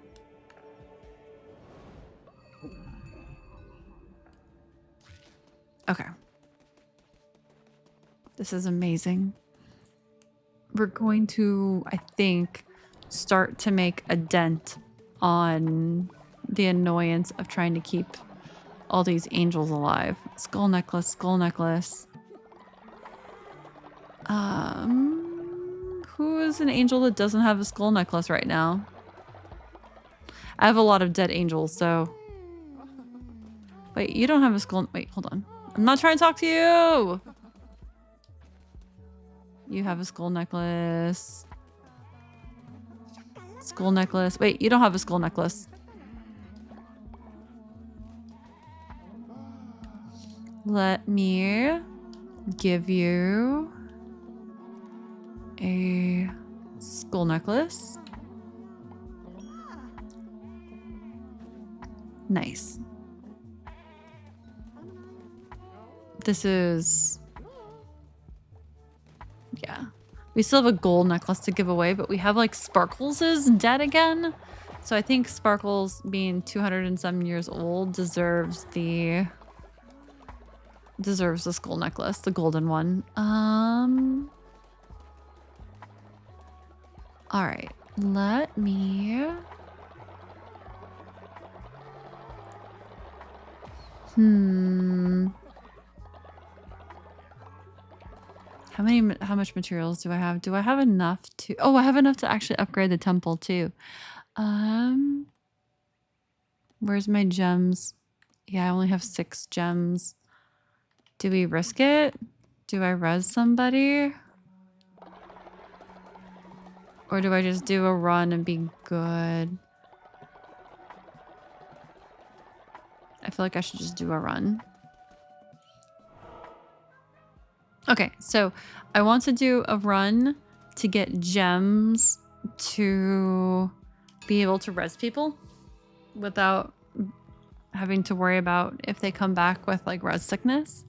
[SPEAKER 1] Okay. This is amazing. We're going to, I think, start to make a dent on the annoyance of trying to keep all these angels alive. Skull necklace, skull necklace. Who is an angel that doesn't have a skull necklace right now? I have a lot of dead angels, so... Wait, you don't have a skull... Wait, hold on. I'm not trying to talk to you! You have a skull necklace. Skull necklace. Wait, you don't have a skull necklace. Let me give you a skull necklace. Nice. This is... Yeah. We still have a gold necklace to give away, but we have like Sparkles is dead again. So I think Sparkles, being 200 and some years old, deserves the skull necklace, the golden one. All right, let me... How much materials do I have? Do I have enough to... Oh, I have enough to actually upgrade the temple too. Where's my gems? Yeah, I only have 6 gems. Do we risk it? Do I res somebody? Or do I just do a run and be good? I feel like I should just do a run. Okay, so I want to do a run to get gems to be able to res people without having to worry about if they come back with like res sickness.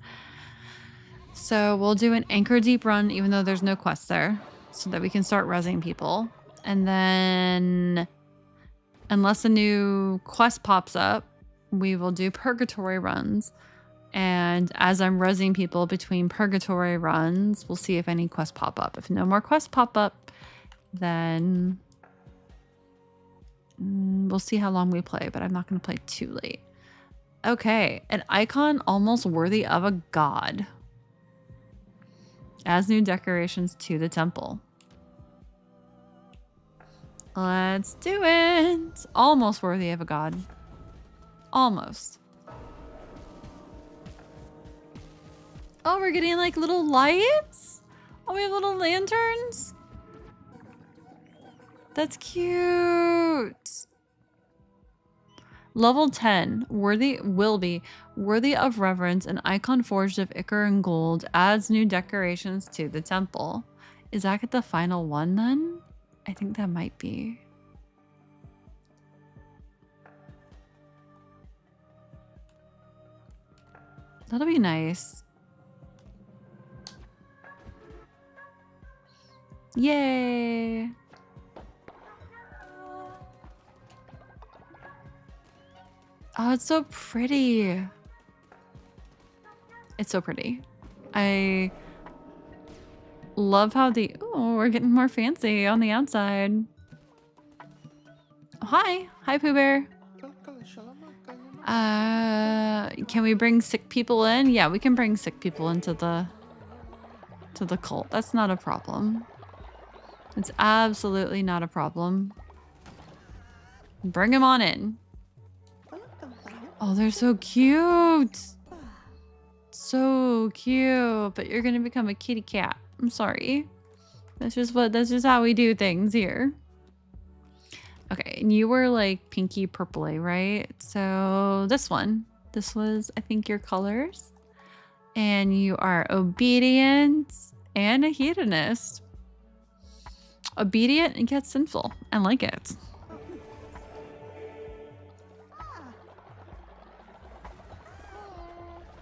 [SPEAKER 1] So we'll do an anchor deep run even though there's no quest there so that we can start resing people. And then unless a new quest pops up, we will do purgatory runs. And as I'm resing people between purgatory runs, we'll see if any quests pop up. If no more quests pop up, then we'll see how long we play, but I'm not going to play too late. Okay, an icon almost worthy of a god. As new decorations to the temple. Let's do it. Almost worthy of a god. Almost. Oh, we're getting like little lights? Oh, we have little lanterns? That's cute. Level 10, will be worthy of reverence, an icon forged of ichor and gold adds new decorations to the temple. Is that the final one then? I think that might be. That'll be nice. Yay! Oh, it's so pretty. It's so pretty. I love how oh, we're getting more fancy on the outside. Oh, hi. Hi, Pooh Bear. Can we bring sick people in? Yeah, we can bring sick people into the cult. That's not a problem. It's absolutely not a problem. Bring them on in. Oh, they're so cute. So cute. But you're gonna become a kitty cat. I'm sorry. That's just how we do things here. Okay, and you were like pinky purpley, right? So this one. This was, I think, your colors. And you are obedient and a hedonist. Obedient and yet sinful. I like it.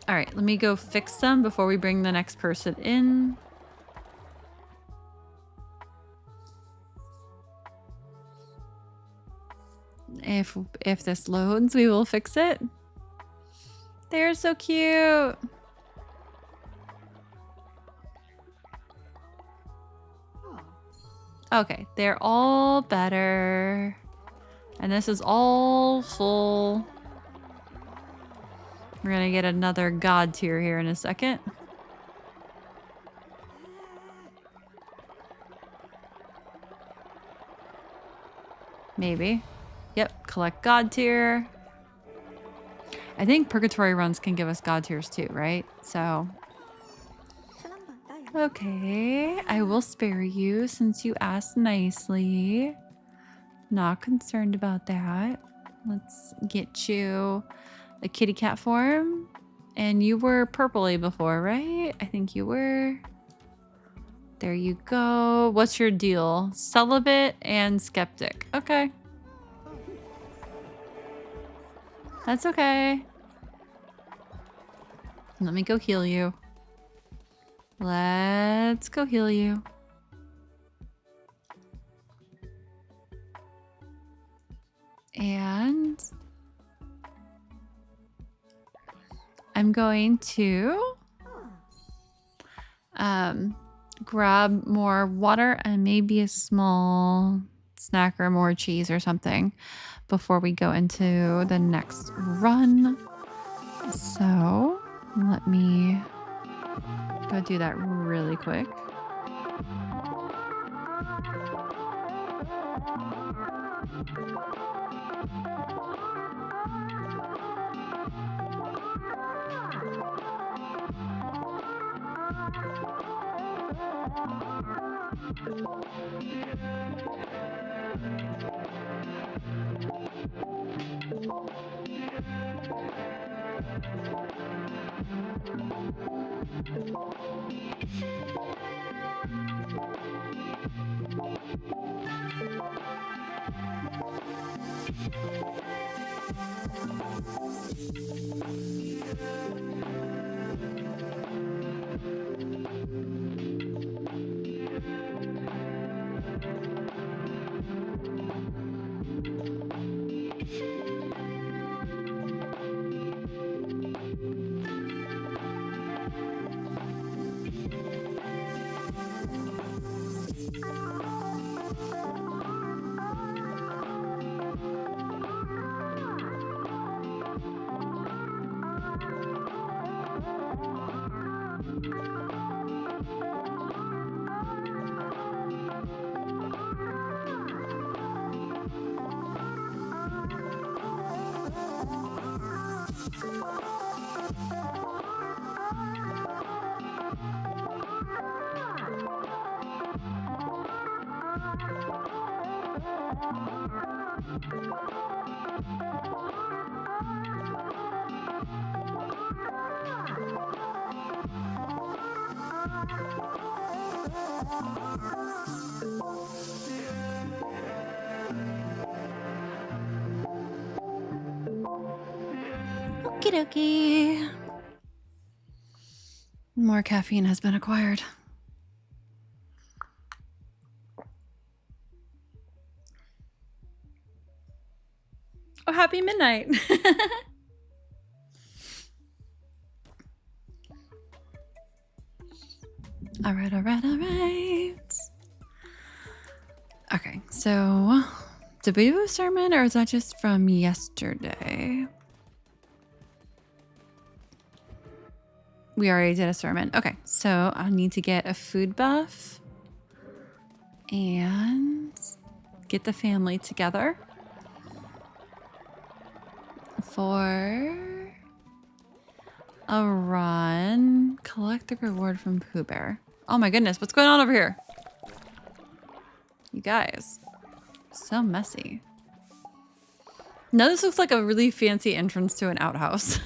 [SPEAKER 1] All right, let me go fix them before we bring the next person in. If this loads, we will fix it. They're so cute. Okay, they're all better. And this is all full. We're gonna get another god tier here in a second. Maybe. Yep, collect god tier. I think purgatory runs can give us god tiers too, right? So... Okay, I will spare you since you asked nicely. Not concerned about that. Let's get you a kitty cat form. And you were purpley before, right? I think you were. There you go. What's your deal? Celibate and skeptic. Okay. That's okay. Let me go heal you. Let's go heal you. And I'm going to grab more water and maybe a small snack or more cheese or something before we go into the next run. So let me go do that really quick. Okie dokie. More caffeine has been acquired. Oh, happy midnight. All right, all right, all right. Okay, so did we do a sermon or is that just from yesterday? We already did a sermon. Okay, so I need to get a food buff and get the family together for a run. Collect the reward from Pooh Bear. Oh my goodness, what's going on over here? You guys, so messy. Now this looks like a really fancy entrance to an outhouse.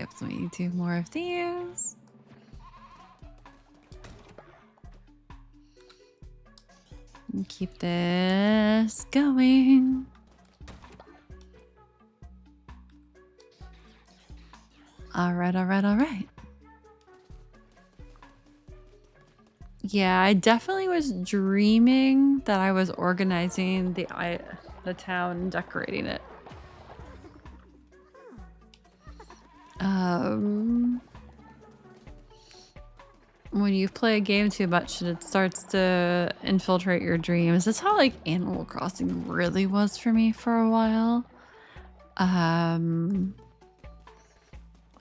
[SPEAKER 1] Oops, let me do more of these. And keep this going. All right, all right, all right. Yeah, I definitely was dreaming that I was organizing the town and decorating it. When you play a game too much, it starts to infiltrate your dreams. That's how like Animal Crossing really was for me for a while.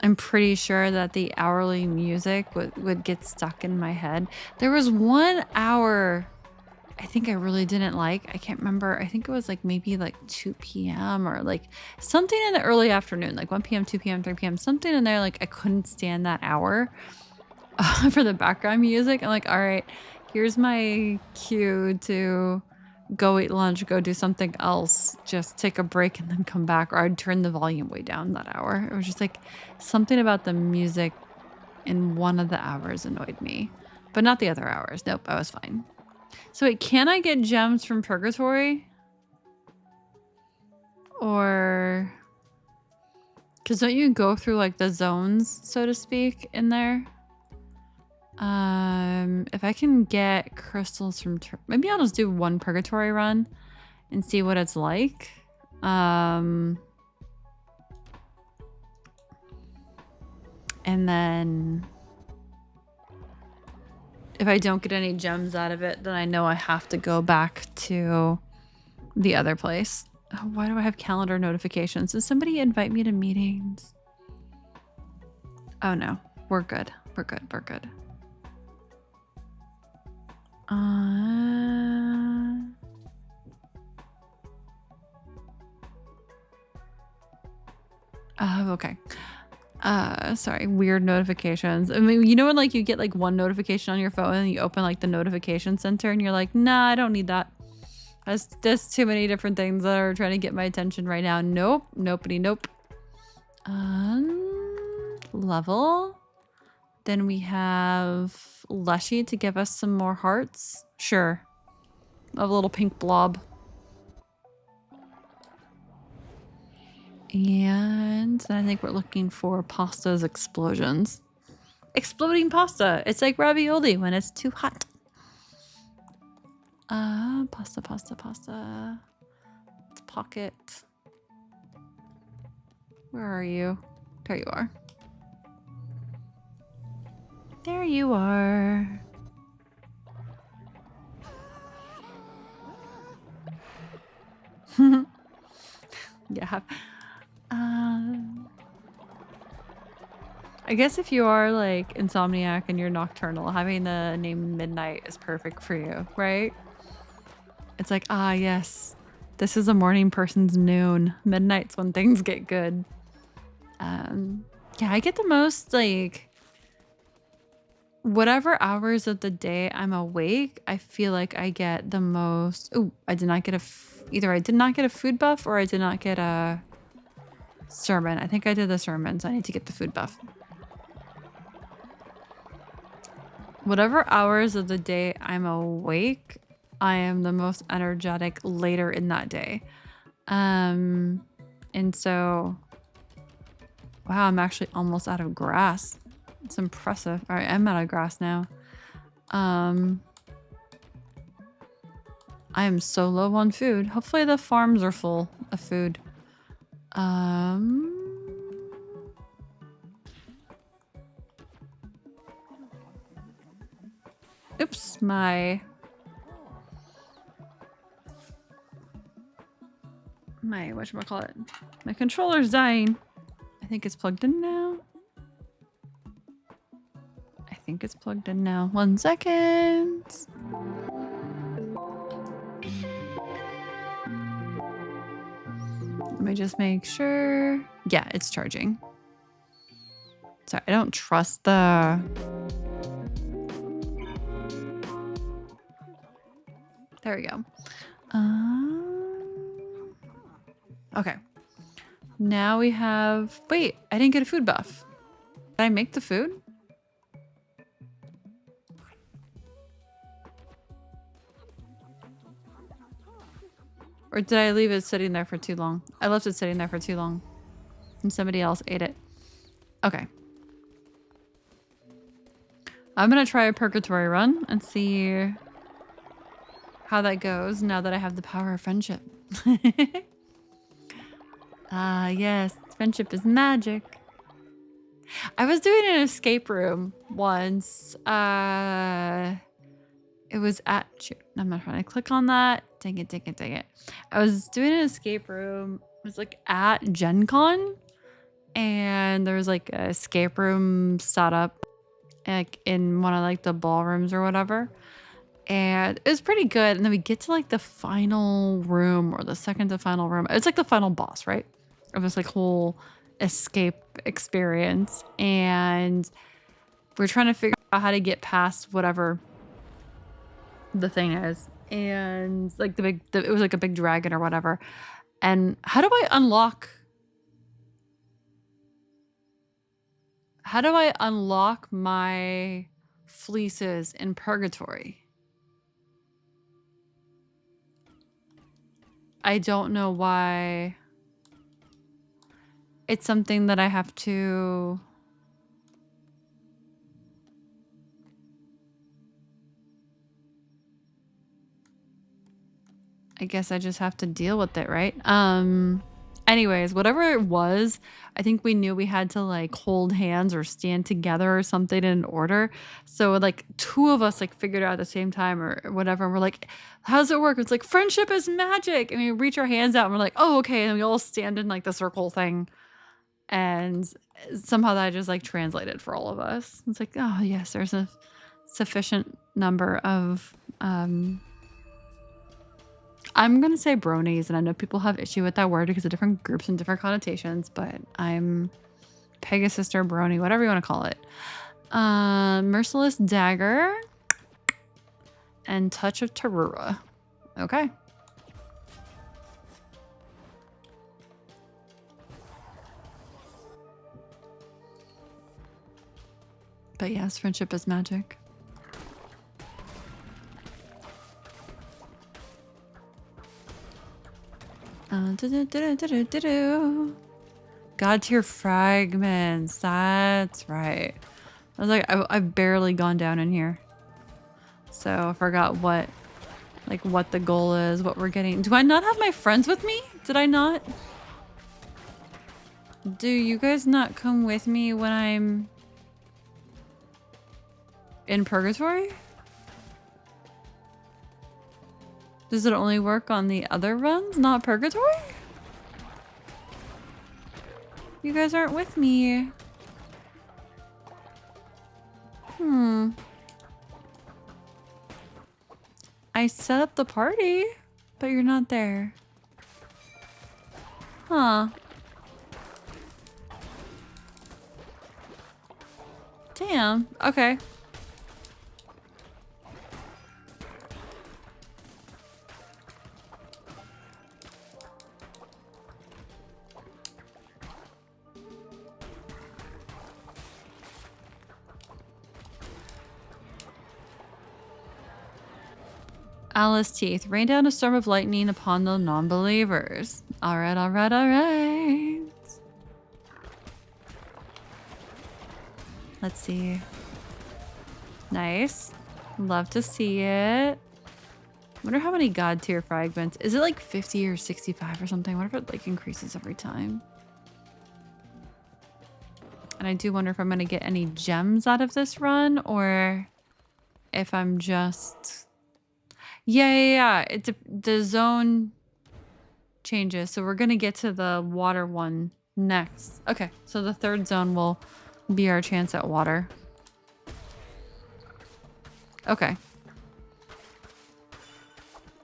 [SPEAKER 1] I'm pretty sure that the hourly music would get stuck in my head. There was 1 hour I think I really didn't like. I can't remember. I think it was like maybe like 2 p.m. or like something in the early afternoon, like 1 p.m., 2 p.m., 3 p.m., something in there. Like I couldn't stand that hour for the background music. I'm like, all right, here's my cue to go eat lunch, go do something else, just take a break and then come back. Or I'd turn the volume way down that hour. It was just like something about the music in one of the hours annoyed me, but not the other hours. Nope, I was fine. So wait, can I get gems from Purgatory? Or... because don't you go through like the zones, so to speak, in there? If I can get crystals from... maybe I'll just do 1 Purgatory run and see what it's like. And then... if I don't get any gems out of it, then I know I have to go back to the other place. Oh, why do I have calendar notifications? Does somebody invite me to meetings? Oh no, we're good. We're good. We're good. Okay. Sorry, weird notifications. I mean, you know when like you get like 1 notification on your phone and you open like the notification center and you're like, nah, I don't need that. There's too many different things that are trying to get my attention right now. Nope. Nopey, nope. Level. Then we have Leshy to give us some more hearts. Sure. A little pink blob. And I think we're looking for pasta's explosions. Exploding pasta. It's like ravioli when it's too hot. Pasta, pasta, pasta. Let's pocket. Where are you? There you are. There you are. Yeah. I guess if you are like insomniac and you're nocturnal, having the name Midnight is perfect for you, right? It's like, ah, yes, this is a morning person's noon. Midnight's when things get good. Yeah, I get the most like whatever hours of the day I'm awake, I feel like I get the most. Oh, I did not get either I did not get a food buff or I did not get a sermon. I think I did the sermon, so I need to get the food buff. Whatever hours of the day I'm awake, I am the most energetic later in that day. And so, wow, I'm actually almost out of grass. It's impressive. All right, I'm out of grass now. I am so low on food. Hopefully the farms are full of food. Oops, my whatchamacallit? My controller's dying. I think it's plugged in now. I think it's plugged in now. 1 second. Let me just make sure. Yeah, it's charging. Sorry, I don't trust the... There we go. Okay. Now we have... wait, I didn't get a food buff. Did I make the food? Or did I leave it sitting there for too long? I left it sitting there for too long. And somebody else ate it. Okay. I'm gonna try a purgatory run and see how that goes now that I have the power of friendship. Ah, yes, friendship is magic. I was doing an escape room once. It was at, shoot, I'm not trying to click on that. Dang it, dang it, dang it. I was doing an escape room. It was like at Gen Con, and there was like an escape room set up like in one of like the ballrooms or whatever. And it was pretty good. And then we get to like the final room or the second to final room. It's like the final boss, right? Of this like whole escape experience. And we're trying to figure out how to get past whatever the thing is. And like it was like a big dragon or whatever. And how do I unlock my fleeces in purgatory? I don't know why. It's something that I have to... I guess I just have to deal with it, right? Anyways, whatever it was, I think we knew we had to like hold hands or stand together or something in order. So like two of us like figured it out at the same time or whatever. And we're like, how does it work? It's like, friendship is magic. And we reach our hands out and we're like, oh, okay. And we all stand in like the circle thing. And somehow that just like translated for all of us. It's like, oh yes, there's a sufficient number of, I'm going to say bronies, and I know people have issue with that word because of different groups and different connotations, but I'm Pegasus or brony, whatever you want to call it. Merciless Dagger and Touch of Tarura. Okay. But yes, friendship is magic. God tier fragments. That's right. I was like, I've barely gone down in here. So I forgot what the goal is, what we're getting. Do I not have my friends with me? Did I not? Do you guys not come with me when I'm in purgatory? Does it only work on the other runs, not purgatory? You guys aren't with me. I set up the party, but you're not there. Huh. Damn. Okay. Alice teeth. Rain down a storm of lightning upon the non-believers. Alright, alright, alright. Let's see. Nice. Love to see it. Wonder how many god tier fragments. Is it like 50 or 65 or something? I wonder if it like increases every time. And I do wonder if I'm gonna get any gems out of this run or if I'm just... Yeah. The zone changes. So we're going to get to the water one next. Okay. So the third zone will be our chance at water. Okay.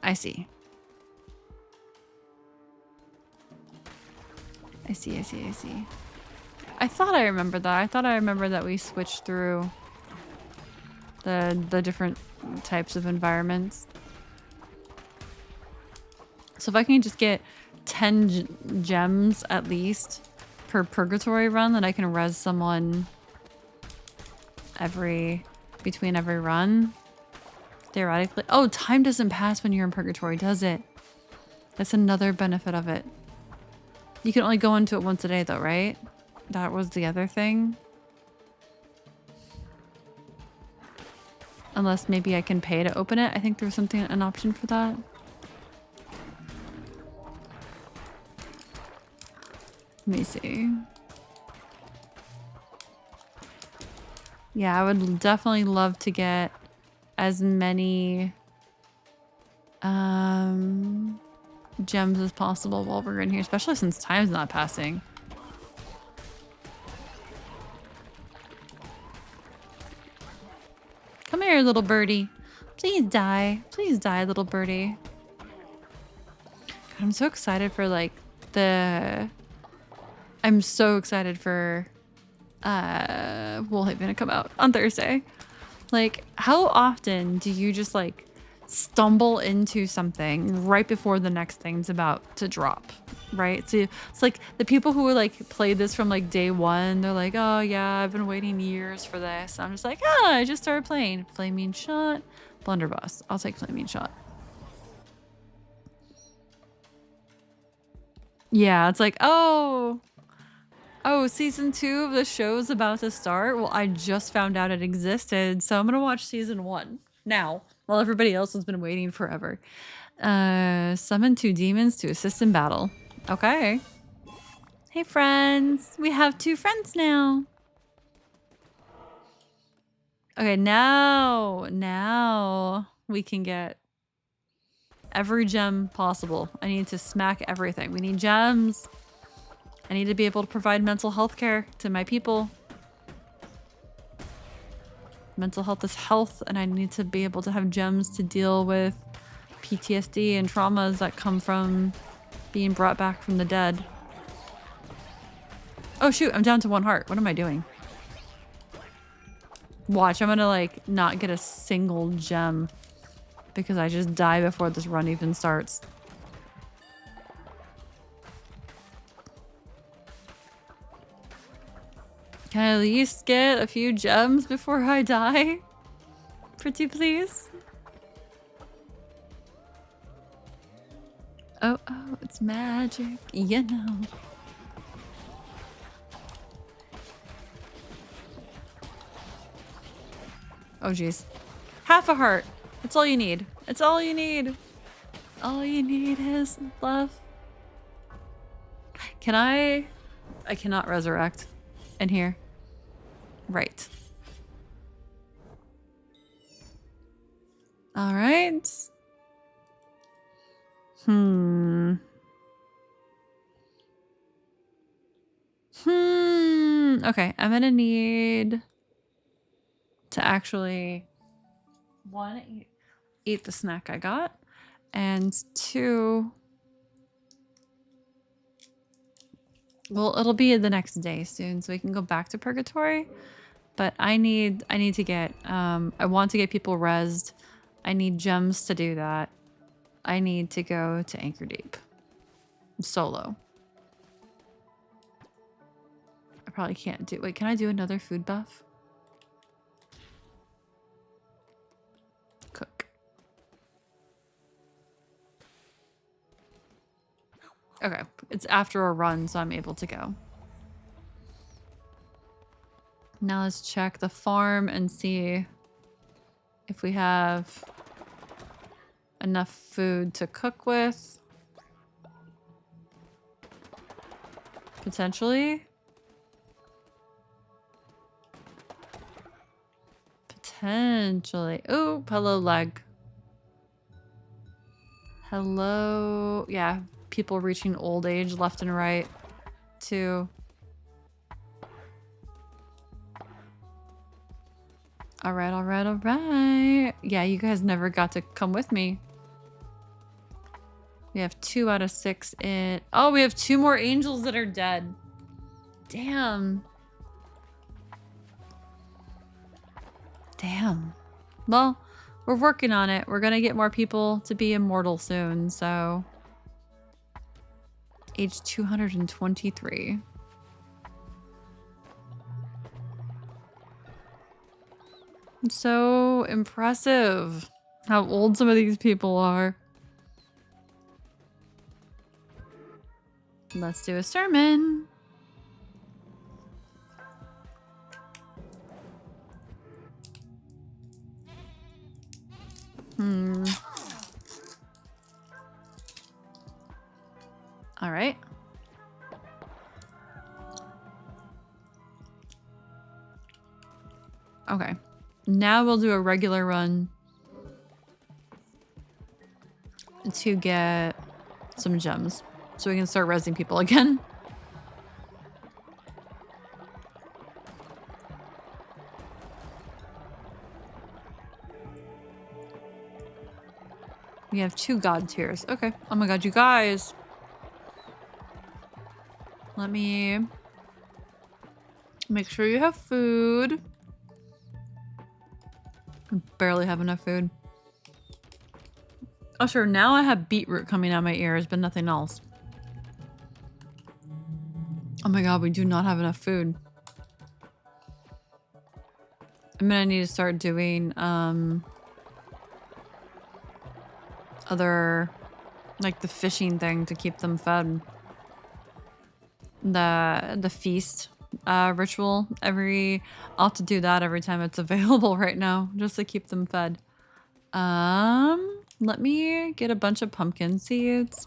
[SPEAKER 1] I see. I see. I thought I remembered that. I thought I remembered that we switched through the different types of environments. So if I can just get 10 gems at least per purgatory run, then I can res someone between every run. Theoretically. Oh, time doesn't pass when you're in purgatory, does it? That's another benefit of it. You can only go into it once a day though, right? that was the other thing. Unless maybe I can pay to open it. I think there was something, an option for that. Let me see. Yeah, I would definitely love to get as many gems as possible while we're in here, especially since time's not passing. Come here, little birdie. Please die. Please die, little birdie. God, I'm so excited for like I'm so excited for Woolhaven to come out on Thursday. Like, how often do you just like stumble into something right before the next thing's about to drop, right? So it's like the people who like played this from like day one, they're like, oh yeah, I've been waiting years for this. I'm just like, oh, I just started playing. Flaming Shot, Blunderbuss. I'll take Flaming Shot. Yeah, it's like, oh, season 2 of the show's about to start. Well, I just found out it existed, so I'm gonna watch season 1 now, while everybody else has been waiting forever. Summon 2 demons to assist in battle. Okay. Hey, friends. We have 2 friends now. Okay, now we can get every gem possible. I need to smack everything. We need gems. I need to be able to provide mental health care to my people. Mental health is health, and I need to be able to have gems to deal with PTSD and traumas that come from being brought back from the dead. Oh shoot, I'm down to 1 heart. What am I doing? Watch, I'm gonna like not get a single gem because I just die before this run even starts. Can I at least get a few gems before I die? Pretty please? Oh, it's magic, you know. Oh geez. Half a heart. That's all you need. It's all you need. All you need is love. Can I cannot resurrect in here. Right. All right. Okay, I'm gonna need to actually 1, eat the snack I got, and 2, well, it'll be the next day soon, so we can go back to Purgatory. But I need to get I want to get people rezzed. I need gems to do that. I need to go to Anchor Deep solo. I probably can't do. Wait, can I do another food buff? Cook. Okay, it's after a run, so I'm able to go. Now let's check the farm and see if we have enough food to cook with. Potentially. Potentially. Oh, hello, leg. Hello. Yeah, people reaching old age left and right, too. All right, all right, all right. Yeah, you guys never got to come with me. We have 2 out of 6 in... Oh, we have 2 more angels that are dead. Damn. Damn. Well, we're working on it. We're gonna get more people to be immortal soon, so... Age 223. It's so impressive how old some of these people are. Let's do a sermon. All right. Okay. Now we'll do a regular run to get some gems so we can start rezzing people again. We have 2 god tiers. Okay. Oh my god, you guys. Let me make sure you have food. I barely have enough food. Oh sure, now I have beetroot coming out my ears, but nothing else. Oh my god, we do not have enough food. I'm gonna need to start doing other, like the fishing thing to keep them fed. The feast ritual. I'll have to do that every time it's available right now, just to keep them fed. Let me get a bunch of pumpkin seeds.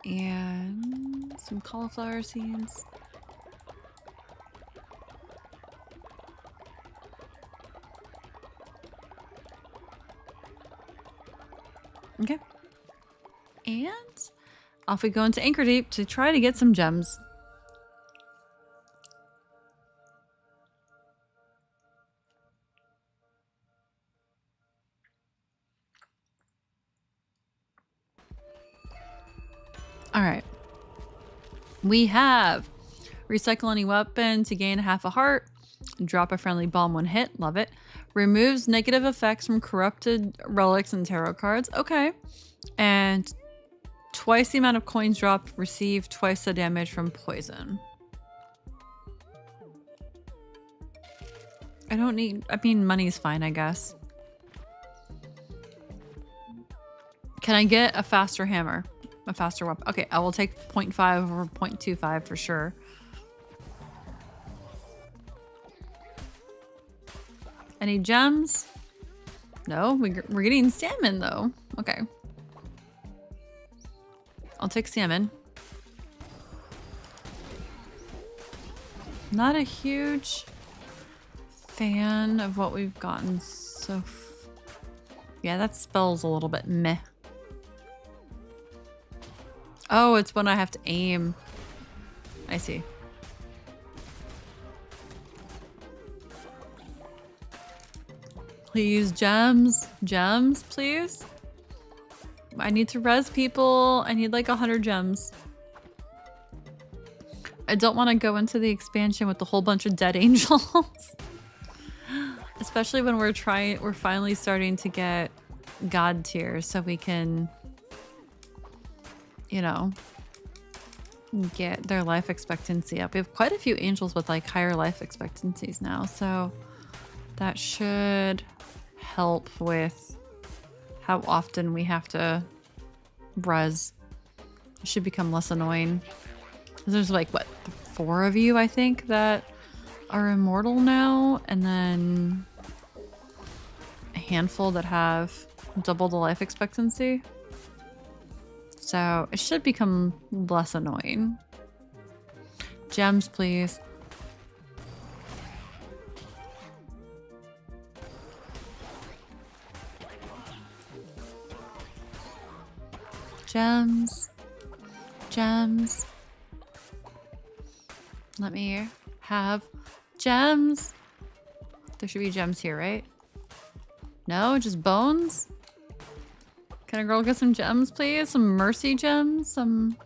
[SPEAKER 1] And some cauliflower seeds. Okay. And off we go into Anchor Deep to try to get some gems. All right. We have recycle any weapon to gain half a heart. Drop a friendly bomb when hit. Love it. Removes negative effects from corrupted relics and tarot cards. Okay. And twice the amount of coins dropped. Receive twice the damage from poison. I don't need... I mean, money's fine, I guess. Can I get a faster hammer? A faster weapon? Okay, I will take 0.5 over 0.25 for sure. Any gems? No, we're getting salmon though. Okay. I'll take salmon. Not a huge fan of what we've gotten so yeah, that spell's a little bit meh. Oh, it's when I have to aim. I see. Please, gems. Gems, please. I need to res people. I need like 100 gems. I don't want to go into the expansion with a whole bunch of dead angels. Especially when we're finally starting to get god tiers so we can, you know, get their life expectancy up. We have quite a few angels with like higher life expectancies now, so that should help with how often we have to res. It should become less annoying. There's like, what, 4 of you, I think, that are immortal now, and then a handful that have double the life expectancy. So it should become less annoying. Gems, please. Gems. Gems. Let me have gems. There should be gems here, right? No, just bones? Can a girl get some gems, please? Some mercy gems? Some...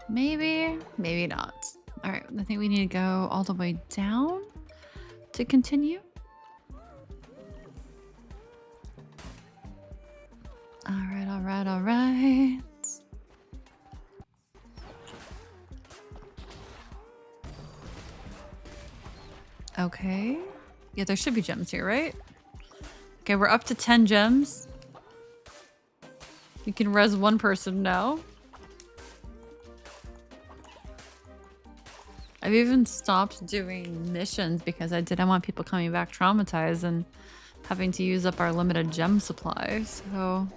[SPEAKER 1] Maybe, maybe not. All right, I think we need to go all the way down to continue. All right, all right, all right. Okay, Yeah, there should be gems here, right? Okay, we're up to 10 gems. You can res one person now. I've even stopped doing missions because I didn't want people coming back traumatized and having to use up our limited gem supply, so...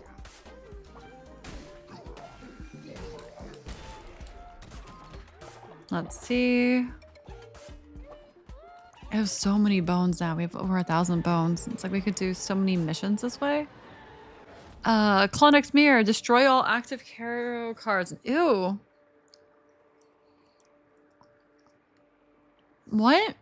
[SPEAKER 1] Let's see. I have so many bones now. We have over 1,000 bones. It's like we could do so many missions this way. Klondike's Mirror. Destroy all active tarot cards. Ew. What?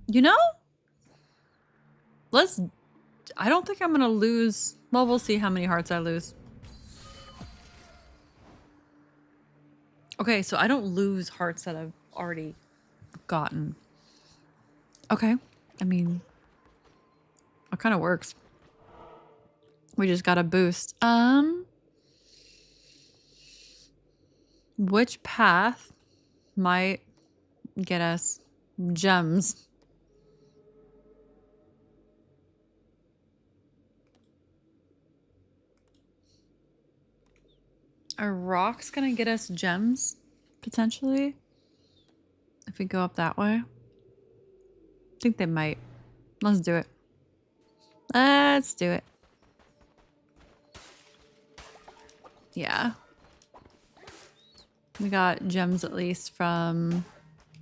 [SPEAKER 1] You know? I don't think I'm gonna lose. Well, we'll see how many hearts I lose. Okay, so I don't lose hearts that I've already gotten. Okay. I mean, it kind of works. We just got a boost. Which path might get us gems? Are rocks gonna get us gems, potentially? If we go up that way? I think they might. Let's do it. Let's do it. Yeah. We got gems at least from...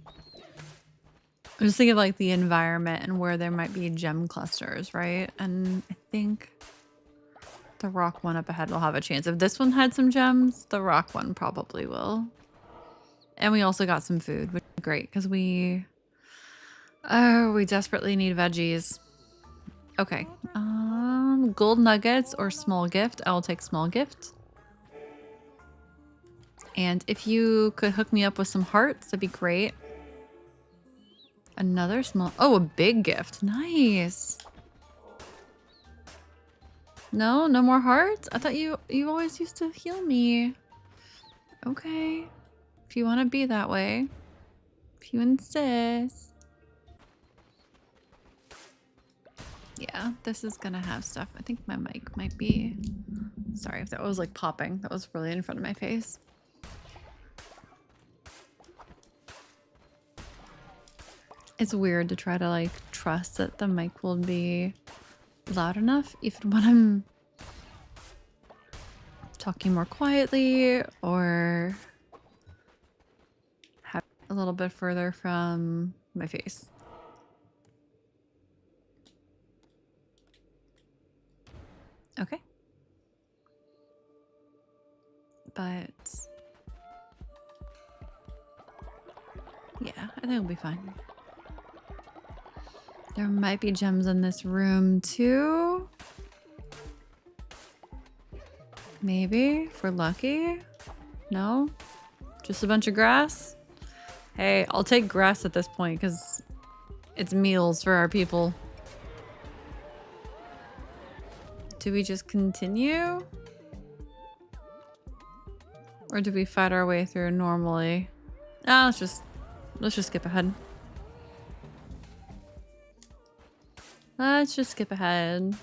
[SPEAKER 1] I'm just thinking of like the environment and where there might be gem clusters, right? And I think the rock one up ahead will have a chance. If this one had some gems, the rock one probably will. And we also got some food, which is great because we desperately need veggies. Okay. Gold nuggets or small gift. I will take small gift. And if you could hook me up with some hearts, that'd be great. Another small... Oh, a big gift. Nice. No? No more hearts? I thought you always used to heal me. Okay. If you want to be that way. If you insist. Yeah, this is gonna have stuff. I think my mic might be... Sorry if that was like popping. That was really in front of my face. It's weird to try to like trust that the mic will be loud enough even when I'm talking more quietly or have a little bit further from my face. Okay. But yeah, I think it'll be fine. There might be gems in this room too. Maybe, if we're lucky. No? Just a bunch of grass? Hey, I'll take grass at this point because it's meals for our people. Do we just continue? Or do we fight our way through normally? Ah, let's just skip ahead. Let's just skip ahead.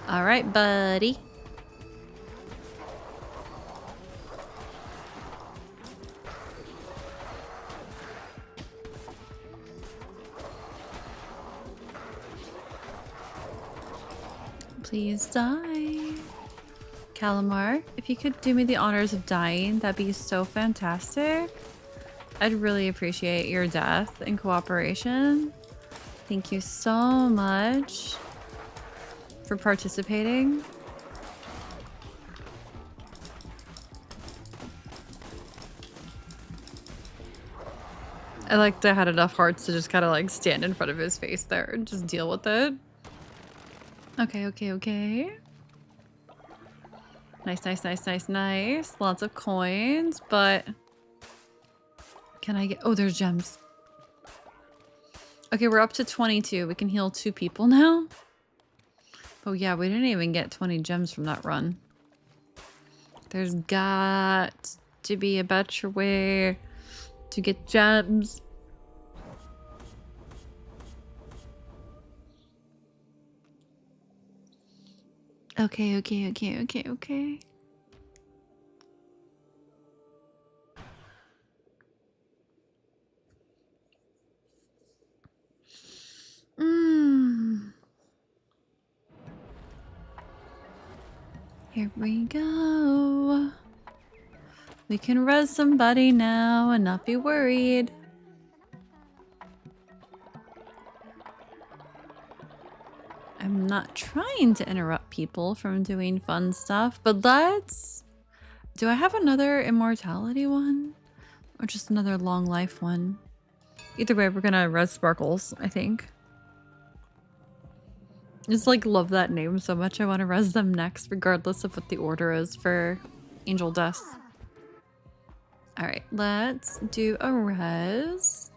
[SPEAKER 1] All right, buddy. Please die. Calamar, if you could do me the honors of dying, that'd be so fantastic. I'd really appreciate your death and cooperation. Thank you so much for participating. I liked I had enough hearts to just kind of like stand in front of his face there and just deal with it. Okay, okay, okay. Nice, nice, nice, nice, nice. Lots of coins, but can I get... Oh, there's gems. Okay, we're up to 22. We can heal 2 people now. Oh yeah, we didn't even get 20 gems from that run. There's got to be a better way to get gems. Okay, okay, okay, okay, okay. Here we go. We can res somebody now and not be worried. I'm not trying to interrupt people from doing fun stuff, but let's... Do I have another immortality one? Or just another long life one? Either way, we're gonna res Sparkles, I think. Just like love that name so much. I want to res them next, regardless of what the order is for Angel Deaths. Alright, let's do a res.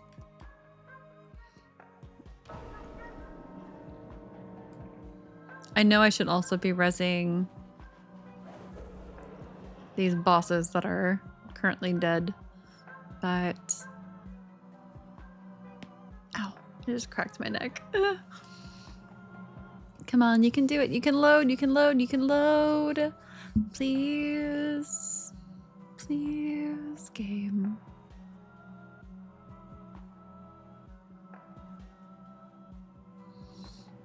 [SPEAKER 1] I know I should also be resing these bosses that are currently dead, but... Ow, I just cracked my neck. Come on, you can do it. You can load, you can load, you can load. Please. Please, game.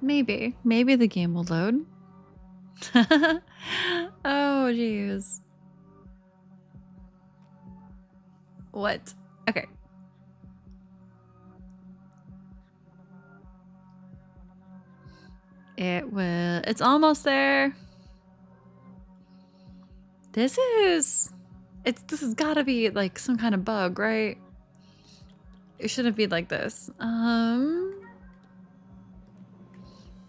[SPEAKER 1] Maybe. Maybe the game will load. Oh, jeez. What? Okay. It will. It's almost there. This has gotta be like some kind of bug, right? It shouldn't be like this.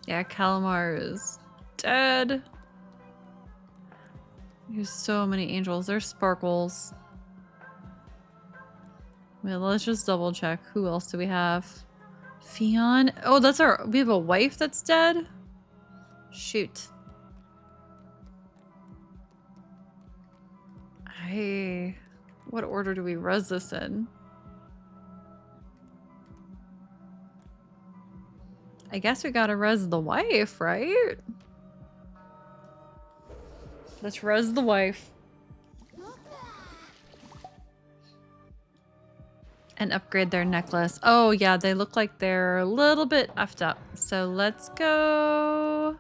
[SPEAKER 1] Yeah, Calamar is dead. There's so many angels. There's Sparkles. Wait, let's just double check. Who else do we have? Fion. Oh, that's our... We have a wife that's dead? Shoot. Hey, what order do we res this in? I guess we gotta res the wife, right? Let's res the wife. And upgrade their necklace. Oh yeah, they look like they're a little bit effed up. So let's go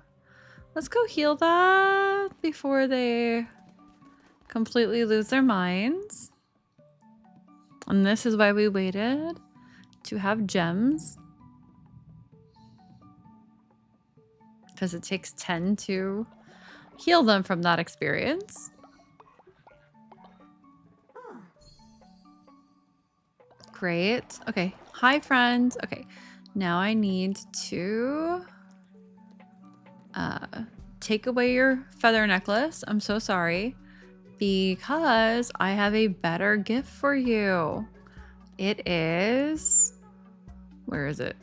[SPEAKER 1] heal that before they completely lose their minds. And this is why we waited to have gems. Because it takes 10 to heal them from that experience. Great. Okay. Hi, friend. Okay. Now I need to take away your feather necklace. I'm so sorry. Because I have a better gift for you. It is... Where is it?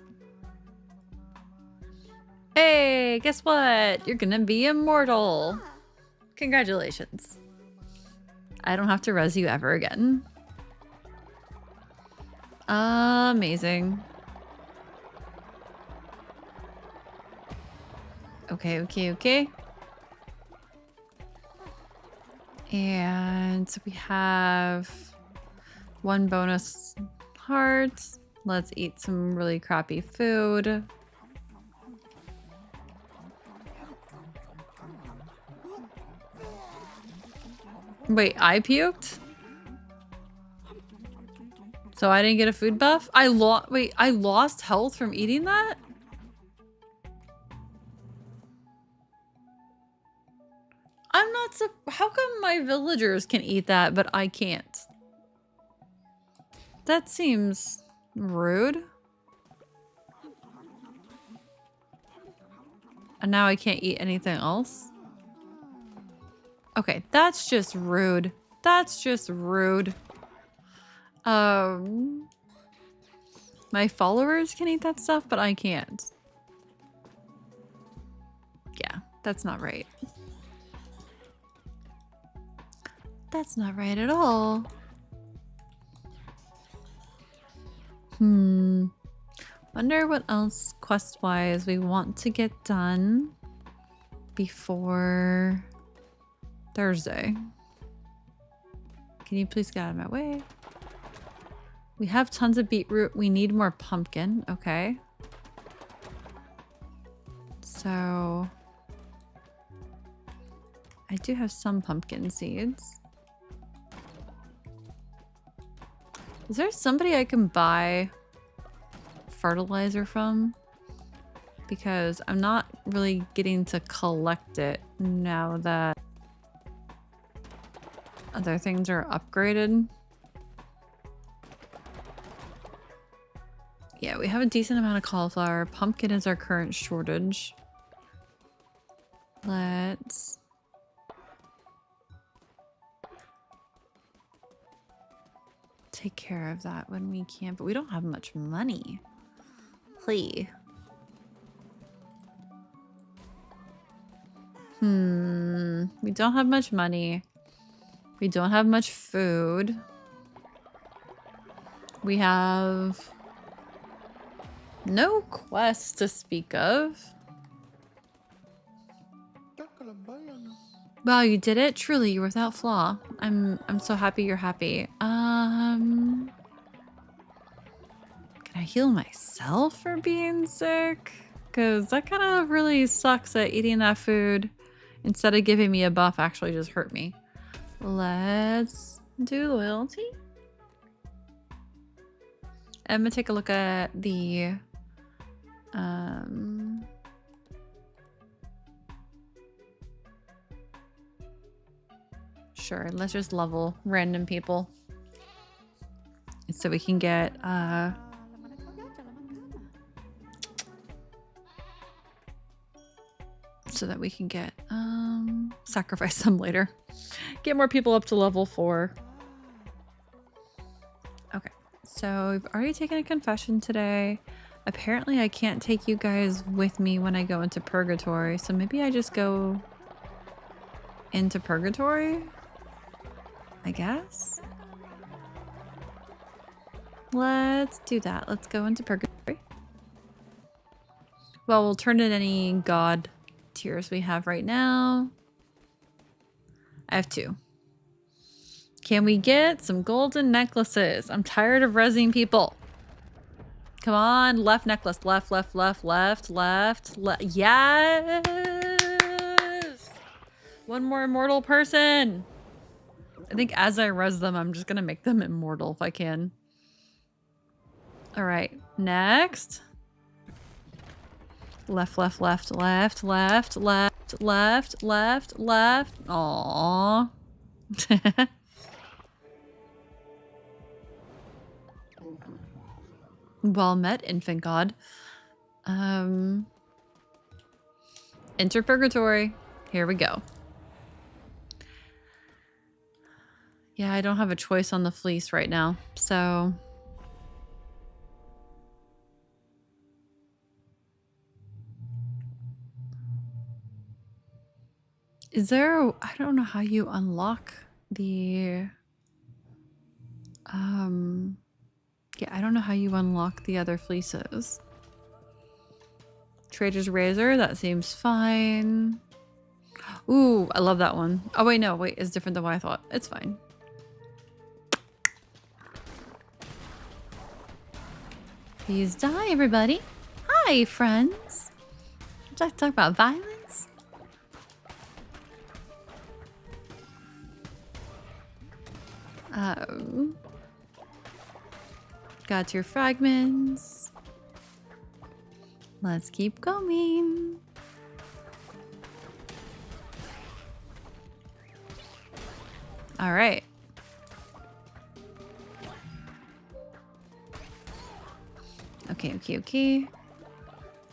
[SPEAKER 1] Hey, guess what? You're gonna be immortal. Congratulations. I don't have to res you ever again. Amazing. Okay, okay, okay. And we have 1 bonus heart. Let's eat some really crappy food. Wait, I puked? So I didn't get a food buff? I lost health from eating that? I'm not how come my villagers can eat that, but I can't? That seems rude. And now I can't eat anything else? Okay, that's just rude. That's just rude. My followers can eat that stuff, but I can't. Yeah, that's not right. That's not right at all. Wonder what else quest-wise we want to get done before Thursday. Can you please get out of my way? We have tons of beetroot. We need more pumpkin. Okay. So I do have some pumpkin seeds. Is there somebody I can buy fertilizer from? Because I'm not really getting to collect it now that other things are upgraded. Yeah, we have a decent amount of cauliflower. Pumpkin is our current shortage. Let's... take care of that when we can, but we don't have much money. Please. We don't have much money. We don't have much food. We have no quests to speak of. Wow, you did it? Truly, you're without flaw. I'm so happy you're happy. Can I heal myself for being sick? Because that kind of really sucks that eating that food instead of giving me a buff actually just hurt me. Let's do loyalty. I'm gonna take a look at the sure, let's just level random people so we can get sacrifice them later. Get more people up to level 4. Okay, so we've already taken a confession today. Apparently I can't take you guys with me when I go into purgatory, so maybe I just go into purgatory, I guess. Let's do that. Let's go into purgatory. Well, we'll turn in any god tiers we have right now. I have 2. Can we get some golden necklaces? I'm tired of rezzing people. Come on, left necklace, left, left, left, left, left, left. Yes! One more immortal person. I think as I res them, I'm just gonna make them immortal if I can. All right, next. Left, left, left, left, left, left, left, left, left. Aww. Well met, infant god. Enter purgatory. Here we go. Yeah, I don't have a choice on the fleece right now, so... Is there... I don't know how you unlock the... Yeah, I don't know how you unlock the other fleeces. Trader's Razor, that seems fine. Ooh, I love that one. Oh, wait, no, wait, it's different than what I thought. It's fine. Please die, everybody. Hi, friends. Would you like to talk about violence? Got your fragments. Let's keep going. All right. Okay, okay, okay.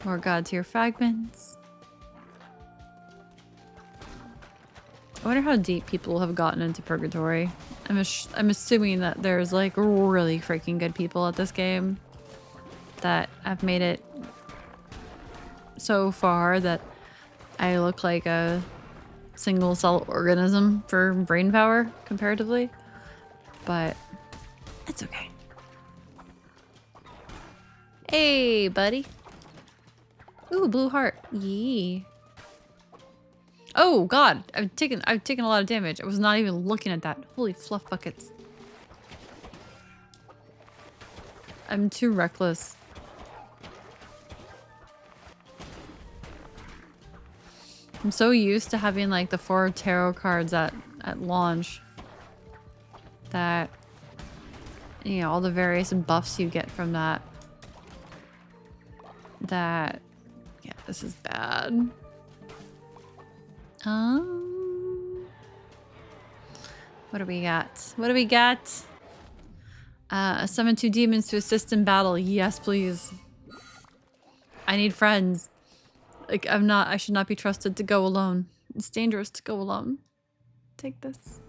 [SPEAKER 1] More god tier fragments. I wonder how deep people have gotten into Purgatory. I'm assuming that there's like really freaking good people at this game that have made it so far that I look like a single cell organism for brain power comparatively, but it's okay. Hey, buddy. Ooh, blue heart. Yee. Oh God, I've taken a lot of damage. I was not even looking at that. Holy fluff buckets. I'm too reckless. I'm so used to having like the 4 tarot cards at launch that, you know, all the various buffs you get from that. Yeah, this is bad. What do we got? What do we got? Summon 2 demons to assist in battle. Yes, please. I need friends. Like, I should not be trusted to go alone. It's dangerous to go alone. Take this.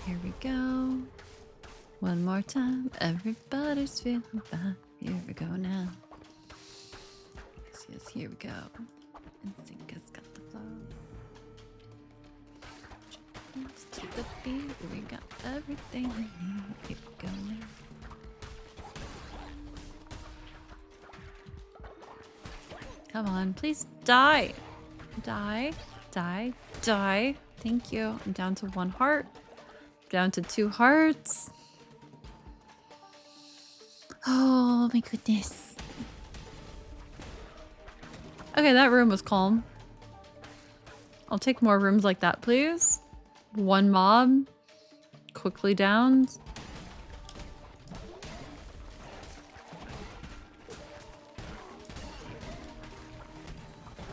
[SPEAKER 1] Here we go. One more time. Everybody's feeling fine. Here we go now. Yes, here we go. And sync has got the flow. Let's to the beat. We got everything we need. Here we go now. Come on, please die. Die, die, die. Thank you. I'm down to 1 heart. Down to 2 hearts. Oh my goodness. Okay, that room was calm. I'll take more rooms like that, please. 1 mob. Quickly downed.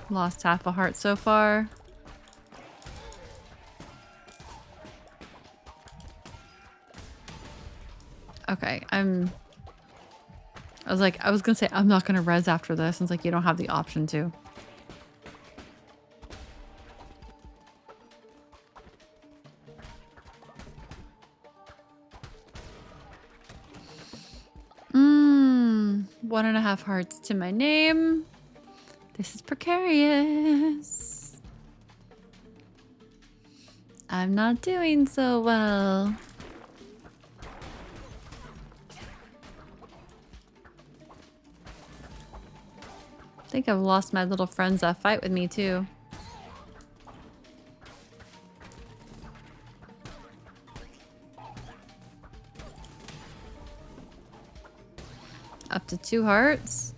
[SPEAKER 1] Lost half a heart so far. Okay, I was gonna say I'm not gonna res after this. It's like you don't have the option to. Mmm, 1.5 hearts to my name. This is precarious. I'm not doing so well. I think I've lost my little friends that fight with me too. Up to 2 hearts.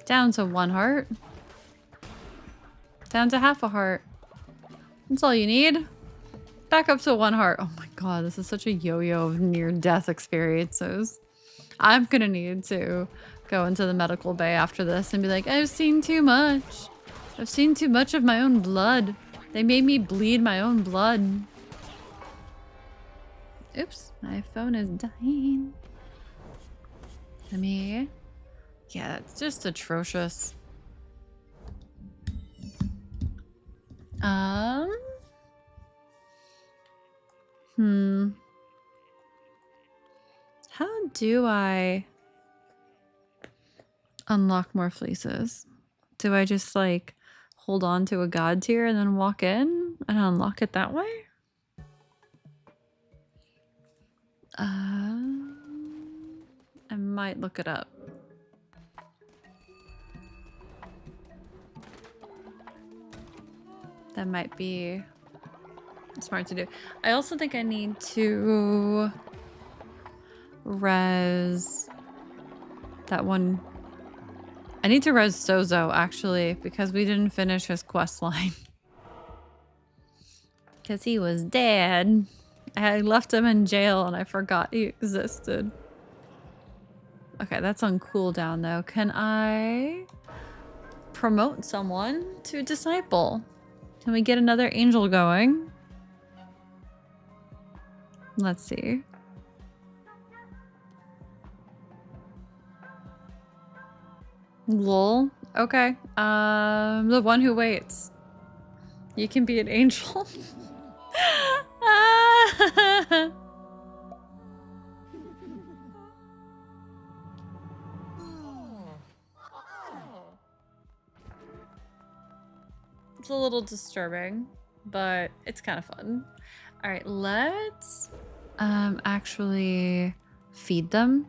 [SPEAKER 1] Down to 1 heart. Down to half a heart. That's all you need. Back up to 1 heart. Oh my god, this is such a yo-yo of near-death experiences. I'm gonna need to go into the medical bay after this and be like, I've seen too much. I've seen too much of my own blood. They made me bleed my own blood. Oops, my phone is dying. Let me... Yeah, it's just atrocious. How do I unlock more fleeces? Do I just like hold on to a god tier and then walk in and unlock it that way? I might look it up. That might be smart to do. I also think I need to res that one. I need to res Sozo actually because we didn't finish his quest line. Because he was dead. I left him in jail and I forgot he existed. Okay, that's on cooldown though. Can I promote someone to disciple? Can we get another angel going? Let's see. Lol. Okay. The one who waits. You can be an angel. It's a little disturbing, but it's kind of fun. All right, let's actually feed them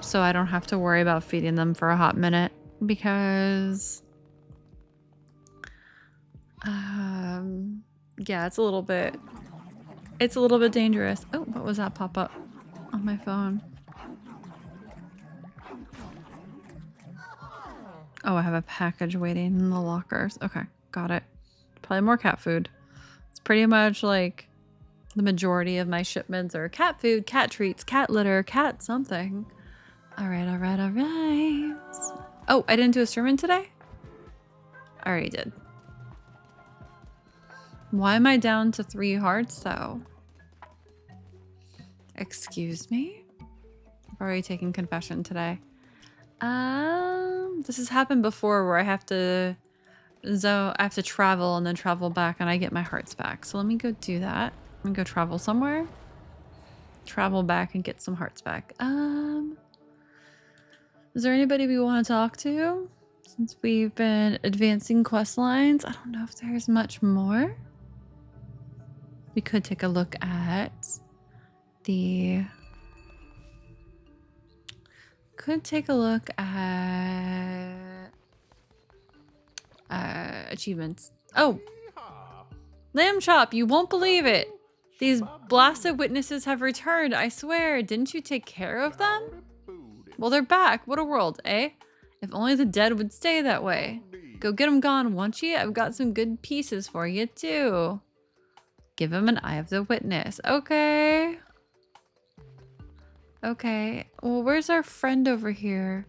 [SPEAKER 1] so I don't have to worry about feeding them for a hot minute because yeah, it's a little bit dangerous. Oh, what was that pop up on my phone? Oh, I have a package waiting in the lockers. Okay, got it. Probably more cat food. It's pretty much like the majority of my shipments are cat food, cat treats, cat litter, cat something. All right, all right, all right. Oh, I didn't do a sermon today? I already did. Why am I down to 3 hearts though? Excuse me? I've already taken confession today. This has happened before where I have to travel and then travel back and I get my hearts back. So let me go do that. I'm gonna go travel somewhere. Travel back and get some hearts back. Is there anybody we want to talk to? Since we've been advancing quest lines, I don't know if there's much more. We could take a look at the... achievements. Oh! Lamb chop, you won't believe it! These blasted witnesses have returned, I swear. Didn't you take care of them? Well, they're back. What a world, eh? If only the dead would stay that way. Go get them gone, won't you? I've got some good pieces for you, too. Give him an eye of the witness. Okay. Okay. Well, where's our friend over here?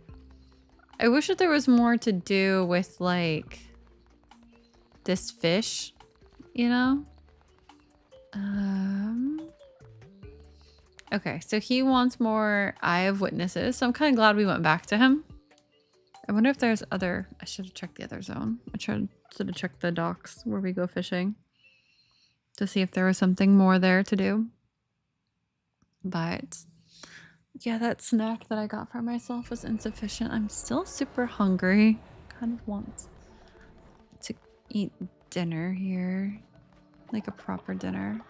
[SPEAKER 1] I wish that there was more to do with, like, this fish, you know? Okay, so he wants more eye of witnesses, so I'm kind of glad we went back to him. I wonder if there's other... I should have checked the other zone. I should have checked the docks where we go fishing to see if there was something more there to do. But yeah, that snack that I got for myself was insufficient. I'm still super hungry. Kind of want to eat dinner here, like a proper dinner.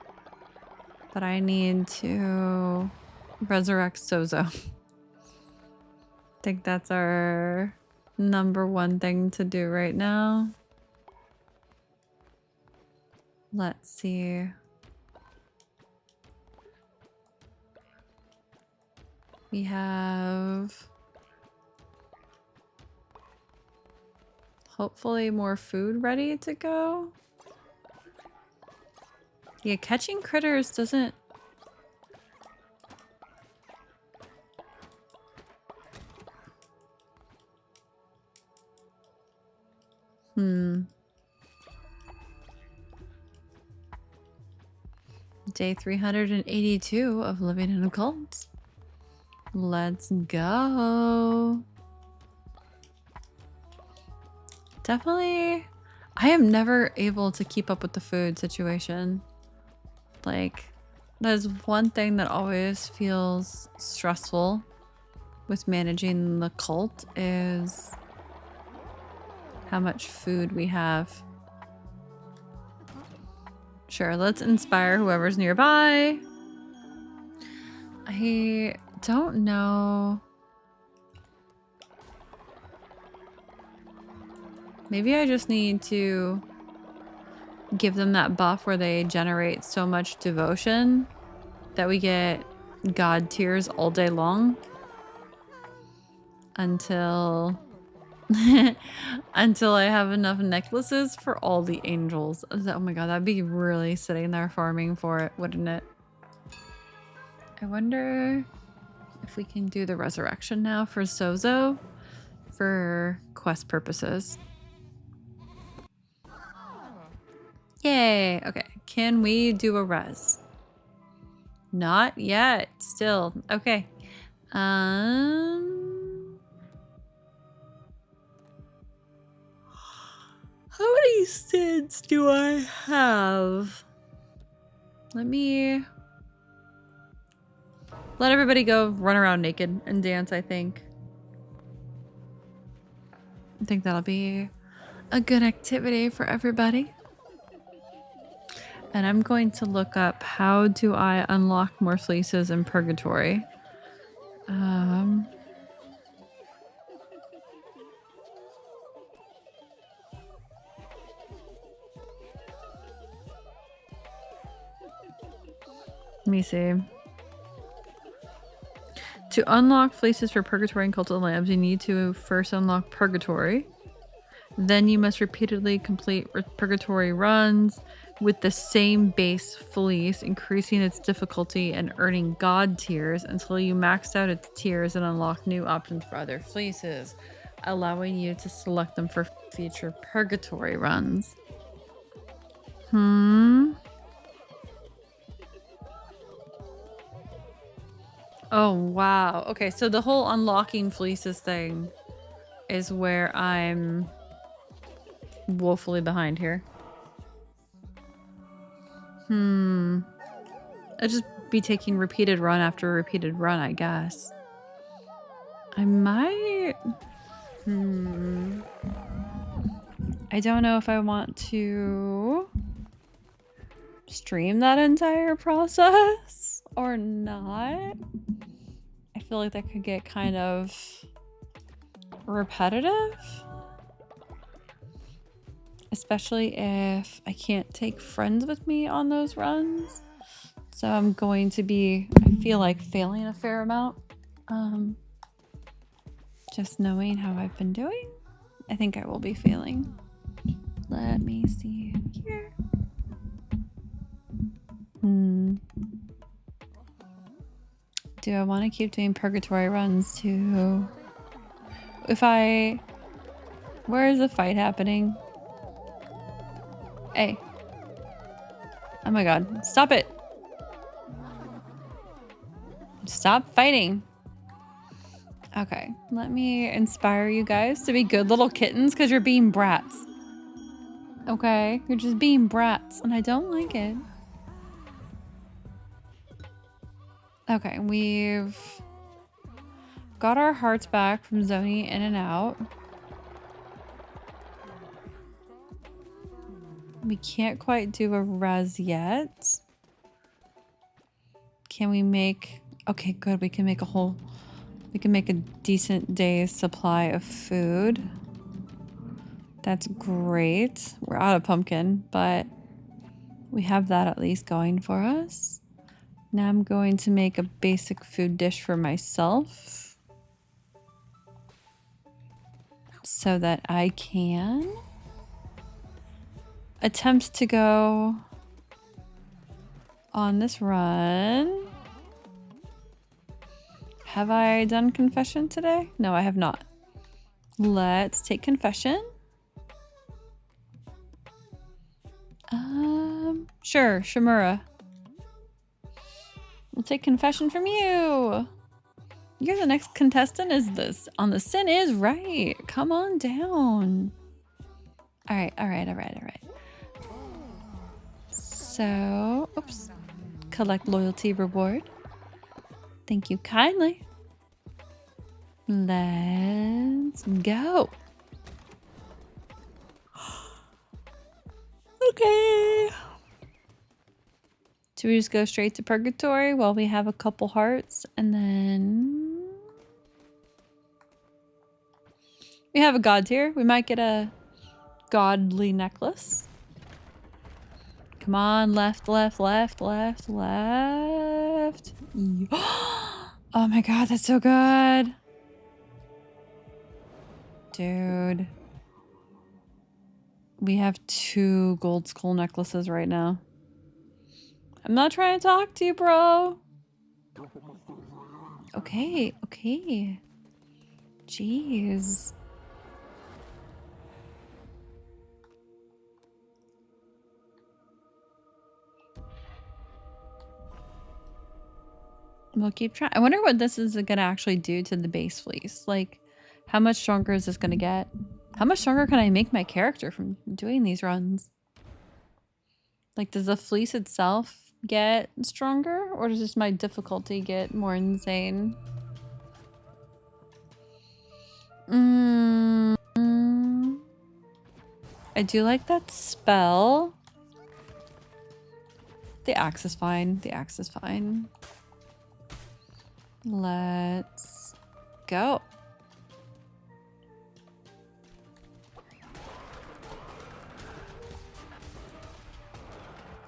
[SPEAKER 1] But I need to resurrect Sozo. I think that's our #1 thing to do right now. Let's see. We have hopefully more food ready to go. Yeah, catching critters doesn't... Day 382 of living in a cult. Let's go. Definitely, I am never able to keep up with the food situation. Like, there's one thing that always feels stressful with managing the cult is how much food we have. Sure, let's inspire whoever's nearby. I don't know. Maybe I just need to give them that buff where they generate so much devotion that we get god tears all day long until until I have enough necklaces for all the angels. Oh my god, that'd be really sitting there farming for it, wouldn't it? I wonder if we can do the resurrection now for Sozo for quest purposes. Yay! Okay, can we do a res? Not yet. Still. Okay. How many sins do I have? Let me let everybody go run around naked and dance, I think. I think that'll be a good activity for everybody. And I'm going to look up how do I unlock more fleeces in Purgatory. Let me see. To unlock fleeces for Purgatory and Cult of the Lambs, you need to first unlock Purgatory. Then you must repeatedly complete Purgatory runs with the same base fleece, increasing its difficulty and earning God tiers until you maxed out its tiers and unlock new options for other fleeces, allowing you to select them for future Purgatory runs. Oh, wow. Okay, so the whole unlocking fleeces thing is where I'm woefully behind here. I'd just be taking repeated run after repeated run, I guess. I might... I don't know if I want to stream that entire process or not. I feel like that could get kind of repetitive. Especially if I can't take friends with me on those runs. So I'm going to be, I feel like, failing a fair amount. Just knowing how I've been doing, I think I will be failing. Let me see here. Do I want to keep doing Purgatory runs too? Where is the fight happening? Hey. Oh my god. Stop it. Stop fighting. Okay. Let me inspire you guys to be good little kittens because you're being brats. Okay? You're just being brats and I don't like it. Okay. We've got our hearts back from zoning in and out. We can't quite do a res yet. Can we make... Okay, good. We can make a decent day's supply of food. That's great. We're out of pumpkin, but we have that at least going for us. Now I'm going to make a basic food dish for myself so that I can attempt to go on this run. Have I done confession today? No, I have not. Let's take confession. Sure, Shimura. We'll take confession from you. You're the next contestant, is this? On the sin is right. Come on down. All right. So, oops. Collect loyalty reward. Thank you kindly. Let's go. Okay. Do we just go straight to Purgatory while we have a couple hearts and then we have a god tier. We might get a godly necklace. Come on, left. Oh my god, that's so good. Dude. We have 2 gold skull necklaces right now. I'm not trying to talk to you, bro. Okay. Jeez. We'll keep trying. I wonder what this is gonna actually do to the base fleece. Like, how much stronger is this gonna get? How much stronger can I make my character from doing these runs? Like, does the fleece itself get stronger, or does just my difficulty get more insane? I do like that spell. The axe is fine. The axe is fine. Let's go.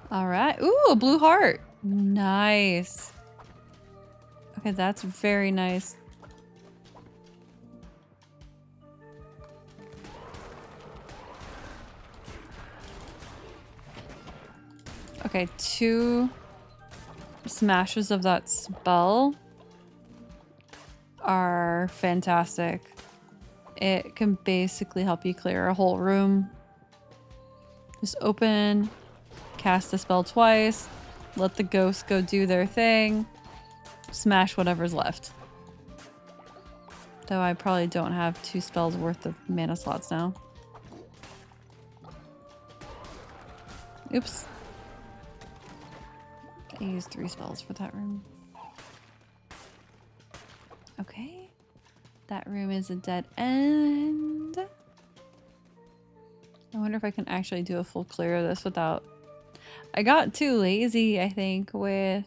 [SPEAKER 1] All right. Ooh, a blue heart. Nice. Okay, that's very nice. Okay, 2 smashes of that spell are fantastic. It can basically help you clear a whole room. Just open, cast the spell twice, let the ghosts go do their thing, smash whatever's left. Though I probably don't have 2 spells worth of mana slots now. Oops. I used 3 spells for that room. Okay. That room is a dead end. I wonder if I can actually do a full clear of this without... I got too lazy, I think, with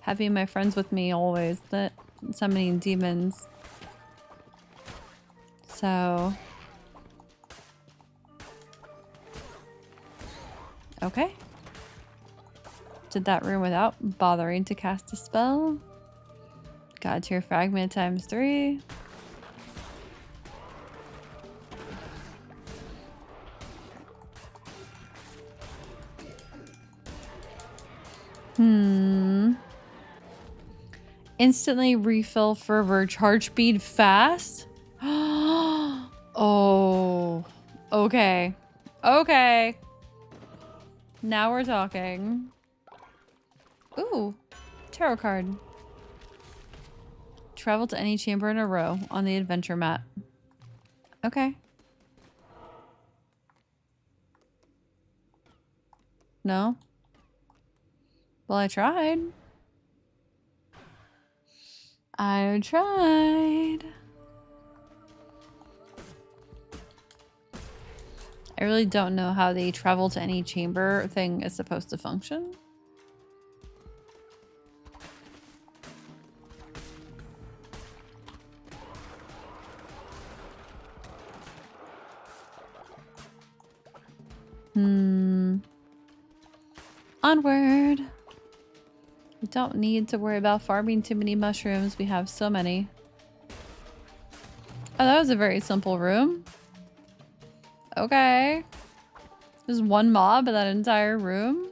[SPEAKER 1] having my friends with me always, that summoning demons. So... Okay. Did that room without bothering to cast a spell. God tier fragment times 3. Instantly refill fervor, charge speed fast. Oh, okay. Okay. Now we're talking. Ooh, tarot card. Travel to any chamber in a row on the adventure map. Okay. No? Well, I tried. I tried. I really don't know how the travel to any chamber thing is supposed to function. Onward. We don't need to worry about farming too many mushrooms. We have so many. Oh, that was a very simple room. Okay. There's one mob in that entire room.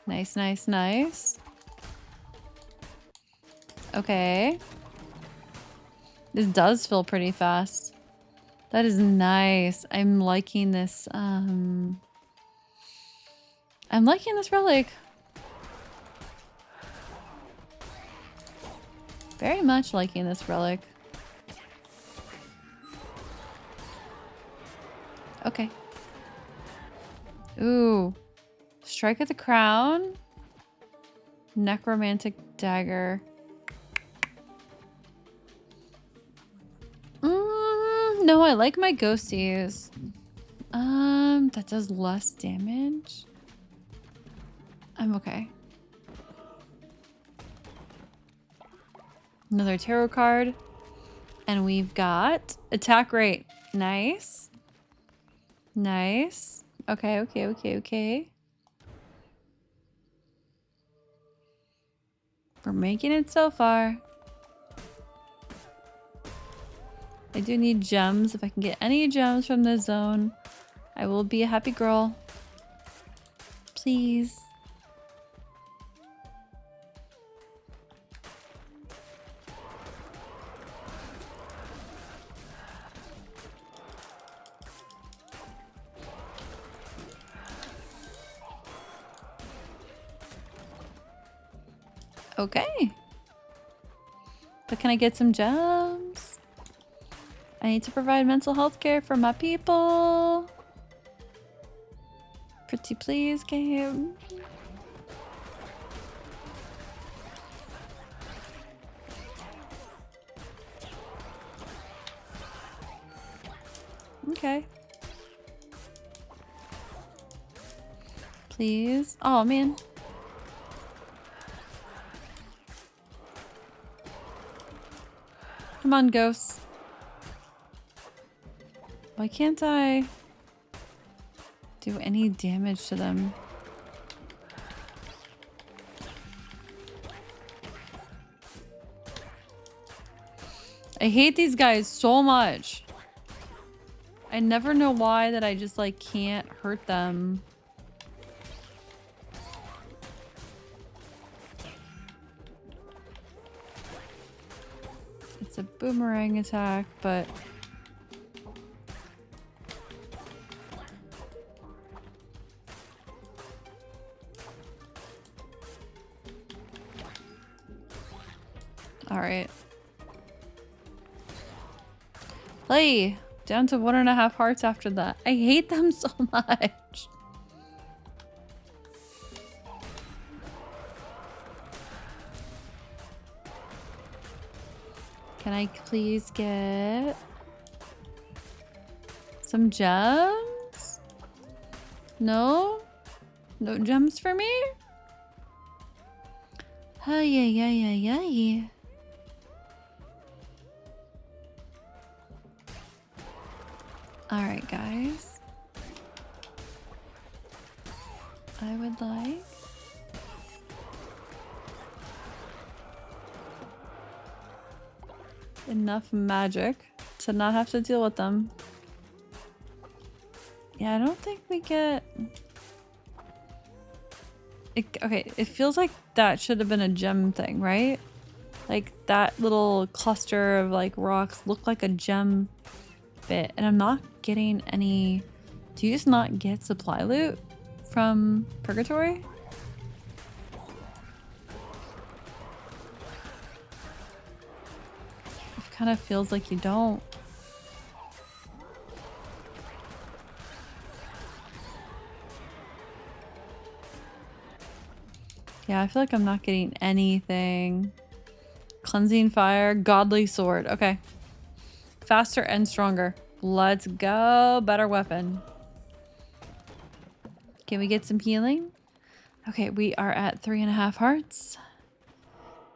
[SPEAKER 1] Nice, nice, nice. Okay. This does feel pretty fast. That is nice. I'm liking this, I'm liking this relic. Very much liking this relic. Okay. Ooh. Strike at the crown. Necromantic dagger. No, I like my ghosties. That does less damage. I'm okay. Another tarot card. And we've got attack rate. Nice. Nice. Okay, okay, okay, okay. We're making it so far. I do need gems. If I can get any gems from this zone, I will be a happy girl. Please. Okay. But can I get some gems? I need to provide mental health care for my people. Pretty please, game. Okay. Please. Oh, man. Come on, ghosts. Why can't I do any damage to them? I hate these guys so much. I never know why that I just like can't hurt them. It's a boomerang attack, but all right. Play down to 1.5 hearts after that. I hate them so much. Can I please get some gems? No? No gems for me? Ay, ay, ay, ay, ay. Alright, guys. I would like enough magic to not have to deal with them. Yeah, I don't think we get... Okay, it feels like that should have been a gem thing, right? Like, that little cluster of, like, rocks looked like a gem bit. And I'm not getting any... Do you just not get supply loot from Purgatory? It kind of feels like you don't. Yeah, I feel like I'm not getting anything. Cleansing fire, godly sword. Okay. Faster and stronger. Let's go. Better weapon. Can we get some healing? Okay, we are at 3.5 hearts.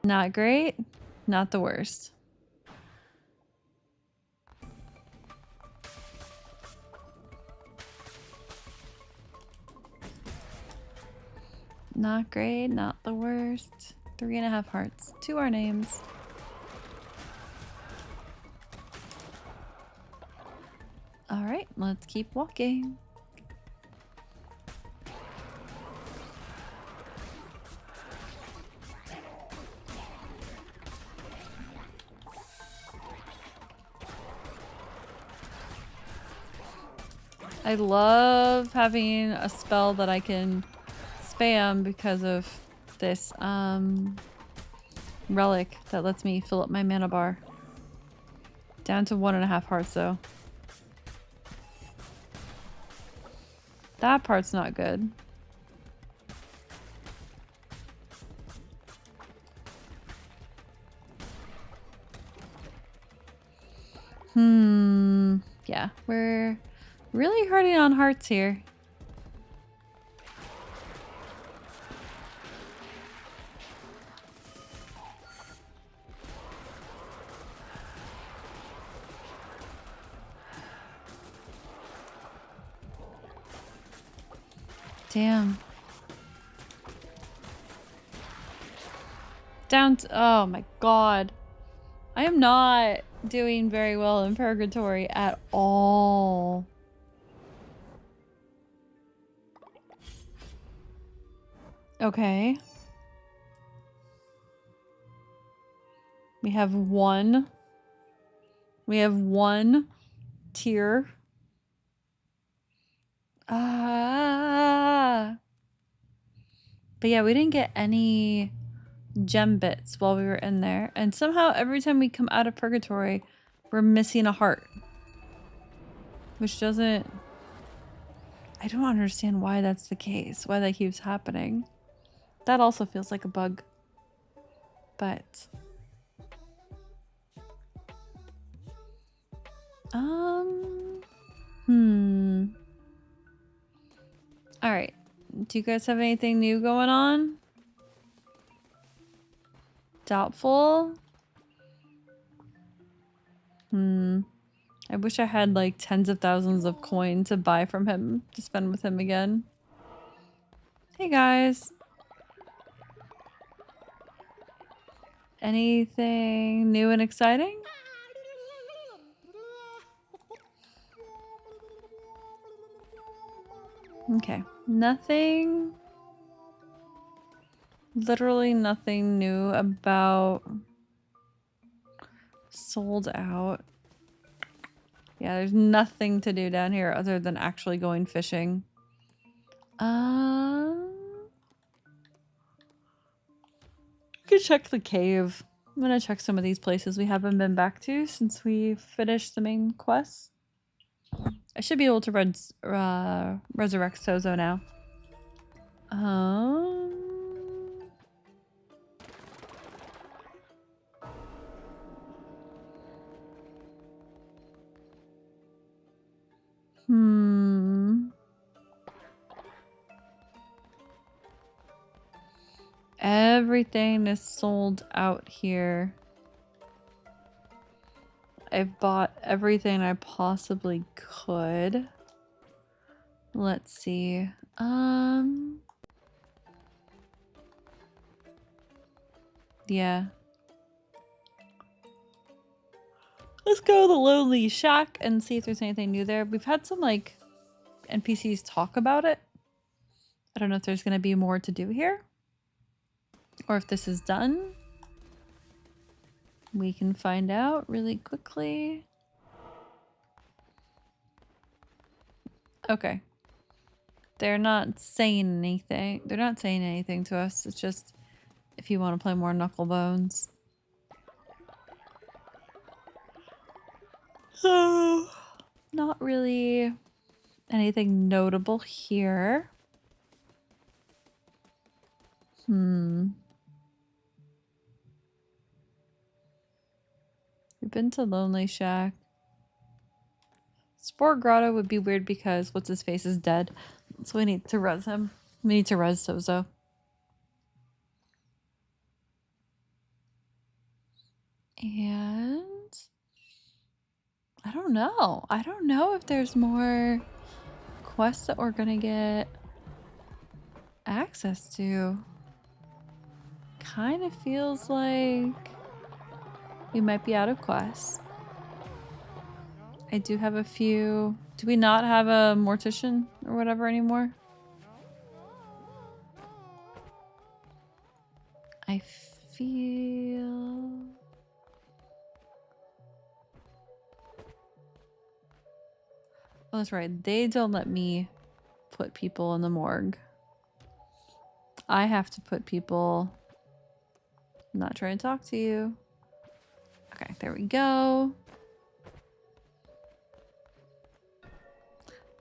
[SPEAKER 1] Not great. Not the worst. Not great, not the worst. 3.5 hearts to our names. All right, let's keep walking. I love having a spell that I can spam because of this relic that lets me fill up my mana bar. Down to 1.5 hearts though. That part's not good. Yeah, we're really hurting on hearts here. Damn. Down to, oh my god. I am not doing very well in Purgatory at all. Okay. We have one. We have one tier. But yeah, we didn't get any gem bits while we were in there, and somehow every time we come out of purgatory, we're missing a heart. Which doesn't... I don't understand why that's the case, why that keeps happening. That also feels like a bug. But... Alright. Do you guys have anything new going on? Doubtful? I wish I had like tens of thousands of coin to buy from him to spend with him again. Hey guys. Anything new and exciting? Okay. Nothing. Literally nothing new about sold out. Yeah, there's nothing to do down here other than actually going fishing. We could check the cave. I'm gonna check some of these places we haven't been back to since we finished the main quest. I should be able to resurrect Sozo now. Everything is sold out here. I've bought everything I possibly could. Let's see. Yeah. Let's go to the Lonely Shack and see if there's anything new there. We've had some, like, NPCs talk about it. I don't know if there's going to be more to do here. Or if this is done. We can find out really quickly. Okay. They're not saying anything. They're not saying anything to us. It's just if you want to play more Knucklebones. So, not really anything notable here. We've been to Lonely Shack. Spore Grotto would be weird because what's his face is dead. So we need to res him. We need to res Sozo. And I don't know. I don't know if there's more quests that we're gonna get access to. Kind of feels like we might be out of quests. I do have a few. Do we not have a mortician or whatever anymore? I feel... Oh, that's right. They don't let me put people in the morgue. I have to put people... I'm not trying to talk to you. Okay, there we go.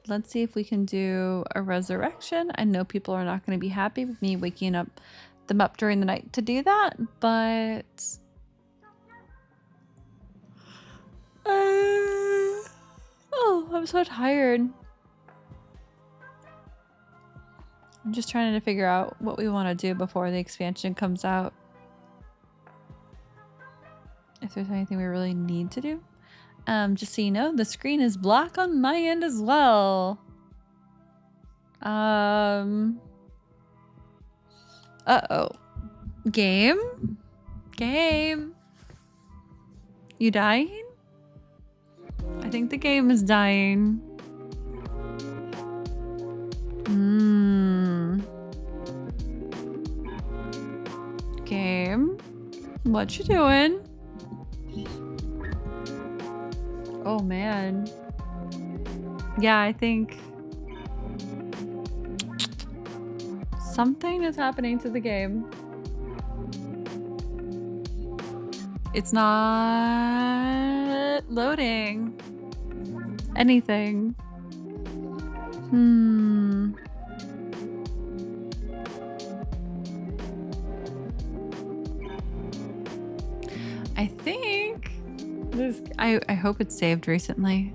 [SPEAKER 1] Let's see if we can do a resurrection. I know people are not going to be happy with me waking them up during the night to do that, but... Oh, I'm so tired. I'm just trying to figure out what we want to do before the expansion comes out. If there's anything we really need to do. Just so you know, the screen is black on my end as well. Uh-oh. Game? Game? You dying? I think the game is dying. Game? What you doing? Oh man. Yeah, I think something is happening to the game. It's not loading anything. I think this. I hope it's saved recently.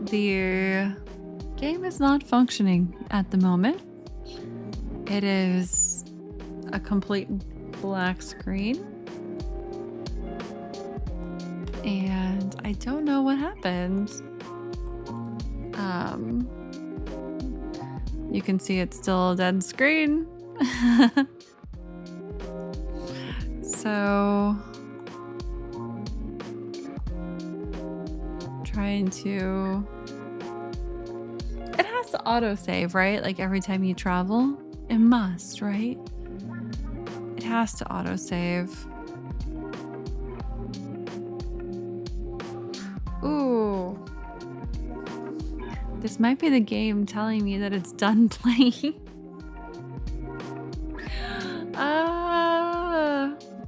[SPEAKER 1] The game is not functioning at the moment. It is a complete black screen. And I don't know what happened. You can see it's still a dead screen. So trying to, it has to autosave, right? Like every time you travel, it must, right? It has to autosave. Ooh. This might be the game telling me that it's done playing.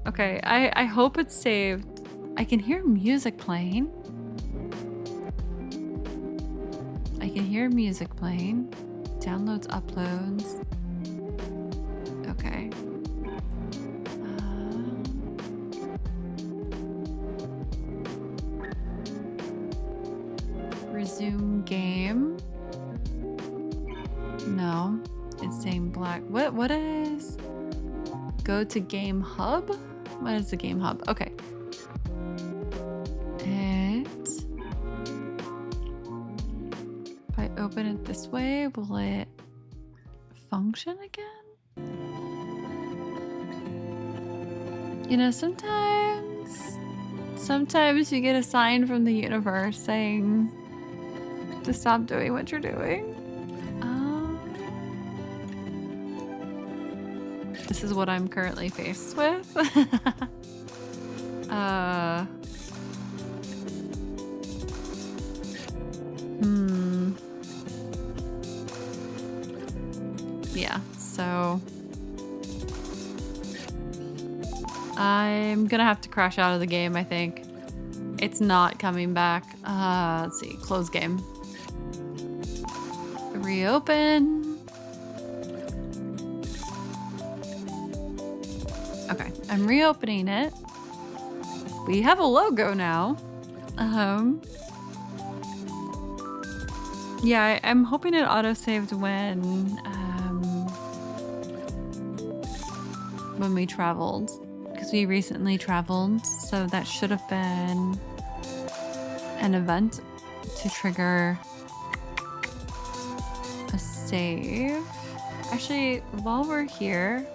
[SPEAKER 1] Okay, I hope it's saved. I can hear music playing. I can hear music playing. Downloads, uploads. Okay. Resume game. No, it's saying black. What is? Go to game hub? What is the game hub? Okay. If I open it this way, will it function again? You know, sometimes you get a sign from the universe saying to stop doing what you're doing. This is what I'm currently faced with. Yeah, so I'm gonna have to crash out of the game, I think. It's not coming back. Let's see, close game. Reopen. Okay, I'm reopening it. We have a logo now. Yeah, I'm hoping it autosaved when we traveled, because we recently traveled, so that should have been an event to trigger a save. Actually, while we're here,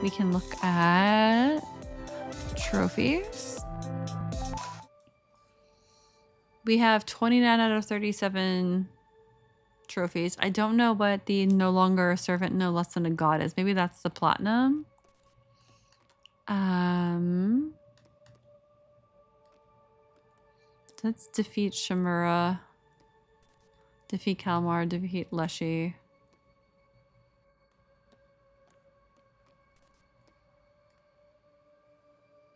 [SPEAKER 1] we can look at trophies. We have 29 out of 37 trophies. I don't know what the no longer a servant, no less than a god is. Maybe that's the platinum. Let's defeat Shimura. Defeat Kalmar, defeat Leshy.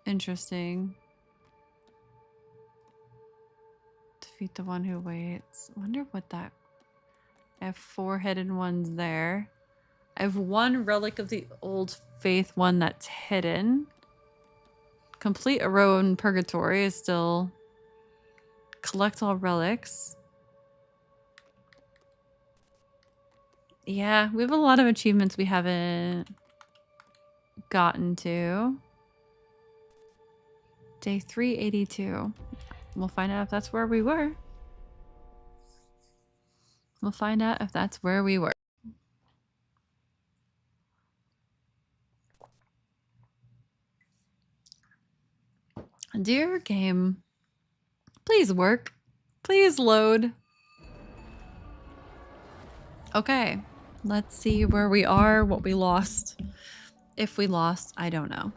[SPEAKER 1] Interesting. Defeat the one who waits. I wonder what that... I have 4 hidden ones there. I have 1 relic of the old faith one that's hidden. Complete a row in purgatory is still... Collect all relics. Yeah, we have a lot of achievements we haven't gotten to. Day 382. We'll find out if that's where we were. We'll find out if that's where we were. Dear game, please work. Please load. Okay, let's see where we are, what we lost. If we lost, I don't know.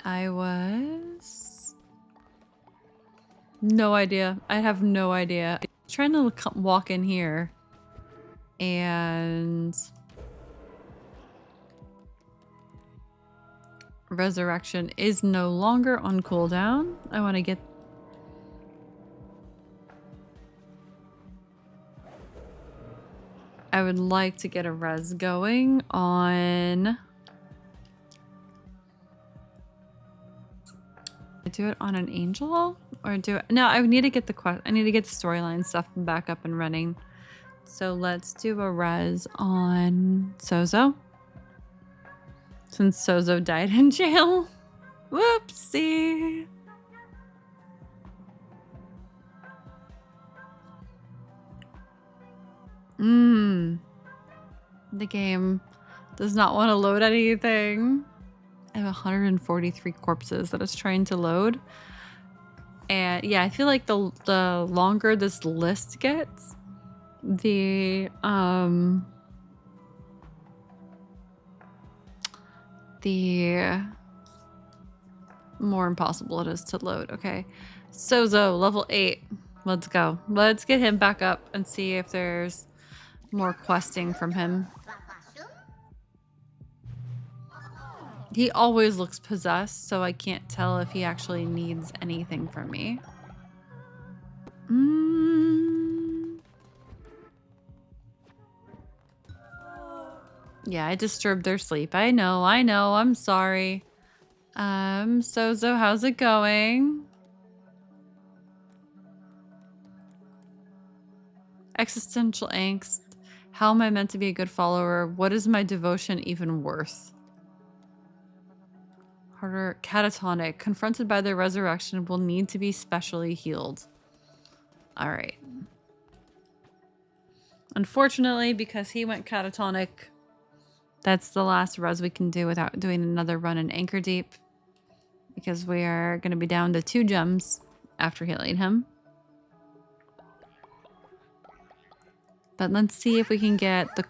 [SPEAKER 1] I was... No idea. I have no idea. I'm trying to walk in here. And... Resurrection is no longer on cooldown. I want to get... I would like to get a res going on... Do it on an angel? Or do it... No, I need to get the quest. I need to get the storyline stuff back up and running. So let's do a res on Sozo. Since Sozo died in jail. Whoopsie. The game does not want to load anything. I have 143 corpses that it's trying to load. And yeah, I feel like the longer this list gets, the more impossible it is to load. Okay. Sozo, level 8. Let's go. Let's get him back up and see if there's more questing from him. He always looks possessed, so I can't tell if he actually needs anything from me. Yeah, I disturbed their sleep. I know, I'm sorry. Sozo, how's it going? Existential angst. How am I meant to be a good follower? What is my devotion even worth? Harder. Catatonic. Confronted by their resurrection will need to be specially healed. Alright. Unfortunately, because he went catatonic, that's the last res we can do without doing another run in Anchor Deep. Because we are going to be down to 2 gems after healing him. But let's see if we can get the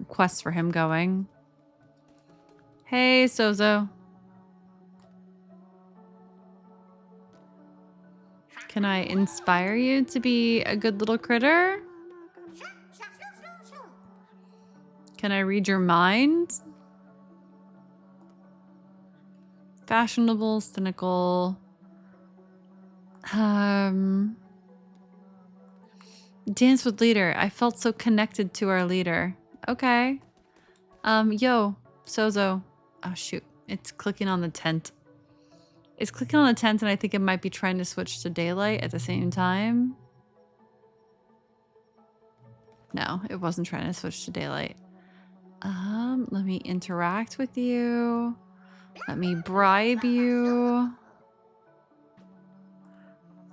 [SPEAKER 1] quest for him going. Hey, Sozo. Can I inspire you to be a good little critter? Can I read your mind? Fashionable, cynical. Dance with leader. I felt so connected to our leader. Okay. Yo, Sozo. Oh, shoot. It's clicking on the tent. It's clicking on the tent and I think it might be trying to switch to daylight at the same time. No, it wasn't trying to switch to daylight. Let me interact with you. Let me bribe you.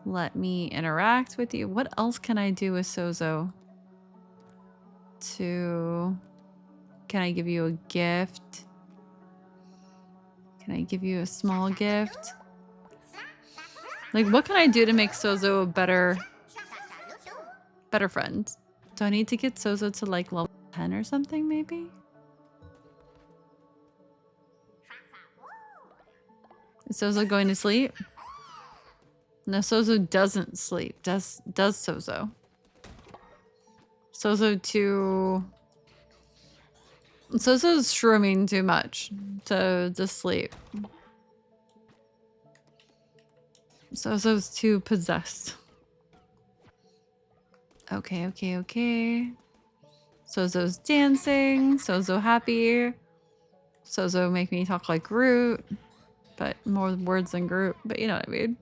[SPEAKER 1] Let me interact with you. What else can I do with Sozo? Can I give you a gift? Can I give you a small gift? Like, what can I do to make Sozo a better friend? Do I need to get Sozo to like level 10 or something maybe? Is Sozo going to sleep? No, Sozo doesn't sleep. Does Sozo? Sozo's shrooming too much to sleep. Sozo's too possessed. Okay. Sozo's dancing. Sozo happy. Sozo make me talk like Groot. But more words than Groot. But you know what I mean.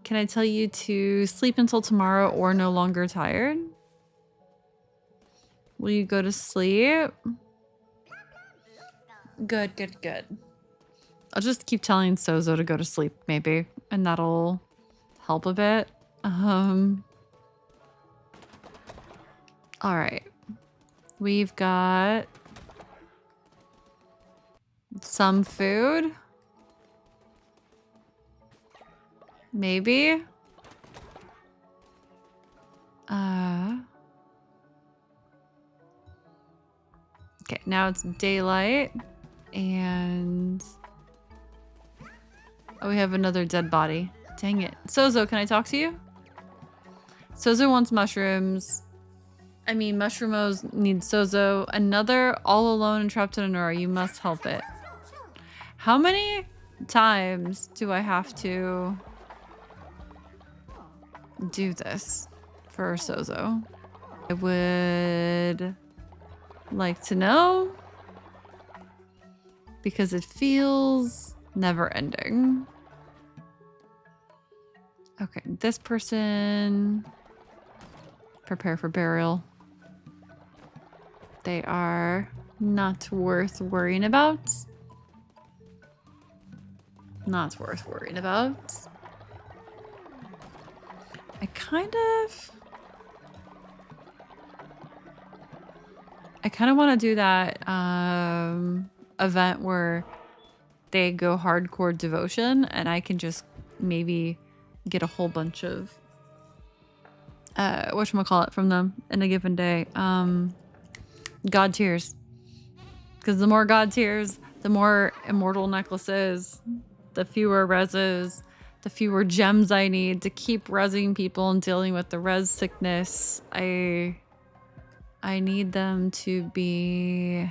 [SPEAKER 1] Can I tell you to sleep until tomorrow or no longer tired? Will you go to sleep? Good. I'll just keep telling Sozo to go to sleep, maybe. And that'll help a bit. Alright. We've got some food. Maybe. Okay, now it's daylight. And oh, we have another dead body. Dang it. Sozo, can I talk to you? Sozo wants mushrooms. I mean, Mushroomos needs Sozo. Another all alone and trapped in a Nora. You must help it. How many times do I have to do this for Sozo? I would like to know because it feels never ending. Okay, this person, prepare for burial. They are not worth worrying about. Not worth worrying about. I kind of want to do that event where they go hardcore devotion and I can just maybe get a whole bunch of whatchamacallit from them in a given day. God tiers. Because the more God tiers, the more immortal necklaces, the fewer reses, the fewer gems I need to keep resing people and dealing with the res sickness. I need them to be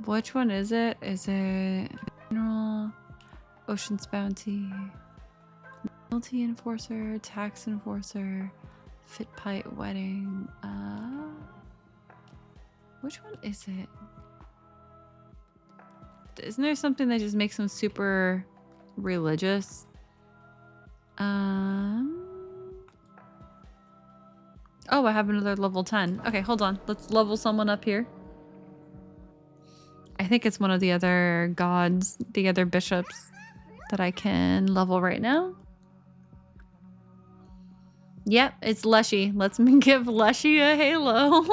[SPEAKER 1] which one is it? Is it General, Ocean's Bounty, Penalty Enforcer, Tax Enforcer, Fit Pipe Wedding? Which one is it? Isn't there something that just makes them super religious? Oh, I have another level 10. Okay, hold on. Let's level someone up here. I think it's one of the other gods, the other bishops that I can level right now. Yep, it's Leshy. Let's give Leshy a halo.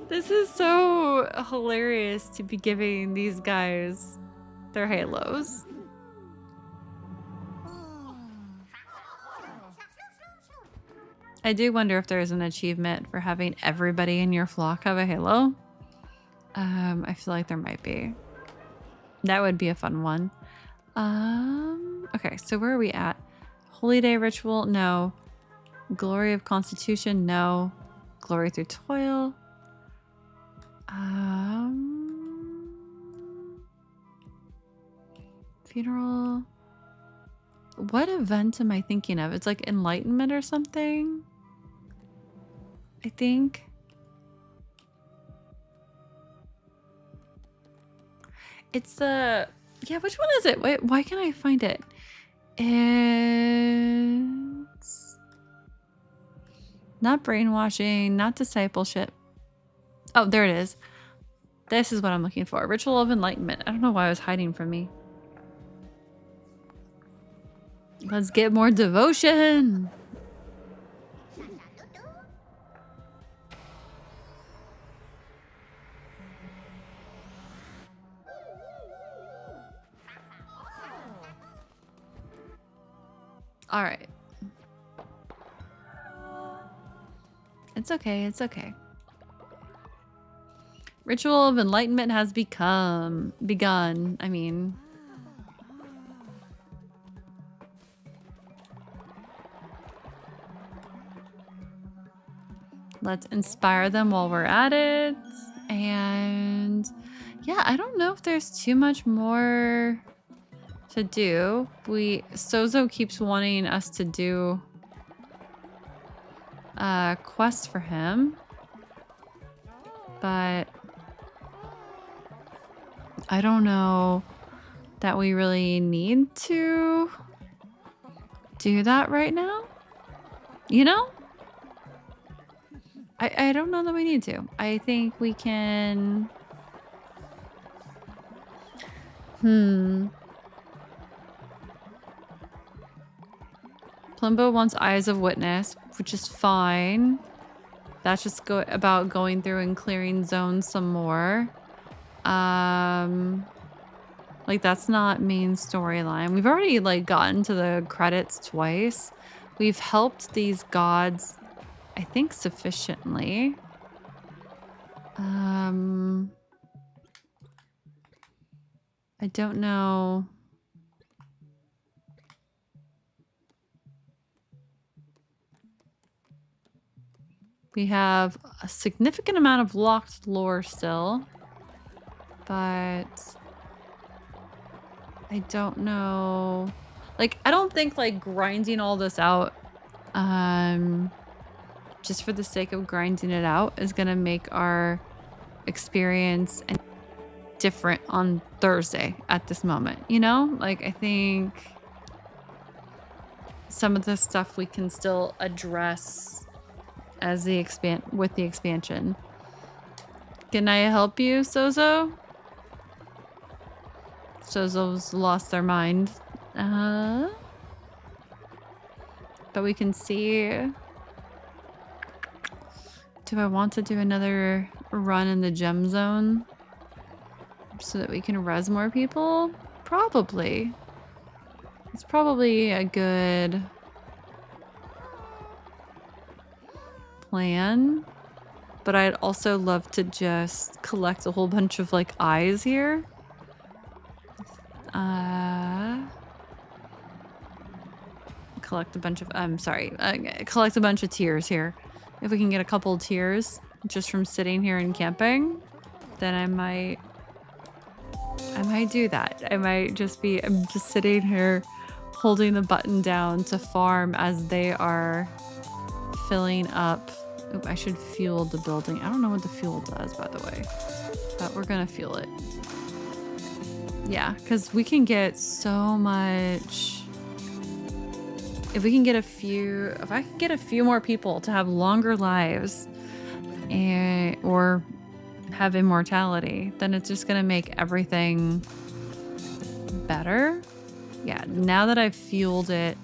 [SPEAKER 1] This is so hilarious to be giving these guys their halos. I do wonder if there's an achievement for having everybody in your flock have a halo. I feel like there might be. That would be a fun one. Okay, so where are we at? Holy Day Ritual? No. Glory of Constitution? No. Glory through Toil? Funeral? What event am I thinking of? It's like Enlightenment or something? I think. It's the... Yeah, which one is it? Wait, why can't I find it? It's... not brainwashing, not discipleship. Oh, there it is. This is what I'm looking for. Ritual of Enlightenment. I don't know why it was hiding from me. Let's get more devotion. All right. It's okay. It's okay. Ritual of Enlightenment has begun. I mean... let's inspire them while we're at it. And yeah, I don't know if there's too much more to do. Sozo keeps wanting us to do a quest for him. But I don't know that we really need to do that right now. You know? I don't know that we need to. I think we can... Plumbo wants Eyes of Witness, which is fine. That's just about going through and clearing zones some more. Like, that's not main storyline. We've already, like, gotten to the credits twice. We've helped these gods... I think sufficiently. I don't know. We have a significant amount of locked lore still, but I don't know. Like, I don't think like grinding all this out, just for the sake of grinding it out is gonna make our experience different on Thursday at this moment, you know? Like, I think some of this stuff we can still address as the with the expansion. Can I help you, Sozo? Sozo's lost their mind. But we can see. Do I want to do another run in the gem zone so that we can res more people? Probably. It's probably a good plan, but I'd also love to just collect a whole bunch of like eyes here. Collect a bunch of collect a bunch of tears here. If we can get a couple of tears just from sitting here and camping, then I might do that. I'm just sitting here holding the button down to farm as they are filling up. Oop, I should fuel the building. I don't know what the fuel does, by the way, but we're gonna fuel it. Yeah, because we can get so much. If we can get if I can get a few more people to have longer lives or have immortality, then it's just gonna make everything better. Yeah, now that I've fueled it,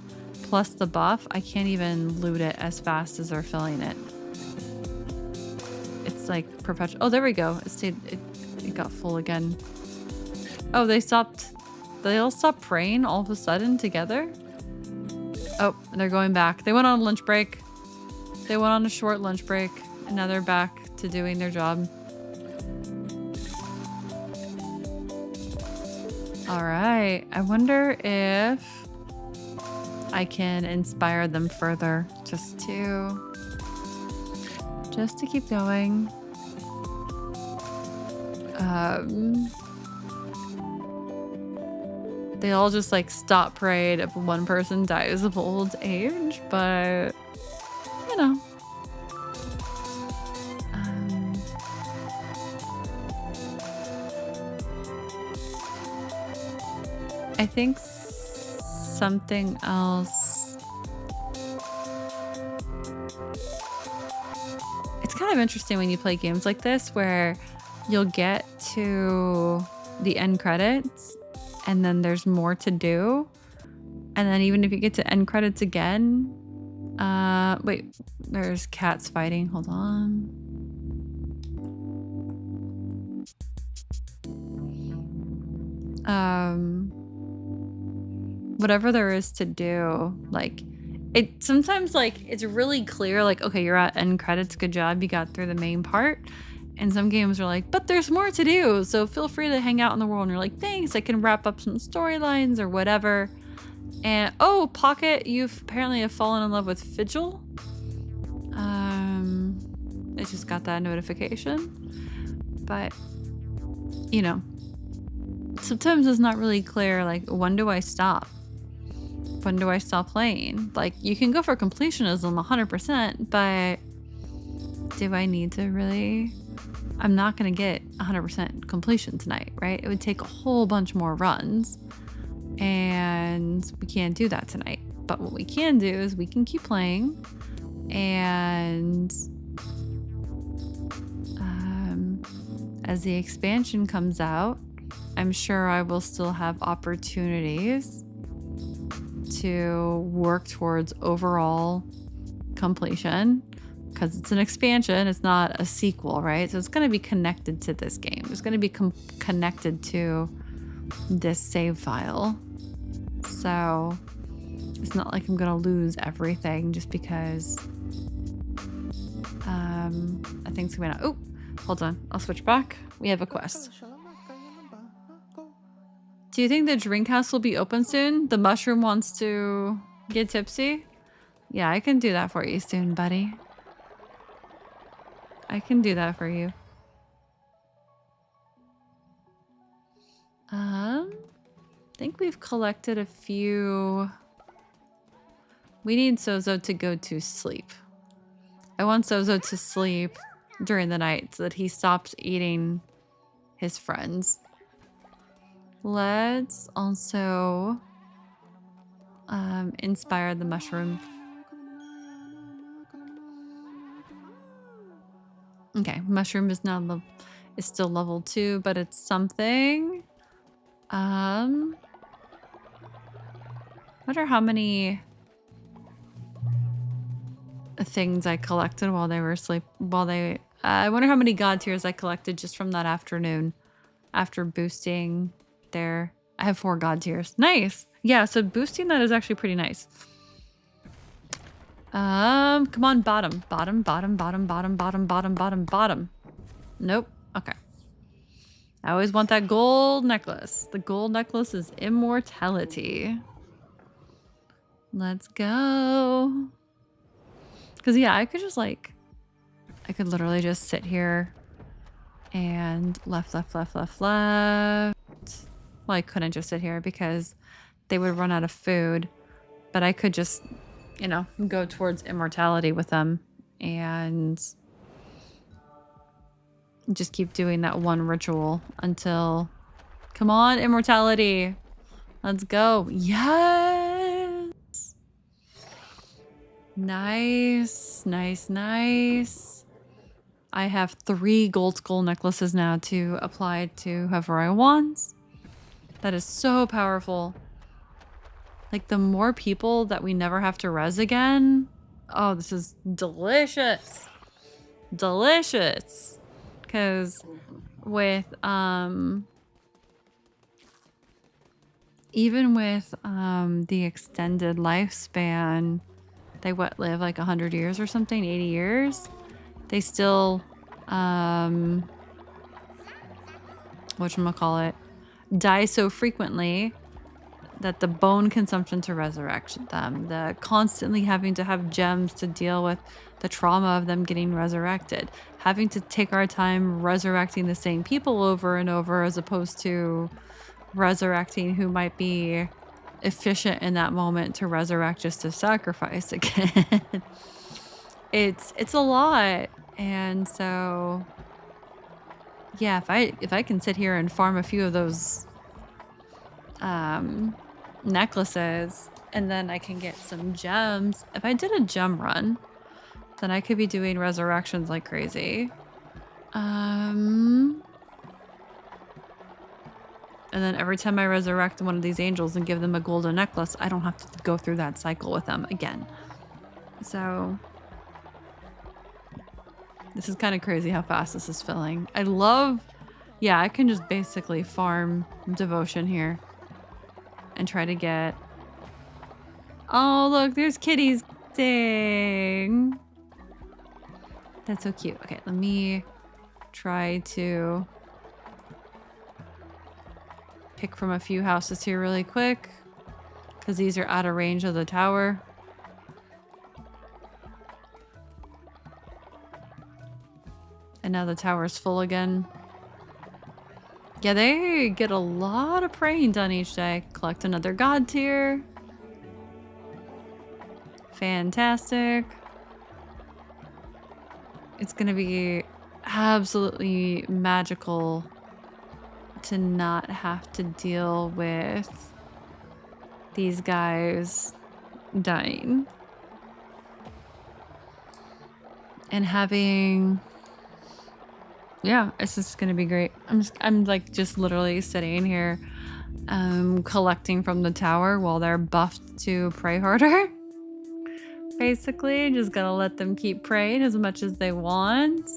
[SPEAKER 1] plus the buff, I can't even loot it as fast as they're filling it. It's like perpetual. Oh, there we go. It got full again. Oh, they all stopped praying all of a sudden together? Oh, they're going back. They went on a lunch break. They went on a short lunch break, and now they're back to doing their job. All right. I wonder if I can inspire them further just to keep going. They all just like stop prayed if one person dies of old age, but you know. I think something else. It's kind of interesting when you play games like this where you'll get to the end credits and then there's more to do. And then even if you get to end credits again, wait, there's cats fighting. Hold on. Whatever there is to do, like it sometimes like it's really clear, like, okay, you're at end credits, good job, you got through the main part. And some games are like, but there's more to do, so feel free to hang out in the world. And you're like, thanks, I can wrap up some storylines or whatever. And oh, Pocket, you've apparently have fallen in love with Vigil. I just got that notification. But you know, sometimes it's not really clear, like, when do I stop? When do I stop playing? Like, you can go for completionism 100%, but do I need to really? I'm not going to get 100% completion tonight, right? It would take a whole bunch more runs, and we can't do that tonight. But what we can do is we can keep playing, and as the expansion comes out, I'm sure I will still have opportunities to work towards overall completion, because it's an expansion, it's not a sequel, right? So it's going to be connected to this game. It's going to be connected to this save file. So it's not like I'm going to lose everything just because I think it's going to... Oh, hold on. I'll switch back. We have a quest. Do you think the drink house will be open soon? The mushroom wants to get tipsy? Yeah, I can do that for you soon, buddy. I can do that for you. I think we've collected a few. We need Sozo to go to sleep. I want Sozo to sleep during the night so that he stops eating his friends. Let's also inspire the mushroom. Okay, mushroom is now is still level 2, but it's something. Wonder how many things I collected while they were asleep. I wonder how many god tiers I collected just from that afternoon after boosting their. I have 4 god tiers. Nice. Yeah, so boosting that is actually pretty nice. Come on, bottom. Nope. Okay. I always want that gold necklace. The gold necklace is immortality. Let's go. Because, yeah, I could just, like... I could literally just sit here and left. Well, I couldn't just sit here because they would run out of food. But I could just, you know, go towards immortality with them and just keep doing that one ritual until... Come on, immortality. Let's go. Yes! Nice. I have 3 gold skull necklaces now to apply to whoever I want. That is so powerful. Like, the more people that we never have to res again. Oh, this is delicious. Delicious. Because with, even with, the extended lifespan, they live like 100 years or something, 80 years. They still, whatchamacallit, die so frequently that the bone consumption to resurrect them, the constantly having to have gems to deal with the trauma of them getting resurrected, having to take our time resurrecting the same people over and over as opposed to resurrecting who might be efficient in that moment to resurrect just to sacrifice again. It's a lot. And so yeah, if I can sit here and farm a few of those necklaces and then I can get some gems. If I did a gem run, then I could be doing resurrections like crazy. And then every time I resurrect one of these angels and give them a golden necklace, I don't have to go through that cycle with them again. So this is kind of crazy how fast this is filling. I love, yeah, I can just basically farm devotion here and try to get, oh look, there's kitties. Dang. That's so cute. Okay, let me try to pick from a few houses here really quick because these are out of range of the tower. And now the tower's full again. Yeah, they get a lot of praying done each day. Collect another god tier. Fantastic. It's gonna be absolutely magical to not have to deal with these guys dying. And having... Yeah, it's just gonna be great. I'm like just literally sitting here collecting from the tower while they're buffed to pray harder. Basically, just gonna let them keep praying as much as they want.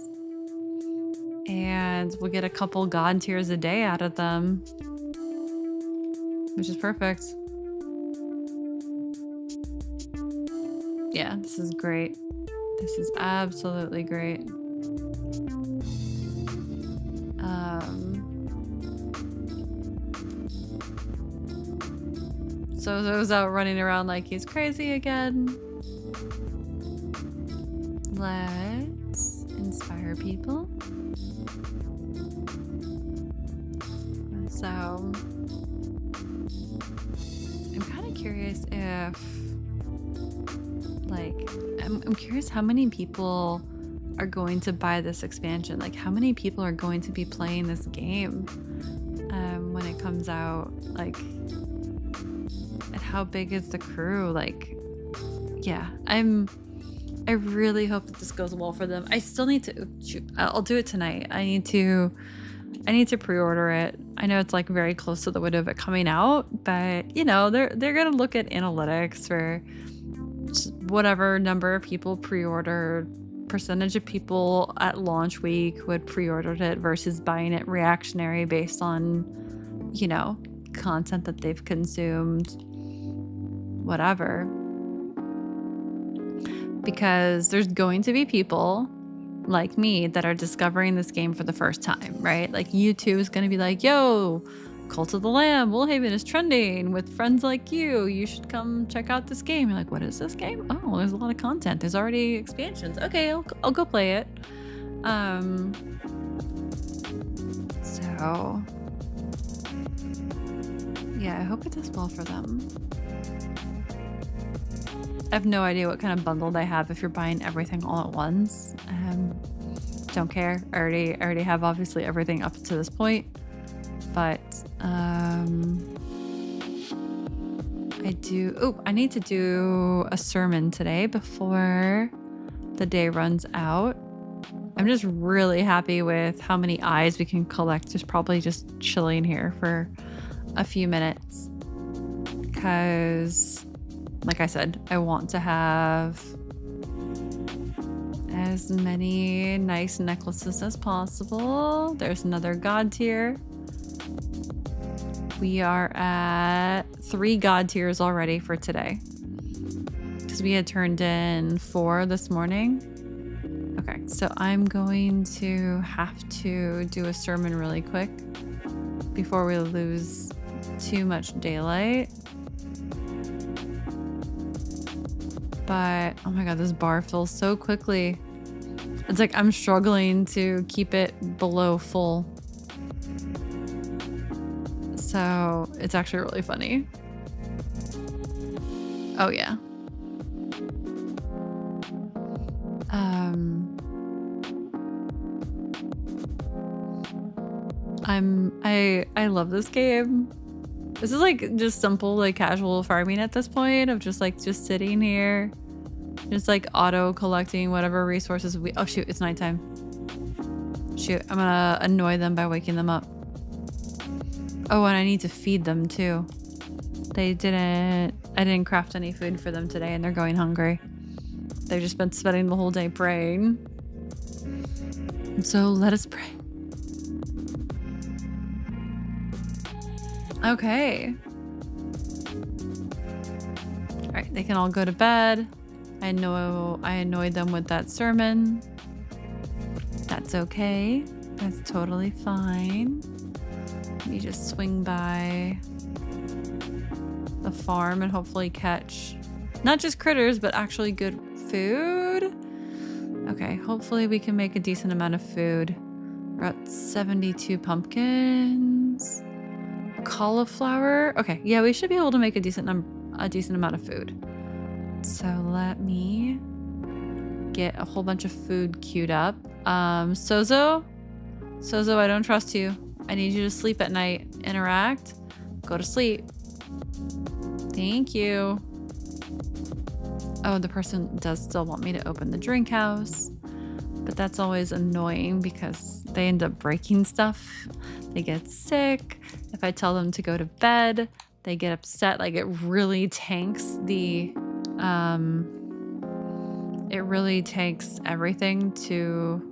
[SPEAKER 1] And we'll get a couple god tiers a day out of them. Which is perfect. Yeah, this is great. This is absolutely great. So those out running around like he's crazy again. Let's inspire people. So I'm kind of curious if, like, I'm curious how many people are going to buy this expansion. Like, how many people are going to be playing this game when it comes out? Like, and how big is the crew? Like, yeah, I really hope that this goes well for them. I still need to shoot. I'll do it tonight. I need to pre-order it. I know it's like very close to the window of it coming out, but you know, they're gonna look at analytics for whatever number of people pre-ordered, percentage of people at launch week would pre-ordered it versus buying it reactionary based on, you know, content that they've consumed, whatever. Because there's going to be people like me that are discovering this game for the first time, right? Like YouTube is going to be like, yo, Cult of the Lamb, Woolhaven is trending with friends like you. You should come check out this game. You're like, what is this game? Oh, there's a lot of content. There's already expansions. Okay, I'll go play it. So yeah, I hope it does well for them. I have no idea what kind of bundle they have if you're buying everything all at once. Don't care. I already have obviously everything up to this point. But I need to do a sermon today before the day runs out. I'm just really happy with how many eyes we can collect. Just probably just chilling here for a few minutes. Because, like I said, I want to have as many nice necklaces as possible. There's another god tier. We are at 3 god tiers already for today. Because we had turned in 4 this morning. Okay, so I'm going to have to do a sermon really quick before we lose too much daylight. But, oh my god, this bar fills so quickly. It's like I'm struggling to keep it below full. So it's actually really funny. Oh yeah. I love this game. This is like just simple, like casual farming at this point of just sitting here, just like auto collecting whatever resources we. Oh shoot, it's nighttime. Shoot, I'm gonna annoy them by waking them up. Oh, and I need to feed them too. I didn't craft any food for them today and they're going hungry. They've just been spending the whole day praying. And so let us pray. Okay. All right, they can all go to bed. I know I annoyed them with that sermon. That's okay. That's totally fine. Let me just swing by the farm and hopefully catch not just critters, but actually good food. Okay, hopefully we can make a decent amount of food. We're at 72 pumpkins. Cauliflower. Okay, yeah, we should be able to make a decent amount of food. So let me get a whole bunch of food queued up. Sozo, I don't trust you. I need you to sleep at night. Interact. Go to sleep. Thank you. Oh, the person does still want me to open the drink house, but that's always annoying because they end up breaking stuff. They get sick. If I tell them to go to bed, they get upset. Like, it really tanks the everything to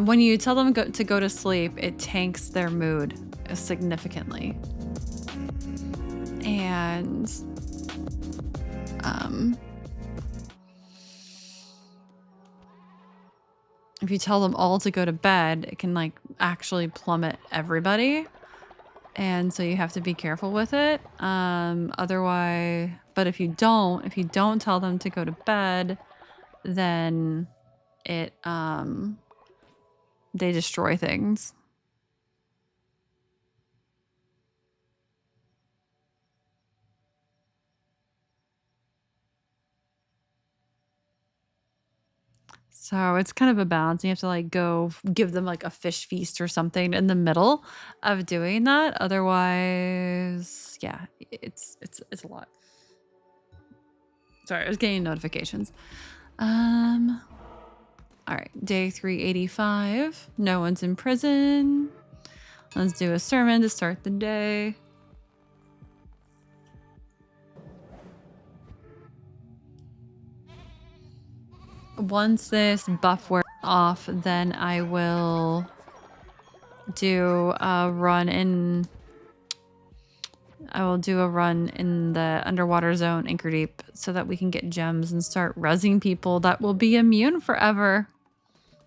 [SPEAKER 1] when you tell them to go to sleep, it tanks their mood significantly. And if you tell them all to go to bed, it can like actually plummet everybody. And so you have to be careful with it. Otherwise, but if you don't tell them to go to bed, then it, they destroy things. So it's kind of a balance. You have to like go give them like a fish feast or something in the middle of doing that. Otherwise, yeah, it's a lot. Sorry, I was getting notifications. All right, day 385. No one's in prison. Let's do a sermon to start the day. Once this buff wears off, then I will do a run in. I will do a run in the underwater zone, Anchor Deep, so that we can get gems and start rezzing people that will be immune forever.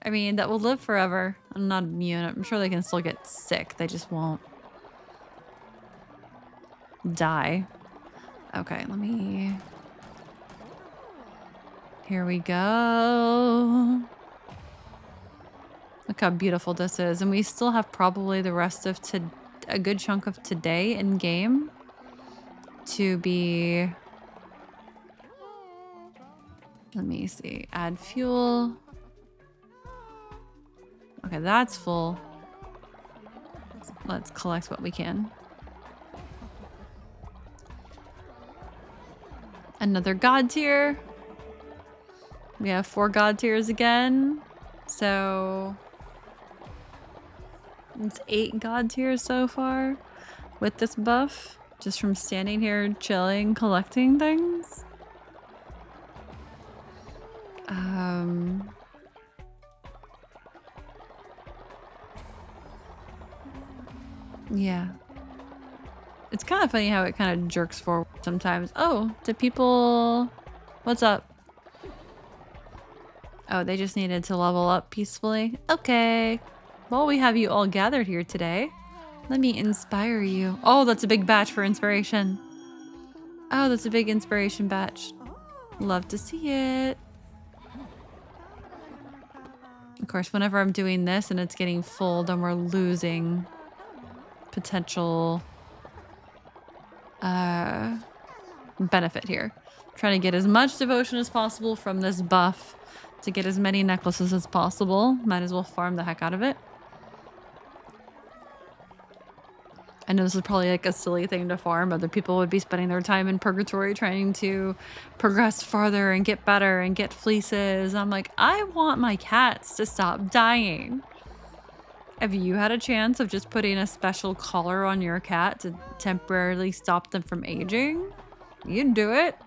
[SPEAKER 1] I mean, that will live forever. I'm not immune. I'm sure they can still get sick. They just won't die. Okay, let me... Here we go. Look how beautiful this is. And we still have probably the rest of a good chunk of today in game to be... Let me see. Add fuel. Okay, that's full. Let's collect what we can. Another god tier. We have 4 god tiers again. So it's 8 god tiers so far with this buff. Just from standing here chilling, collecting things. Yeah. It's kind of funny how it kind of jerks forward sometimes. Oh, do people... What's up? Oh, they just needed to level up peacefully. Okay. Well, we have you all gathered here today. Let me inspire you. Oh, that's a big batch for inspiration. Oh, that's a big inspiration batch. Love to see it. Of course, whenever I'm doing this and it's getting full, then we're losing potential benefit here. Trying to get as much devotion as possible from this buff to get as many necklaces as possible. Might as well farm the heck out of it. I know this is probably like a silly thing to farm. Other people would be spending their time in purgatory trying to progress farther and get better and get fleeces. I'm like, I want my cats to stop dying. Have you had a chance of just putting a special collar on your cat to temporarily stop them from aging? You'd do it.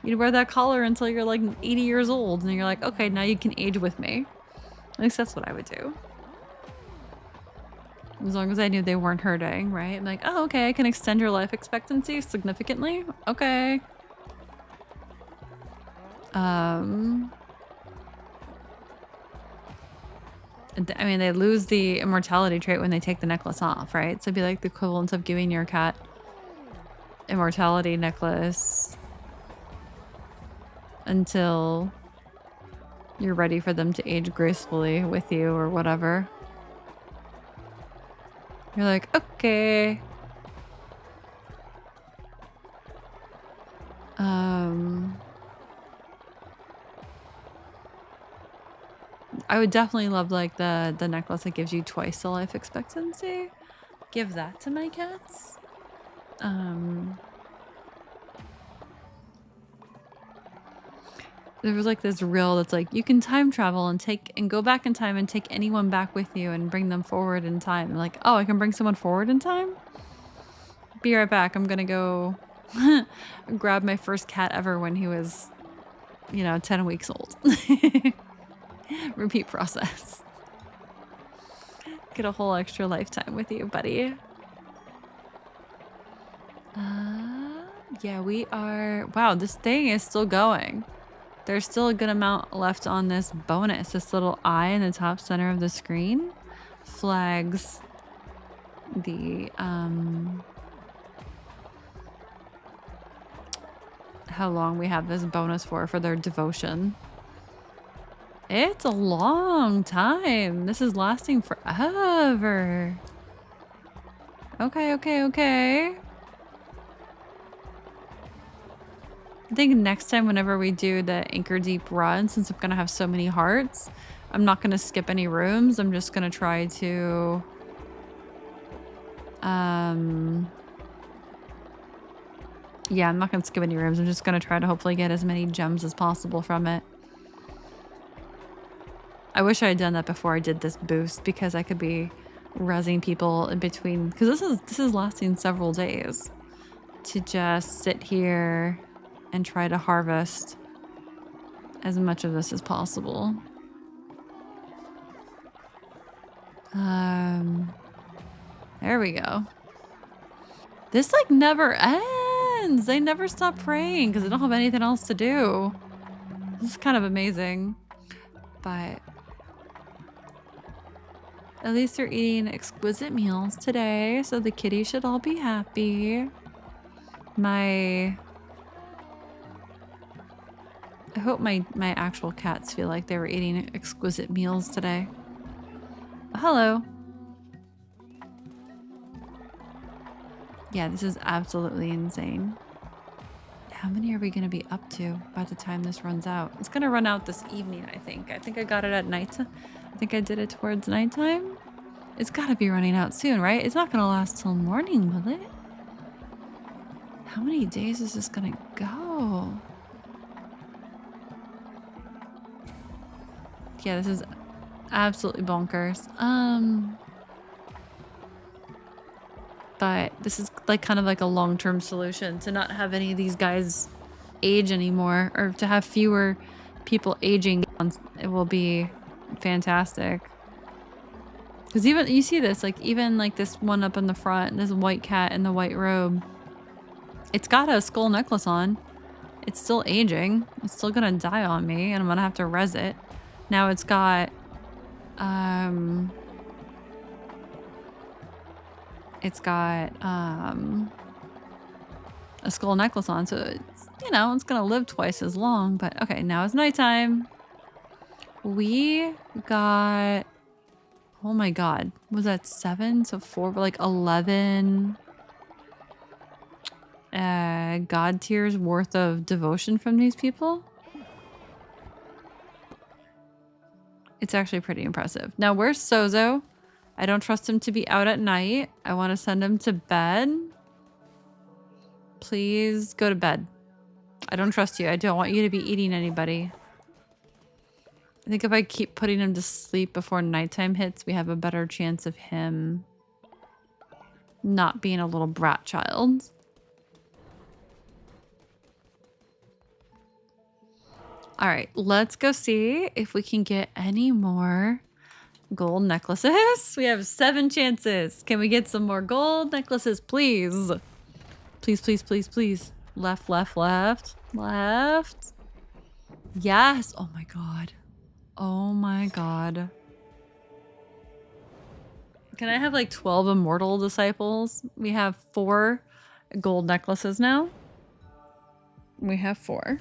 [SPEAKER 1] You'd wear that collar until you're like 80 years old and you're like, okay, now you can age with me. At least that's what I would do. As long as I knew they weren't hurting, right? I'm like, oh, okay, I can extend your life expectancy significantly. Okay. I mean, they lose the immortality trait when they take the necklace off, right? So it'd be like the equivalent of giving your cat immortality necklace until you're ready for them to age gracefully with you or whatever. You're like, okay. I would definitely love like the necklace that gives you twice the life expectancy. Give that to my cats. There was like this reel that's like you can time travel and go back in time and take anyone back with you and bring them forward in time. I'm like, oh, I can bring someone forward in time? Be right back. I'm gonna go grab my first cat ever when he was, 10 weeks old. Repeat process. Get a whole extra lifetime with you, buddy. Yeah, we are... Wow, this thing is still going. There's still a good amount left on this bonus. This little eye in the top center of the screen flags the how long we have this bonus for their devotion. It's a long time. This is lasting forever. Okay, okay, okay. I think next time whenever we do the Anchor Deep run, since I'm gonna have so many hearts, I'm not gonna skip any rooms. I'm just gonna try to yeah, I'm not gonna skip any rooms. I'm just gonna try to hopefully get as many gems as possible from it. I wish I had done that before I did this boost, because I could be rezzing people in between, because this is lasting several days to just sit here and try to harvest as much of this as possible. There we go. This like never ends. They never stop praying because they don't have anything else to do. This is kind of amazing. But at least they're eating exquisite meals today, so the kitties should all be happy. I hope my actual cats feel like they were eating exquisite meals today. Oh, hello. Yeah, this is absolutely insane. How many are we going to be up to by the time this runs out? It's going to run out this evening, I think. I think I got it at night. I think I did it towards nighttime. It's got to be running out soon, right? It's not going to last till morning, will it? How many days is this going to go? Yeah, this is absolutely bonkers. But this is like kind of like a long-term solution to not have any of these guys age anymore, or to have fewer people aging. It will be fantastic. Because even you see this, like even like this one up in the front, this white cat in the white robe, it's got a skull necklace on. It's still aging. It's still gonna die on me, and I'm gonna have to res it. Now it's got a skull necklace on, so it's, you know, it's gonna live twice as long. But okay, now it's nighttime. We got, oh my god, was that 7? So 4, like 11 god tiers worth of devotion from these people. It's actually pretty impressive. Now where's Sozo? I don't trust him to be out at night. I want to send him to bed. Please go to bed. I don't trust you. I don't want you to be eating anybody. I think if I keep putting him to sleep before nighttime hits, we have a better chance of him not being a little brat child. All right, let's go see if we can get any more gold necklaces. We have 7 chances. Can we get some more gold necklaces, please? Please, please, please, please. Left, left, left, left. Yes. Oh my god. Oh my god. Can I have like 12 immortal disciples? We have 4 gold necklaces now. We have 4.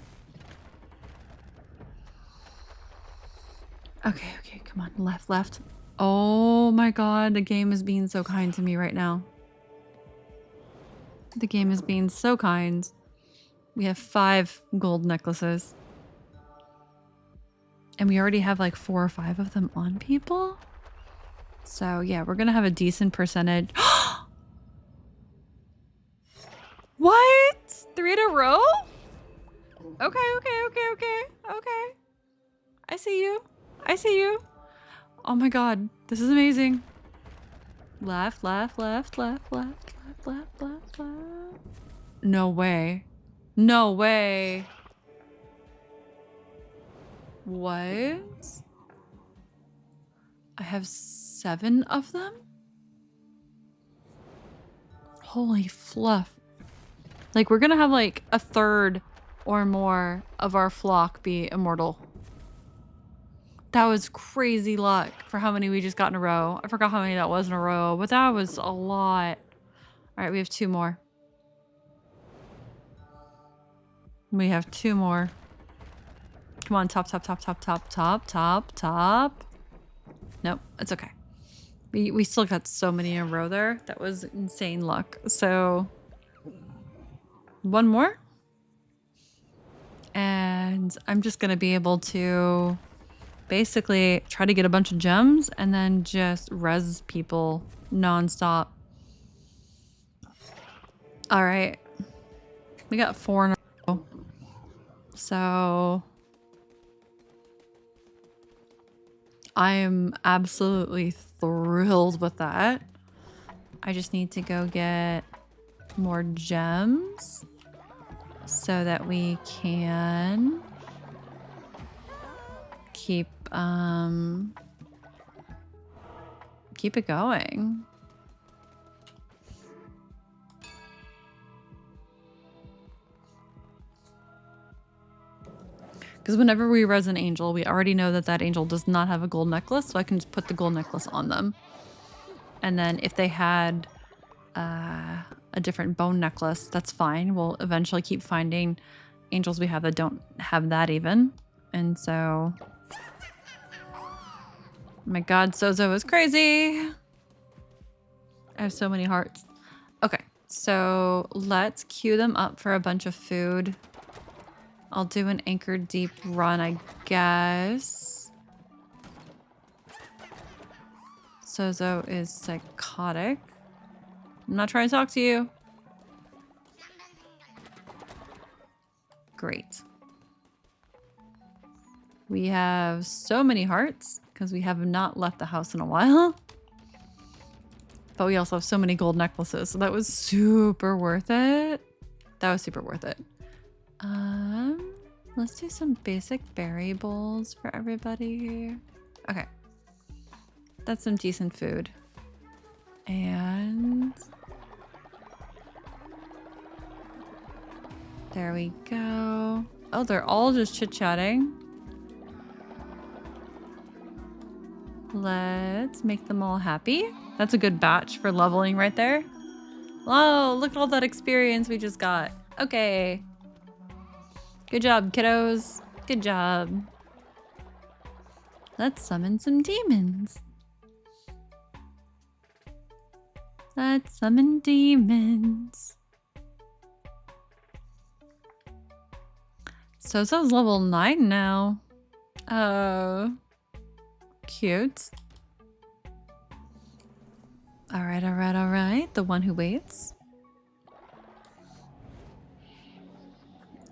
[SPEAKER 1] Okay, okay, come on. Left, left. Oh my god, the game is being so kind to me right now. The game is being so kind. We have 5 gold necklaces. And we already have like 4 or 5 of them on people. So yeah, we're gonna have a decent percentage. What? 3 in a row? Okay, okay, okay, okay, okay. I see you. I see you. Oh my god, this is amazing. Left, left, left, left, left, left, left, left, left. No way. No way. What? I have 7 of them? Holy fluff. Like, we're gonna have like a third or more of our flock be immortal. That was crazy luck for how many we just got in a row. I forgot how many that was in a row, but that was a lot. All right, we have 2 more. We have 2 more. Come on, top, top, top, top, top, top, top, top. Nope, it's okay. We still got so many in a row there. That was insane luck. So 1 more. And I'm just gonna be able to basically try to get a bunch of gems and then just res people nonstop. All right. We got 4 in a row. So I am absolutely thrilled with that. I just need to go get more gems so that we can keep it going. Because whenever we res an angel, we already know that that angel does not have a gold necklace, so I can just put the gold necklace on them. And then if they had a different bone necklace, that's fine. We'll eventually keep finding angels we have that don't have that even. And so... my god, Sozo is crazy! I have so many hearts. Okay, so let's queue them up for a bunch of food. I'll do an anchor deep run, I guess. Sozo is psychotic. I'm not trying to talk to you. Great. We have so many hearts because we have not left the house in a while. But we also have so many gold necklaces, so that was super worth it. That was super worth it. Let's do some basic berry bowls for everybody. Okay. That's some decent food. And there we go. Oh, they're all just chit-chatting. Let's make them all happy. That's a good batch for leveling right there. Whoa, look at all that experience we just got. Okay. Good job, kiddos. Good job. Let's summon some demons. Let's summon demons. Sozo's level 9 now. Oh. Cute. Alright, alright, alright. The one who waits.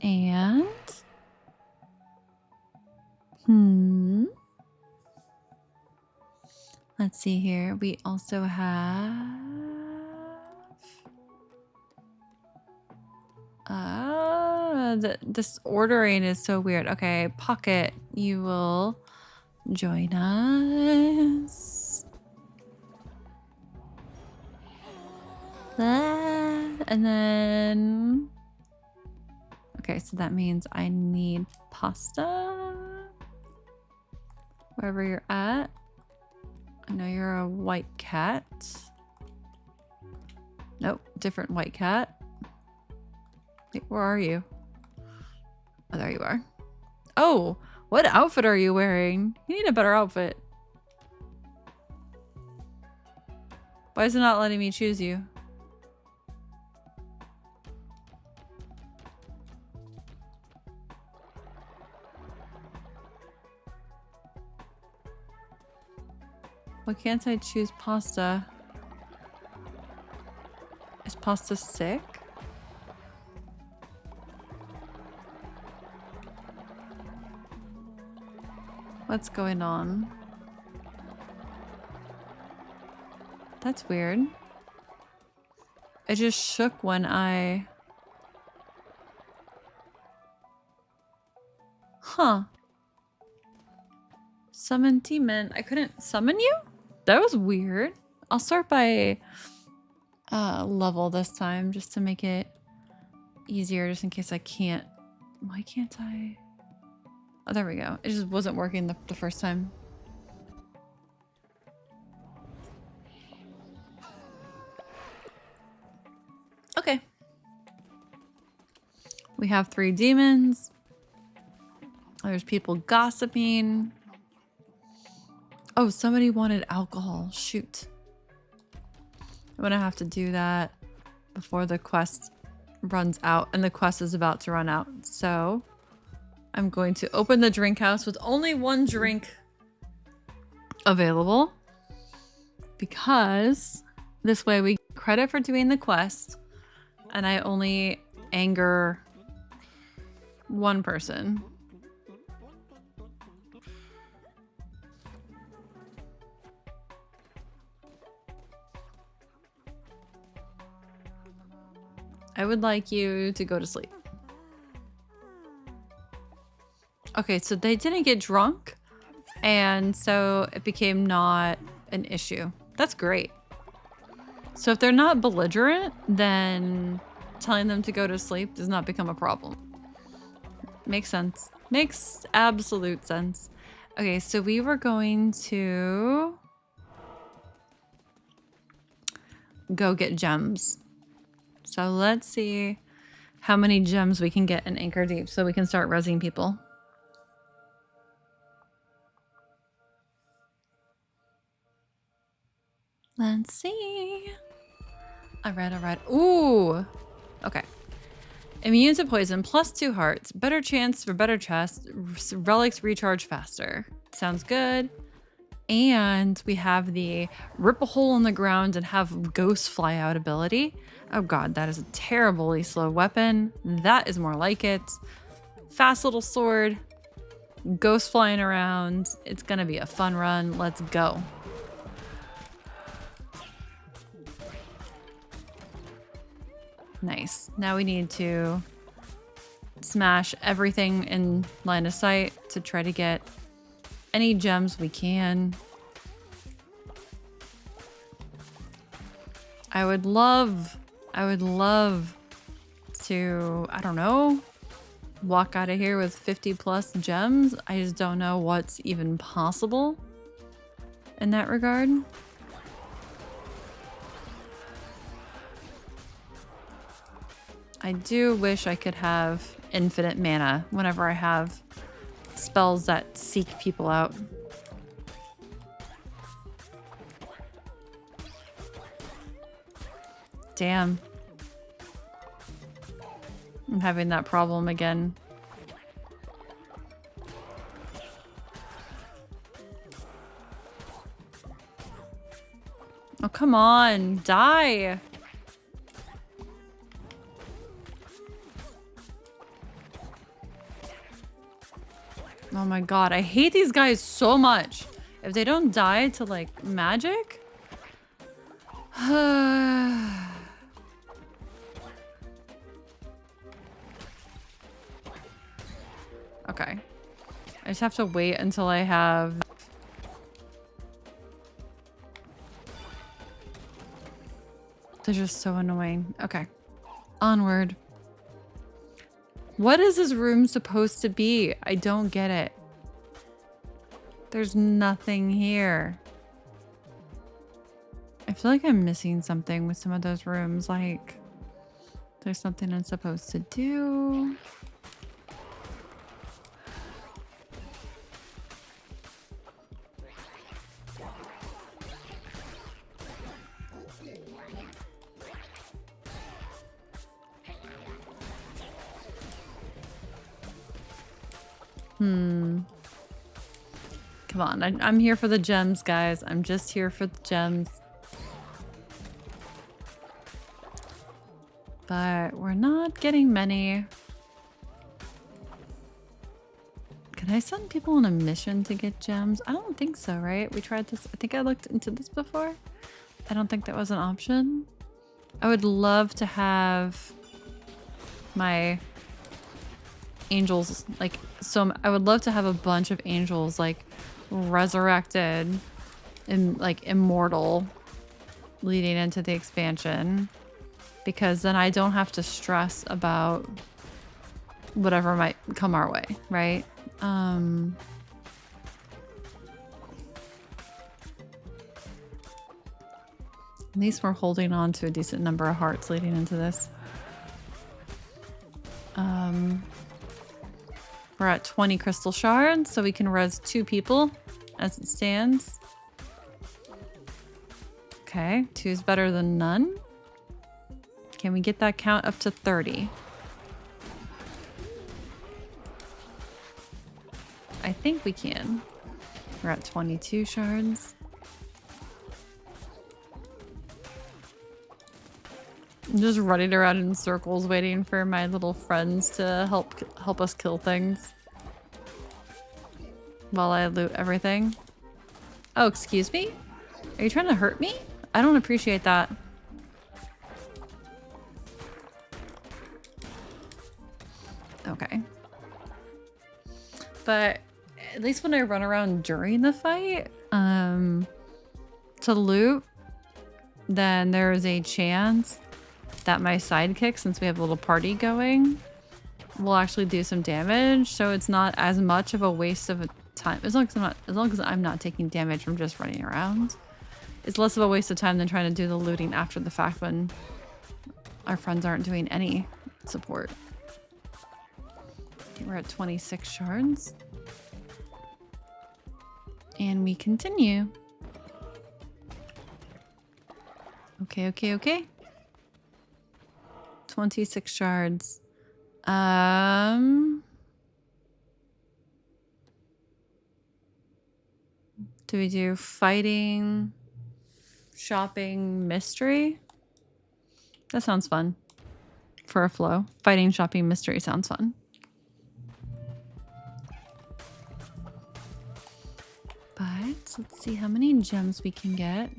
[SPEAKER 1] And... let's see here. We also have... this ordering is so weird. Okay, Pocket, you will join us. And then... okay, so that means I need pasta. Wherever you're at. I know you're a white cat. Nope, different white cat. Wait, where are you? Oh, there you are. Oh, what outfit are you wearing? You need a better outfit. Why is it not letting me choose you? Why can't I choose pasta? Is pasta sick? What's going on? That's weird. It just shook when I... huh. Summon demon. I couldn't summon you? That was weird. I'll start by level this time just to make it easier, just in case I can't Why can't I? Oh, there we go. It just wasn't working the first time. Okay. We have 3 demons. There's people gossiping. Oh, somebody wanted alcohol. Shoot. I'm gonna have to do that before the quest runs out, and the quest is about to run out. So I'm going to open the drink house with only 1 drink available, because this way we get credit for doing the quest, and I only anger 1 person. I would like you to go to sleep. Okay, so they didn't get drunk, and so it became not an issue. That's great. So if they're not belligerent, then telling them to go to sleep does not become a problem. Makes sense. Makes absolute sense. Okay, so we were going to go get gems. So let's see how many gems we can get in Anchor Deep so we can start rezzing people. Let's see. Alright. Ooh. Okay. Immune to poison, +2 hearts. Better chance for better chest. Relics recharge faster. Sounds good. And we have the rip a hole in the ground and have ghosts fly out ability. Oh god, that is a terribly slow weapon. That is more like it. Fast little sword. Ghosts flying around. It's gonna be a fun run. Let's go. Nice. Now we need to smash everything in line of sight to try to get any gems we can. I would love to, I don't know, walk out of here with 50+ gems. I just don't know what's even possible in that regard. I do wish I could have infinite mana whenever I have spells that seek people out. Damn. I'm having that problem again. Oh, come on. Die. Oh my god, I hate these guys so much. If they don't die to, like, magic? Okay. I just have to wait until I have... They're just so annoying. Okay. Onward. What is this room supposed to be? I don't get it. There's nothing here. I feel like I'm missing something with some of those rooms. Like, there's something I'm supposed to do. Come on, I'm here for the gems, guys. I'm just here for the gems. But we're not getting many. Can I send people on a mission to get gems? I don't think so, right? We tried this. I think I looked into this before. I don't think that was an option. I would love to have my angels, like, so I would love to have a bunch of angels, like, resurrected and, like, immortal leading into the expansion, because then I don't have to stress about whatever might come our way, right? At least we're holding on to a decent number of hearts leading into this. We're at 20 crystal shards, so we can res 2 people as it stands. Okay, 2 is better than none. Can we get that count up to 30? I think we can. We're at 22 shards. I'm just running around in circles waiting for my little friends to help us kill things while I loot everything. Oh, excuse me? Are you trying to hurt me? I don't appreciate that. Okay. But at least when I run around during the fight, to loot, then there is a chance that my sidekick, since we have a little party going, will actually do some damage. So it's not as much of a waste of time. As long as I'm not taking damage from just running around. It's less of a waste of time than trying to do the looting after the fact when our friends aren't doing any support. Okay, we're at 26 shards. And we continue. Okay, okay, okay. 26 shards. Do we do fighting, shopping, mystery? That sounds fun for a flow. Fighting, shopping, mystery sounds fun. But let's see how many gems we can get.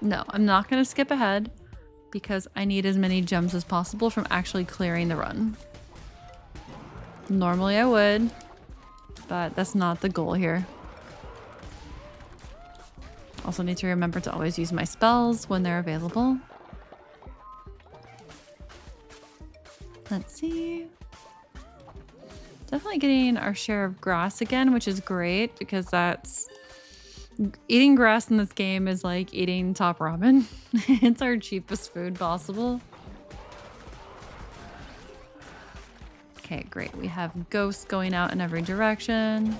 [SPEAKER 1] No, I'm not going to skip ahead because I need as many gems as possible from actually clearing the run. Normally I would, but that's not the goal here. Also need to remember to always use my spells when they're available. Let's see. Definitely getting our share of grass again, which is great because that's... Eating grass in this game is like eating top ramen. It's our cheapest food possible. Okay, great. We have ghosts going out in every direction.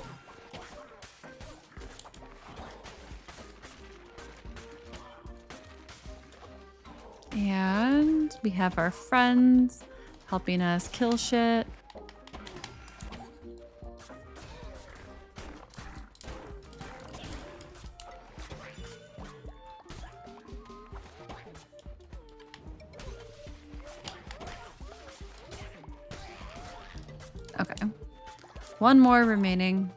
[SPEAKER 1] And we have our friends helping us kill shit. Okay. One more remaining.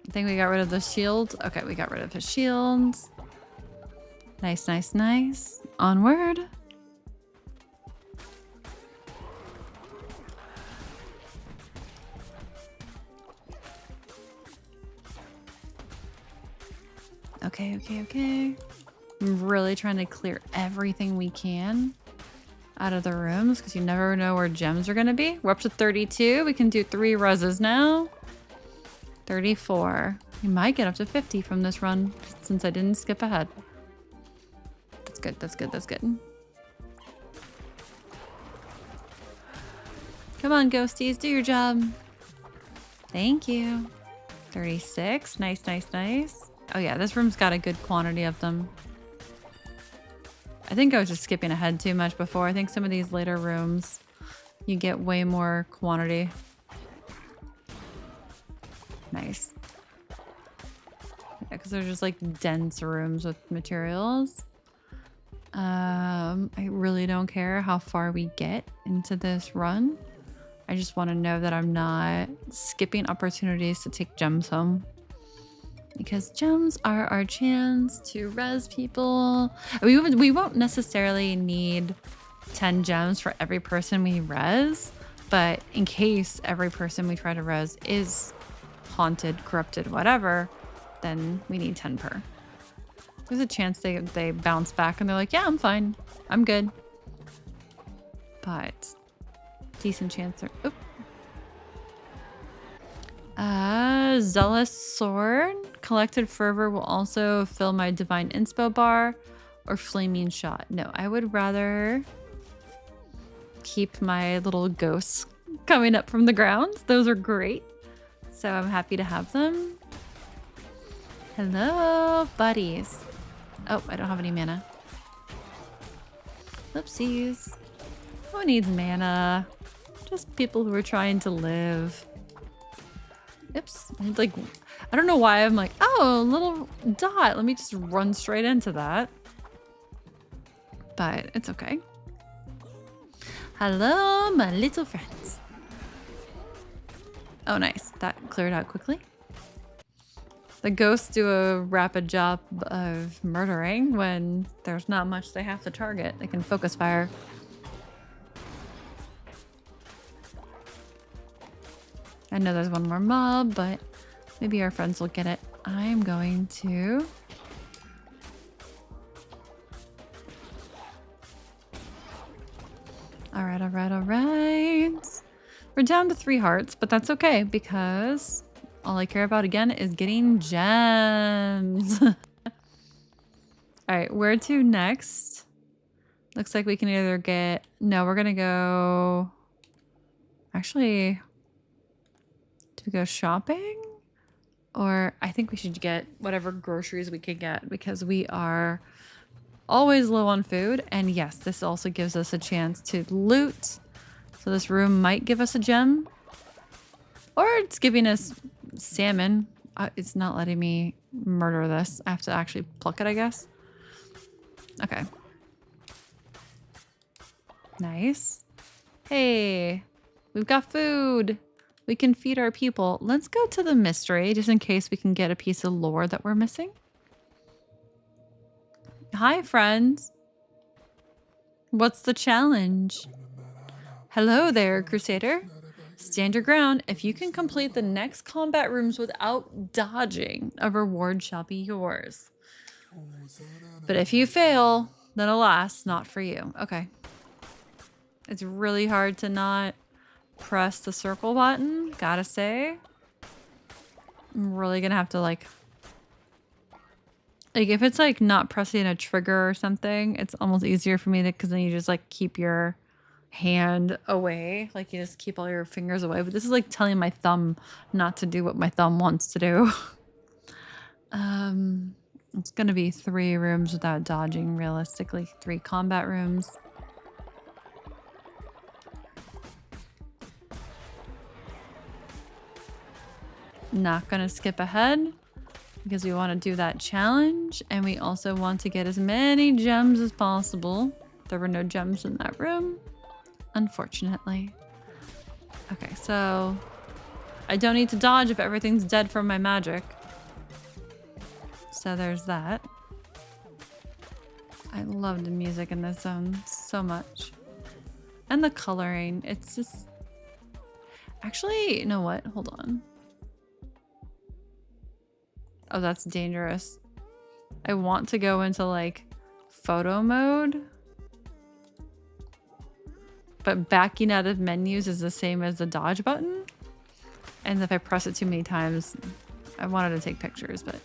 [SPEAKER 1] I think we got rid of the shield. Okay, we got rid of his shields. Nice, nice, nice. Onward. Okay, okay, okay. I'm really trying to clear everything we can out of the rooms because you never know where gems are going to be. We're up to 32. We can do 3 reses now. 34. We might get up to 50 from this run since I didn't skip ahead. That's good. That's good. That's good. Come on, ghosties. Do your job. Thank you. 36. Nice, nice, nice. Oh yeah, this room's got a good quantity of them. I think I was just skipping ahead too much before. I think some of these later rooms, you get way more quantity. Nice. Yeah, because they're just like dense rooms with materials. I really don't care how far we get into this run. I just want to know that I'm not skipping opportunities to take gems home. Because gems are our chance to res people. We won't necessarily need 10 gems for every person we res, but in case every person we try to res is haunted, corrupted, whatever, then we need 10 per. There's a chance they bounce back and they're like, yeah, I'm fine. I'm good. But decent chance they're... Oop. Zealous Sword. Collected Fervor will also fill my Divine Inspo bar. Or Flaming Shot. No, I would rather keep my little ghosts coming up from the ground. Those are great. So I'm happy to have them. Hello, buddies. Oh, I don't have any mana. Oopsies. Who needs mana? Just people who are trying to live. Oops. Like, I don't know why I'm like, oh, a little dot. Let me just run straight into that. But it's okay. Hello, my little friends. Oh, nice. That cleared out quickly. The ghosts do a rapid job of murdering when there's not much they have to target. They can focus fire. I know there's one more mob, but maybe our friends will get it. I'm going to... Alright, alright, alright. We're down to 3 hearts, but that's okay because all I care about again is getting gems. Alright, where to next? Looks like we can either get... No, we're gonna go... Actually... Do we go shopping? Or I think we should get whatever groceries we can get because we are always low on food. And yes, this also gives us a chance to loot. So this room might give us a gem. Or it's giving us salmon. It's not letting me murder this. I have to actually pluck it, I guess. Okay. Nice. Hey, we've got food. We can feed our people. Let's go to the mystery just in case we can get a piece of lore that we're missing. Hi, friends. What's the challenge? Hello there, Crusader. Stand your ground. If you can complete the next combat rooms without dodging, a reward shall be yours. But if you fail, then alas, not for you. Okay. It's really hard to not press the circle button, gotta say. I'm really gonna have to like if it's like not pressing a trigger or something, it's almost easier for me to, because then you just like keep your hand away, like you just keep all your fingers away. But this is like telling my thumb not to do what my thumb wants to do. It's gonna be 3 rooms without dodging, realistically. 3 combat rooms. Not gonna skip ahead because we want to do that challenge, and we also want to get as many gems as possible. There were no gems in that room, unfortunately. Okay, so I don't need to dodge if everything's dead from my magic. So there's that. I love the music in this zone so much. And the coloring, it's just... Actually, you know what? Hold on. Oh, that's dangerous. I want to go into like photo mode. But backing out of menus is the same as the dodge button. And if I press it too many times, I wanted to take pictures, but...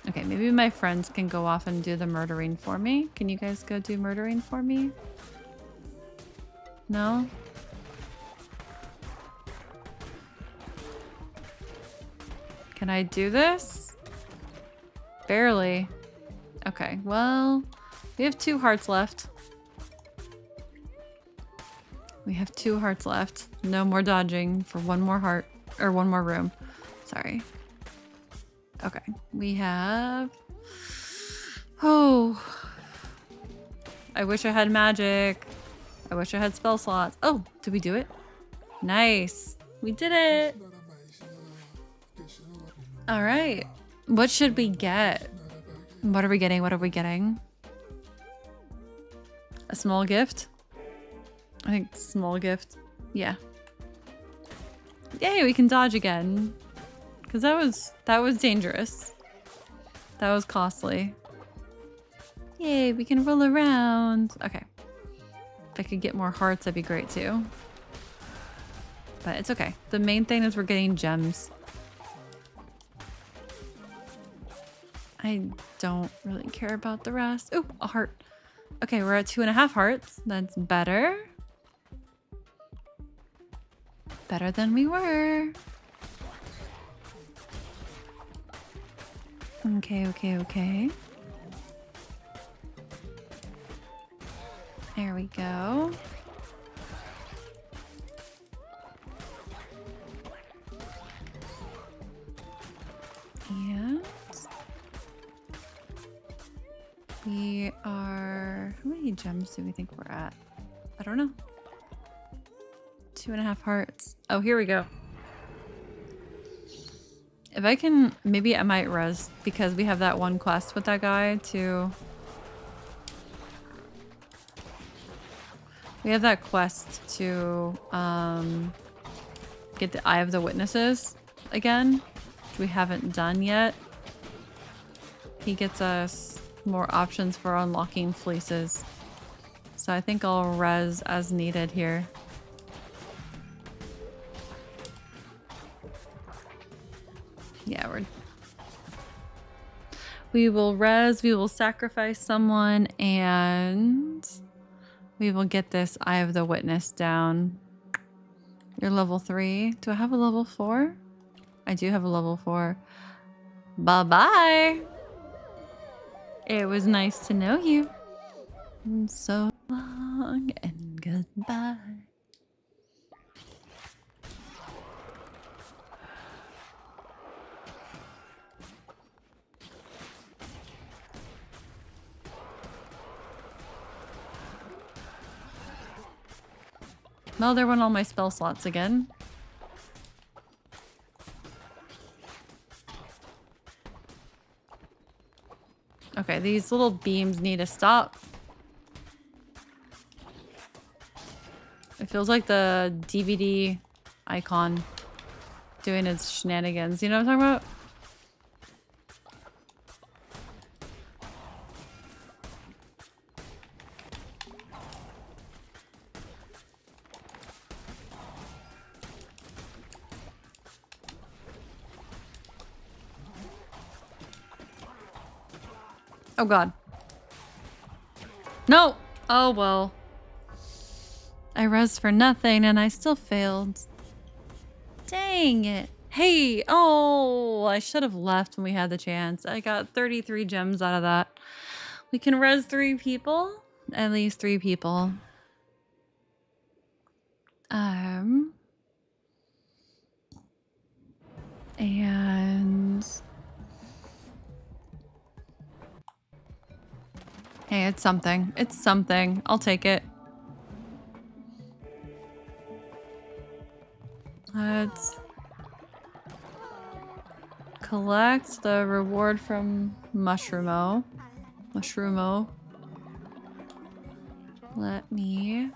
[SPEAKER 1] Okay, maybe my friends can go off and do the murdering for me. Can you guys go do murdering for me? No? Can I do this? Barely. Okay, well, we have 2 hearts left. We have 2 hearts left. No more dodging for 1 more heart, or 1 more room. Sorry. Okay, we have... Oh. I wish I had magic. I wish I had spell slots. Oh, did we do it? Nice. We did it. All right. What should we get? What are we getting? What are we getting? A small gift? I think small gift. Yeah. Yay, we can dodge again. Because that was dangerous. That was costly. Yay, we can roll around. Okay. If I could get more hearts, that'd be great too. But it's okay. The main thing is we're getting gems. I don't really care about the rest. Oh, a heart. Okay, we're at 2.5 hearts. That's better. Better than we were. Okay, okay, okay. There we go. And we are... How many gems do we think we're at? I don't know. 2.5 hearts. Oh, here we go. If I can... Maybe I might res because we have that one quest with that guy to... We have that quest to get the Eye of the Witnesses again, which we haven't done yet. He gets us more options for unlocking fleeces. So I think I'll res as needed here. Yeah, we will res, we will sacrifice someone, and we will get this Eye of the Witness down. You're level 3. Do I have a level 4? I do have a level 4. Bye-bye! It was nice to know you. And so long and goodbye. Well, there went all my spell slots again. Okay, these little beams need to stop. It feels like the DVD icon doing its shenanigans. You know what I'm talking about? Oh god. No! Oh well. I res for nothing and I still failed. Dang it. Hey! Oh! I should have left when we had the chance. I got 33 gems out of that. We can res 3 people. At least 3 people. And... Hey, it's something. It's something. I'll take it. Let's collect the reward from Mushroomo. Let me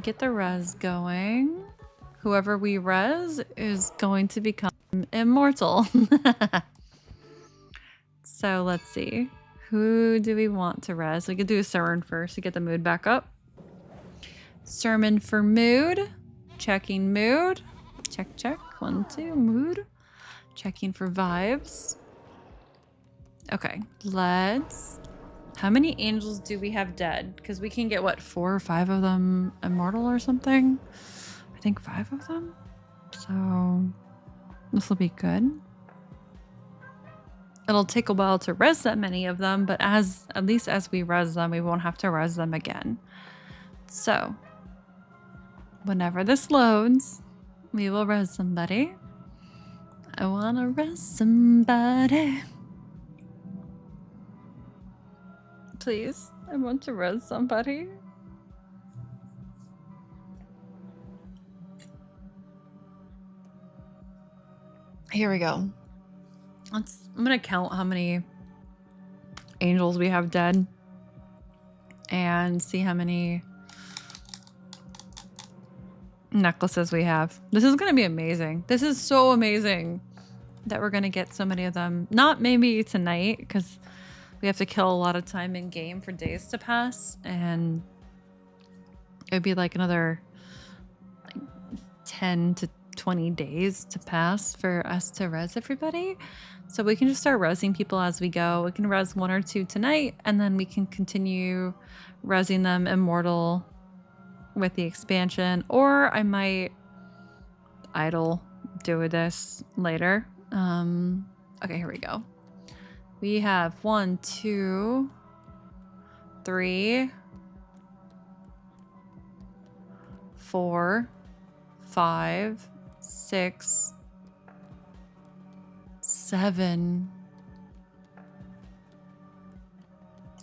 [SPEAKER 1] get the res going. Whoever we res is going to become immortal. So let's see. Who do we want to res? We could do a sermon first to get the mood back up. Sermon for mood. Checking mood. Check, check. 1, 2. Mood. Checking for vibes. Okay, let's... How many angels do we have dead? Because we can get, what, 4 or 5 of them immortal or something? I think 5 of them. So this will be good. It'll take a while to res that many of them, but at least as we res them, we won't have to res them again. So whenever this loads, we will res somebody. I wanna res somebody. Please, I want to res somebody. Here we go. I'm gonna count how many angels we have dead and see how many necklaces we have. This is gonna be amazing. This is so amazing that we're gonna get so many of them. Not maybe tonight, because we have to kill a lot of time in game for days to pass, and it would be like another 10 to 20 days to pass for us to res everybody. So we can just start resing people as we go. We can res 1 or 2 tonight, and then we can continue resing them immortal with the expansion, or I might idle do this later. Okay, here we go. We have 1, 2, 3, 4, 5, 6, 7.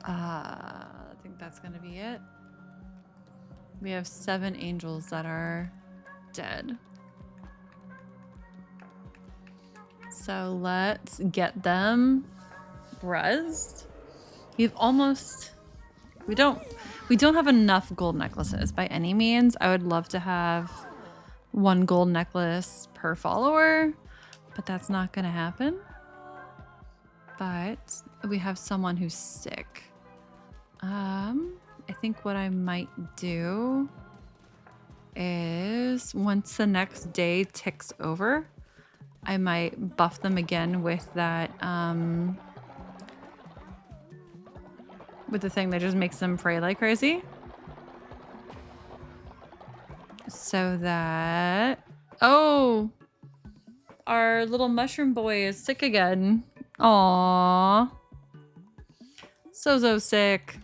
[SPEAKER 1] I think that's gonna be it. We have 7 angels that are dead. So let's get them rezzed. We've almost... We don't have enough gold necklaces by any means. I would love to have 1 gold necklace per follower, but that's not gonna happen. But we have someone who's sick. I think what I might do is once the next day ticks over, I might buff them again with that, with the thing that just makes them pray like crazy. So that... Oh! Our little mushroom boy is sick again. Aww. So sick.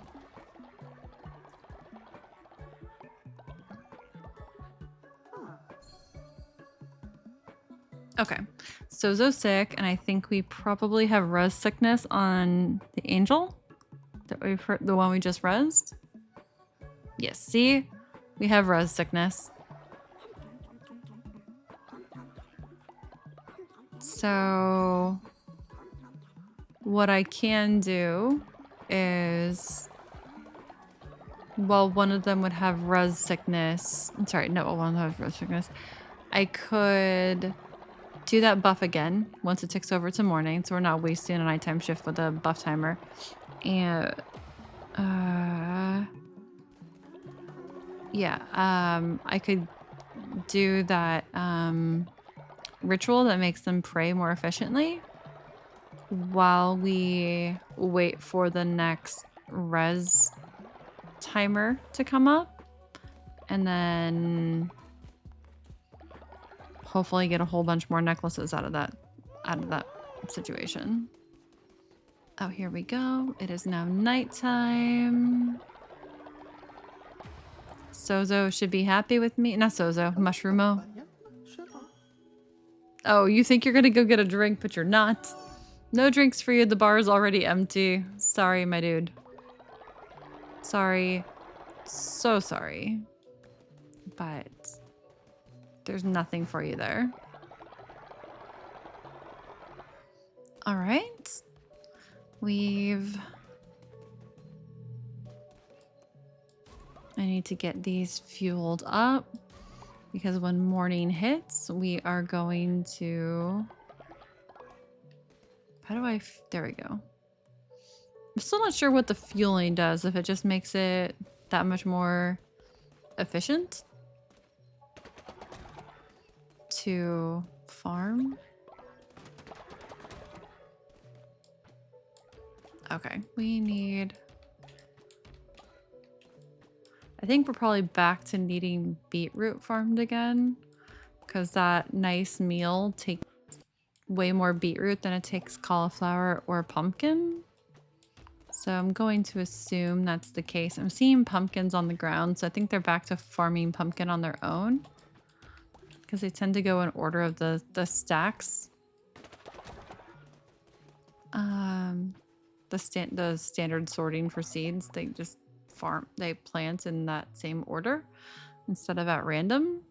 [SPEAKER 1] Okay, Sozo's sick, and I think we probably have res sickness on the angel that we've heard, the one we just rezzed. Yes, see, we have res sickness. So what I can do is, well, one of them would have res sickness. I'm sorry, no, one of them has res sickness. I could do that buff again once it ticks over to morning, so we're not wasting a nighttime shift with a buff timer. And yeah, I could do that ritual that makes them pray more efficiently while we wait for the next res timer to come up, and then hopefully get a whole bunch more necklaces out of that situation. Oh, here we go. It is now nighttime. Sozo should be happy with me. Not Sozo, Mushroom-o. Oh, you think you're gonna go get a drink, but you're not. No drinks for you. The bar is already empty. Sorry, my dude. Sorry. So sorry. But there's nothing for you there. All right. I need to get these fueled up because when morning hits, we are going to... How do I... There we go. I'm still not sure what the fueling does, if it just makes it that much more efficient to farm. Okay, we need... I think we're probably back to needing beetroot farmed again, because that nice meal takes way more beetroot than it takes cauliflower or pumpkin. So I'm going to assume that's the case. I'm seeing pumpkins on the ground, so I think they're back to farming pumpkin on their own, because they tend to go in order of the stacks. The standard sorting for seeds, they just they plant in that same order instead of at random.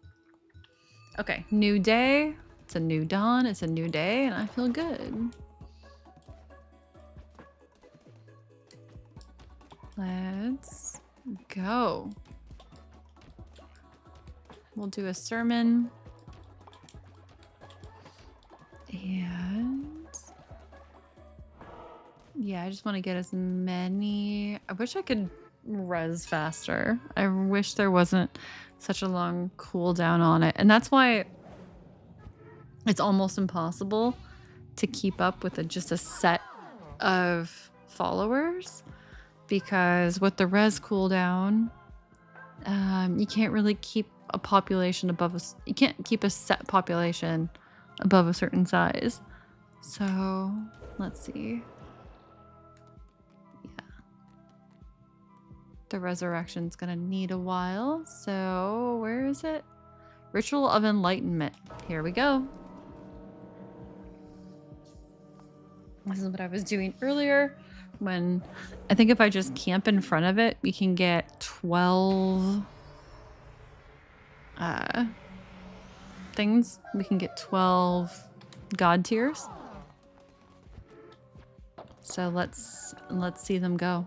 [SPEAKER 1] Okay, new day. It's a new dawn. It's a new day, and I feel good. Let's go. We'll do a sermon. And yeah, I just want to get as many. I wish I could res faster. I wish there wasn't such a long cooldown on it. And that's why it's almost impossible to keep up with just a set of followers, because with the res cooldown, you can't really keep a population above you can't keep a set population above a certain size. So let's see. Yeah, the resurrection's gonna need a while. So where is it? Ritual of Enlightenment. Here we go. This is what I was doing earlier, when I think if I just camp in front of it, we can get 12 things. We can get 12 god tiers. So let's see them go.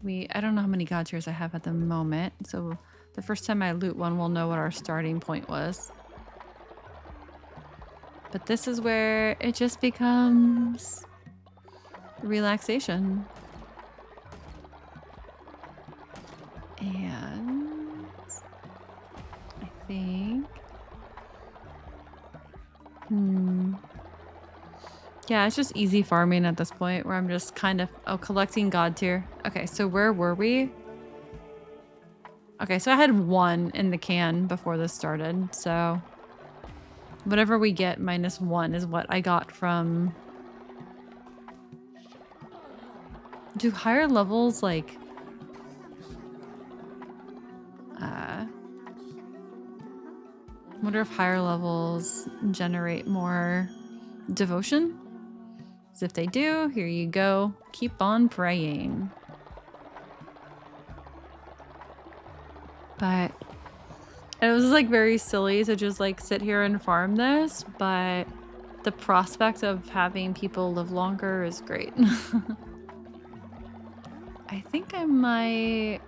[SPEAKER 1] I don't know how many god tiers I have at the moment, so the first time I loot one, we'll know what our starting point was. But this is where it just becomes relaxation. And I think... yeah, it's just easy farming at this point, where I'm just kind of... oh, collecting god tier. Okay, so where were we? Okay, so I had 1 in the can before this started, so... whatever we get minus 1 is what I got from... do higher levels, like... I wonder if higher levels generate more devotion? So if they do, here you go. Keep on praying. But it was like very silly to just like sit here and farm this, but the prospect of having people live longer is great. I think I might...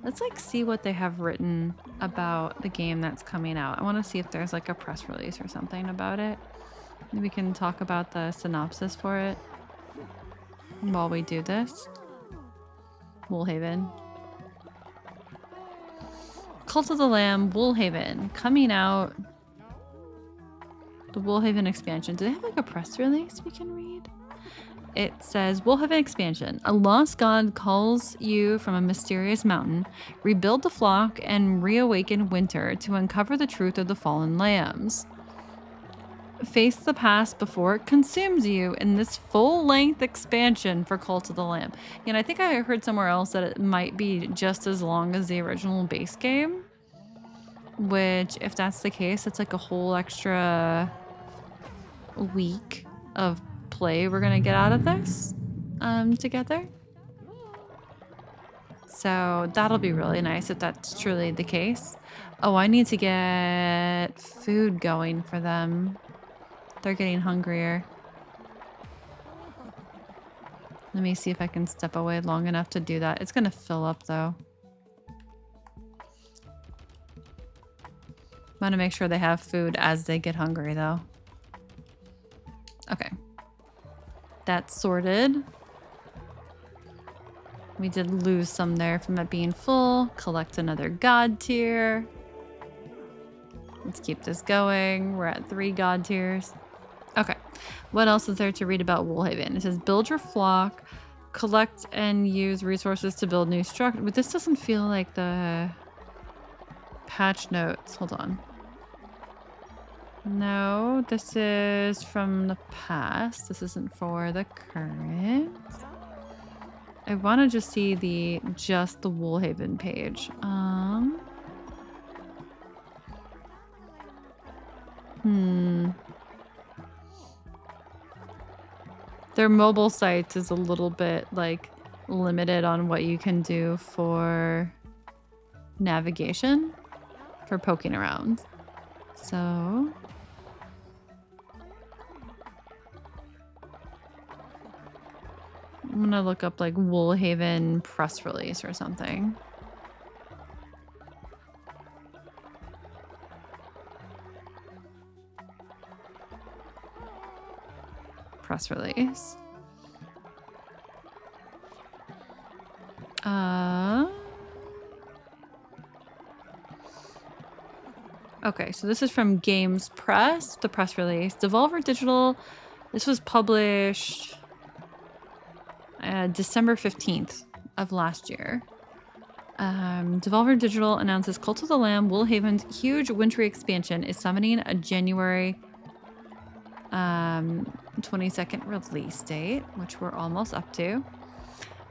[SPEAKER 1] let's like see what they have written about the game that's coming out. I want to see if there's like a press release or something about it. Maybe we can talk about the synopsis for it while we do this. Woolhaven. Cult of the Lamb, Woolhaven, coming out. The Woolhaven expansion. Do they have like a press release we can read? It says, Woolhaven expansion. A lost god calls you from a mysterious mountain. Rebuild the flock and reawaken winter to uncover the truth of the fallen lambs. Face the past before it consumes you in this full-length expansion for Cult of the Lamb. And I think I heard somewhere else that it might be just as long as the original base game. Which, if that's the case, it's like a whole extra week of play we're gonna get out of this together. So that'll be really nice if that's truly the case. Oh, I need to get food going for them. They're getting hungrier. Let me see if I can step away long enough to do that. It's gonna fill up though. I'm gonna make sure they have food as they get hungry though. Okay. That's sorted. We did lose some there from it being full. Collect another god tier. Let's keep this going. We're at 3 god tiers. Okay. What else is there to read about Woolhaven? It says build your flock, collect and use resources to build new structure. But this doesn't feel like the patch notes. Hold on. No, this is from the past. This isn't for the current. I want to just see just the Woolhaven page. Their mobile sites is a little bit like limited on what you can do for navigation for poking around. So I'm gonna look up like Woolhaven press release or something. press release. Okay, so this is from Games Press, the press release. Devolver Digital, this was published December 15th of last year. Devolver Digital announces Cult of the Lamb, Woolhaven's huge wintry expansion is summoning a January 22nd release date, which we're almost up to.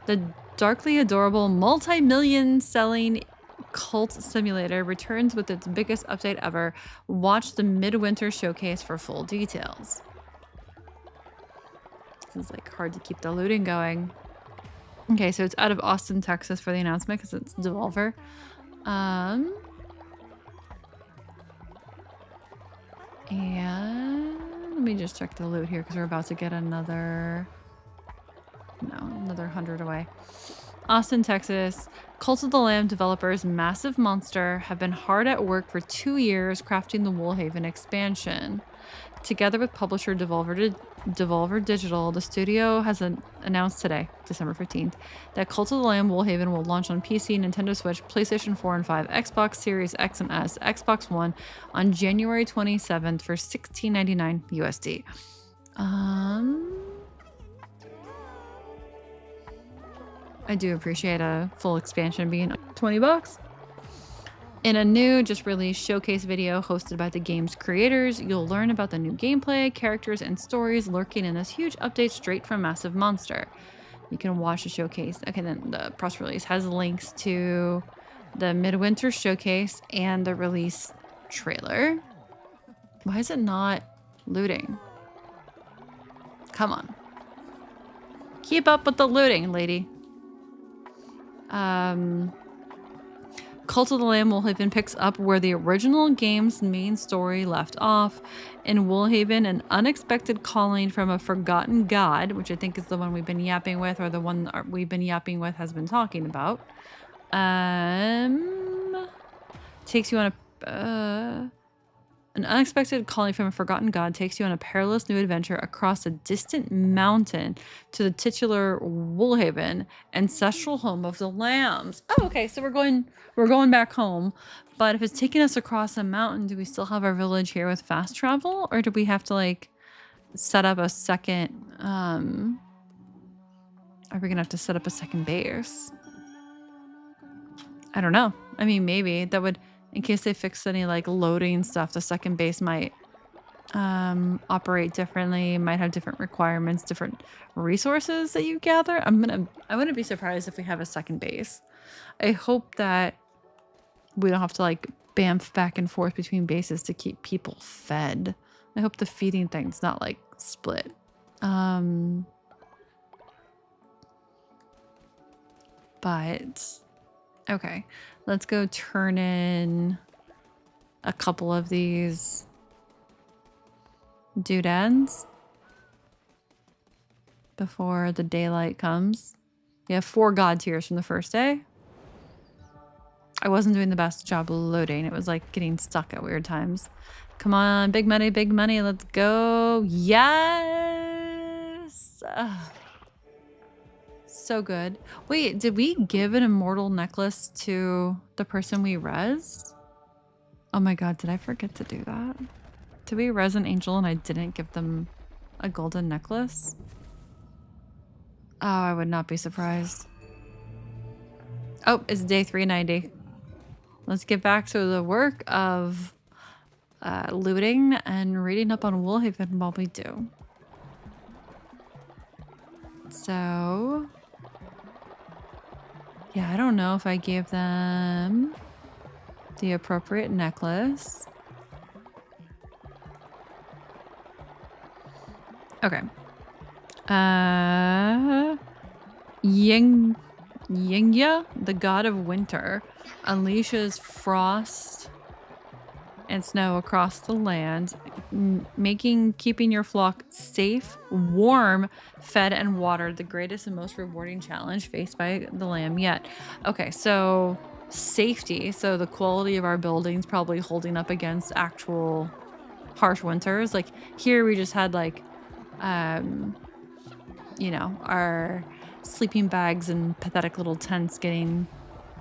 [SPEAKER 1] The darkly adorable, multi-million selling cult simulator returns with its biggest update ever. Watch the midwinter showcase for full details. This is like hard to keep the looting going. Okay, so it's out of Austin, Texas for the announcement because it's Devolver. And let me just check the loot here because we're about to get another 100 away. Austin, Texas. Cult of the Lamb developers Massive Monster have been hard at work for 2 years crafting the Woolhaven expansion. Together with publisher Devolver Digital, the studio has announced today, December 15th, that Cult of the Lamb Woolhaven will launch on PC, Nintendo Switch, PlayStation 4 and 5, Xbox Series X and S, Xbox One on January 27th for $16.99 USD. I do appreciate a full expansion being $20. In a new, just released showcase video hosted by the game's creators, you'll learn about the new gameplay, characters, and stories lurking in this huge update straight from Massive Monster. You can watch the showcase. Okay, then the press release has links to the Midwinter showcase and the release trailer. Why is it not looting? Come on. Keep up with the looting, lady. Cult of the Lamb Woolhaven picks up where the original game's main story left off. In Woolhaven, an unexpected calling from a forgotten god, which I think is the one we've been yapping with, or the one we've been yapping with has been talking about, takes you on an unexpected calling from a forgotten god takes you on a perilous new adventure across a distant mountain to the titular Woolhaven, ancestral home of the lambs. Oh, okay, so we're going back home. But if it's taking us across a mountain, do we still have our village here with fast travel, or do we have to like set up a second? Are we gonna have to set up a second base? I don't know. I mean, maybe that would. In case they fix any like loading stuff, the second base might operate differently, might have different requirements, different resources that you gather. I wouldn't be surprised if we have a second base. I hope that we don't have to like bamf back and forth between bases to keep people fed. I hope the feeding thing's not like split. But okay, let's go turn in a couple of these doodads before the daylight comes. We have 4 god tiers from the first day. I wasn't doing the best job loading. It was like getting stuck at weird times. Come on, big money, let's go. Yes! So good. Wait, did we give an immortal necklace to the person we rezzed? Oh my god, did I forget to do that? Did we res an angel and I didn't give them a golden necklace? Oh, I would not be surprised. Oh, it's day 390. Let's get back to the work of looting and reading up on Woolhaven while we do. So... yeah, I don't know if I gave them the appropriate necklace. Okay. Yingya, the god of winter, unleashes frost and snow across the land, keeping your flock safe, warm, fed, and watered, the greatest and most rewarding challenge faced by the lamb yet. Okay, so safety. So the quality of our buildings probably holding up against actual harsh winters. Like here we just had like you know, our sleeping bags and pathetic little tents getting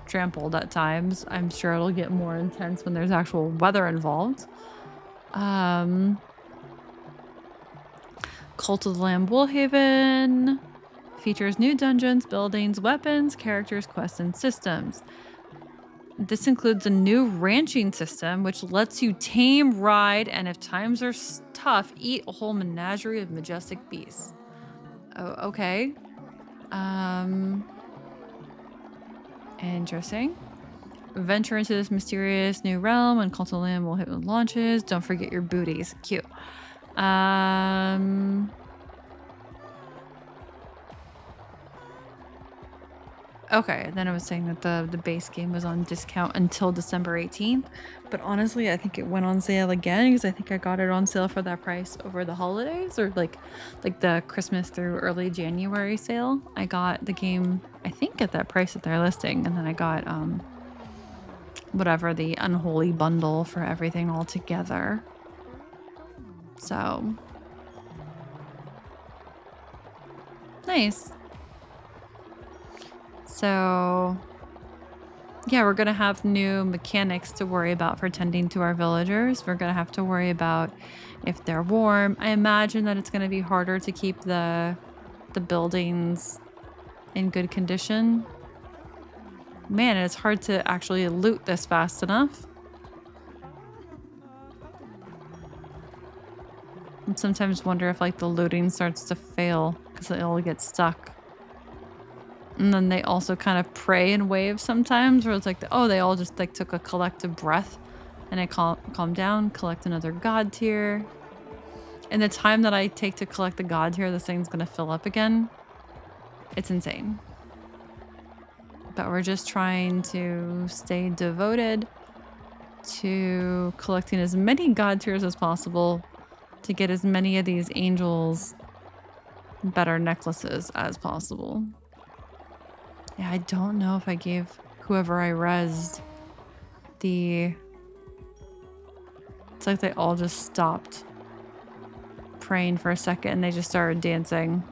[SPEAKER 1] trampled at times. I'm sure it'll get more intense when there's actual weather involved. Cult of the Lamb Woolhaven features new dungeons, buildings, weapons, characters, quests, and systems. This includes a new ranching system, which lets you tame, ride, and if times are tough, eat a whole menagerie of majestic beasts. Oh, okay. Interesting. Venture into this mysterious new realm when Cult of the Lamb Woolhaven launches. Don't forget your booties. Cute. Okay, then I was saying that the base game was on discount until December 18th, but honestly, I think it went on sale again because I think I got it on sale for that price over the holidays or like the Christmas through early January sale. I got the game, I think, at that price that they're listing, and then I got whatever, the unholy bundle for everything all together. So nice. So yeah, we're gonna have new mechanics to worry about for tending to our villagers. We're gonna have to worry about if they're warm. I imagine that it's gonna be harder to keep the buildings in good condition. Man, it's hard to actually loot this fast enough. I sometimes wonder if like the looting starts to fail because it'll get stuck. And then they also kind of pray in waves sometimes where it's like, oh, they all just like took a collective breath and I calm down, collect another god tier. And the time that I take to collect the god tier, this thing's going to fill up again. It's insane. But we're just trying to stay devoted to collecting as many god tiers as possible to get as many of these angels better necklaces as possible. Yeah, I don't know if I gave whoever I rezzed the... It's like they all just stopped praying for a second and they just started dancing.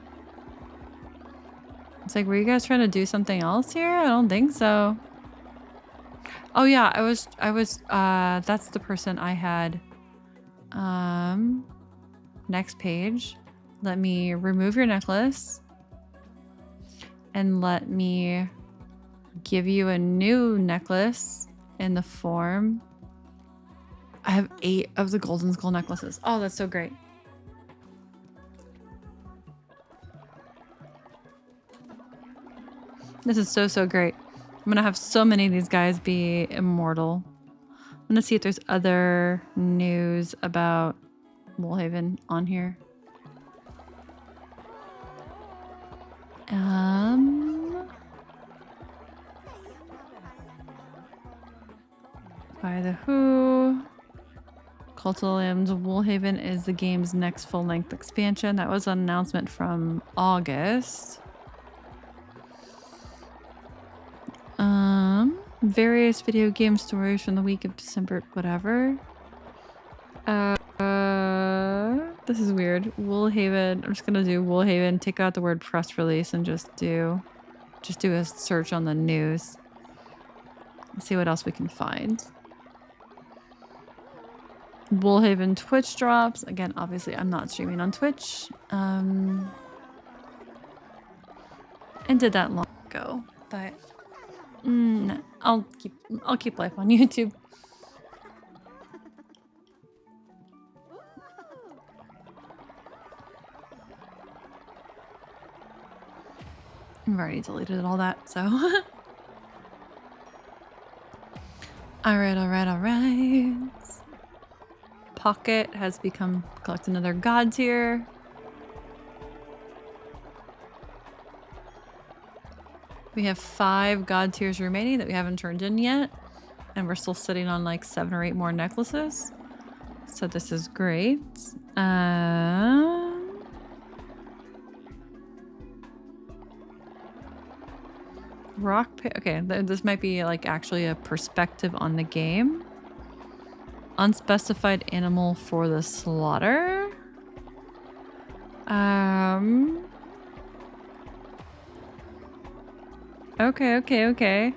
[SPEAKER 1] It's like, were you guys trying to do something else here? I don't think so. Oh yeah, I was, that's the person I had. Next page. Let me remove your necklace. And let me give you a new necklace in the form. I have 8 of the golden skull necklaces. Oh, that's so great. This is so great. I'm gonna have so many of these guys be immortal. I'm gonna see if there's other news about Woolhaven on here. By the Who. Cult of the Lamb's Woolhaven is the game's next full-length expansion. That was an announcement from August. Various video game stories from the week of December, whatever. This is weird. Woolhaven. I'm just gonna do Woolhaven, take out the word press release and just do a search on the news. Let's see what else we can find. Woolhaven Twitch drops. Again, obviously I'm not streaming on Twitch. And did that long ago, but no, I'll keep life on YouTube. I've already deleted all that, so. Alright. Pocket has become, collect another god tier. We have 5 god tiers remaining that we haven't turned in yet. And we're still sitting on like 7 or 8 more necklaces. So this is great. Rock pit. Okay, this might be like actually a perspective on the game. Unspecified animal for the slaughter. Okay.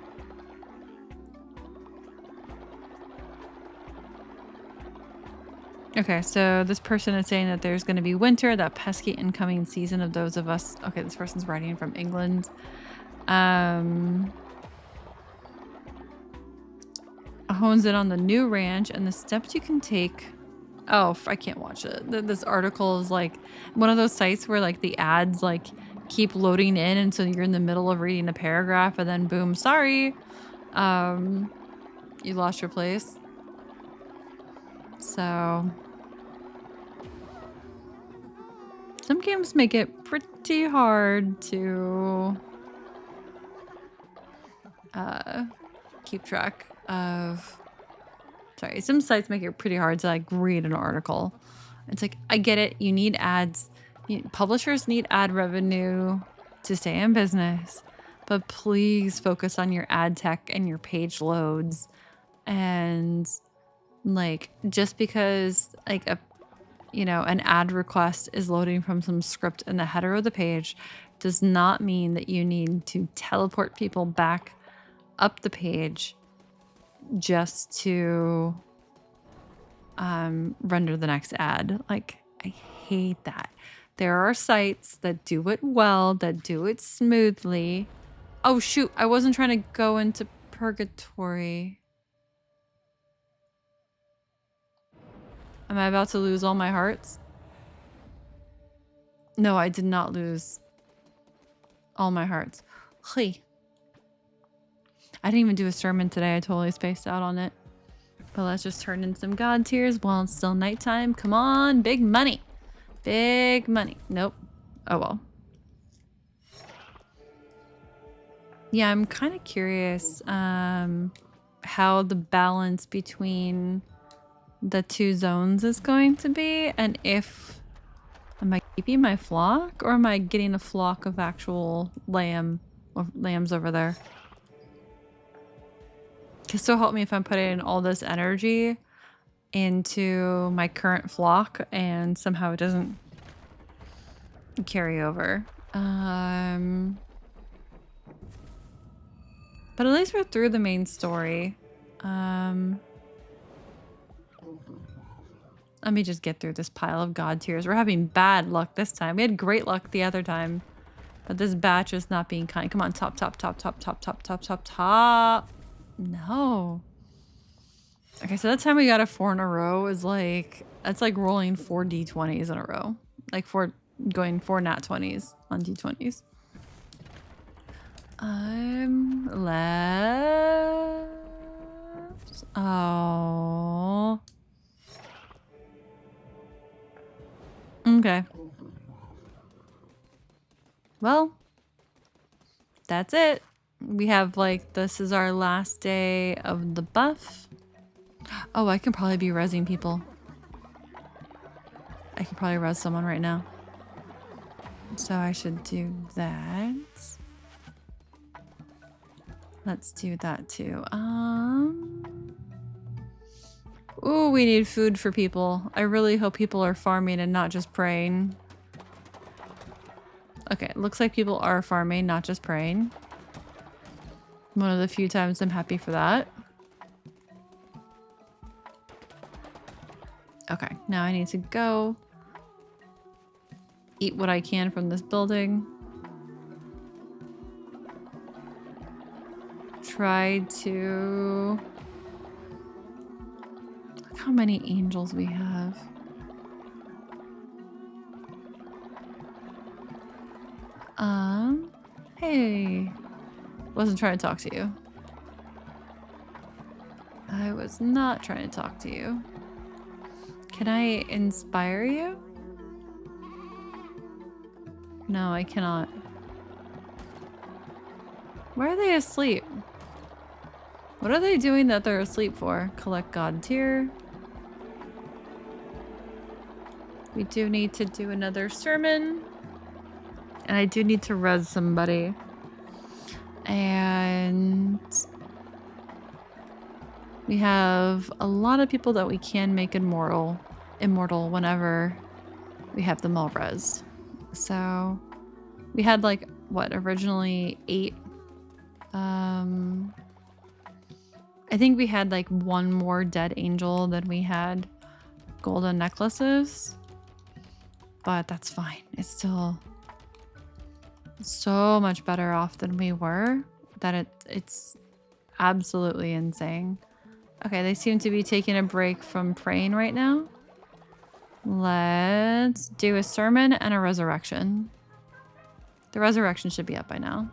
[SPEAKER 1] Okay, so this person is saying that there's going to be winter, that pesky incoming season of those of us. Okay, this person's writing from England. Hones in on the new ranch and the steps you can take. Oh, I can't watch it. This article is like one of those sites where like the ads like keep loading in, and so you're in the middle of reading a paragraph and then boom, sorry, you lost your place. So some games make it pretty hard to keep track of. Sorry, some sites make it pretty hard to like read an article. It's like, I get it. You need ads. Publishers need ad revenue to stay in business, but please focus on your ad tech and your page loads. And like, just because like an ad request is loading from some script in the header of the page does not mean that you need to teleport people back up the page just to render the next ad. Like, I hate that. There are sites that do it well, that do it smoothly. Oh shoot, I wasn't trying to go into purgatory. Am I about to lose all my hearts? No, I did not lose all my hearts. Hey. I didn't even do a sermon today. I totally spaced out on it. But let's just turn in some god tears while it's still nighttime. Come on, big money. Big money. Nope. Oh well. Yeah, I'm kind of curious how the balance between the two zones is going to be, and if am I keeping my flock or am I getting a flock of actual lambs over there? Because so help me if I'm putting all this energy into my current flock and somehow it doesn't carry over. But at least we're through the main story. Let me just get through this pile of god tears. We're having bad luck this time. We had great luck the other time, but this batch is not being kind. Come on, top. No. Okay, so that time we got a 4 in a row is like, that's like rolling 4 d20s in a row. Like going 4 nat 20s on d20s. I'm left. Oh. Okay. Well, that's it. We have like, this is our last day of the buff. Oh, I can probably be rezzing people. I can probably res someone right now. So I should do that. Let's do that too. Ooh, we need food for people. I really hope people are farming and not just praying. Okay, looks like people are farming, not just praying. One of the few times I'm happy for that. Okay, now I need to go eat what I can from this building. Try to... Look how many angels we have. Hey. Wasn't trying to talk to you. I was not trying to talk to you. Can I inspire you? No, I cannot. Why are they asleep? What are they doing that they're asleep for? Collect god tier. We do need to do another sermon. And I do need to res somebody. And we have a lot of people that we can make immortal whenever we have them all res. So we had like, what, originally 8. I think we had like 1 more dead angel than we had golden necklaces. But that's fine. It's still so much better off than we were that it's absolutely insane. Okay, they seem to be taking a break from praying right now. Let's do a sermon and a resurrection. The resurrection should be up by now.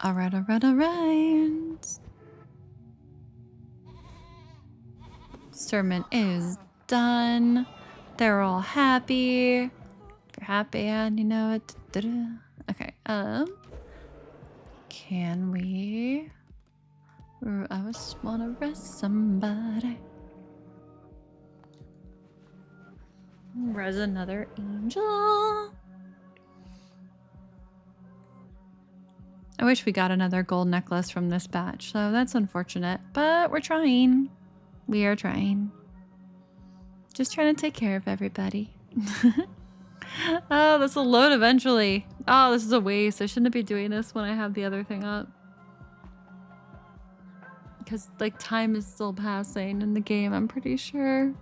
[SPEAKER 1] All right, all right, all right. Sermon is done. They're all happy. If you're happy and you know it. Okay, can we... I just wanna rest somebody. Res another angel. I wish we got another gold necklace from this batch, so that's unfortunate. But we're trying. We are trying. Just trying to take care of everybody. Oh, this will load eventually. Oh, this is a waste. I shouldn't be doing this when I have the other thing up. Because, like, time is still passing in the game, I'm pretty sure.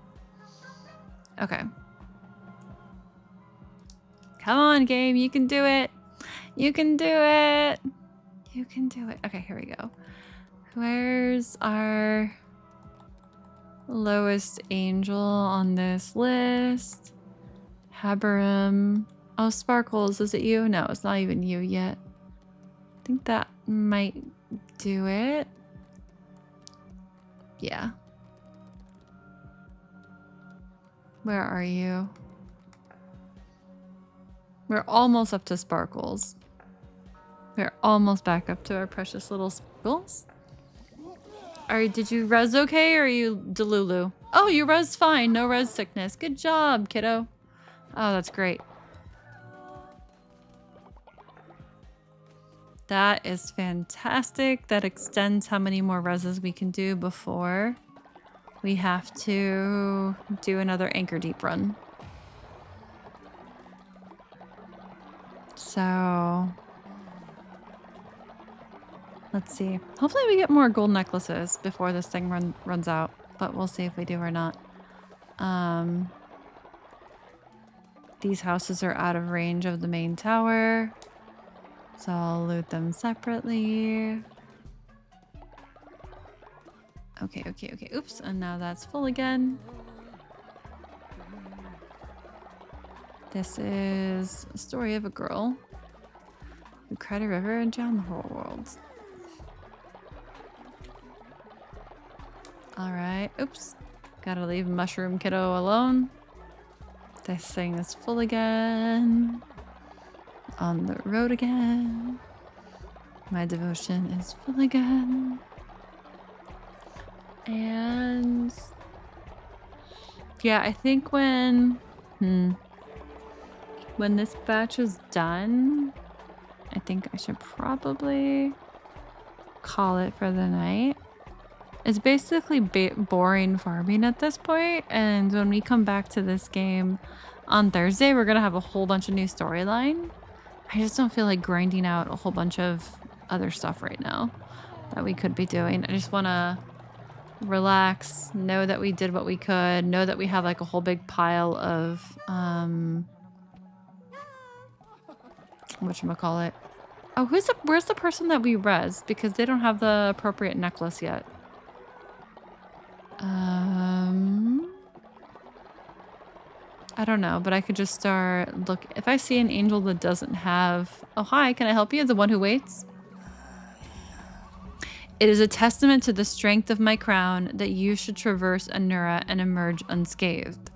[SPEAKER 1] Okay. Come on, game. You can do it. You can do it. You can do it. Okay, here we go. Where's our lowest angel on this list? Haberim. Oh, Sparkles. Is it you? No, it's not even you yet. I think that might do it. Yeah. Where are you? We're almost up to Sparkles. We're almost back up to our precious little Sparkles. Did you res okay or are you Delulu? Oh, you res fine. No res sickness. Good job, kiddo. Oh, that's great. That is fantastic. That extends how many more reses we can do before we have to do another anchor deep run. So let's see. Hopefully we get more gold necklaces before this thing runs out, but we'll see if we do or not. These houses are out of range of the main tower, so I'll loot them separately. Okay, okay, okay. Oops, and now that's full again. This is a story of a girl who cried a river and drowned the whole world. Alright, oops. Gotta leave Mushroom Kiddo alone. This thing is full again. On the road again. My devotion is full again. And yeah, I think when this batch is done, I think I should probably call it for the night. It's basically boring farming at this point, and when we come back to this game on Thursday, we're gonna have a whole bunch of new storyline. I just don't feel like grinding out a whole bunch of other stuff right now that we could be doing. I just want to relax, know that we did what we could, know that we have like a whole big pile of whatchamacallit. Oh, where's the person that we res? Because they don't have the appropriate necklace yet. I don't know, but I could just start look. If I see an angel that doesn't have... Oh, hi, can I help you? The one who waits? It is a testament to the strength of my crown that you should traverse Anura and emerge unscathed.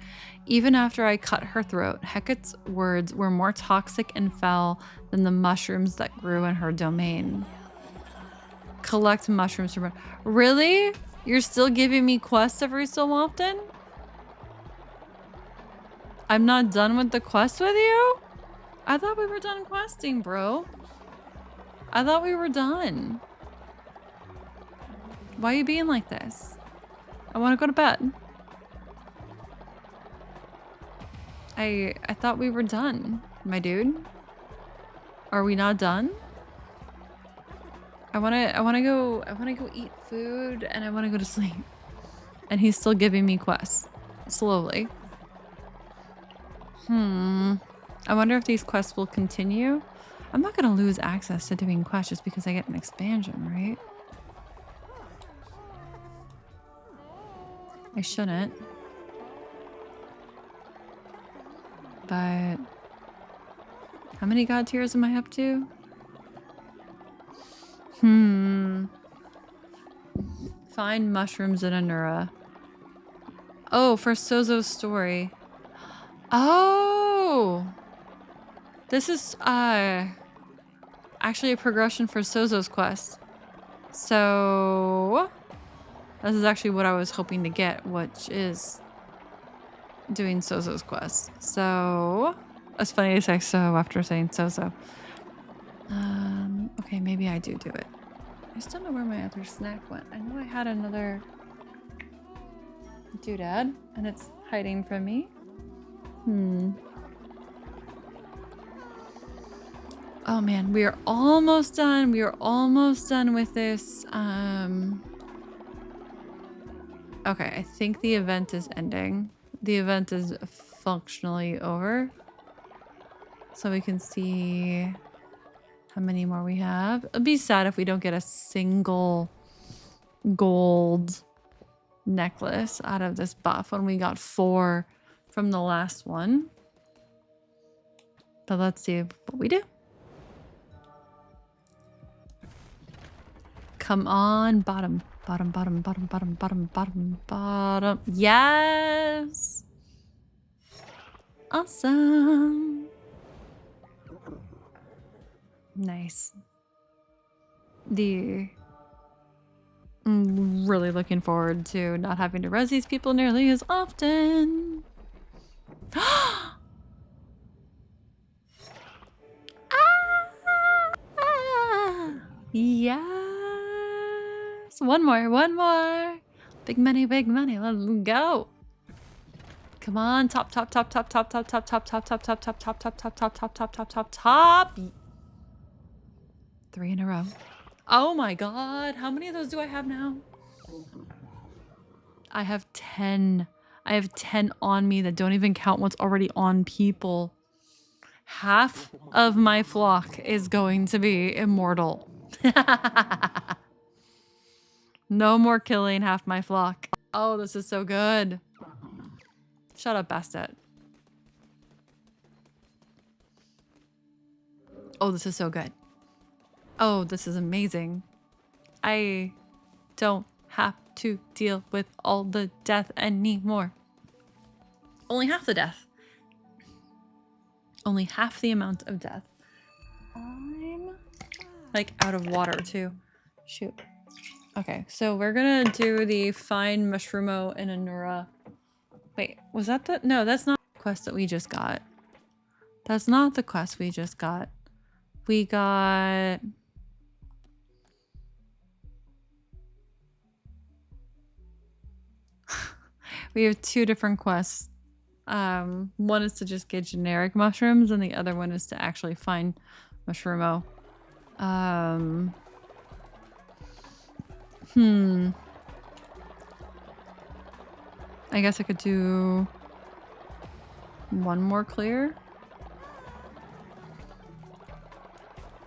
[SPEAKER 1] Even after I cut her throat, Hecate's words were more toxic and foul than the mushrooms that grew in her domain. Collect mushrooms from her. Really? You're still giving me quests every so often? I'm not done with the quest with you? I thought we were done questing, bro. I thought we were done. Why are you being like this? I want to go to bed. I thought we were done, my dude. Are we not done? I wanna go eat food and I wanna go to sleep. And he's still giving me quests. Slowly. I wonder if these quests will continue. I'm not gonna lose access to doing quests just because I get an expansion, right? I shouldn't. But how many god tiers am I up to? Find mushrooms in Anura. Oh, for Sozo's story. Oh! This is actually a progression for Sozo's quest. So this is actually what I was hoping to get, which is doing Sozo's quest. So it's funny to say so after saying Sozo. Okay, maybe I do it. I still don't know where my other snack went. I know I had another doodad and it's hiding from me. Oh man, we are almost done. We are almost done with this. Okay, I think the event is ending. The event is functionally over. So we can see how many more we have. It'd be sad if we don't get a single gold necklace out of this buff when we got 4 from the last one. But let's see what we do. Come on, bottom. Bottom, bottom, bottom, bottom, bottom, bottom, bottom. Yes! Awesome. Nice. I'm really looking forward to not having to res these people nearly as often. Yes. One more. Big money, let's go. Come on, top. 3 in a row. Oh my god, how many of those do I have now? I have 10. I have 10 on me that don't even count what's already on people. Half of my flock is going to be immortal. No more killing half my flock. Oh, this is so good. Shut up, Bastet. Oh, this is so good. Oh, this is amazing. I don't have to deal with all the death anymore. Only half the death. Only half the amount of death. I'm like out of water too. Shoot. Okay, so we're gonna do the find Mushrumo in Anura. Wait, was that the— no, that's not the quest that we just got. That's not the quest we just got. We got— we have 2 different quests. One is to just get generic mushrooms and the other one is to actually find Mushrumo. I guess I could do one more clear.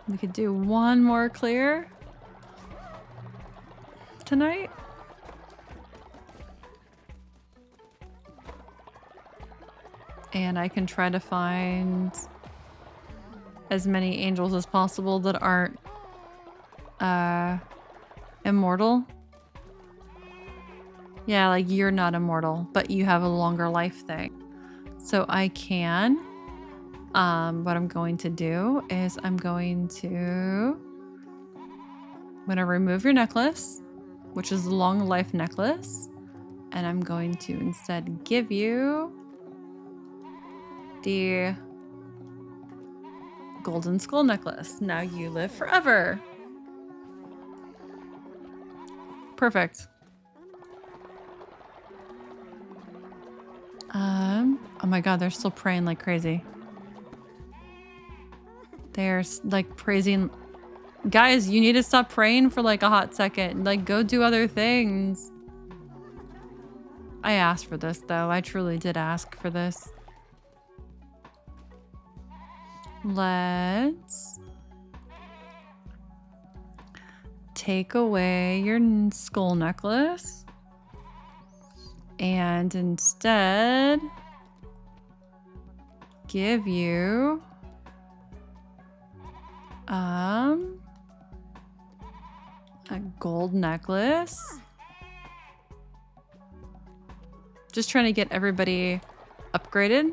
[SPEAKER 1] We could do one more clear tonight. And I can try to find as many angels as possible that aren't immortal. Yeah, like you're not immortal, but you have a longer life thing. So I can, what I'm going to do is I'm gonna remove your necklace, which is the long life necklace. And I'm going to instead give you the golden skull necklace. Now you live forever. Perfect. Oh my god, they're still praying like crazy. They're like praising. Guys, you need to stop praying for like a hot second. Like, go do other things. I asked for this though. I truly did ask for this. Let's take away your skull necklace and instead give you a gold necklace. Just trying to get everybody upgraded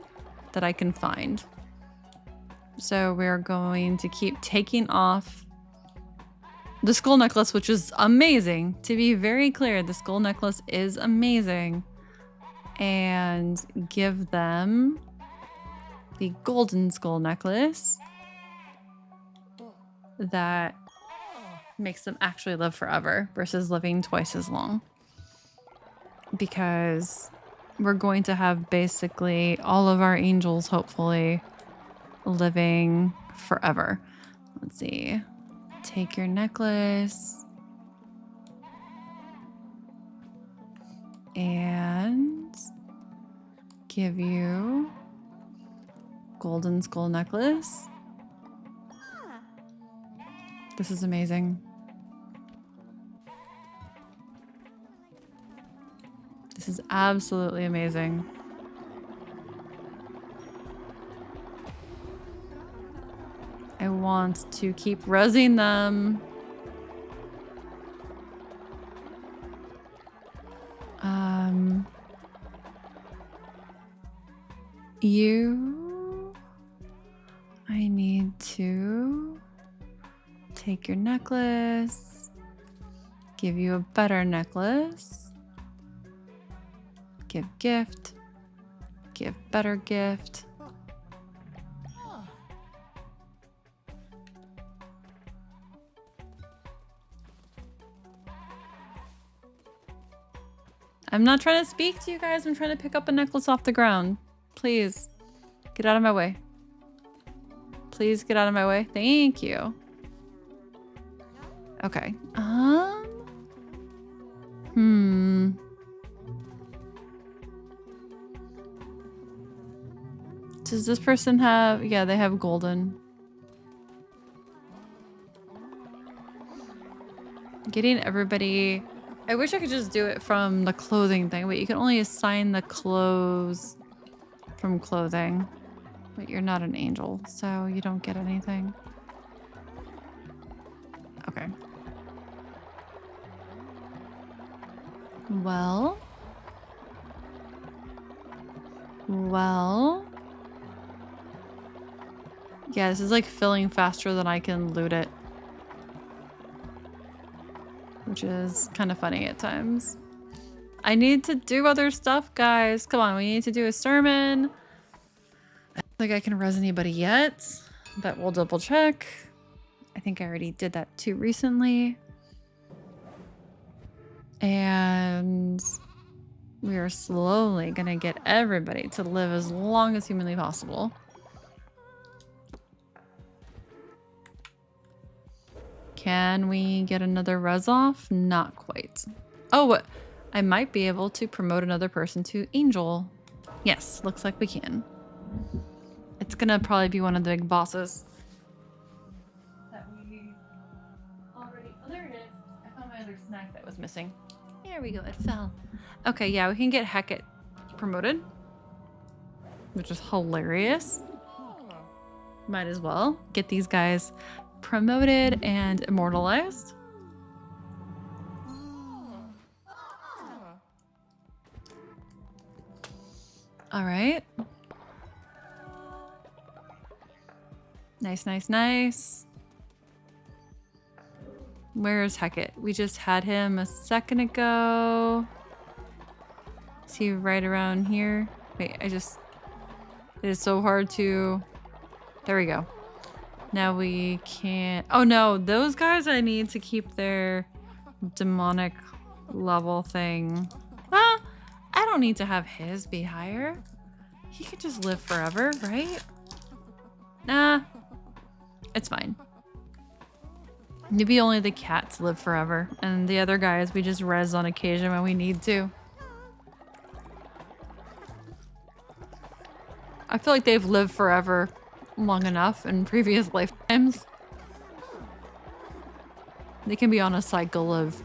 [SPEAKER 1] that I can find. So we're going to keep taking off the skull necklace, which is amazing. To be very clear, the skull necklace is amazing. And give them the golden skull necklace that makes them actually live forever versus living twice as long. Because we're going to have basically all of our angels, hopefully, living forever. Let's see. Take your necklace. And give you golden skull necklace. This is amazing. This is absolutely amazing. I want to keep rezzing them. I need to take your necklace, give you a better necklace, give gift, give better gift. I'm not trying to speak to you guys. I'm trying to pick up a necklace off the ground. Please, get out of my way. Please get out of my way. Thank you. Okay. Does this person have... Yeah, they have golden. Getting everybody... I wish I could just do it from the clothing thing, but you can only assign the clothes from clothing. But you're not an angel, so you don't get anything. Okay. Well. Yeah, this is like filling faster than I can loot it. Which is kind of funny at times. I need to do other stuff, guys. Come on, we need to do a sermon. I don't think I can res anybody yet, but we'll double check. I think I already did that too recently. And we are slowly gonna get everybody to live as long as humanly possible. Can we get another res off? Not quite. Oh, I might be able to promote another person to angel. Yes, looks like we can. It's gonna probably be one of the big bosses. That we already... Oh, there it is. I found my other snack that was missing. There we go, it fell. Okay, yeah, we can get Hecate promoted. Which is hilarious. Might as well get these guys promoted and immortalized. All right. Nice, nice, nice. Where's Hecate? We just had him a second ago. Is he right around here? Wait, it is so hard to... There we go. Now we can't... Oh no, those guys I need to keep their demonic level thing. Well, I don't need to have his be higher. He could just live forever, right? Nah, it's fine. Maybe only the cats live forever, and the other guys we just res on occasion when we need to. I feel like they've lived forever long enough in previous lifetimes. They can be on a cycle of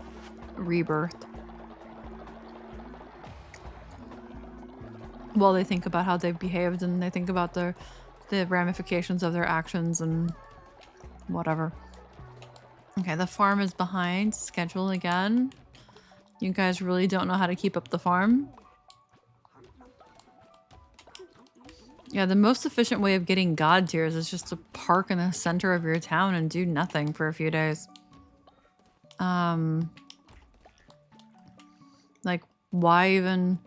[SPEAKER 1] rebirth. While they think about how they've behaved and they think about the ramifications of their actions and whatever. Okay, the farm is behind schedule again. You guys really don't know how to keep up the farm. Yeah, the most efficient way of getting god tiers is just to park in the center of your town and do nothing for a few days. Like, why even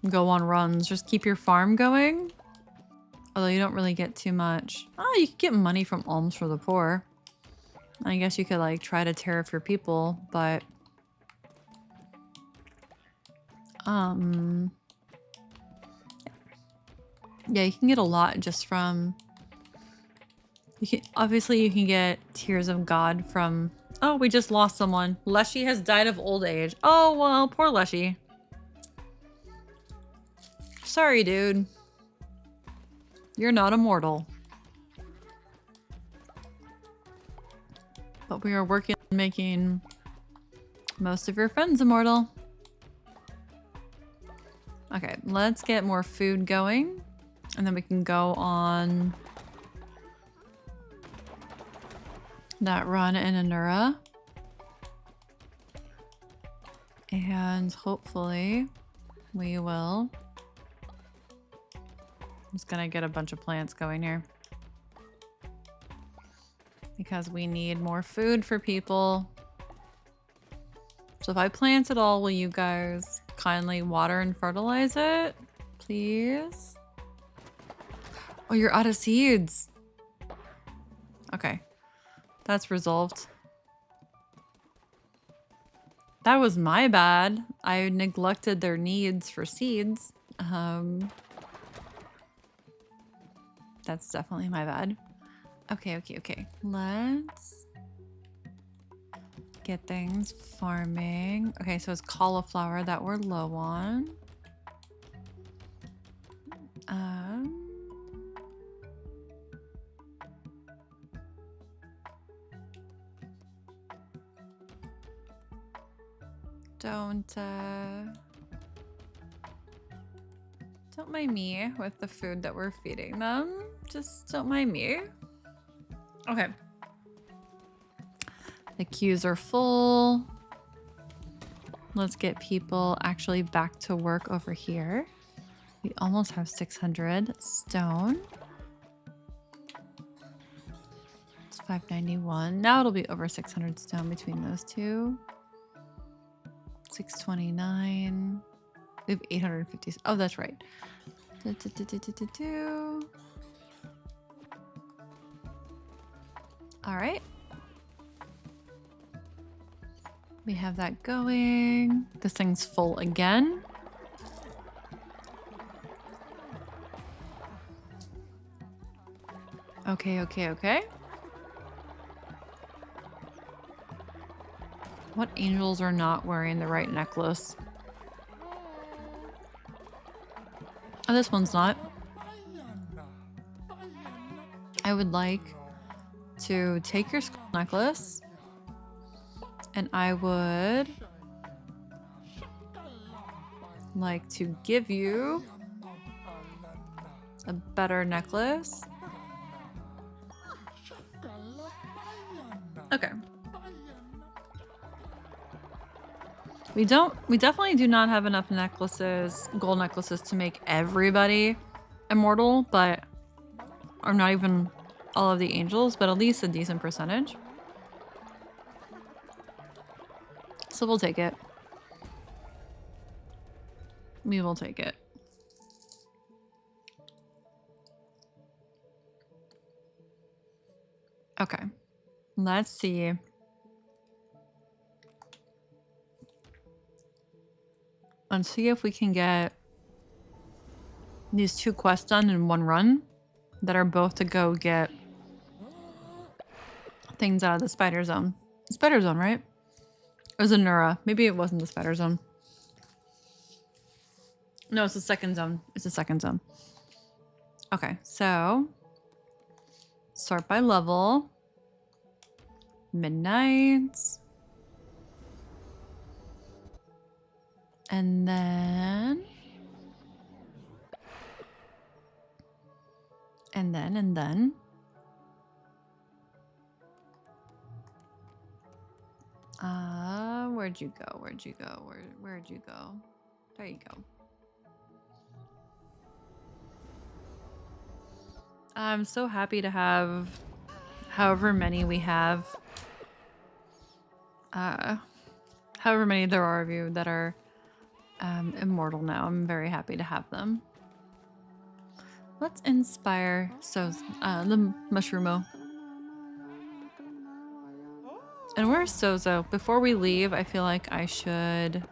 [SPEAKER 1] go on runs? Just keep your farm going. Although you don't really get too much. Oh, you could get money from alms for the poor. I guess you could like try to tariff your people, but yeah, you can get a lot just from obviously you can get tears of God from oh, we just lost someone. Leshy has died of old age. Oh well, poor Leshy. Sorry, dude. You're not immortal. But we are working on making most of your friends immortal. Okay, let's get more food going. And then we can go on that run in Anura. And hopefully we will. I'm just gonna get a bunch of plants going here. Because we need more food for people. So if I plant it all, will you guys kindly water and fertilize it? Please? Oh, you're out of seeds. Okay. That's resolved. That was my bad. I neglected their needs for seeds. That's definitely my bad. Okay. Let's get things farming. Okay, so it's cauliflower that we're low on. Don't mind me with the food that we're feeding them. Just don't mind me. Okay. The queues are full. Let's get people actually back to work over here. We almost have 600 stone. It's 591. Now it'll be over 600 stone between those two. 629. We have 850. Oh, that's right. All right. We have that going. This thing's full again. Okay. What angels are not wearing the right necklace? Oh, this one's not. I would like to take your skull necklace and I would like to give you a better necklace. Okay. We definitely do not have enough necklaces, gold necklaces to make everybody immortal, but or not even all of the angels, but at least a decent percentage. So we'll take it. We will take it. Okay. Let's see. Let's see if we can get these 2 quests done in 1 run that are both to go get things out of the spider zone. The spider zone, right? It was a Nura. Maybe it wasn't the spider zone. No, it's the second zone. It's the second zone. Okay, so sort by level. Midnight. And then... And then... Where'd you go? Where'd you go? Where'd you go? There you go. I'm so happy to have however many we have. However many there are of you that are immortal now. I'm very happy to have them. Let's inspire the Mushroomo. And where's Sozo? Before we leave, I feel like I should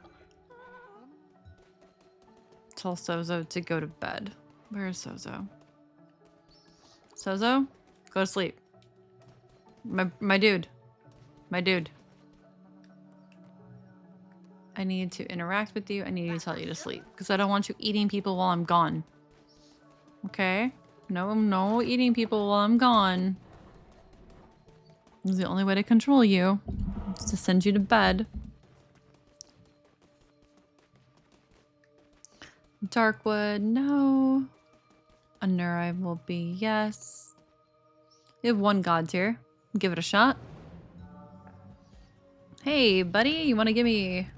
[SPEAKER 1] tell Sozo to go to bed. Where is Sozo? Sozo? Go to sleep. My dude. My dude. I need to interact with you. I need to tell you to sleep. Because I don't want you eating people while I'm gone. Okay? No eating people while I'm gone. It's the only way to control you. Is to send you to bed. Darkwood, no. Anurai will be yes. You have 1 god tier. Give it a shot. Hey, buddy, you want to give me...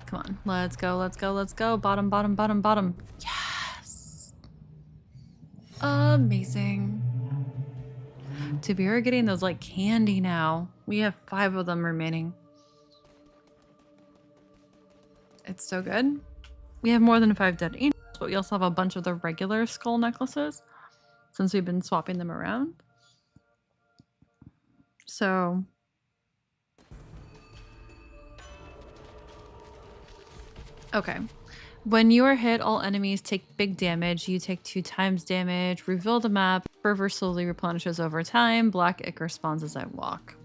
[SPEAKER 1] Come on, let's go, let's go, let's go. Bottom, bottom, bottom, bottom. Yes! Amazing. Dude, we are getting those like candy now. We have 5 of them remaining. It's so good. We have more than 5 dead angels, but we also have a bunch of the regular skull necklaces since we've been swapping them around. So... Okay. When you are hit, all enemies take big damage. You take 2 times damage. Reveal the map. Fervor slowly replenishes over time. Black ichor spawns as I walk.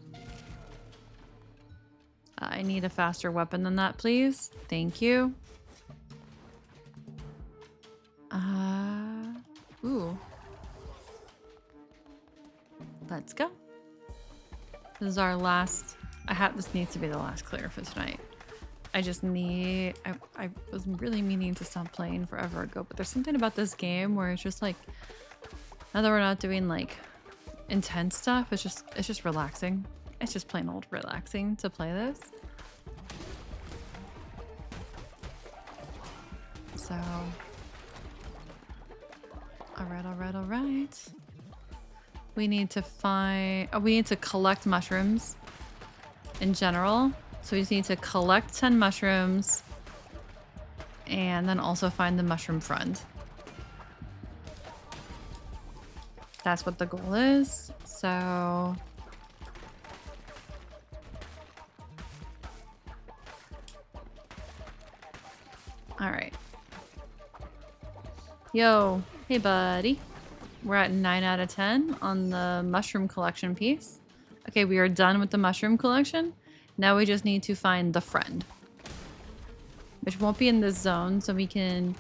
[SPEAKER 1] I need a faster weapon than that, please. Thank you. Ooh. Let's go. This is our last... This needs to be the last clear for tonight. I just need... I was really meaning to stop playing forever ago, but there's something about this game where it's just like... Now that we're not doing like intense stuff, it's just relaxing. It's just plain old relaxing to play this. So... Alright. We need to find... Oh, we need to collect mushrooms in general. So we just need to collect 10 mushrooms and then also find the mushroom friend. That's what the goal is. So... Alright. Yo, hey buddy. We're at 9 out of 10 on the mushroom collection piece. Okay, we are done with the mushroom collection. Now we just need to find the friend. Which won't be in this zone, so we can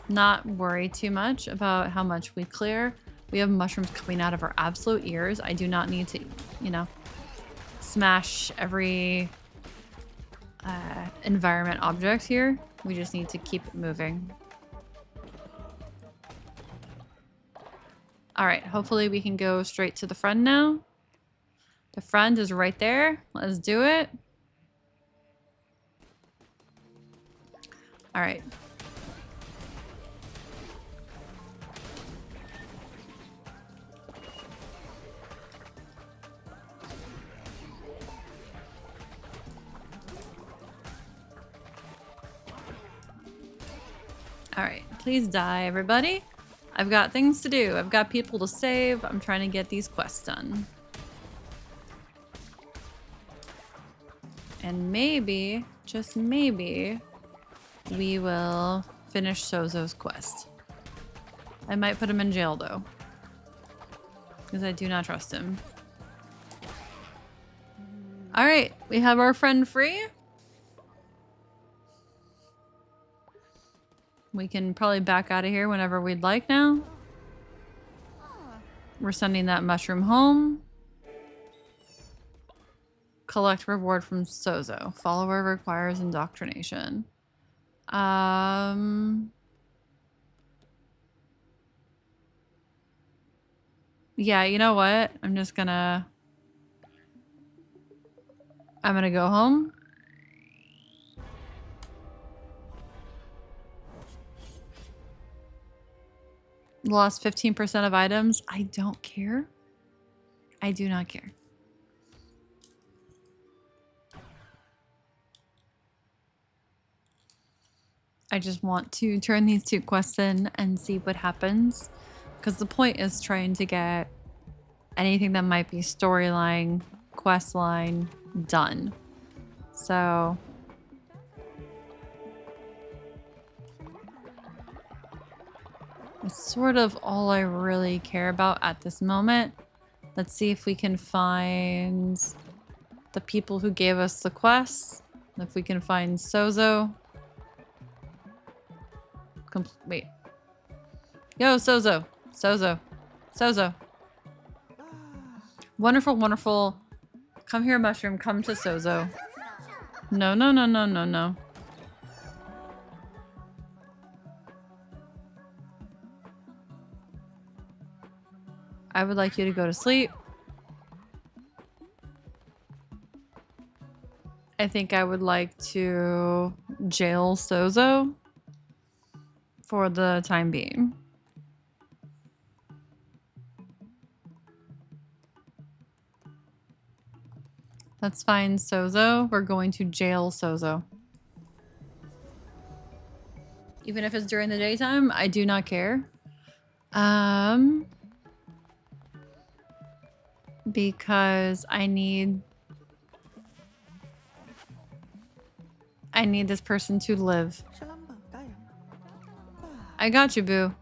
[SPEAKER 1] not worry too much about how much we clear. We have mushrooms coming out of our absolute ears. I do not need to, you know, smash every environment object here. We just need to keep it moving. Alright, hopefully we can go straight to the friend now. The friend is right there. Let's do it. Alright. Alright, please die, everybody. I've got things to do. I've got people to save. I'm trying to get these quests done. And maybe, just maybe, we will finish Sozo's quest. I might put him in jail though, because I do not trust him. All right, we have our friend free. We can probably back out of here whenever we'd like now. We're sending that mushroom home. Collect reward from Sozo. Follower requires indoctrination. Yeah, you know what? I'm gonna go home. Lost 15% of items. I don't care. I do not care. I just want to turn these 2 quests in and see what happens. Because the point is trying to get anything that might be storyline, quest line done. So it's sort of all I really care about at this moment. Let's see if we can find the people who gave us the quests. If we can find Sozo. Wait. Yo, Sozo. Sozo. Sozo. Wonderful, wonderful. Come here, mushroom. Come to Sozo. No, no, no, no, no, no. I would like you to go to sleep. I think I would like to jail Sozo for the time being. Let's find Sozo. We're going to jail Sozo. Even if it's during the daytime, I do not care. Because I need this person to live. I got you, boo.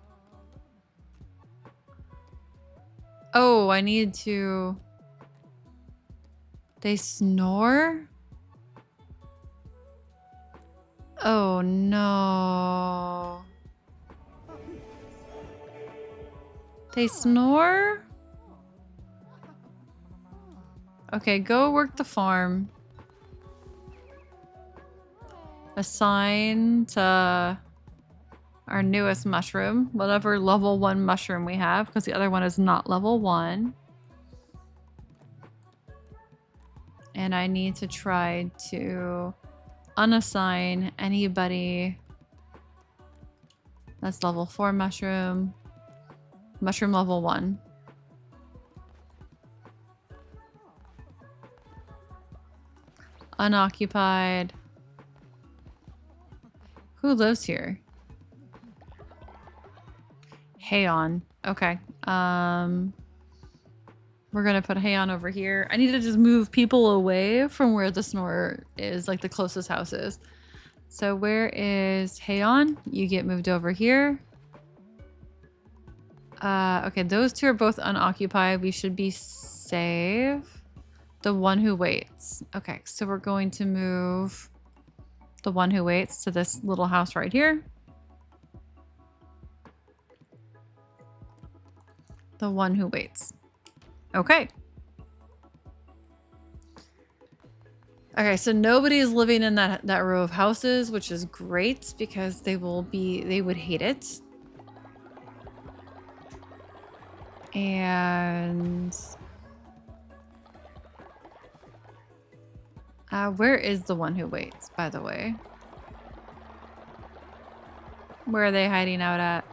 [SPEAKER 1] Oh, I need to... They snore? Oh, no. They snore? Okay, go work the farm. Assign to our newest mushroom, whatever level 1 mushroom we have, because the other one is not level 1. And I need to try to unassign anybody that's level 4 mushroom. Mushroom level 1. Unoccupied. Who lives here? Hayon. Okay. We're gonna put Hayon over here. I need to just move people away from where the snorer is, like the closest house is. So where is Hayon? You get moved over here. Okay, those 2 are both unoccupied. We should be safe. The one who waits. Okay, so we're going to move the one who waits to this little house right here. The one who waits. Okay. Okay, so nobody is living in that row of houses, which is great because they would hate it. And where is the one who waits, by the way? Where are they hiding out at?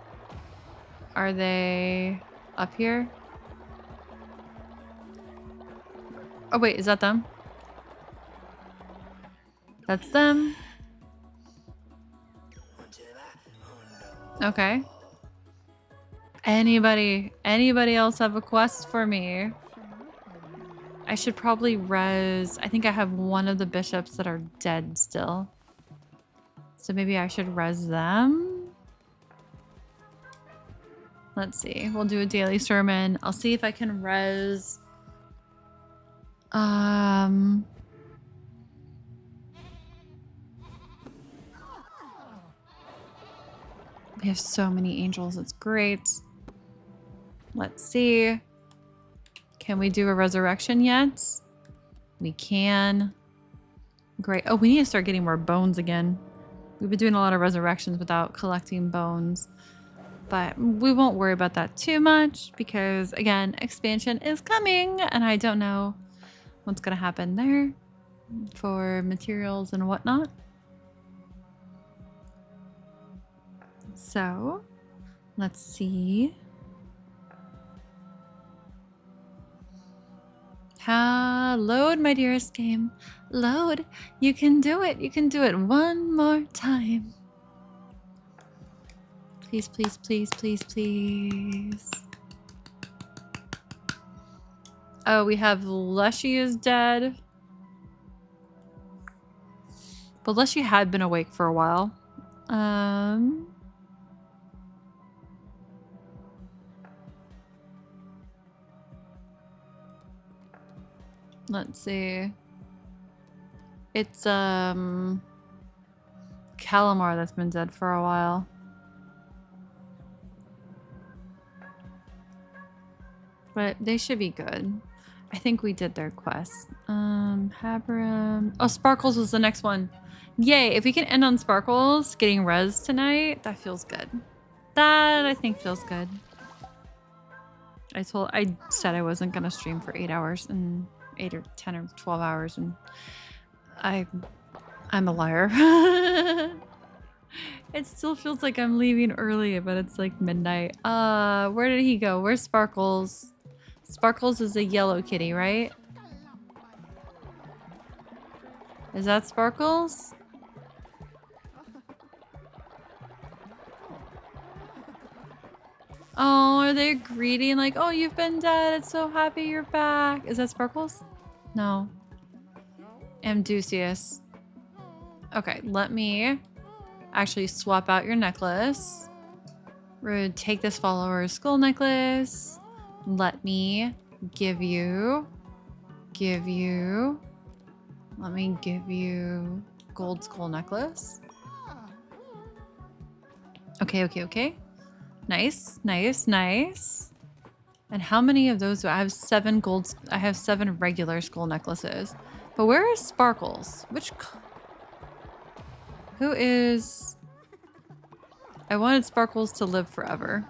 [SPEAKER 1] Are they up here? Oh wait, is that them? That's them. Okay. Anybody else have a quest for me? I should probably res... I think I have one of the bishops that are dead still. So maybe I should res them? Let's see. We'll do a daily sermon. I'll see if I can res. We have so many angels. It's great. Let's see. Can we do a resurrection yet? We can. Great. Oh, we need to start getting more bones again. We've been doing a lot of resurrections without collecting bones. But we won't worry about that too much because, again, expansion is coming and I don't know what's going to happen there for materials and whatnot. So, let's see. Load, my dearest game. Load. You can do it. You can do it one more time. Please, please, please, please, please. Oh, we have Leshy is dead. But Leshy had been awake for a while. Let's see. It's Calamar that's been dead for a while. But they should be good. I think we did their quest. Habram. Oh, Sparkles was the next one. Yay, if we can end on Sparkles getting res tonight, that feels good. That I think feels good. I said I wasn't gonna stream for 8 hours and 8 or 10 or 12 hours and I'm a liar. It still feels like I'm leaving early, but it's like midnight. Where did he go? Where's Sparkles? Sparkles is a yellow kitty, right? Is that Sparkles? Oh, are they greeting like, oh, you've been dead. It's so happy you're back. Is that Sparkles? No. Amdusius. Okay, let me actually swap out your necklace. We're gonna take this follower's skull necklace. Let me give you, let me give you gold skull necklace. Okay, okay, okay. Nice, nice, nice. And how many of those do I have? 7 gold. I have 7 regular skull necklaces. But where is Sparkles? Who is... I wanted Sparkles to live forever.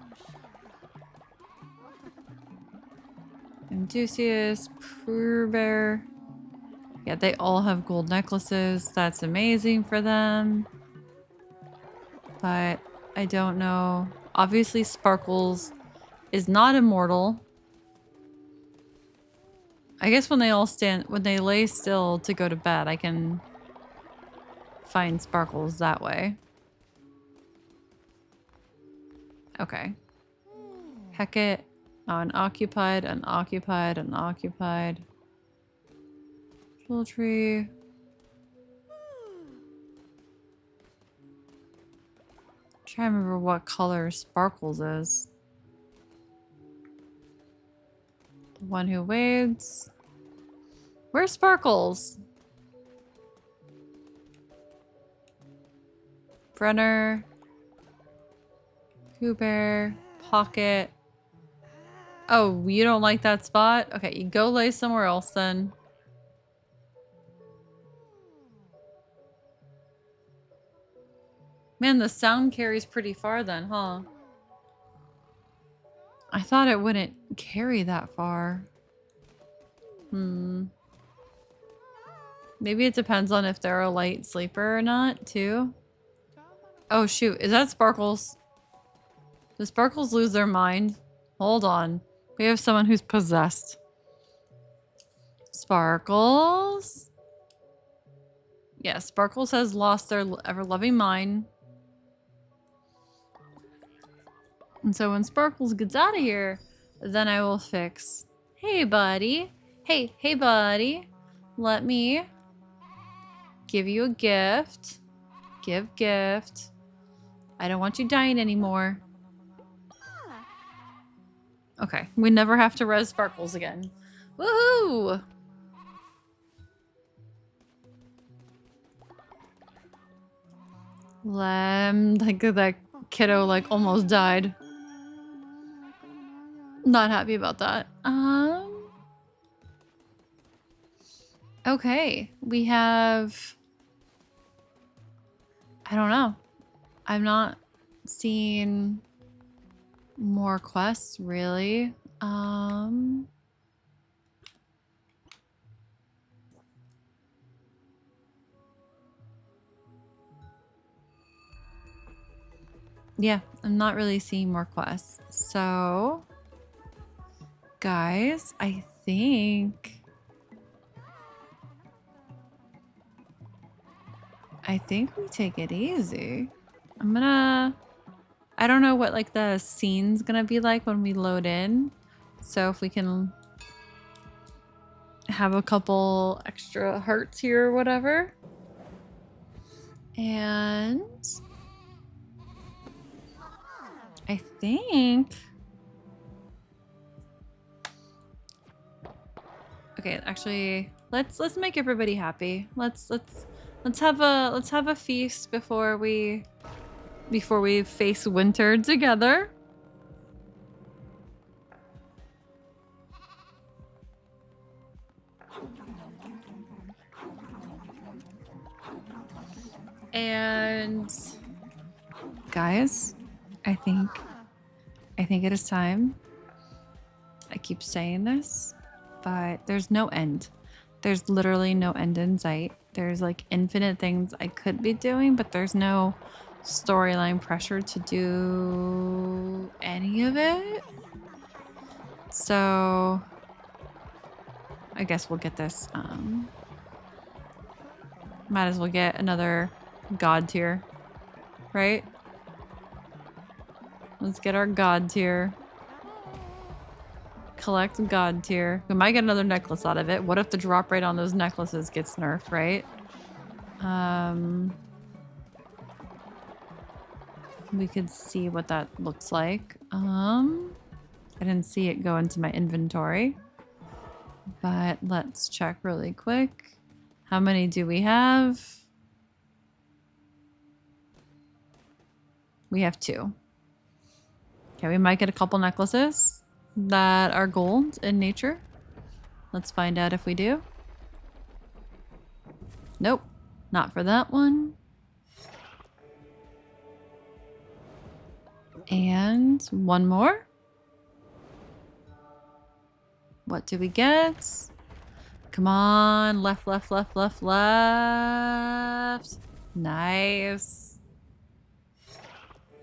[SPEAKER 1] Amdusius, Purr Bear. Yeah, they all have gold necklaces. That's amazing for them. But I don't know. Obviously, Sparkles is not immortal. I guess when they lay still to go to bed, I can find Sparkles that way. Okay. Hecate. Oh, unoccupied, unoccupied, unoccupied. Poultry. Trying to remember what color Sparkles is. The one who waits. Where's Sparkles? Brenner. Pooh Bear. Pocket. Oh, you don't like that spot? Okay, you go lay somewhere else then. Man, the sound carries pretty far then, huh? I thought it wouldn't carry that far. Maybe it depends on if they're a light sleeper or not, too. Oh, shoot. Is that Sparkles? Does Sparkles lose their mind? Hold on. We have someone who's possessed. Sparkles? Yeah, Sparkles has lost their ever-loving mind. And so when Sparkles gets out of here, then I will fix. Hey, buddy. Hey, hey, buddy. Let me give you a gift. Give gift. I don't want you dying anymore. Okay, we never have to res sparkles again. Woohoo! Like that kiddo like almost died. Not happy about that. Okay, we have... I don't know. I'm not seeing more quests, really. Yeah, I'm not really seeing more quests. So, guys, I think we take it easy. I don't know what like the scene's gonna be like when we load in. So if we can have a couple extra hearts here or whatever. And I think... Okay, actually, let's make everybody happy. Let's have a feast before we face winter together. And guys, I think it is time. I keep saying this, but there's no end. There's literally no end in sight. There's like infinite things I could be doing, but there's no storyline pressure to do any of it. So I guess we'll get this. Might as well get another god tier, right? Let's get our god tier. Collect god tier. We might get another necklace out of it. What if the drop rate on those necklaces gets nerfed, right? We could see what that looks like. I didn't see it go into my inventory, but let's check really quick. How many do we have? We have 2. Okay, we might get a couple necklaces that are gold in nature. Let's find out if we do. Nope, not for that one. And one more. What do we get? Come on, left, left, left, left, left. Nice.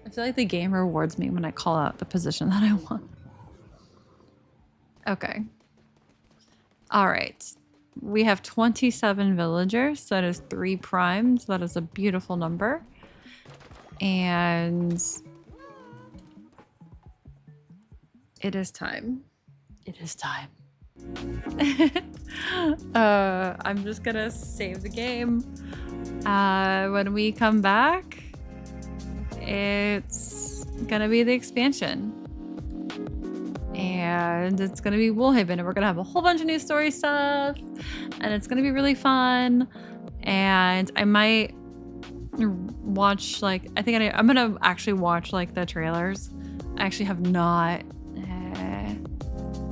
[SPEAKER 1] I feel like the game rewards me when I call out the position that I want. Okay. All right. We have 27 villagers. So that is 3 primes. That is a beautiful number. And it is time. It is time. I'm just gonna save the game. When we come back, it's gonna be the expansion. And it's gonna be Woolhaven, and we're gonna have a whole bunch of new story stuff, and it's gonna be really fun. And I might watch, like, I'm gonna actually watch like the trailers. I actually have not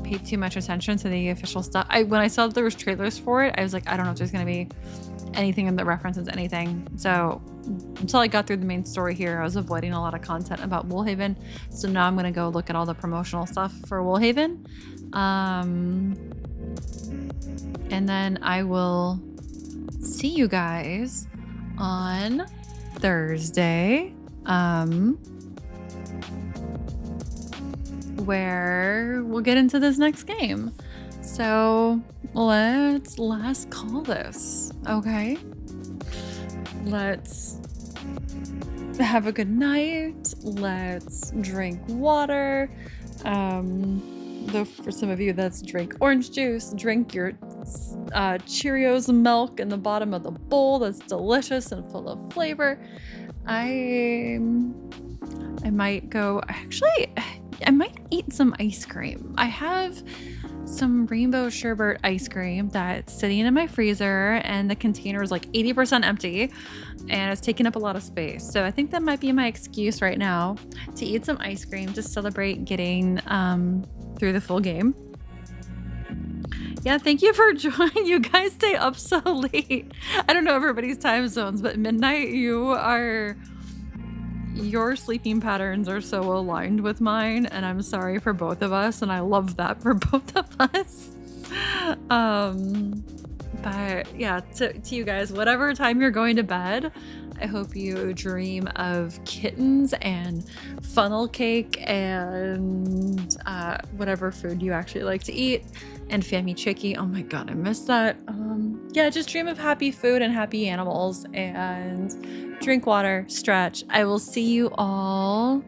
[SPEAKER 1] paid too much attention to the official stuff. When I saw that there was trailers for it, I was like, I don't know if there's gonna be anything in that references anything. So until I got through the main story here, I was avoiding a lot of content about Woolhaven. So now I'm gonna go look at all the promotional stuff for Woolhaven. And then I will see you guys on Thursday. Where we'll get into this next game. So let's last call this, okay? Let's have a good night. Let's drink water. Though for some of you that's drink orange juice, drink your Cheerios milk in the bottom of the bowl that's delicious and full of flavor. I might go, actually, I might eat some ice cream. I have some rainbow sherbet ice cream that's sitting in my freezer, and the container is like 80% empty and it's taking up a lot of space. So I think that might be my excuse right now to eat some ice cream to celebrate getting through the full game. Yeah, thank you for joining. You guys stay up so late. I don't know everybody's time zones, but midnight, your sleeping patterns are so aligned with mine, and I'm sorry for both of us, and I love that for both of us. But yeah, to you guys, whatever time you're going to bed, I hope you dream of kittens and funnel cake and whatever food you actually like to eat, and Fammy Chicky. Oh my god, I missed that. Yeah, just dream of happy food and happy animals, and drink water, stretch. I will see you all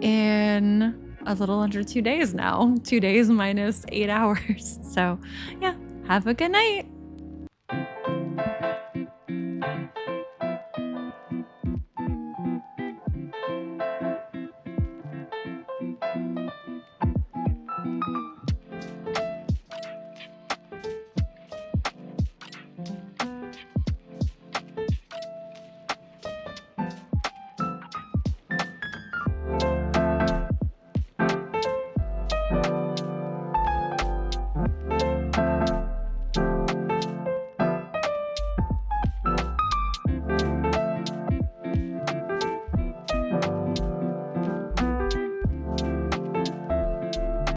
[SPEAKER 1] in a little under 2 days now. 2 days minus 8 hours. So yeah, have a good night.